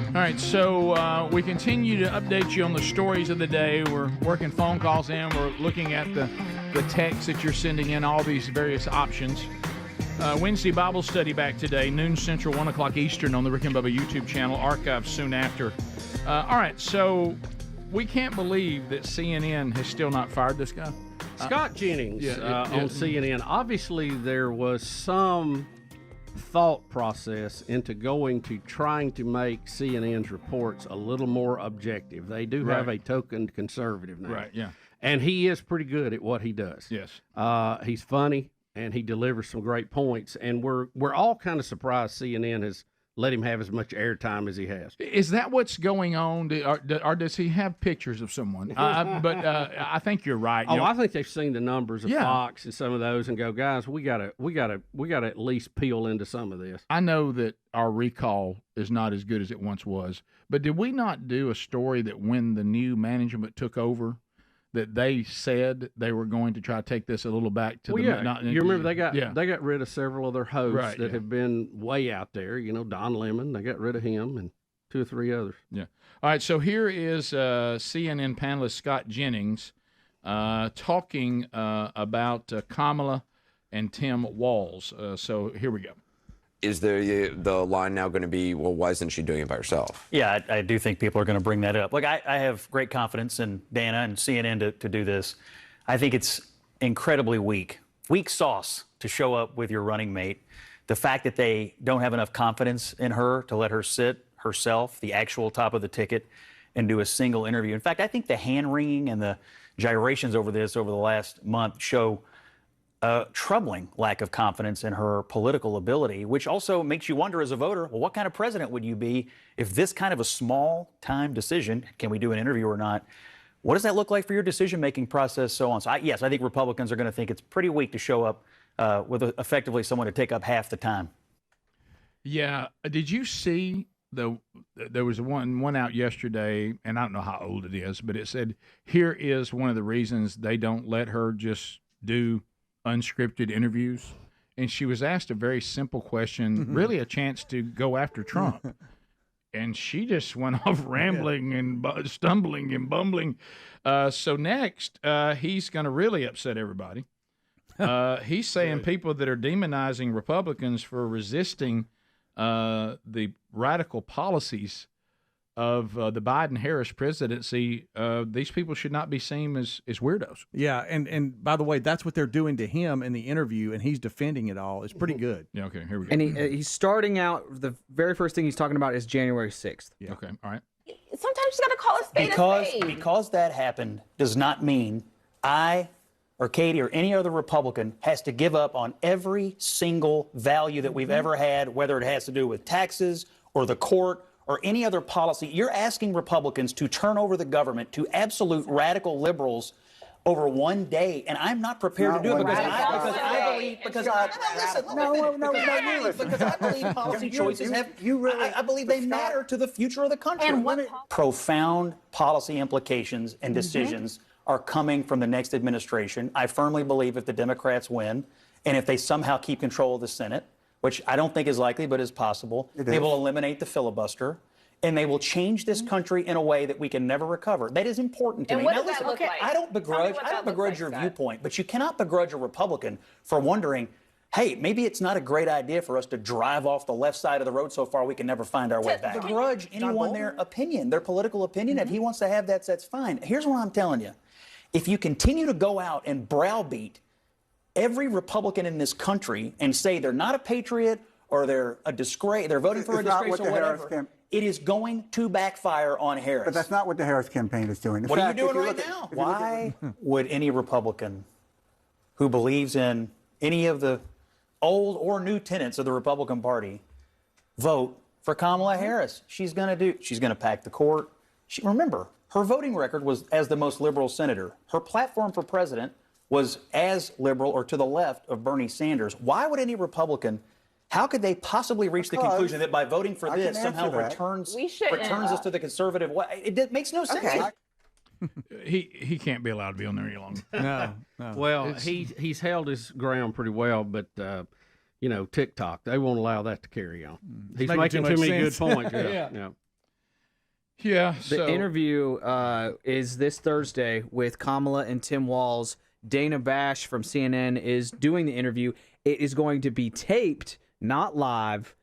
All right, so we continue to update you on the stories of the day. We're working phone calls in. We're looking at the texts that you're sending in, all these various options. Wednesday Bible study back today, noon Central, 1 o'clock Eastern on the Rick and Bubba YouTube channel, archived soon after. All right, so we can't believe that CNN has still not fired this guy. Scott Jennings on CNN. Obviously, there was some thought process into going to trying to make CNN's reports a little more objective. They do have a token conservative now. Right, yeah. And he is pretty good at what he does. Yes. He's funny, and he delivers some great points. And we're all kind of surprised CNN has let him have as much airtime as he has. Is that what's going on, or does he have pictures of someone? I think you're right. Oh, I think they've seen the numbers of Fox and some of those, and go, guys, we gotta at least peel into some of this. I know that our recall is not as good as it once was, but did we not do a story that when the new management took over, that they said they were going to try to take this a little back to you remember they got rid of several of their hosts that have been way out there. You know, Don Lemon, they got rid of him, and 2 or 3 others. Yeah. All right. So here is CNN panelist Scott Jennings talking about Kamala and Tim Walz. So here we go. Is the line now going to be, well, why isn't she doing it by herself? Yeah, I do think people are going to bring that up. Look, I have great confidence in Dana and CNN to do this. I think it's incredibly weak sauce to show up with your running mate. The fact that they don't have enough confidence in her to let her sit herself, the actual top of the ticket, and do a single interview. In fact, I think the hand-wringing and the gyrations over this over the last month show troubling lack of confidence in her political ability, which also makes you wonder as a voter, well, what kind of president would you be if this kind of a small-time decision, can we do an interview or not, what does that look like for your decision-making process, so on? So, yes, I think Republicans are going to think it's pretty weak to show up with effectively someone to take up half the time. Yeah. Did you see there was one out yesterday, and I don't know how old it is, but it said, here is one of the reasons they don't let her just do unscripted interviews. And she was asked a very simple question, really a chance to go after Trump. And she just went off rambling and stumbling and bumbling. So next, he's going to really upset everybody. He's saying people that are demonizing Republicans for resisting the radical policies of the Biden-Harris presidency, these people should not be seen as weirdos. Yeah, and by the way, that's what they're doing to him in the interview, and he's defending it all. It's pretty good. Yeah, okay, here we go. And he's starting out, the very first thing he's talking about is January 6th. Yeah. Okay, all right. Sometimes you got to call a spade a spade. Because that happened does not mean I or Katie or any other Republican has to give up on every single value that we've ever had, whether it has to do with taxes or the court or any other policy. You're asking Republicans to turn over the government to absolute radical liberals over one day, and I'm not prepared to do it because I believe policy choices I believe they matter to the future of the country. And profound policy implications and decisions are coming from the next administration. I firmly believe if the Democrats win, and if they somehow keep control of the Senate, which I don't think is likely but is possible, they will eliminate the filibuster, and they will change this country in a way that we can never recover. That is important to me. What does that look like? I don't begrudge your viewpoint, but you cannot begrudge a Republican for wondering, hey, maybe it's not a great idea for us to drive off the left side of the road so far we can never find our way back. Begrudge anyone their opinion, their political opinion. If he wants to have that, that's fine. Here's what I'm telling you. If you continue to go out and browbeat every Republican in this country and say they're not a patriot or they're a disgrace, they're voting for a disgrace or whatever, it is going to backfire on Harris. But that's not what the Harris campaign is doing. What are you doing right now? Why would any Republican who believes in any of the old or new tenets of the Republican Party vote for Kamala Harris? She's going to pack the court. Remember, her voting record was as the most liberal senator. Her platform for president was as liberal or to the left of Bernie Sanders. Why would any Republican, how could they possibly reach the conclusion that by voting for this somehow returns us to the conservative way? It makes no sense. Okay. He can't be allowed to be on there any longer. No. Well, he's held his ground pretty well, but TikTok, they won't allow that to carry on. He's making too many good points. Yeah. The interview is this Thursday with Kamala and Tim Walz. Dana Bash from CNN is doing the interview. It is going to be taped, not live.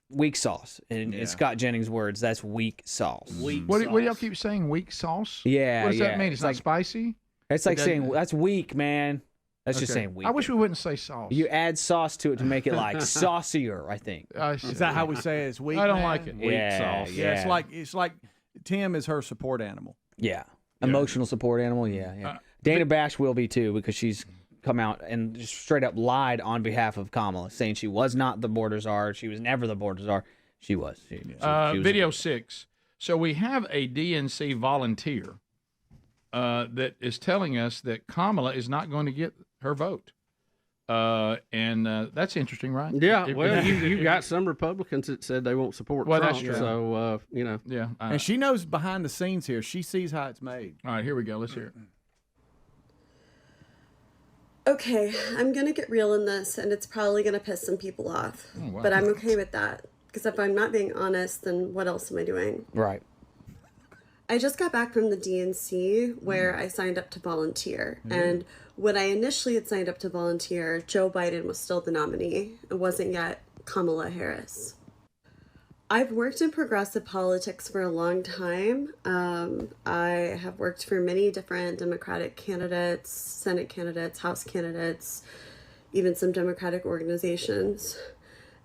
Weak sauce. In Scott Jennings' words, that's weak sauce. What do y'all keep saying? Weak sauce? Yeah. What does that mean? It's not spicy? It's like saying, that's weak, man. That's just saying weak. I wish we wouldn't say sauce. You add sauce to it to make it like saucier, I think. Is that how we say it? It's weak? I don't like it. Weak sauce. Yeah, it's like Tim is her support animal. Yeah. Emotional support animal, yeah. Dana Bash will be too, because she's come out and just straight up lied on behalf of Kamala, saying she was not the border czar. She was never the border czar. She was. She was video 6. So we have a DNC volunteer that is telling us that Kamala is not going to get her vote. And that's interesting, right? Yeah, you got some Republicans that said they won't support Trump. That's true. So, Yeah. And she knows behind the scenes here. She sees how it's made. All right, here we go. Let's hear it. Okay, I'm going to get real in this, and it's probably going to piss some people off. Oh, wow. But I'm okay with that, because if I'm not being honest, then what else am I doing? Right. I just got back from the DNC where I signed up to volunteer. And when I initially had signed up to volunteer, Joe Biden was still the nominee. It wasn't yet Kamala Harris. I've worked in progressive politics for a long time. I have worked for many different Democratic candidates, Senate candidates, House candidates, even some Democratic organizations.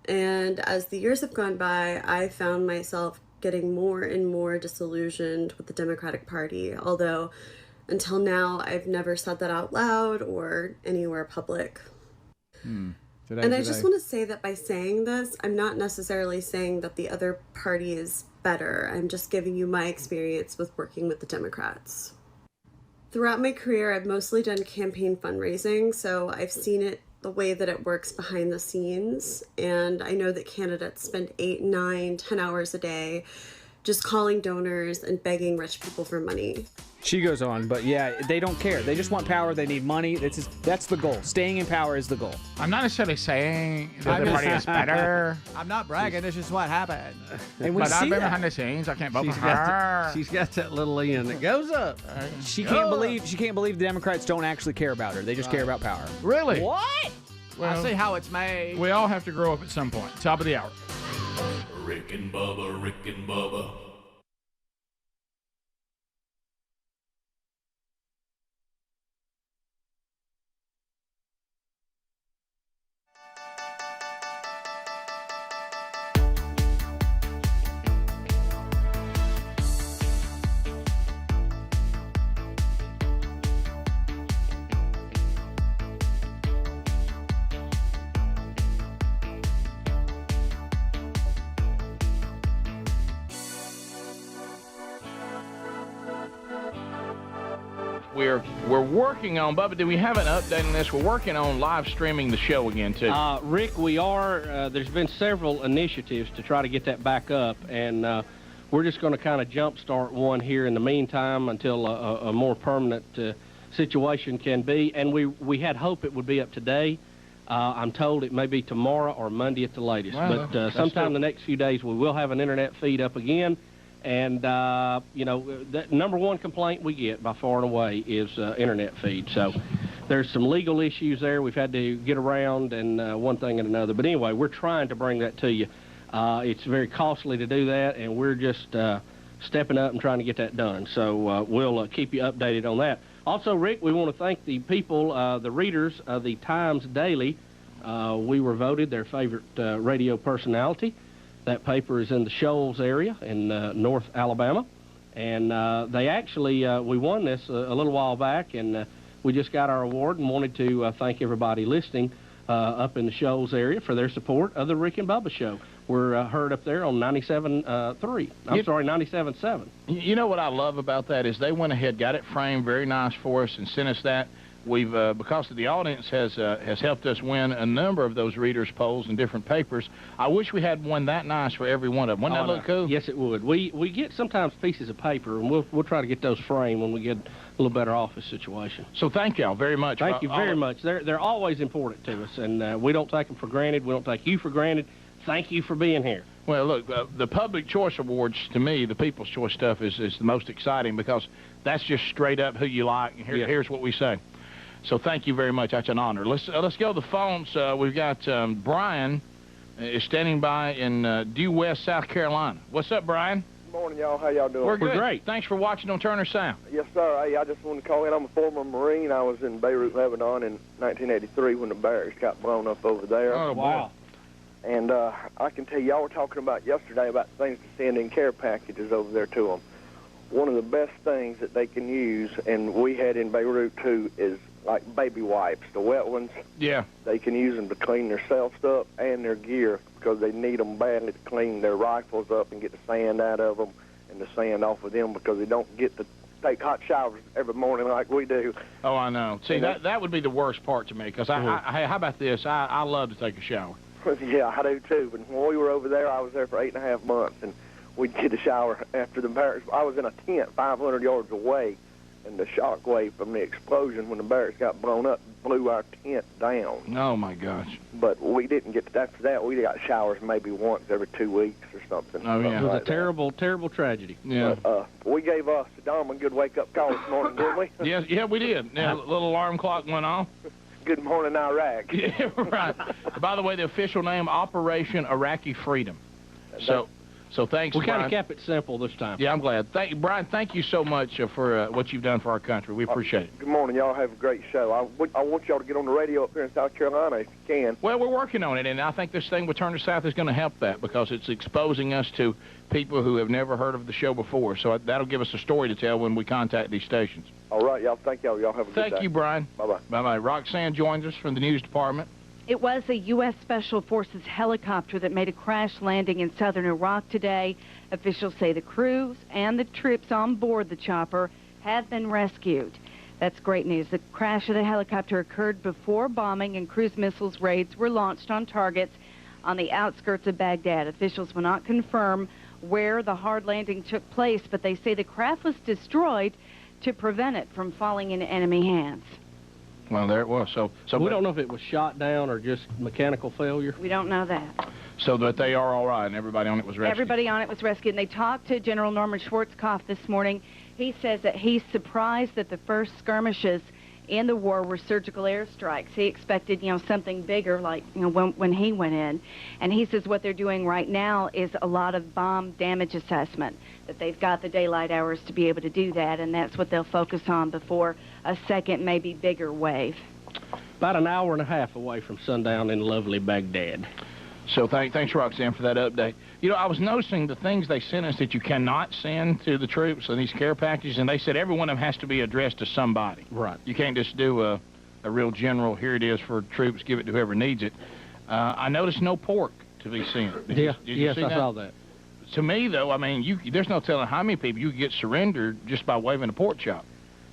And as the years have gone by, I found myself getting more and more disillusioned with the Democratic Party, although Until now, I've never said that out loud or anywhere public. And I just want to say that by saying this, I'm not necessarily saying that the other party is better. I'm just giving you my experience with working with the Democrats. Throughout my career, I've mostly done campaign fundraising, so I've seen it the way that it works behind the scenes. And I know that candidates spend 8, 9, 10 hours a day just calling donors and begging rich people for money. She goes on, but yeah, they don't care. They just want power. They need money. That's the goal. Staying in power is the goal. I'm not necessarily saying that the party is better. I'm not bragging. This is what happened. And we but see I've been that. behind the scenes. I can't vote for her. She's got that little end that goes up. She can't believe the Democrats don't actually care about her. They just care about power. Really? What? I see how it's made. We all have to grow up at some point. Top of the hour. Rick and Bubba, Rick and Bubba. We're working on, Bubba, do we have an update on this? We're working on live streaming the show again, too. Rick, we are. There's been several initiatives to try to get that back up, and we're just going to kind of jumpstart one here in the meantime until a more permanent situation can be. And we had hope it would be up today. I'm told it may be tomorrow or Monday at the latest. Wow, but sometime in the next few days, we will have an internet feed up again. And, you know, the number one complaint we get by far and away is internet feed. So there's some legal issues there we've had to get around and one thing and another. But anyway, we're trying to bring that to you. It's very costly to do that, and we're just stepping up and trying to get that done. So we'll keep you updated on that. Also, Rick, we want to thank the people, the readers of the Times Daily. We were voted their favorite radio personality. That paper is in the Shoals area in North Alabama. And they actually, we won this a little while back, and we just got our award and wanted to thank everybody listening up in the Shoals area for their support of the Rick and Bubba Show. We're heard up there on 97.3. I'm sorry, 97.7. You know what I love about that is they went ahead, got it framed very nice for us, and sent us that. We've, because the audience has helped us win a number of those readers' polls in different papers. I wish we had one that nice for every one of them. Wouldn't that look cool? Yes, it would. We get sometimes pieces of paper, and we'll try to get those framed when we get a little better office situation. So thank y'all very much. Thank you very much. They're always important to us, and we don't take them for granted. We don't take you for granted. Thank you for being here. Well, look, the Public Choice Awards, to me, the People's Choice stuff is the most exciting because that's just straight up who you like, and here's what we say. So thank you very much. That's an honor. Let's go to the phones. We've got Brian is standing by in Due West, South Carolina. What's up, Brian? Good morning, y'all. How y'all doing? We're great. Thanks for watching on Turner Sound. Yes, sir. Hey, I just wanted to call in. I'm a former Marine. I was in Beirut, Lebanon in 1983 when the barracks got blown up over there. Oh, wow. And I can tell you, y'all were talking about yesterday about things to send in care packages over there to them. One of the best things that they can use, and we had in Beirut too, is like baby wipes, the wet ones. Yeah. They can use them to clean themselves up and their gear because they need them badly to clean their rifles up and get the sand out of them and the sand off of them because they don't get to take hot showers every morning like we do. Oh, I know. See, that would be the worst part to me because, how about this? I love to take a shower. Yeah, I do too. But when we were over there, I was there for 8.5 months, and we'd get a shower after the barracks. I was in a tent 500 yards away, and the shock wave from the explosion when the barracks got blown up blew our tent down. Oh, my gosh. But we didn't get to, after that, we got showers maybe once every 2 weeks or something. Oh, yeah. It was a terrible, terrible tragedy. Yeah. But, we gave Saddam a good wake-up call this morning, didn't we? Yeah, we did. Yeah, a little alarm clock went off. Good morning, Iraq. Yeah, right. By the way, the official name, Operation Iraqi Freedom. So So thanks, We kind Brian. of kept it simple this time. Yeah, I'm glad. Brian, thank you so much for what you've done for our country. We appreciate it. Good morning, y'all. Have a great show. I want y'all to get on the radio up here in South Carolina if you can. Well, we're working on it, and I think this thing with Turn to South is going to help that because it's exposing us to people who have never heard of the show before. So that'll give us a story to tell when we contact these stations. All right, y'all. Thank y'all. Y'all have a good day. Thank you, Brian. Bye-bye. Bye-bye. Roxanne joins us from the news department. It was a U.S. Special Forces helicopter that made a crash landing in southern Iraq today. Officials say the crews and the troops on board the chopper have been rescued. That's great news. The crash of the helicopter occurred before bombing and cruise missiles raids were launched on targets on the outskirts of Baghdad. Officials will not confirm where the hard landing took place, but they say the craft was destroyed to prevent it from falling into enemy hands. Well, there it was. So we don't know if it was shot down or just mechanical failure. We don't know that. So that they are all right and everybody on it was rescued. Everybody on it was rescued. And they talked to General Norman Schwarzkopf this morning. He says that he's surprised that the first skirmishes in the war were surgical airstrikes. He expected, something bigger like, when he went in. And he says what they're doing right now is a lot of bomb damage assessment, that they've got the daylight hours to be able to do that, and that's what they'll focus on before a second, maybe bigger wave. About an hour and a half away from sundown in lovely Baghdad. So thanks, Roxanne, for that update. I was noticing the things they sent us that you cannot send to the troops and these care packages, and they said every one of them has to be addressed to somebody. Right. You can't just do a real general, here it is for troops, give it to whoever needs it. I noticed no pork to be sent. Did you see I saw that. To me, though, there's no telling how many people you could get surrendered just by waving a pork chop.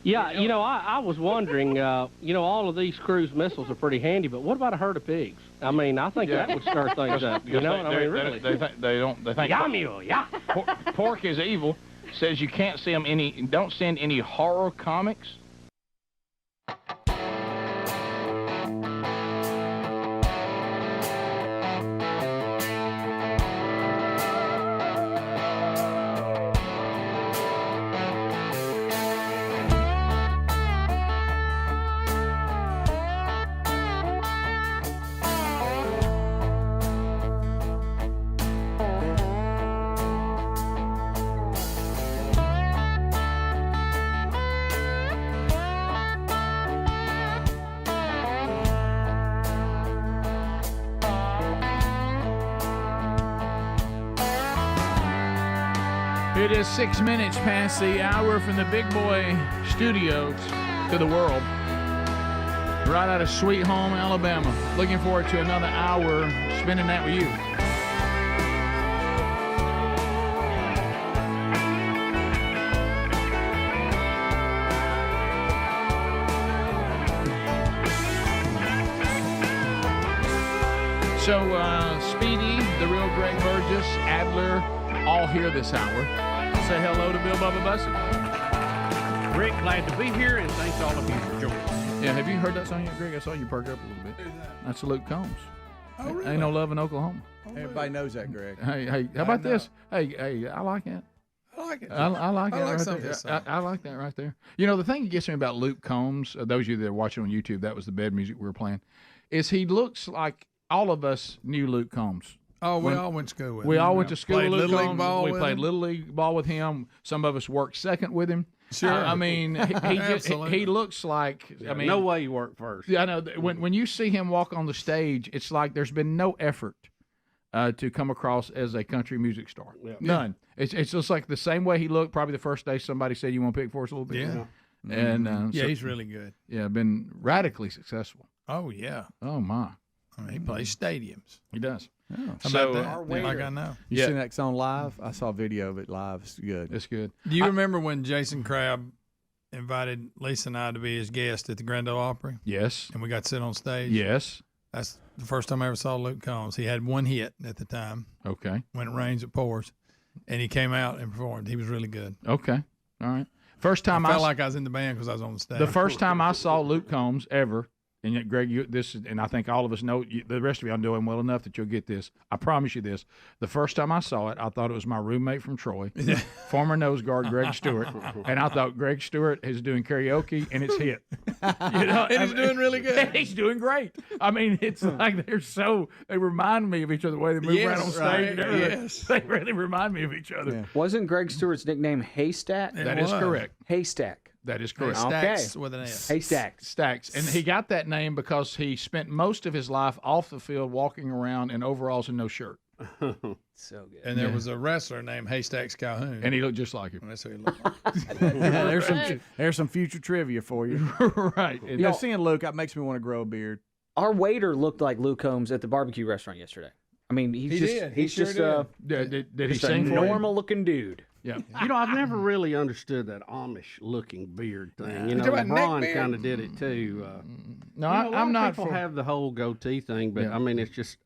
Yeah, I was wondering, all of these cruise missiles are pretty handy, but what about a herd of pigs? I think that would stir things up. Really. They think yeah. Pork is evil. Says you can't don't send any horror comics. It is 6 minutes past the hour from the Big Boy Studios to the world. Right out of Sweet Home, Alabama. Looking forward to another hour spending that with you. So, Speedy, the real Greg Burgess, Adler, all here this hour. Say hello to Bill Bubba Bussey. Rick, glad to be here, and thanks all of you for joining. Yeah, have you heard that song yet, Greg? I saw you perk up a little bit. Who's that? That's Luke Combs. Oh, really? Ain't no love in Oklahoma. Everybody knows that, Greg. Hey, how about this? Hey, I like that. I like it. I like that right some there. of this song. I like that right there. The thing that gets me about Luke Combs, those of you that are watching on YouTube, that was the bed music we were playing, is he looks like all of us knew Luke Combs. Oh, we all went to school with him. We all went to school with Luke Little League ball Combs. We with played him. Little League ball with him. Some of us worked second with him. Sure. He looks like, no way you work first. Yeah, I know. When you see him walk on the stage, it's like there's been no effort to come across as a country music star. Yeah. None. It's just like the same way he looked probably the first day somebody said, you want to pick for us a little bit? Yeah. And he's really good. Yeah, been radically successful. Oh, yeah. Oh, my. He plays stadiums. He does. How about that? Like I know. You seen that song live? I saw a video of it live. It's good. It's good. Do you remember when Jason Crabb invited Lisa and I to be his guest at the Grand Ole Opry? Yes. And we got to sit on stage? Yes. That's the first time I ever saw Luke Combs. He had one hit at the time. Okay. When it rains, it pours. And he came out and performed. He was really good. Okay. All right. First time I felt like I was in the band because I was on the stage. The first time I saw Luke Combs ever And yet, Greg, and I think all of us know, the rest of y'all know him well enough that you'll get this. I promise you this. The first time I saw it, I thought it was my roommate from Troy, former nose guard Greg Stewart, and I thought Greg Stewart is doing karaoke, and it's hit. And he's doing really good. He's doing great. I mean, it's like they remind me of each other, the way they move around on stage. Right. Yes. They really remind me of each other. Yeah. Wasn't Greg Stewart's nickname Haystack? That is correct. Haystack. That is correct. Stacks with an S. Haystacks. Stacks. And he got that name because he spent most of his life off the field walking around in overalls and no shirt. So good. And there was a wrestler named Haystacks Calhoun. And he looked just like him. That's who he looked like. There's some future trivia for you. Right. And seeing Luke, that makes me want to grow a beard. Our waiter looked like Luke Combs at the barbecue restaurant yesterday. I mean, he's just did he just sing a for you? normal-looking dude. Yeah. I've never really understood that Amish-looking beard thing. You talking about LeBron neck kind of did it too. No, a lot I'm of not people for. have the whole goatee thing, but I mean, it's just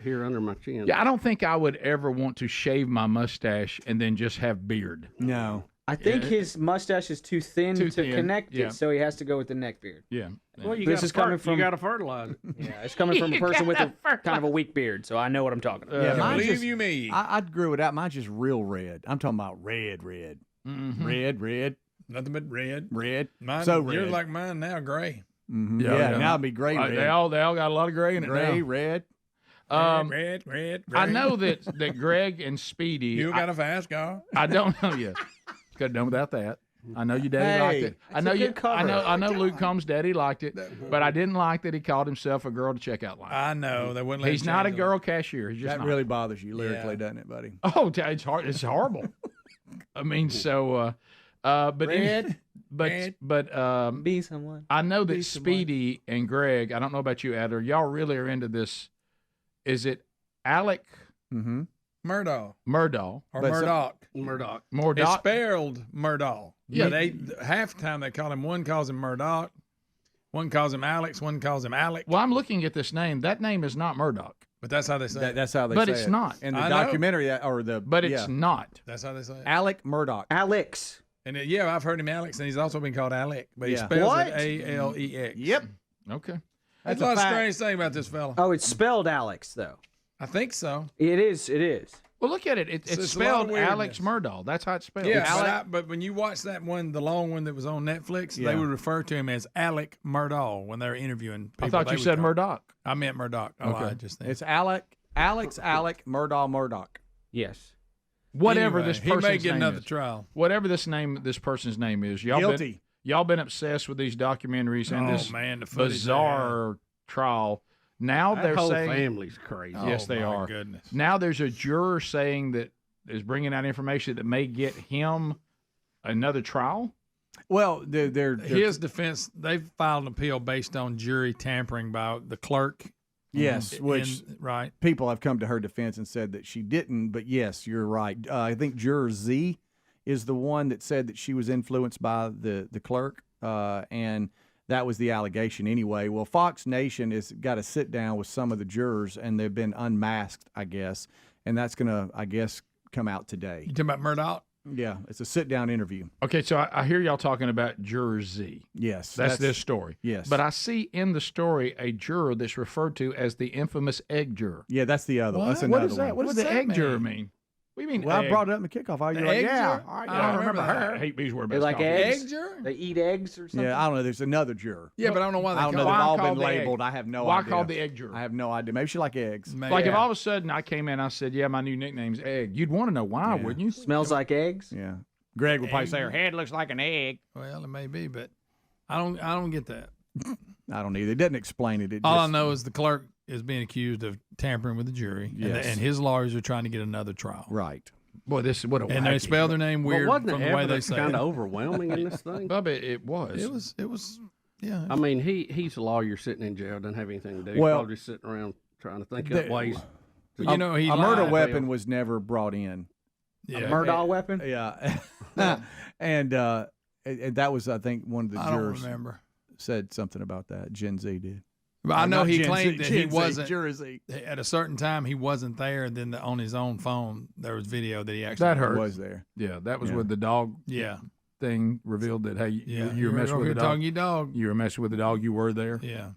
here under my chin. Yeah, I don't think I would ever want to shave my mustache and then just have beard. No. I think his mustache is too thin to connect yeah. it, so he has to go with the neck beard. Yeah. Well, you This got is coming from you got to fertilize it. Yeah, it's coming from a person with a kind of a weak beard, so I know what I'm talking about. Yeah, mine's believe just, you me. I'd grew it out. Mine's just real red. I'm talking about red. Mm-hmm. Red. Nothing but red. Mine, You're red. like mine now, gray. Mm-hmm. Yeah, now it'd be gray red. They all got a lot of gray in it Gray, now. red. Red. I know that Greg and Speedy. You got a fast car? I don't know yet. Could have done without that. I know your daddy liked it. I know Luke Combs' daddy liked it, but I didn't like that he called himself a girl to checkout line. I know they wouldn't let He's him not a change girl cashier. He's just That not. really bothers you lyrically, doesn't it, buddy? Oh, it's hard. It's horrible. I mean, so, but Be someone. I know that Speedy and Greg. I don't know about you, Adler. Y'all really are into this. Is it Alec? Mm-hmm. Murdock. Murdock. Or Murdock. Murdock. It's spelled Murdock. Yeah. They half the time they call him. One calls him Murdock. One calls him Alex. One calls him Alec. Well, I'm looking at this name. That name is not Murdock. But that's how they say it. That's how they But say it's it. not. In the I know. documentary, But it's not. That's how they say it. Alec Murdock. Alex. And I've heard him Alex, and he's also been called Alec, but he Yeah. spells What? it A-L-E-X. Yep. Okay. That's That's a a lot of fact. strange thing about this fella. Oh, it's spelled Alex, though. I think so. It is. Well, look at it. It's It's a lot of spelled weirdness. Alex Murdahl. That's how it's spelled. Yeah, but when you watch that one, the long one that was on Netflix, they would refer to him as Alec Murdahl when they were interviewing people. I thought you said Murdoch. I meant Murdoch. I lied just then. It's Alec Murdoch. Yes. Whatever Anyway, this person's he may get name another is. trial. Whatever this person's name is. Y'all been obsessed with these documentaries and this the footage bizarre trial. Now That they're whole saying family's crazy. Yes, they my are. goodness. Now there's a juror saying that is bringing out information that may get him another trial. Well, they're his defense. They've filed an appeal based on jury tampering by the clerk. Yes, which right. People have come to her defense and said that she didn't, but yes, you're right. I think juror Z is the one that said that she was influenced by the clerk, and that was the allegation anyway. Well, Fox Nation has got to sit down with some of the jurors, and they've been unmasked, I guess, and that's going to, I guess, come out today. You talking about Murdoch? Yeah, it's a sit-down interview. Okay, so I hear y'all talking about juror Z. Yes. That's this story. Yes. But I see in the story a juror that's referred to as the infamous egg juror. Yeah, that's the other one. That's What another is that? one. What does the egg juror mean? What do you mean Well, egg? I brought it up in the kickoff. You're like, egg yeah. juror? I don't remember her. I hate these words. They like eggs? Egg juror? They eat eggs or something? Yeah, I don't know. There's another juror. Yeah, but I don't know why they I don't know. call They've it. all called been the egg? labeled. I have no Why idea. called the egg juror? I have no idea. Maybe she like eggs. Like if all of a sudden I came in and I said, yeah, my new nickname's Egg, you'd want to know why, wouldn't you? Smells like eggs? Yeah. Greg would probably say her head looks like an egg. Well, it may be, but I don't get that. I don't either. It doesn't explain it. All I know is the clerk is being accused of tampering with the jury, Yes. and his lawyers are trying to get another trial. Right. Boy, this is what a And they spell their name weird Well, wasn't from the the way they evidence say kind it. of overwhelming in this thing? Bubba, it was. It was. Yeah. I mean, he's a lawyer sitting in jail, doesn't have anything to do. He's Well, probably just sitting around trying to think up ways. You know, he a murder lied. weapon was never brought in. Yeah. A Murdaugh weapon? Yeah. and that was, I think, one of the I don't jurors remember. said something about that. Gen Z did. But I know Not he Gen claimed Z, that Gen he Z, wasn't. Jersey. At a certain time, he wasn't there. And then on his own phone, there was video that he actually That hurt. Was there. Yeah, that was Yeah. with the dog. Yeah. thing revealed that, hey, you were messing with the dog. You were messing with the dog. You were there. Yeah.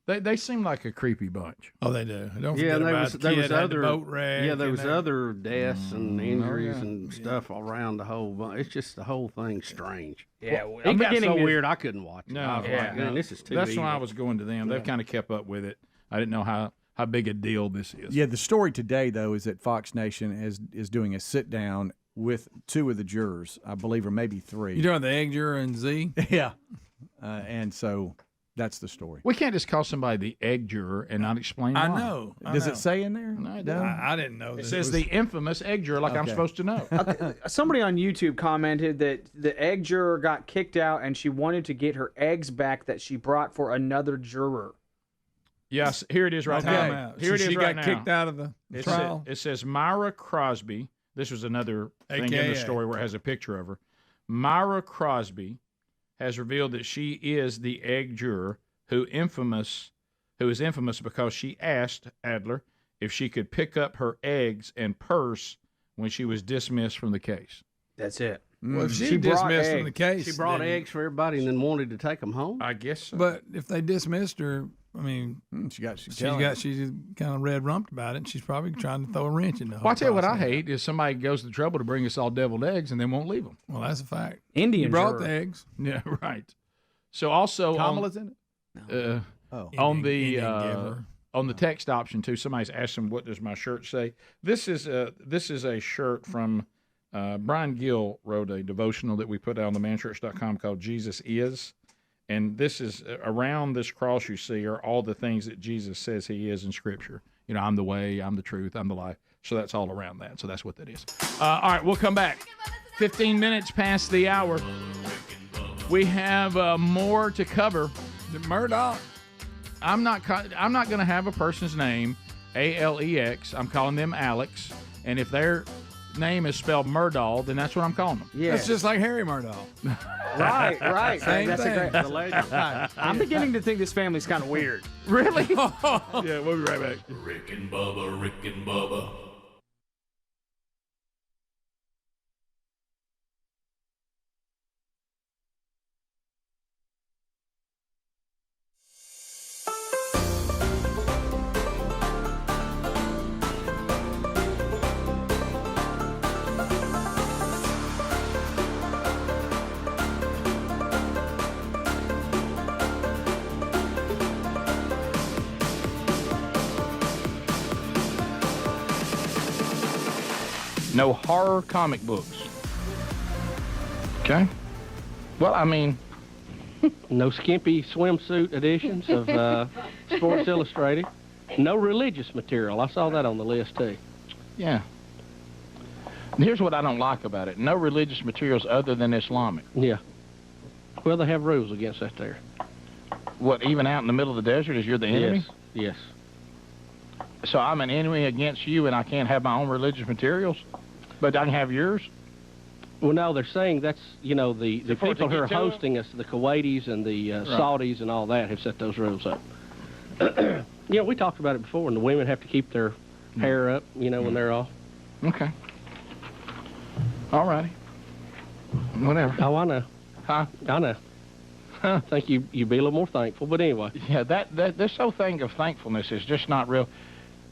They seem like a creepy bunch. Oh, they do. Don't forget about the kid had the boat wreck. Yeah, there was other deaths and injuries and stuff around the whole bunch. It's just the whole thing strange. Yeah, it got so weird I couldn't watch it. No, I was like, man, this is too That's evil. why I was going to them. They've kind of kept up with it. I didn't know how big a deal this is. Yeah, the story today, though, is that Fox Nation is doing a sit-down with 2 of the jurors, I believe, or maybe 3. You doing the egg juror and Z? Yeah. And so that's the story. We can't just call somebody the egg juror and not explain why. I know. Does it say in there? No, I didn't know. It says the infamous egg juror, like I'm supposed to know. Somebody on YouTube commented that the egg juror got kicked out and she wanted to get her eggs back that she brought for another juror. Yes, here it is right now. Here it is right now. She got kicked out of the trial. It says Myra Crosby. This was another thing in the story where it has a picture of her. Myra Crosby has revealed that she is the egg juror who is infamous because she asked Adler if she could pick up her eggs and purse when she was dismissed from the case. That's it. Well, if she dismissed from the case, she brought eggs for everybody and then wanted to take them home. I guess so. But if they dismissed her, I mean, she's kind of red rumped about it. And she's probably trying to throw a wrench in the whole. Well, I tell you what I hate is somebody goes to the trouble to bring us all deviled eggs and then won't leave them. Well, that's a fact. Indian brought juror. the eggs. Yeah, right. So also Kamala's in it. On the text option too, somebody's asking, "What does my shirt say?" This is a shirt from Brian Gill wrote a devotional that we put out on themanchurch.com called "Jesus Is," and this is around this cross you see are all the things that Jesus says He is in Scripture. You know, I'm the way, I'm the truth, I'm the life. So that's all around that. So that's what that is. All right, we'll come back. 15 minutes past the hour. We have more to cover. The Murdock. I'm not going to have a person's name, Alex. I'm calling them Alex. And if their name is spelled Murdahl, then that's what I'm calling them. Yeah, it's just like Harry Murdock. Right. Same That's thing. a great. I'm beginning to think this family's kind of weird. Really? Yeah, we'll be right back. Rick and Bubba, Rick and Bubba. No horror comic books. Okay? Well, I mean, no skimpy swimsuit editions of Sports Illustrated. No religious material. I saw that on the list, too. yeah. Here's what I don't like about it. No religious materials other than Islamic. Yeah. Well, they have rules against that there. What, even out in the middle of the desert, is you're the enemy? Yes. So I'm an enemy against you and I can't have my own religious materials? But I can have yours? Well, no, they're saying that's, the people who are hosting us, the Kuwaitis and the Saudis and all that, have set those rules up. We talked about it before, and the women have to keep their hair up, when they're off. Okay. All righty. Whatever. Oh, I know. Huh? I know. I think you'd be a little more thankful, but anyway. Yeah, this whole thing of thankfulness is just not real.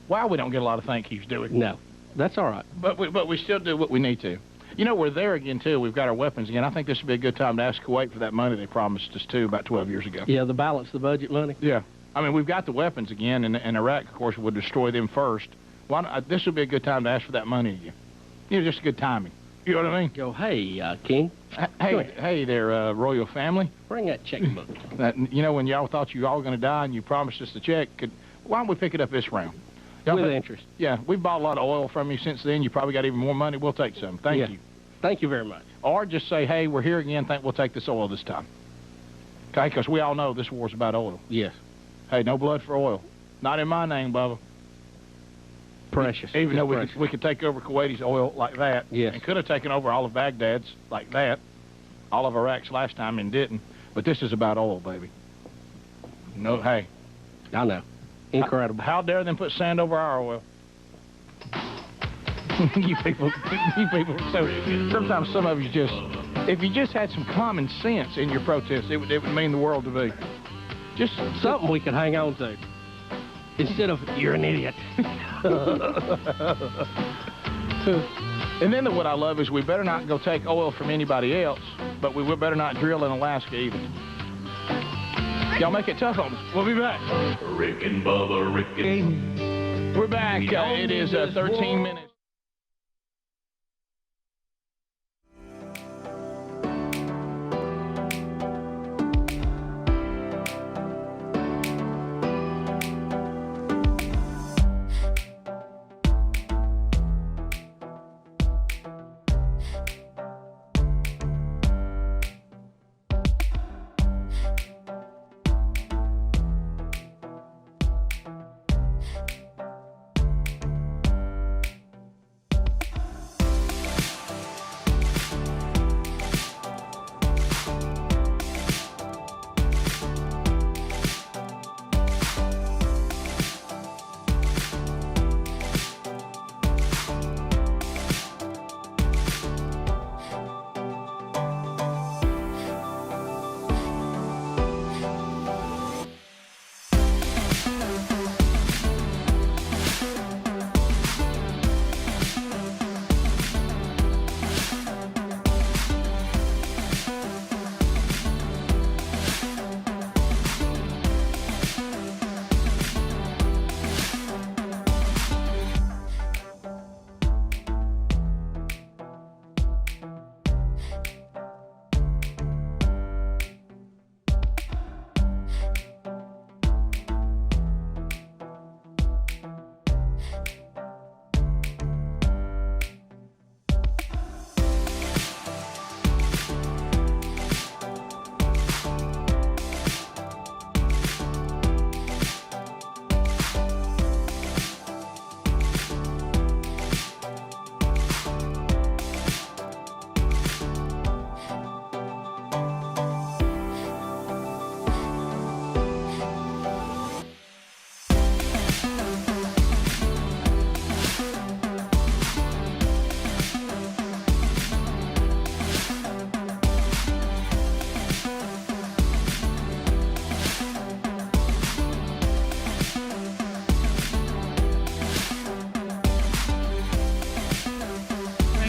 Why we don't get a lot of thank yous, do we? No. That's all right. But we still do what we need to. We're there again, too. We've got our weapons again. I think this would be a good time to ask Kuwait for that money they promised us, too, about 12 years ago. Yeah, the balance, the budget money. Yeah. I mean, we've got the weapons again, and Iraq, of course, would destroy them first. This would be a good time to ask for that money again. Just good timing. You know what I mean? Go, hey, King. Hey there, royal family. Bring that checkbook. When y'all thought you all going to die and you promised us the check, why don't we pick it up this round? With interest. Yeah, we've bought a lot of oil from you since then. You probably got even more money. We'll take some. Thank you. Thank you very much. Or just say, hey, we're here again. Think we'll take this oil this time. Okay, because we all know this war's about oil. Yes. Hey, no blood for oil. Not in my name, Bubba. Precious. Even though we could take over Kuwaiti's oil like that. Yes. And could have taken over all of Baghdad's like that. All of Iraq's last time and didn't. But this is about oil, baby. No, hey. I know. Incredible. How dare them put sand over our oil? you people. So sometimes some of you just If you just had some common sense in your protest, it would mean the world to me. Just something we can hang on to. Instead of, you're an idiot. And then what I love is we better not go take oil from anybody else, but we better not drill in Alaska either. Y'all make it tough on us. We'll be back. Rick and Bubba, Rick and... We're back. It is 13 minutes.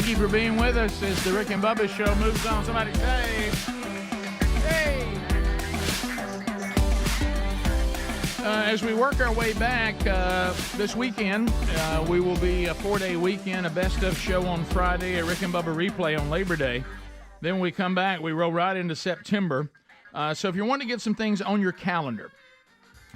Thank you for being with us as the Rick and Bubba Show moves on. Somebody say, hey! As we work our way back this weekend, we will be a 4-day weekend, a best-of show on Friday, a Rick and Bubba replay on Labor Day. Then when we come back, we roll right into September. So if you want to get some things on your calendar,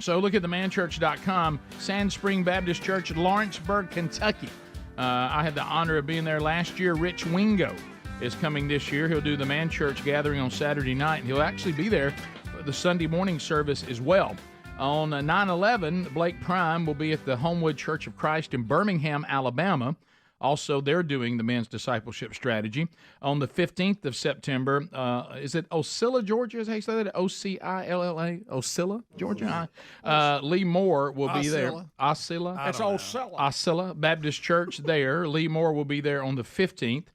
so look at themanchurch.com, Sand Spring Baptist Church, Lawrenceburg, Kentucky. I had the honor of being there last year. Rich Wingo is coming this year. He'll do the Man Church gathering on Saturday night, and he'll actually be there for the Sunday morning service as well. On 9/11, Blake Prime will be at the Homewood Church of Christ in Birmingham, Alabama. Also, they're doing the men's discipleship strategy. On the 15th of September, is it Ocilla, Georgia? Is how you say that? Ocilla? Ocilla, Georgia? Lee Moore will be there. Ocilla? That's Ocilla. Ocilla Baptist Church there. Lee Moore will be there on the 15th.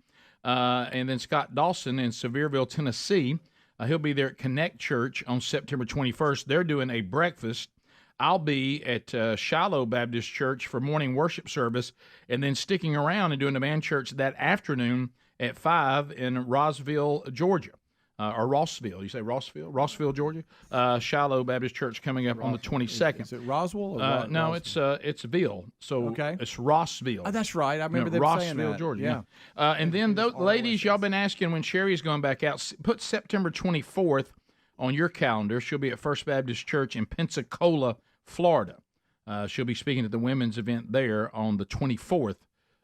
And then Scott Dawson in Sevierville, Tennessee. He'll be there at Connect Church on September 21st. They're doing a breakfast. I'll be at Shiloh Baptist Church for morning worship service, and then sticking around and doing the Man Church that afternoon at 5 in Rossville, Georgia. Or Rossville. You say Rossville? Rossville, Georgia. Shiloh Baptist Church coming up on the 22nd. Is it Roswell? Or no, it's Ville. So it's Rossville. Oh, that's right. I remember them saying that. Rossville, Georgia. Yeah. And then, ladies, y'all been asking when Sherry's going back out. Put September 24th on your calendar. She'll be at First Baptist Church in Pensacola, Florida. She'll be speaking at the women's event there on the 24th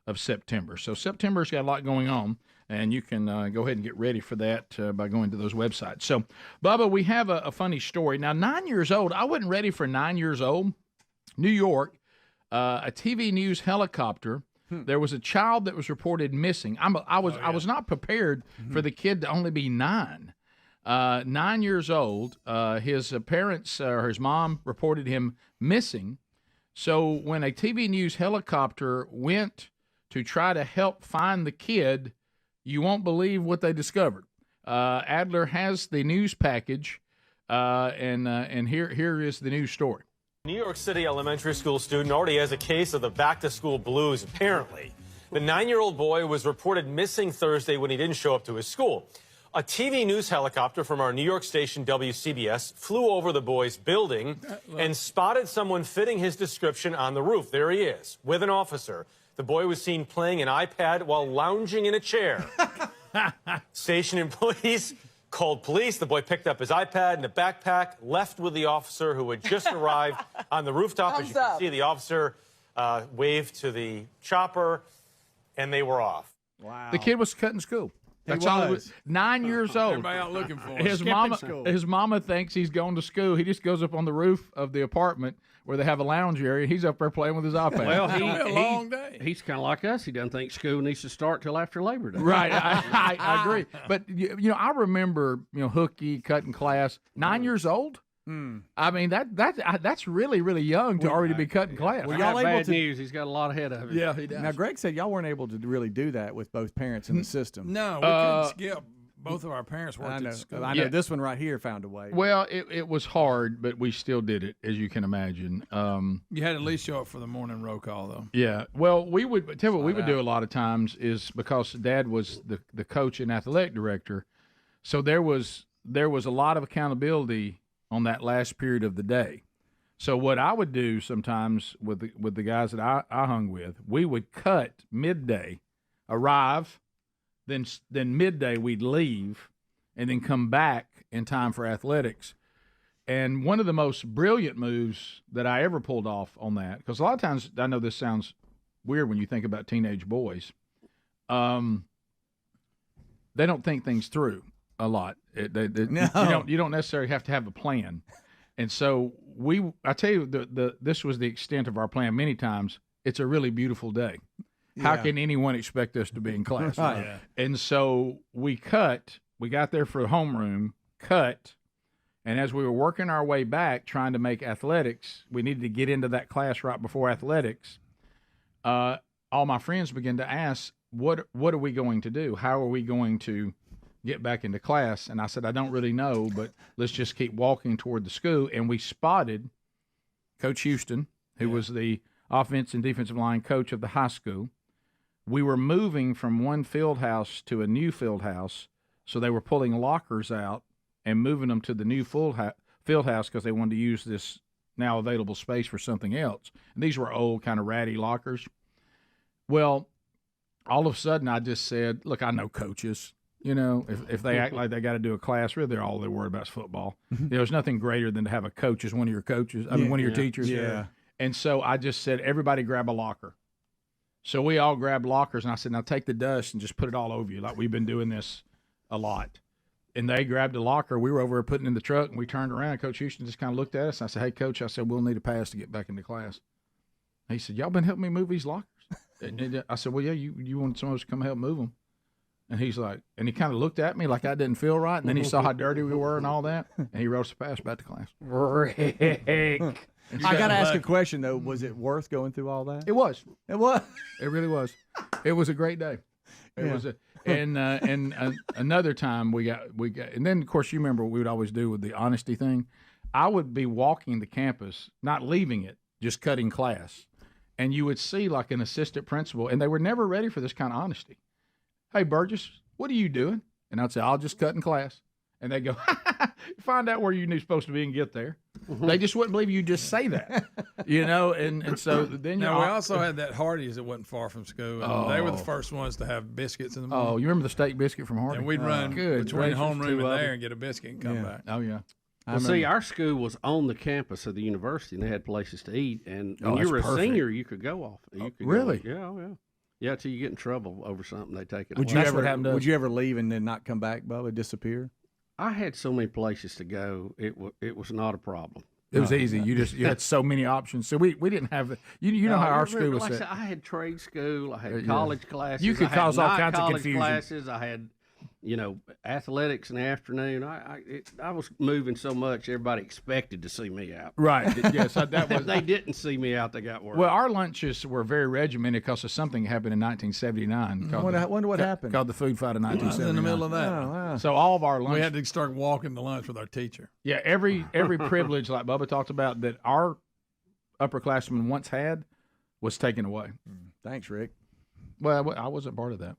of September. So September's got a lot going on, and you can go ahead and get ready for that by going to those websites. So, Bubba, we have a funny story. Now, 9 years old, I wasn't ready for 9 years old. New York, a TV news helicopter. There was a child that was reported missing. I was not prepared for the kid to only be 9. 9 years old, his parents or his mom reported him missing. So when a TV news helicopter went to try to help find the kid, you won't believe what they discovered. Adler has the news package, and here is the news story. New York City elementary school student already has a case of the back-to-school blues, apparently. The 9-year-old boy was reported missing Thursday when he didn't show up to his school. A TV news helicopter from our New York station WCBS flew over the boy's building and spotted someone fitting his description on the roof. There he is, with an officer. The boy was seen playing an iPad while lounging in a chair. Station employees called police. The boy picked up his iPad and a backpack, left with the officer who had just arrived on the rooftop. As you can see, the officer waved to the chopper, and they were off. Wow. The kid was cutting school. That's all it was. 9 years old. Everybody out looking for him. His mama thinks he's going to school. He just goes up on the roof of the apartment where they have a lounge area. He's up there playing with his iPad. Well, a long day. He's kind of like us. He doesn't think school needs to start till after Labor Day. Right. I agree. But I remember Hooky cutting class. 9 years old. I mean that's really, really young to already be cutting class. Well, y'all able to news. He's got a lot ahead of him. Yeah, he does. Now, Greg said y'all weren't able to really do that with both parents in the system. No, we couldn't skip. Both of our parents worked at school. I know this one right here found a way. Well, it was hard, but we still did it, as you can imagine. You had to at least show up for the morning roll call, though. Yeah. Well, we would tell you what we would do a lot of times is because Dad was the coach and athletic director, so there was a lot of accountability on that last period of the day. So what I would do sometimes with the guys that I hung with, we would cut midday, arrive, then midday we'd leave, and then come back in time for athletics. And one of the most brilliant moves that I ever pulled off on that, because a lot of times, I know this sounds weird when you think about teenage boys, they don't think things through a lot. No. You don't necessarily have to have a plan. And so I tell you, this was the extent of our plan many times. It's a really beautiful day. Yeah. How can anyone expect us to be in class? Right. Yeah. And so we got there for homeroom, cut, and as we were working our way back trying to make athletics, we needed to get into that class right before athletics. All my friends began to ask, what are we going to do? How are we going to get back into class? And I said, I don't really know, but let's just keep walking toward the school. And we spotted Coach Houston, who was the offense and defensive line coach of the high school. We were moving from one field house to a new field house, so they were pulling lockers out and moving them to the new field house because they wanted to use this now available space for something else. And these were old, kind of ratty lockers. Well, all of a sudden I just said, look, I know coaches. If they act like they got to do a class, really, all they're worried about is football. There's nothing greater than to have a coach as one of your coaches. One of your teachers. Yeah. And so I just said, everybody grab a locker. So we all grabbed lockers, and I said, now take the dust and just put it all over you, like we've been doing this a lot. And they grabbed a locker. We were over there putting in the truck, and we turned around. Coach Houston just kind of looked at us. And I said, hey, Coach, we'll need a pass to get back into class. He said, y'all been helping me move these lockers? And I said, well, yeah, you want someone else to come help move them. And he's like, and he kind of looked at me like I didn't feel right. And then he saw how dirty we were and all that. And he wrote us a pass back to class. Rick. I got to ask a question, though. Was it worth going through all that? It was. It was. It really was. It was a great day. It was. And another time we got, and then, of course, you remember what we would always do with the honesty thing. I would be walking the campus, not leaving it, just cutting class. And you would see like an assistant principal, and they were never ready for this kind of honesty. Hey, Burgess, what are you doing? And I'd say, I'll just cut in class. And they go, find out where you're supposed to be and get there. They just wouldn't believe you just say that, and so then we also had that Hardee's that wasn't far from school. And they were the first ones to have biscuits in the morning. Oh, you remember the steak biscuit from Hardee's? And we'd run between homeroom and there and get a biscuit and come back. Oh, yeah. Well, see, our school was on the campus of the university, and they had places to eat. And when you were a senior, you could go off. Really? Yeah. Yeah, till you get in trouble over something, they take it away. Would you ever leave and then not come back, Bubba, disappear? I had so many places to go, it was not a problem. It was easy. You had so many options. So we didn't have the you know how our school was set. I had trade school. I had college classes. You could cause all kinds of confusion. Classes. I had athletics in the afternoon. I was moving so much, everybody expected to see me out. Right. Yes, that was. If they didn't see me out, they got worried. Well, our lunches were very regimented because of something happened in 1979. What happened? Called the food fight of 1979. In the middle of that. Oh, wow. So all of our lunch. We had to start walking to lunch with our teacher. Yeah, every privilege, like Bubba talked about, that our upperclassmen once had was taken away. Thanks, Rick. Well, I wasn't part of that.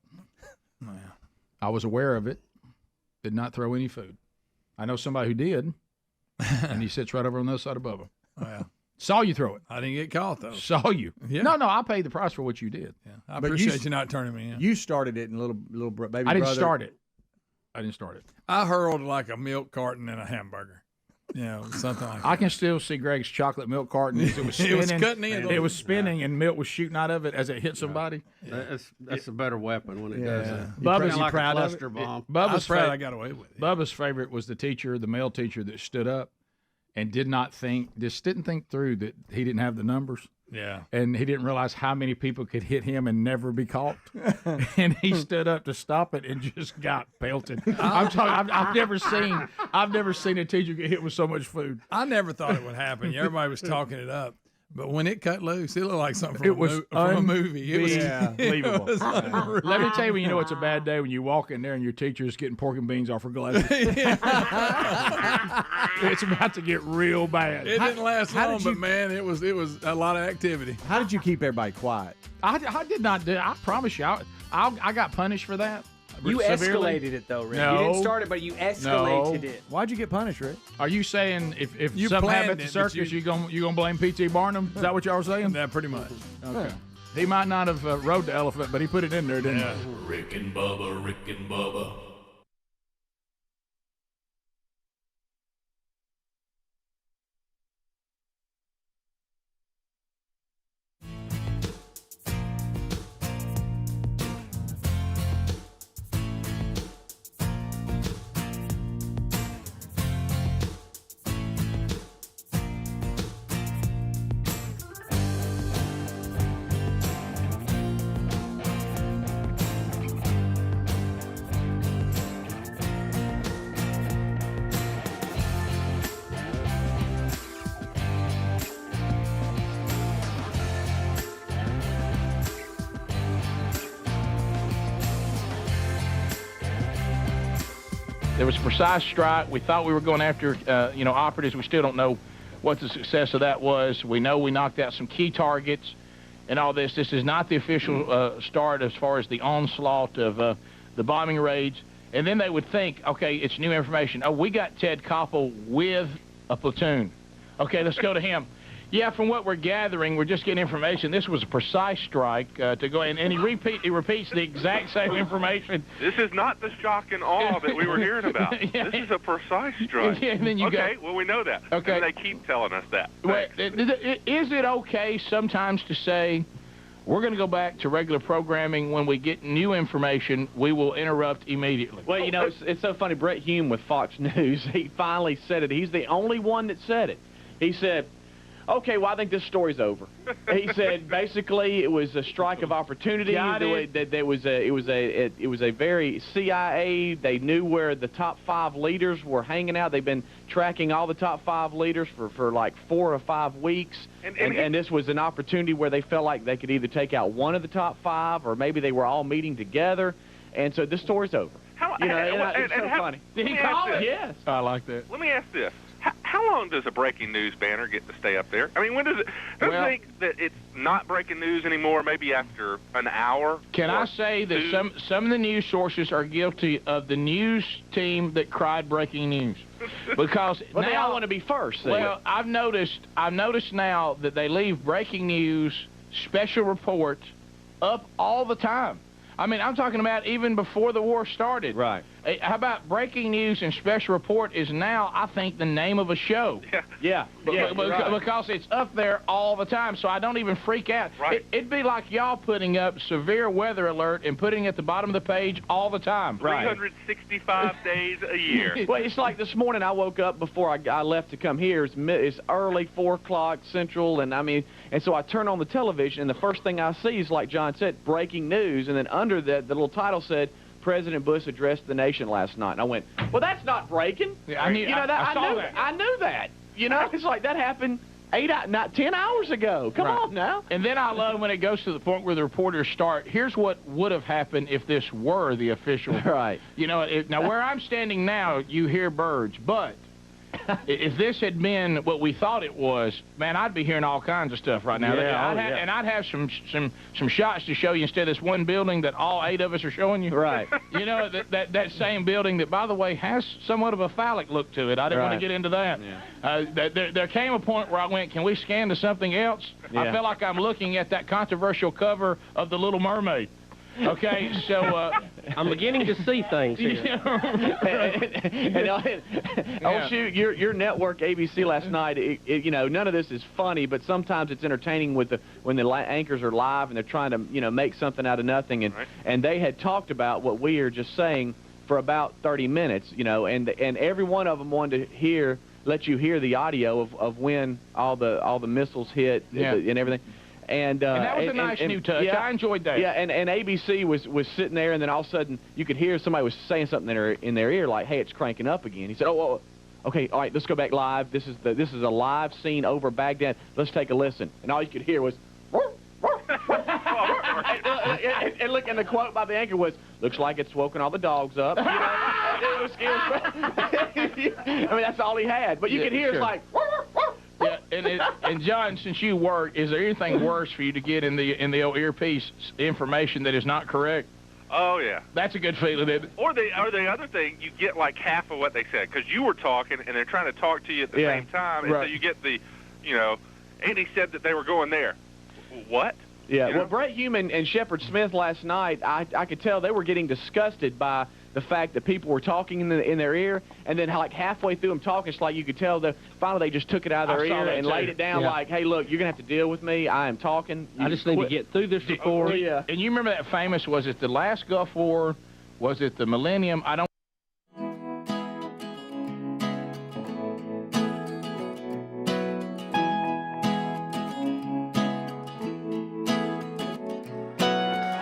I was aware of it. Did not throw any food. I know somebody who did, and he sits right over on the other side of Bubba. Oh, yeah. Saw you throw it. I didn't get caught, though. Saw you. Yeah. No, I'll pay the price for what you did. Yeah. I appreciate you not turning me in. You started it, and little baby I didn't brother. start it. I didn't start it. I hurled like a milk carton and a hamburger. Something like that. I can still see Greg's chocolate milk carton. It was spinning. It was cutting in. It was spinning, and milk was shooting out of it as it hit somebody. That's a better weapon when it does that. Bubba's like proud a of cluster it. bomb. I was proud I got away with it. Bubba's favorite was the teacher, the male teacher that stood up and didn't think through that he didn't have the numbers. Yeah. And he didn't realize how many people could hit him and never be caught. And he stood up to stop it and just got pelted. I've never seen a teacher get hit with so much food. I never thought it would happen. Everybody was talking it up. But when it cut loose, it looked like something from a movie. It was unbelievable. It was unreal. Let me tell you when you know it's a bad day, when you walk in there and your teacher's getting pork and beans off her glasses. It's about to get real bad. It didn't last long, but man, it was a lot of activity. How did you keep everybody quiet? I did not do. I promise you, I got punished for that. You severely. escalated it, though, Rick. No. You didn't start it, but you escalated it. Why'd you get punished, Rick? Are you saying if You something planned happened at the it, but circus, you gonna blame P.T. Barnum? Is that what y'all were saying? Yeah, pretty much. Okay. He might not have rode the elephant, but he put it in there, didn't he? Rick and Bubba, Rick and Bubba. There was a precise strike. We thought we were going after, operatives. We still don't know what the success of that was. We know we knocked out some key targets and all this. This is not the official start as far as the onslaught of the bombing raids. And then they would think, okay, it's new information. Oh, we got Ted Koppel with a platoon. Okay, let's go to him. Yeah, from what we're gathering, we're just getting information. This was a precise strike to go in, and he repeats the exact same information. This is not the shock and awe that we were hearing about. This is a precise strike. Yeah, and then you well, we know that. Okay. And they keep telling us that. Well, is it okay sometimes to say, we're going to go back to regular programming. When we get new information, we will interrupt immediately? Well, it's so funny. Brett Hume with Fox News, he finally said it. He's the only one that said it. He said, okay, well, I think this story's over. He said basically it was a strike of opportunity. It was a very CIA. They knew where the top 5 leaders were hanging out. They've been tracking all the top 5 leaders for like 4 or 5 weeks. And this was an opportunity where they felt like they could either take out one of the top 5 or maybe they were all meeting together. And so this story's over. It's so funny. Did he call it? Yes. I like that. Let me ask this. How long does a breaking news banner get to stay up there? I mean, when does it? Don't you think that it's not breaking news anymore? Maybe after an hour. Can I say that some of the news sources are guilty of the news team that cried breaking news? Because now they all want to be first. Well, I've noticed now that they leave breaking news, special reports up all the time. I mean, I'm talking about even before the war started. Right. How about breaking news and special report is now, I think, the name of a show. Yeah. Because it's up there all the time, so I don't even freak out. Right. It'd be like y'all putting up severe weather alert and putting it at the bottom of the page all the time. 365 days a year. Well, it's like this morning I woke up before I left to come here. It's early, 4 o'clock Central, and so I turn on the television, and the first thing I see is, like John said, breaking news, and then under that, the little title said, President Bush addressed the nation last night. And I went, well, that's not breaking. Yeah, I saw that. I knew that. You know, it's like that happened 10 hours ago. Come on now. And then I love when it goes to the point where the reporters start, here's what would have happened if this were the official. Right. You know, now where I'm standing now, you hear birds, but if this had been what we thought it was, man, I'd be hearing all kinds of stuff right now. Yeah, And I'd have some shots to show you instead of this one building that all 8 of us are showing you. Right. You know, that same building that, by the way, has somewhat of a phallic look to it. I didn't want to get into that. Yeah. There came a point where I went, can we scan to something else? Yeah. I felt like I'm looking at that controversial cover of The Little Mermaid. Okay, so I'm beginning to see things here. Oh shoot, your network ABC last night. You know, none of this is funny, but sometimes it's entertaining when the anchors are live and they're trying to make something out of nothing. And they had talked about what we are just saying for about 30 minutes. You know, and every one of them wanted to let you hear the audio of when all the missiles hit and everything. And that was a nice new touch. Yeah, I enjoyed that. Yeah, and ABC was sitting there, and then all of a sudden you could hear somebody was saying something in their ear, like, "Hey, it's cranking up again." He said, "Oh, okay, all right, let's go back live. This is a live scene over Baghdad. Let's take a listen." And all you could hear was. And look, and the quote by the anchor was, "Looks like it's woken all the dogs up." You know, I mean, that's all he had. But you could hear it's like. Yeah, and John, since you work, is there anything worse for you to get in the old earpiece information that is not correct? Oh yeah, that's a good feeling, isn't it? Or the other thing, you get like half of what they said because you were talking and they're trying to talk to you at the same time, and so you get the, Andy said that they were going there. What? Yeah. Well, Brett Hume and Shepard Smith last night, I could tell they were getting disgusted by the fact that people were talking in their ear, and then like halfway through them talking, it's like you could tell that finally they just took it out of their ear and laid it down like, "Hey, look, you're gonna have to deal with me. I am talking. I just need to get through this report." Yeah. And you remember that famous? Was it the last Gulf War? Was it the Millennium? I don't.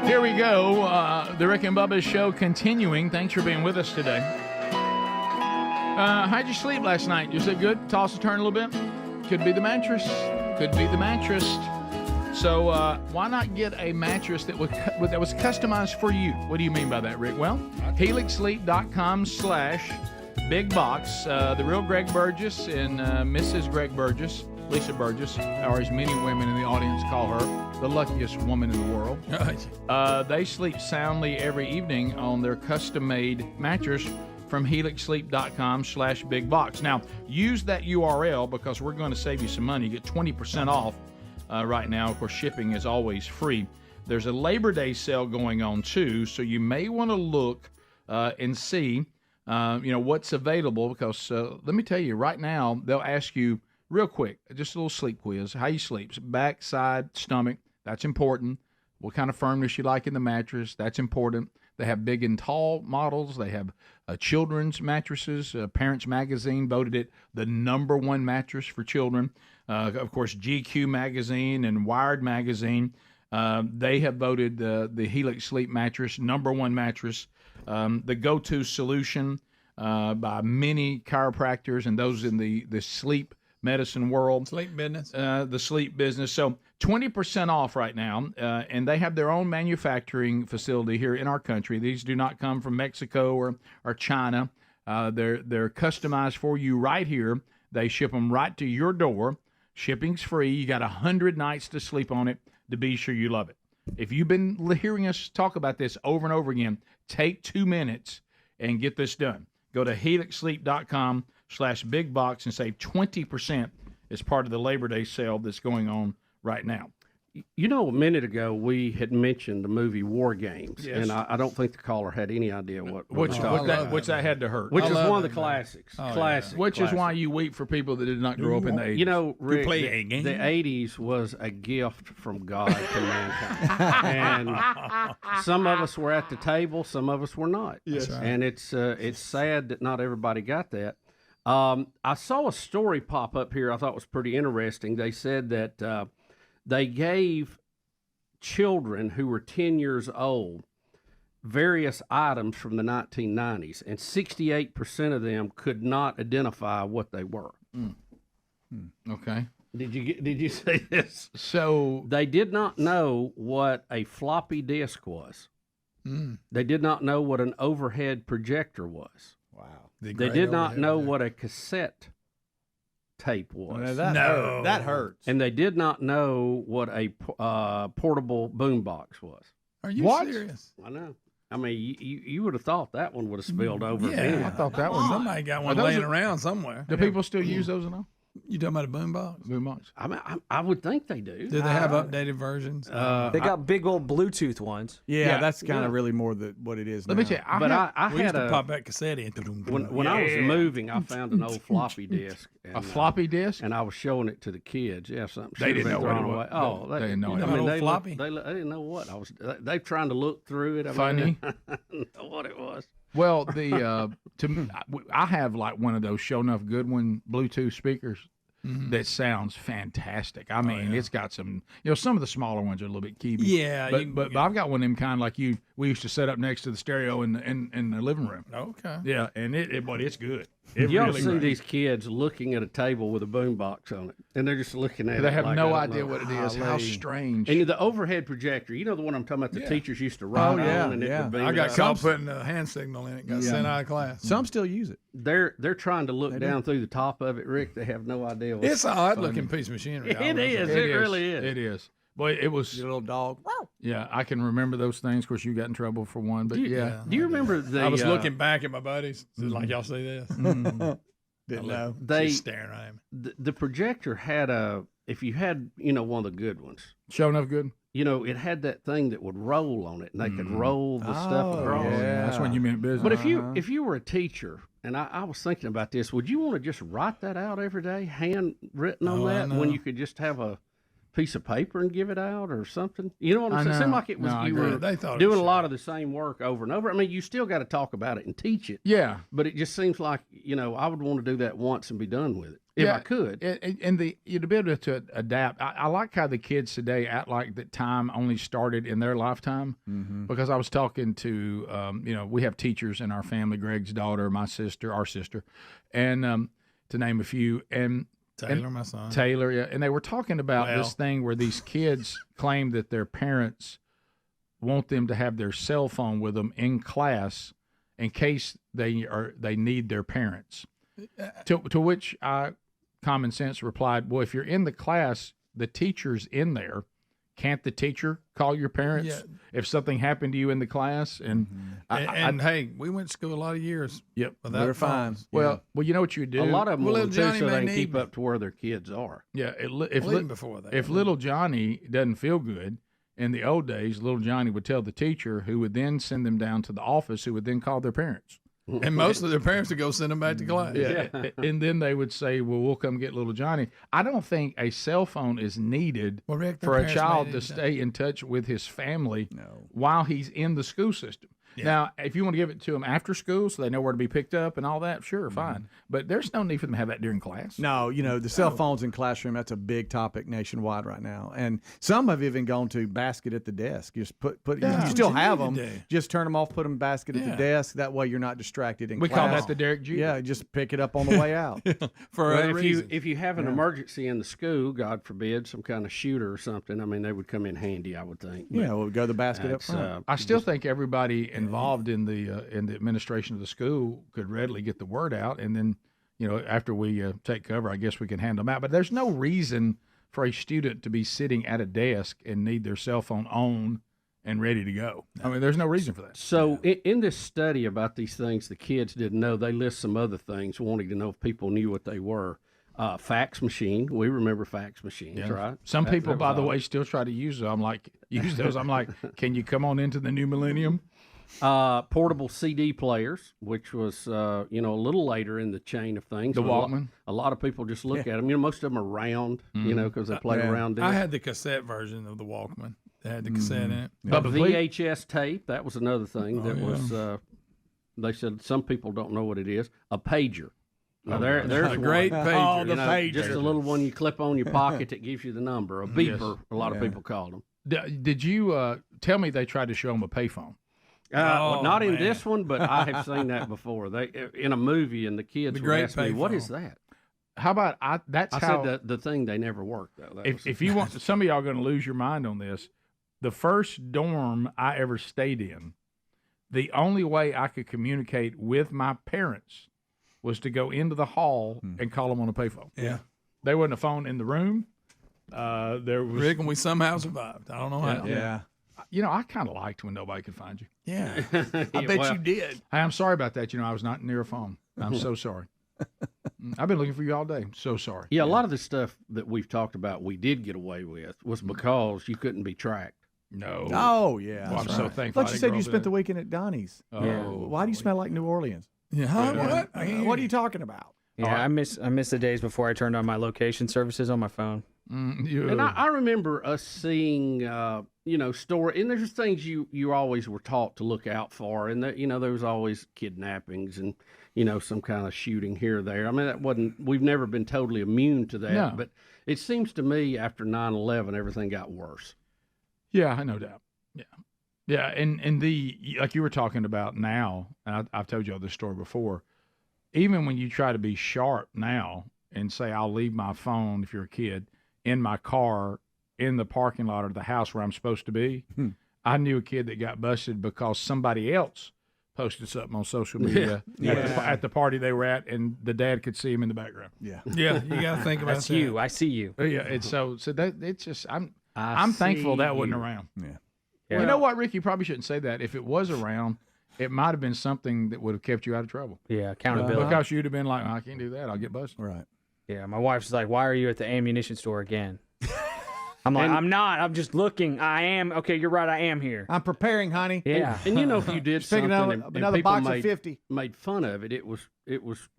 Here we go. The Rick and Bubba Show continuing. Thanks for being with us today. How'd you sleep last night? You sleep good? Toss and turn a little bit? Could be the mattress. Could be the mattress. So why not get a mattress that was customized for you? What do you mean by that, Rick? Well, helixsleep.com/bigbox. The real Greg Burgess and Mrs. Greg Burgess, Lisa Burgess, or as many women in the audience call her, the luckiest woman in the world. They sleep soundly every evening on their custom-made mattress from helixsleep.com/bigbox. Now, use that URL because we're going to save you some money. You get 20% off right now. Of course, shipping is always free. There's a Labor Day sale going on, too, so you may want to look and see, what's available because let me tell you, right now, they'll ask you real quick, just a little sleep quiz. How you sleep? Back, side, stomach. That's important. What kind of firmness you like in the mattress. That's important. They have big and tall models. They have children's mattresses. Parents Magazine voted it the #1 mattress for children. Of course, GQ Magazine and Wired Magazine, they have voted the Helix Sleep mattress #1 mattress, the go-to solution by many chiropractors and those in the sleep medicine world. Sleep business. The sleep business. So 20% off right now, and they have their own manufacturing facility here in our country. These do not come from Mexico or China. They're customized for you right here. They ship them right to your door. Shipping's free. You got 100 nights to sleep on it to be sure you love it. If you've been hearing us talk about this over and over again, take 2 minutes and get this done. Go to helixsleep.com/bigbox and save 20% as part of the Labor Day sale that's going on right now. You know, a minute ago we had mentioned the movie War Games, yes. and I don't think the caller had any idea what which that had to hurt. Which is one of the classics. Classic. Which is why you weep for people that did not grow up in the 80s. You know, Rick, the 80s was a gift from God to mankind, and some of us were at the table, some of us were not. Yes, right. And it's sad that not everybody got that. I saw a story pop up here I thought was pretty interesting. They said that they gave children who were 10 years old various items from the 1990s, and 68% of them could not identify what they were. Okay. Did you see this? So they did not know what a floppy disk was. They did not know what an overhead projector was. Wow. They did not know what a cassette tape was. That hurts. And they did not know what a portable boombox was. Are you serious? I know. I mean, you would have thought that one would have spilled over. Yeah, anyway. I thought that one. Somebody got one laying around somewhere. Do people still use those now? You talking about a boombox? Boombox. I mean, I would think they do. Do they have updated versions? They got big old Bluetooth ones. Yeah, that's kind of really more what it is. Let me tell you, I we used had to pop that cassette in. When I was moving, I found an old floppy disk. And, a floppy disk? And I was showing it to the kids. Yeah, something. They didn't know what it was. Away. Oh, they didn't know. I What mean, it was. floppy. They didn't know what I was. They trying to look through it. Funny. I didn't know what it was. Well, I have like one of those show enough good one Bluetooth speakers. That sounds fantastic. I mean, it's got some, some of the smaller ones are a little bit keeby. Yeah, but I've got one of them kind like we used to set up next to the stereo in the living room. Okay. Yeah, and it's good. Y'all see these kids looking at a table with a boombox on it, and they're just looking at it. They have like, no idea what it is. How strange. And the overhead projector, the one I'm talking about, the teachers used to write on, and it would beam I got it caught up. putting a hand signal in it. Got sent out of class. Some still use it. They're trying to look down through the top of it, Rick. They have no idea. It's an odd looking piece of machinery. It is. It really is. It is. Boy, it was your little dog. Yeah, I can remember those things. Of course, you got in trouble for one, but yeah. Do you remember I was looking back at my buddies. Like y'all see this? Didn't know. Just staring at him. The projector had if you had one of the good ones, show enough good. It had that thing that would roll on it, and they could roll the stuff across. Yeah. That's when you meant business. But if you were a teacher, and I was thinking about this, would you want to just write that out every day, handwritten on that, when you could just have a piece of paper and give it out or something? You know what I'm saying? It seemed like it was you were doing a lot of the same work over and over. I mean, you still got to talk about it and teach it. Yeah. But it just seems like, I would want to do that once and be done with it. If I could. And to be able to adapt, I like how the kids today act like that time only started in their lifetime. Because I was talking to, we have teachers in our family, Greg's daughter, my sister, our sister, and to name a few. And Taylor, my son. Taylor, yeah. And they were talking about this thing where these kids claim that their parents want them to have their cell phone with them in class in case they need their parents. To which I, common sense, replied, well, if you're in the class, the teacher's in there. Can't the teacher call your parents if something happened to you in the class? And hey, we went to school a lot of years. Yep, we're fine. Well, you know what you do. A lot of them will too, so they can keep up to where their kids are. Yeah, before that. If little Johnny doesn't feel good, in the old days, little Johnny would tell the teacher, who would then send them down to the office, who would then call their parents. And most of their parents would go send them back to class. Yeah. And then they would say, well, we'll come get little Johnny. I don't think a cell phone is needed for a child to stay in touch with his family while he's in the school system. Yeah. Now, if you want to give it to them after school so they know where to be picked up and all that, sure, fine. But there's no need for them to have that during class. No, the cell phones in classroom, that's a big topic nationwide right now. And some have even gone to basket at the desk. Just put you still have them. Just turn them off, put them in basket at the desk. That way you're not distracted in class. We call that the Derek Jeter. Yeah, just pick it up on the way out. If you have an emergency in the school, God forbid, some kind of shooter or something, I mean, they would come in handy, I would think. But we'll go to the basket up front. I still think everybody involved in the administration of the school could readily get the word out, and then after we take cover, I guess we can hand them out. But there's no reason for a student to be sitting at a desk and need their cell phone on and ready to go. I mean, there's no reason for that. So in this study about these things the kids didn't know, they list some other things, wanting to know if people knew what they were. Fax machine. We remember fax machines, right? Some people, by the way, still try to use them. Use those. I'm like, can you come on into the new millennium? Portable CD players, which was a little later in the chain of things. The Walkman. A lot of people just look at them. Most of them are round, because they played around. I had the cassette version of the Walkman. They had the cassette in it. But VHS tape, that was another thing that was. They said some people don't know what it is. A pager. Now there's a great pager. The pager. Just a little one you clip on your pocket that gives you the number. A beeper. A lot of people called them. Did you tell me they tried to show them a payphone? Not in this one, but I have seen that before. They in a movie, and the kids would ask me, "What is that?" How about I said the thing they never worked though. If you want, some of y'all are going to lose your mind on this. The first dorm I ever stayed in, the only way I could communicate with my parents was to go into the hall and call them on a payphone. Yeah. There wasn't a phone in the room. There was Rick, and we somehow survived. I don't know how. Yeah. You know, I kind of liked when nobody could find you. Yeah. I bet you did. Hey, I'm sorry about that. You know, I was not near a phone. I'm so sorry. I've been looking for you all day. So sorry. Yeah, a lot of the stuff that we've talked about we did get away with was because you couldn't be tracked. No. Oh, yeah. Well, I'm so thankful. I thought you said you spent the weekend at Donnie's. Oh. Yeah. Why do you smell like New Orleans? Yeah. What? What are you talking about? Yeah, I miss the days before I turned on my location services on my phone. And I remember us seeing, story, and there's things you always were taught to look out for, and that there was always kidnappings and some kind of shooting here or there. I mean, we've never been totally immune to that, No. but it seems to me after 9/11 everything got worse. Yeah, no doubt. Yeah, and like you were talking about now, and I've told you all this story before. Even when you try to be sharp now and say I'll leave my phone, if you're a kid, in my car in the parking lot of the house where I'm supposed to be, I knew a kid that got busted because somebody else posted something on social media at the party they were at, and the dad could see him in the background. Yeah, you got to think about That's that. you. I see you. Yeah, and so that it's just I'm thankful that wasn't around. Yeah. You know what, Rick? You probably shouldn't say that. If it was around, it might have been something that would have kept you out of trouble. Yeah, accountability. Because you'd have been like, I can't do that. I'll get busted. Right. Yeah, my wife's like, why are you at the ammunition store again? I'm like, I'm not. I'm just looking. I am. Okay, you're right. I am here. I'm preparing, honey. Yeah. And if you did Picking something another and people box of 50. made fun of it, it was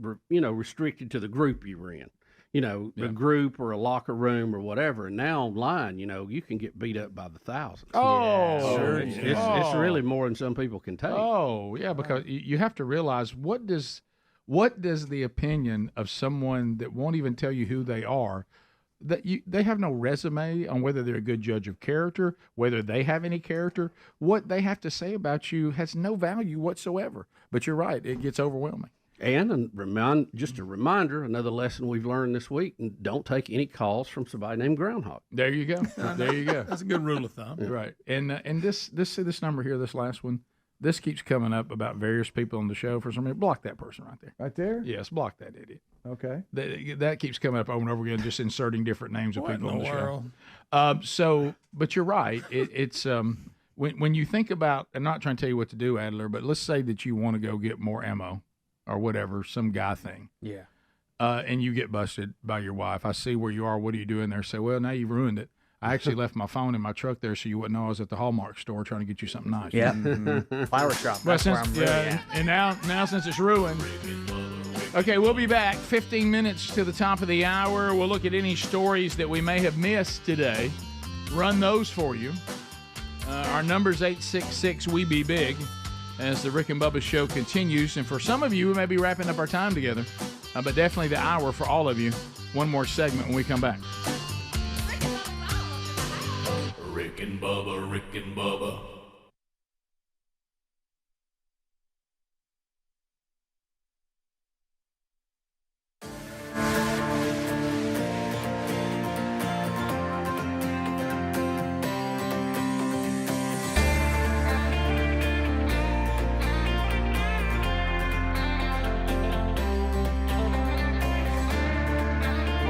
restricted to the group you were in. A group or a locker room or whatever. And now online, you can get beat up by the thousands. Oh, sure. It's really more than some people can take. Oh, yeah, because you have to realize what does the opinion of someone that won't even tell you who they are, that they have no resume on whether they're a good judge of character, whether they have any character, what they have to say about you has no value whatsoever. But you're right, it gets overwhelming. And just a reminder, another lesson we've learned this week: don't take any calls from somebody named Groundhog. There you go. There you go. That's a good rule of thumb. Right. And this number here, this last one, this keeps coming up about various people on the show for some reason. Block that person right there. Right there? Yes, block that idiot. Okay. That keeps coming up over and over again, just inserting different names of people on the world? show. But you're right. It's when you think about, I'm not trying to tell you what to do, Adler, but let's say that you want to go get more ammo or whatever, some guy thing. Yeah. And you get busted by your wife. I see where you are. What are you doing there? Say, well, now you've ruined it. I actually left my phone in my truck there so you wouldn't know I was at the Hallmark store trying to get you something nice. Yeah. Flower shop. That's where I'm really at. And now since it's ruined. Okay, we'll be back 15 minutes to the top of the hour. We'll look at any stories that we may have missed today. Run those for you. Our number's 866-WE-BE-BIG as the Rick and Bubba show continues. And for some of you, we may be wrapping up our time together. But definitely the hour for all of you. One more segment when we come back. Rick and Bubba, Rick and Bubba.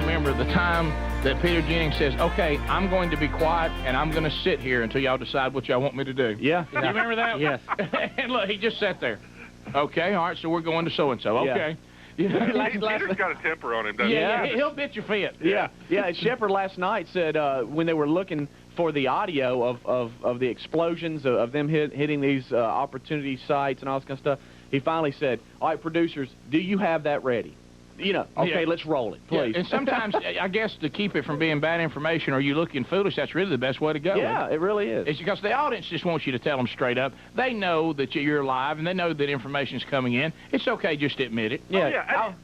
Remember the time that Peter Jennings says, okay, I'm going to be quiet, and I'm going to sit here until y'all decide what y'all want me to do. Yeah. You remember that? Yes. And look, he just sat there. Okay, all right, so we're going to so-and-so. Okay. Yeah. Peter's got a temper on him, doesn't he? Yeah, he'll bit your fit. Yeah. Shepard last night said when they were looking for the audio of the explosions, of them hitting these opportunity sites and all this kind of stuff, he finally said, all right, producers, do you have that ready? Okay, let's roll it, please. Yeah, and sometimes, I guess, to keep it from being bad information or you looking foolish, that's really the best way to go. Yeah, it really is. It's because the audience just wants you to tell them straight up. They know that you're live, and they know that information's coming in. It's okay just to admit it. Yeah.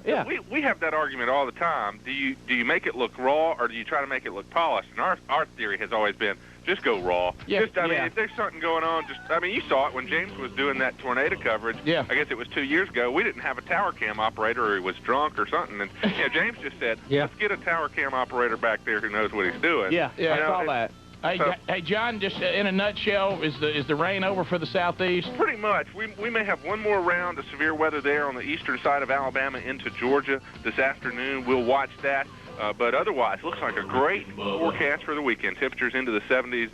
We have that argument all the time. Do you make it look raw, or do you try to make it look polished? And our theory has always been Just go raw. Yeah, I mean, if there's something going on, you saw it when James was doing that tornado coverage. Yeah. I guess it was 2 years ago. We didn't have a tower cam operator, or he was drunk or something. And James just said, let's get a tower cam operator back there who knows what he's doing. I saw that. Hey, John, just in a nutshell, is the rain over for the Southeast? Pretty much. We may have one more round of severe weather there on the eastern side of Alabama into Georgia this afternoon. We'll watch that. But otherwise, looks like a great forecast for the weekend. Temperatures into the 70s.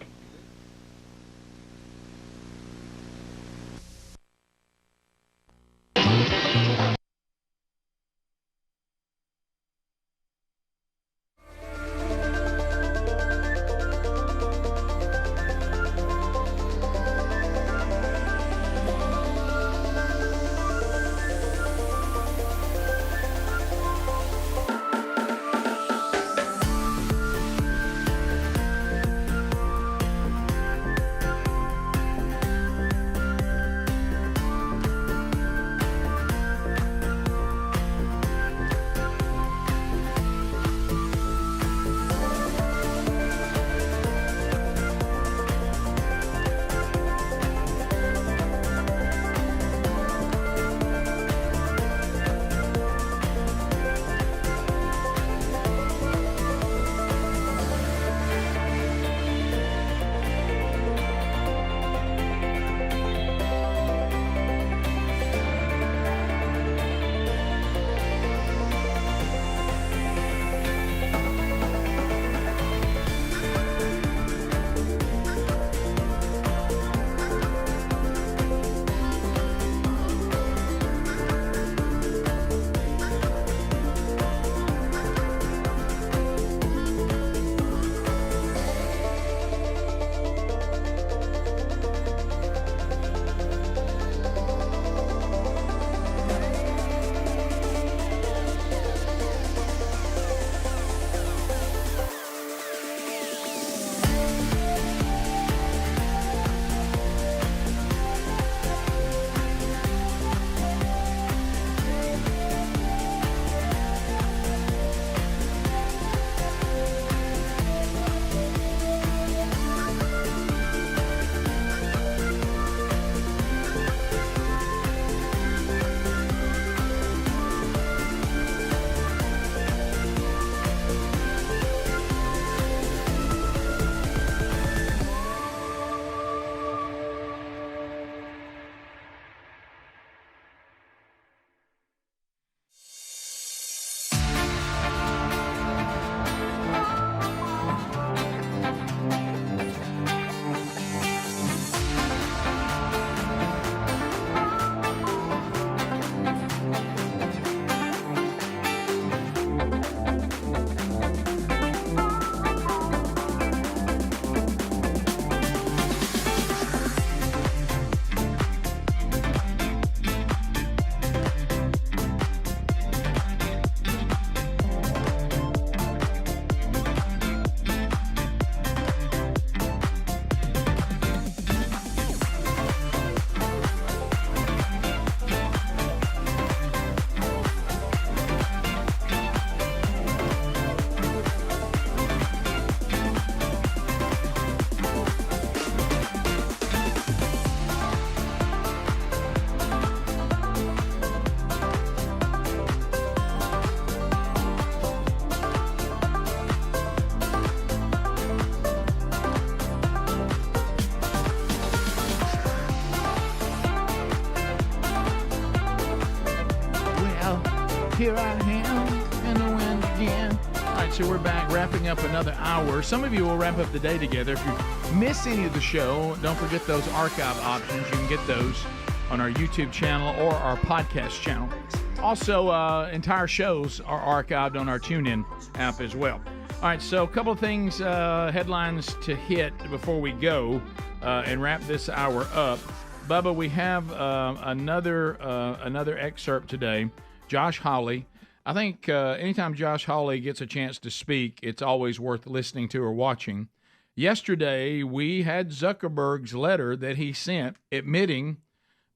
Here I am in the wind again. All right, so we're back wrapping up another hour. Some of you will wrap up the day together. If you miss any of the show, don't forget those archive options. You can get those on our YouTube channel or our podcast channel. Also, entire shows are archived on our TuneIn app as well. All right, so a couple of things, headlines to hit before we go and wrap this hour up. Bubba, we have another excerpt today. Josh Hawley. I think anytime Josh Hawley gets a chance to speak, it's always worth listening to or watching. Yesterday, we had Zuckerberg's letter that he sent admitting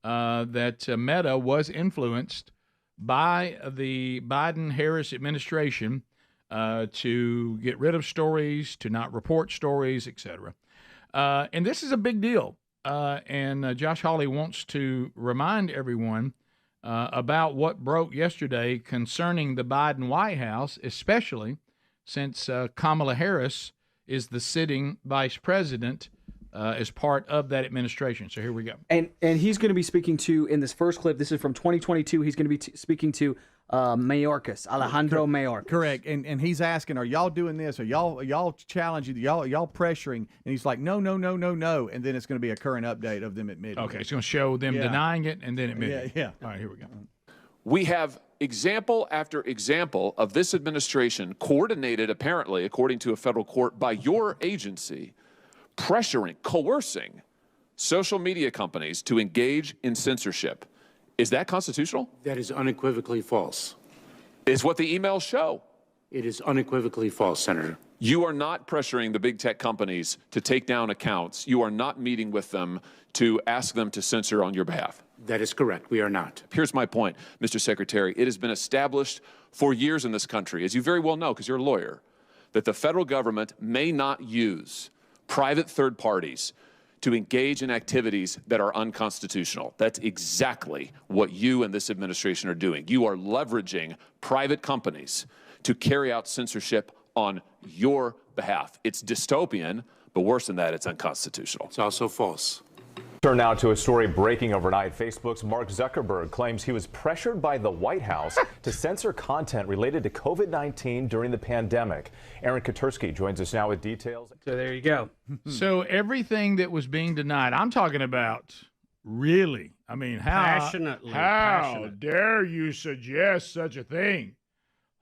that Meta was influenced by the Biden-Harris administration to get rid of stories, to not report stories, etc. And this is a big deal. And Josh Hawley wants to remind everyone about what broke yesterday concerning the Biden White House, especially since Kamala Harris is the sitting vice president as part of that administration. So here we go. And he's going to be speaking to, in this first clip, this is from 2022, he's going to be speaking to Mayorkas, Alejandro Mayorkas. Correct. And he's asking, are y'all doing this? Are y'all challenging? Y'all pressuring? And he's like, no. And then it's going to be a current update of them admitting. Okay, it's going to show them denying it and then admitting it. Yeah. All right, here we go. We have example after example of this administration coordinated, apparently, according to a federal court, by your agency, pressuring, coercing social media companies to engage in censorship. Is that constitutional? That is unequivocally false. Is what the emails show. It is unequivocally false, Senator. You are not pressuring the big tech companies to take down accounts. You are not meeting with them to ask them to censor on your behalf. That is correct. We are not. Here's my point, Mr. Secretary. It has been established for years in this country, as you very well know because you're a lawyer, that the federal government may not use private third parties to engage in activities that are unconstitutional. That's exactly what you and this administration are doing. You are leveraging private companies to carry out censorship on your behalf. It's dystopian, but worse than that, it's unconstitutional. It's also false. Turn now to a story breaking overnight. Facebook's Mark Zuckerberg claims he was pressured by the White House to censor content related to COVID-19 during the pandemic. Aaron Katursky joins us now with details. So there you go. So everything that was being denied, I'm talking about really, I mean, how dare you suggest such a thing?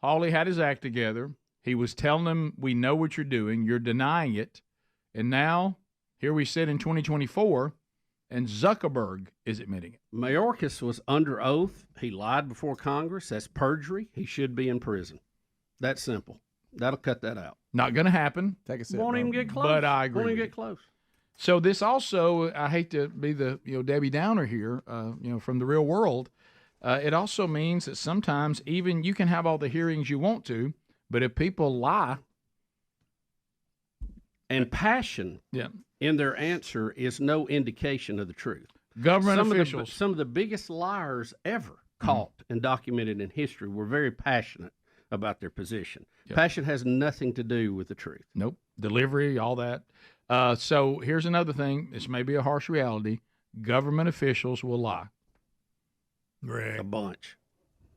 Hawley had his act together. He was telling them, we know what you're doing. You're denying it. And now here we sit in 2024. And Zuckerberg is admitting it. Mayorkas was under oath. He lied before Congress. That's perjury. He should be in prison. That's simple. That'll cut that out. Not going to happen. Take a sip. Won't even get close. But I agree. Won't even get close. So this also, I hate to be the Debbie Downer here, from the real world. It also means that sometimes even you can have all the hearings you want to, but if people lie. And passion. Yeah. In their answer is no indication of the truth. Government officials. Some of the biggest liars ever caught and documented in history were very passionate about their position. Yep. Passion has nothing to do with the truth. Nope. Delivery, all that. So here's another thing. This may be a harsh reality. Government officials will lie. Greg. A bunch.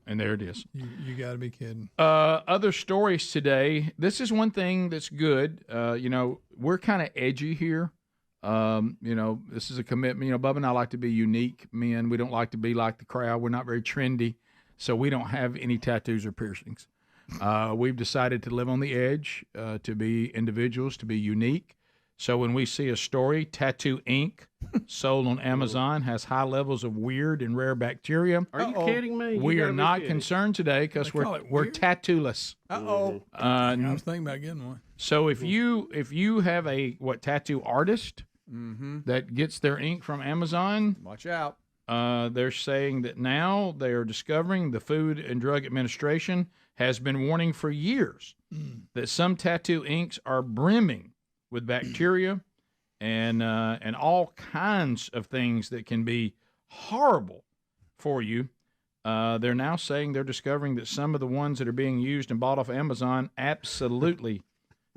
And there it is. You got to be kidding. Other stories today. This is one thing that's good. We're kind of edgy here. This is a commitment. Bubba and I like to be unique men. We don't like to be like the crowd. We're not very trendy, so we don't have any tattoos or piercings. We've decided to live on the edge, to be individuals, to be unique. So when we see a story, Tattoo Inc., sold on Amazon, has high levels of weird and rare bacteria. Are you kidding me? We are not concerned today because we're tattoo-less. I was thinking about getting one. So if you have a tattoo artist that gets their ink from Amazon, watch out. They're saying that now they are discovering the Food and Drug Administration has been warning for years that some tattoo inks are brimming with bacteria and all kinds of things that can be horrible for you. They're now saying they're discovering that some of the ones that are being used and bought off Amazon absolutely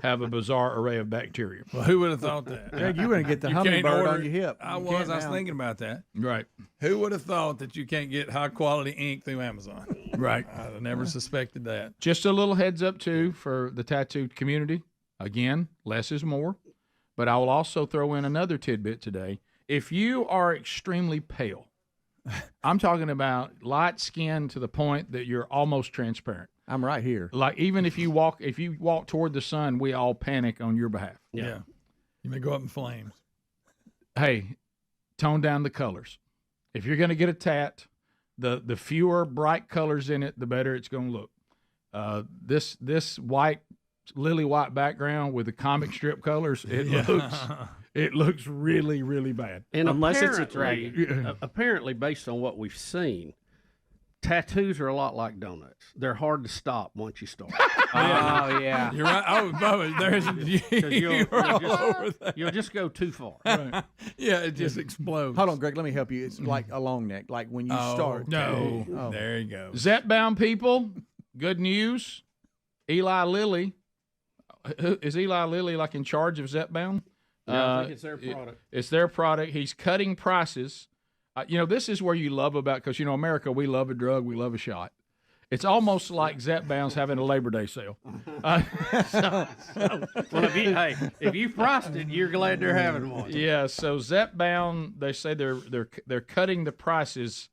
have a bizarre array of bacteria. Well, who would have thought that? Greg, you wouldn't get the hummingbird on your hip. I was thinking about that. Right. Who would have thought that you can't get high-quality ink through Amazon? Right. I'd have never suspected that. Just a little heads up, too, for the tattoo community. Again, less is more. But I will also throw in another tidbit today. If you are extremely pale, I'm talking about light skin to the point that you're almost transparent. I'm right here. Like even if you walk toward the sun, we all panic on your behalf. Yeah. You may go up in flames. Hey, tone down the colors. If you're going to get a tat, the fewer bright colors in it, the better it's going to look. This white, lily white background with the comic strip colors, it looks really, really bad. And unless it's a dragon. Apparently, based on what we've seen, tattoos are a lot like donuts. They're hard to stop once you start. Oh, yeah. You're right. Oh, Bubba, You'll just go too far. Right. Yeah, it just explodes. Hold on, Greg. Let me help you. It's like a long neck. Like when you start. No. Oh. There you go. Zep-bound people, good news. Eli Lilly. Is Eli Lilly like in charge of Zep-bound? Yeah, I think it's their product. It's their product. He's cutting prices. This is where you love about, because, America, we love a drug, we love a shot. It's almost like Zep-bound's having a Labor Day sale. Well, if you priced it, you're glad they're having one. Yeah, so Zep-bound, they say they're cutting the prices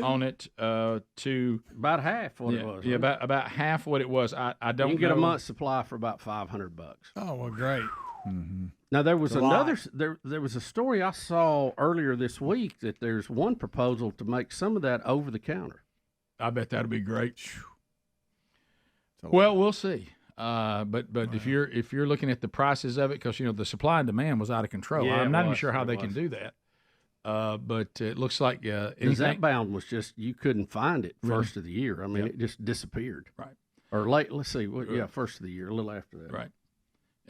on it to about half what it was. Yeah, about half what it was. I don't know. You can get a month's supply for about $500. Oh, well, great. Mm-hmm. Now there was there was a story I saw earlier this week that there's one proposal to make some of that over the counter. I bet that'd be great. Well, we'll see. But if you're looking at the prices of it, because the supply and demand was out of control. Yeah, I'm not even sure how they can do that. But it looks like Zep-bound was just, you couldn't find it first of the year. I mean, it just disappeared. Right. Or late. Let's see. First of the year, a little after that. Right.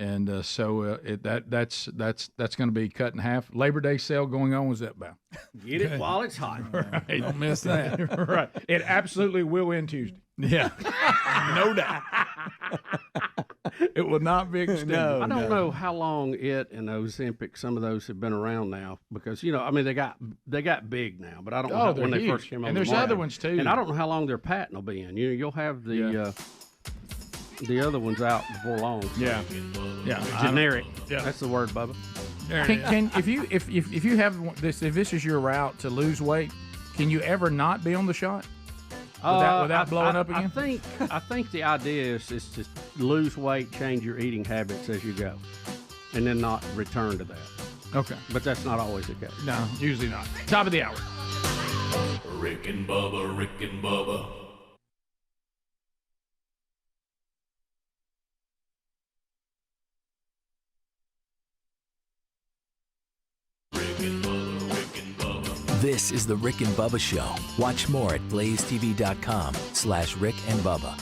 And so that's going to be cut in half. Labor Day sale going on with Zep-bound. Get it while it's hot. Right. Don't miss that. Right. It absolutely will end Tuesday. Yeah. No doubt. It will not be extended. I don't know how long it and Ozempic, some of those have been around now, because they got big now, but I don't know when they first came on. And the there's market. other ones too. And I don't know how long their patent will be in. You'll have the other ones out before long. So. Yeah. Generic. Yeah. That's the word, Bubba. If you have this, if this is your route to lose weight, can you ever not be on the shot without blowing up again? I think the idea is to lose weight, change your eating habits as you go, and then not return to that. Okay. But that's not always the case. No, usually not. Top of the hour. Rick and Bubba, Rick and Bubba. This is the Rick and Bubba Show. Watch more at blazetv.com/Rick and Bubba.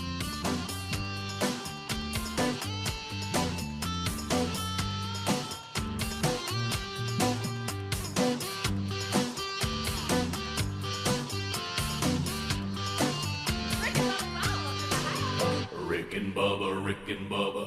Rick and Bubba, Rick and Bubba.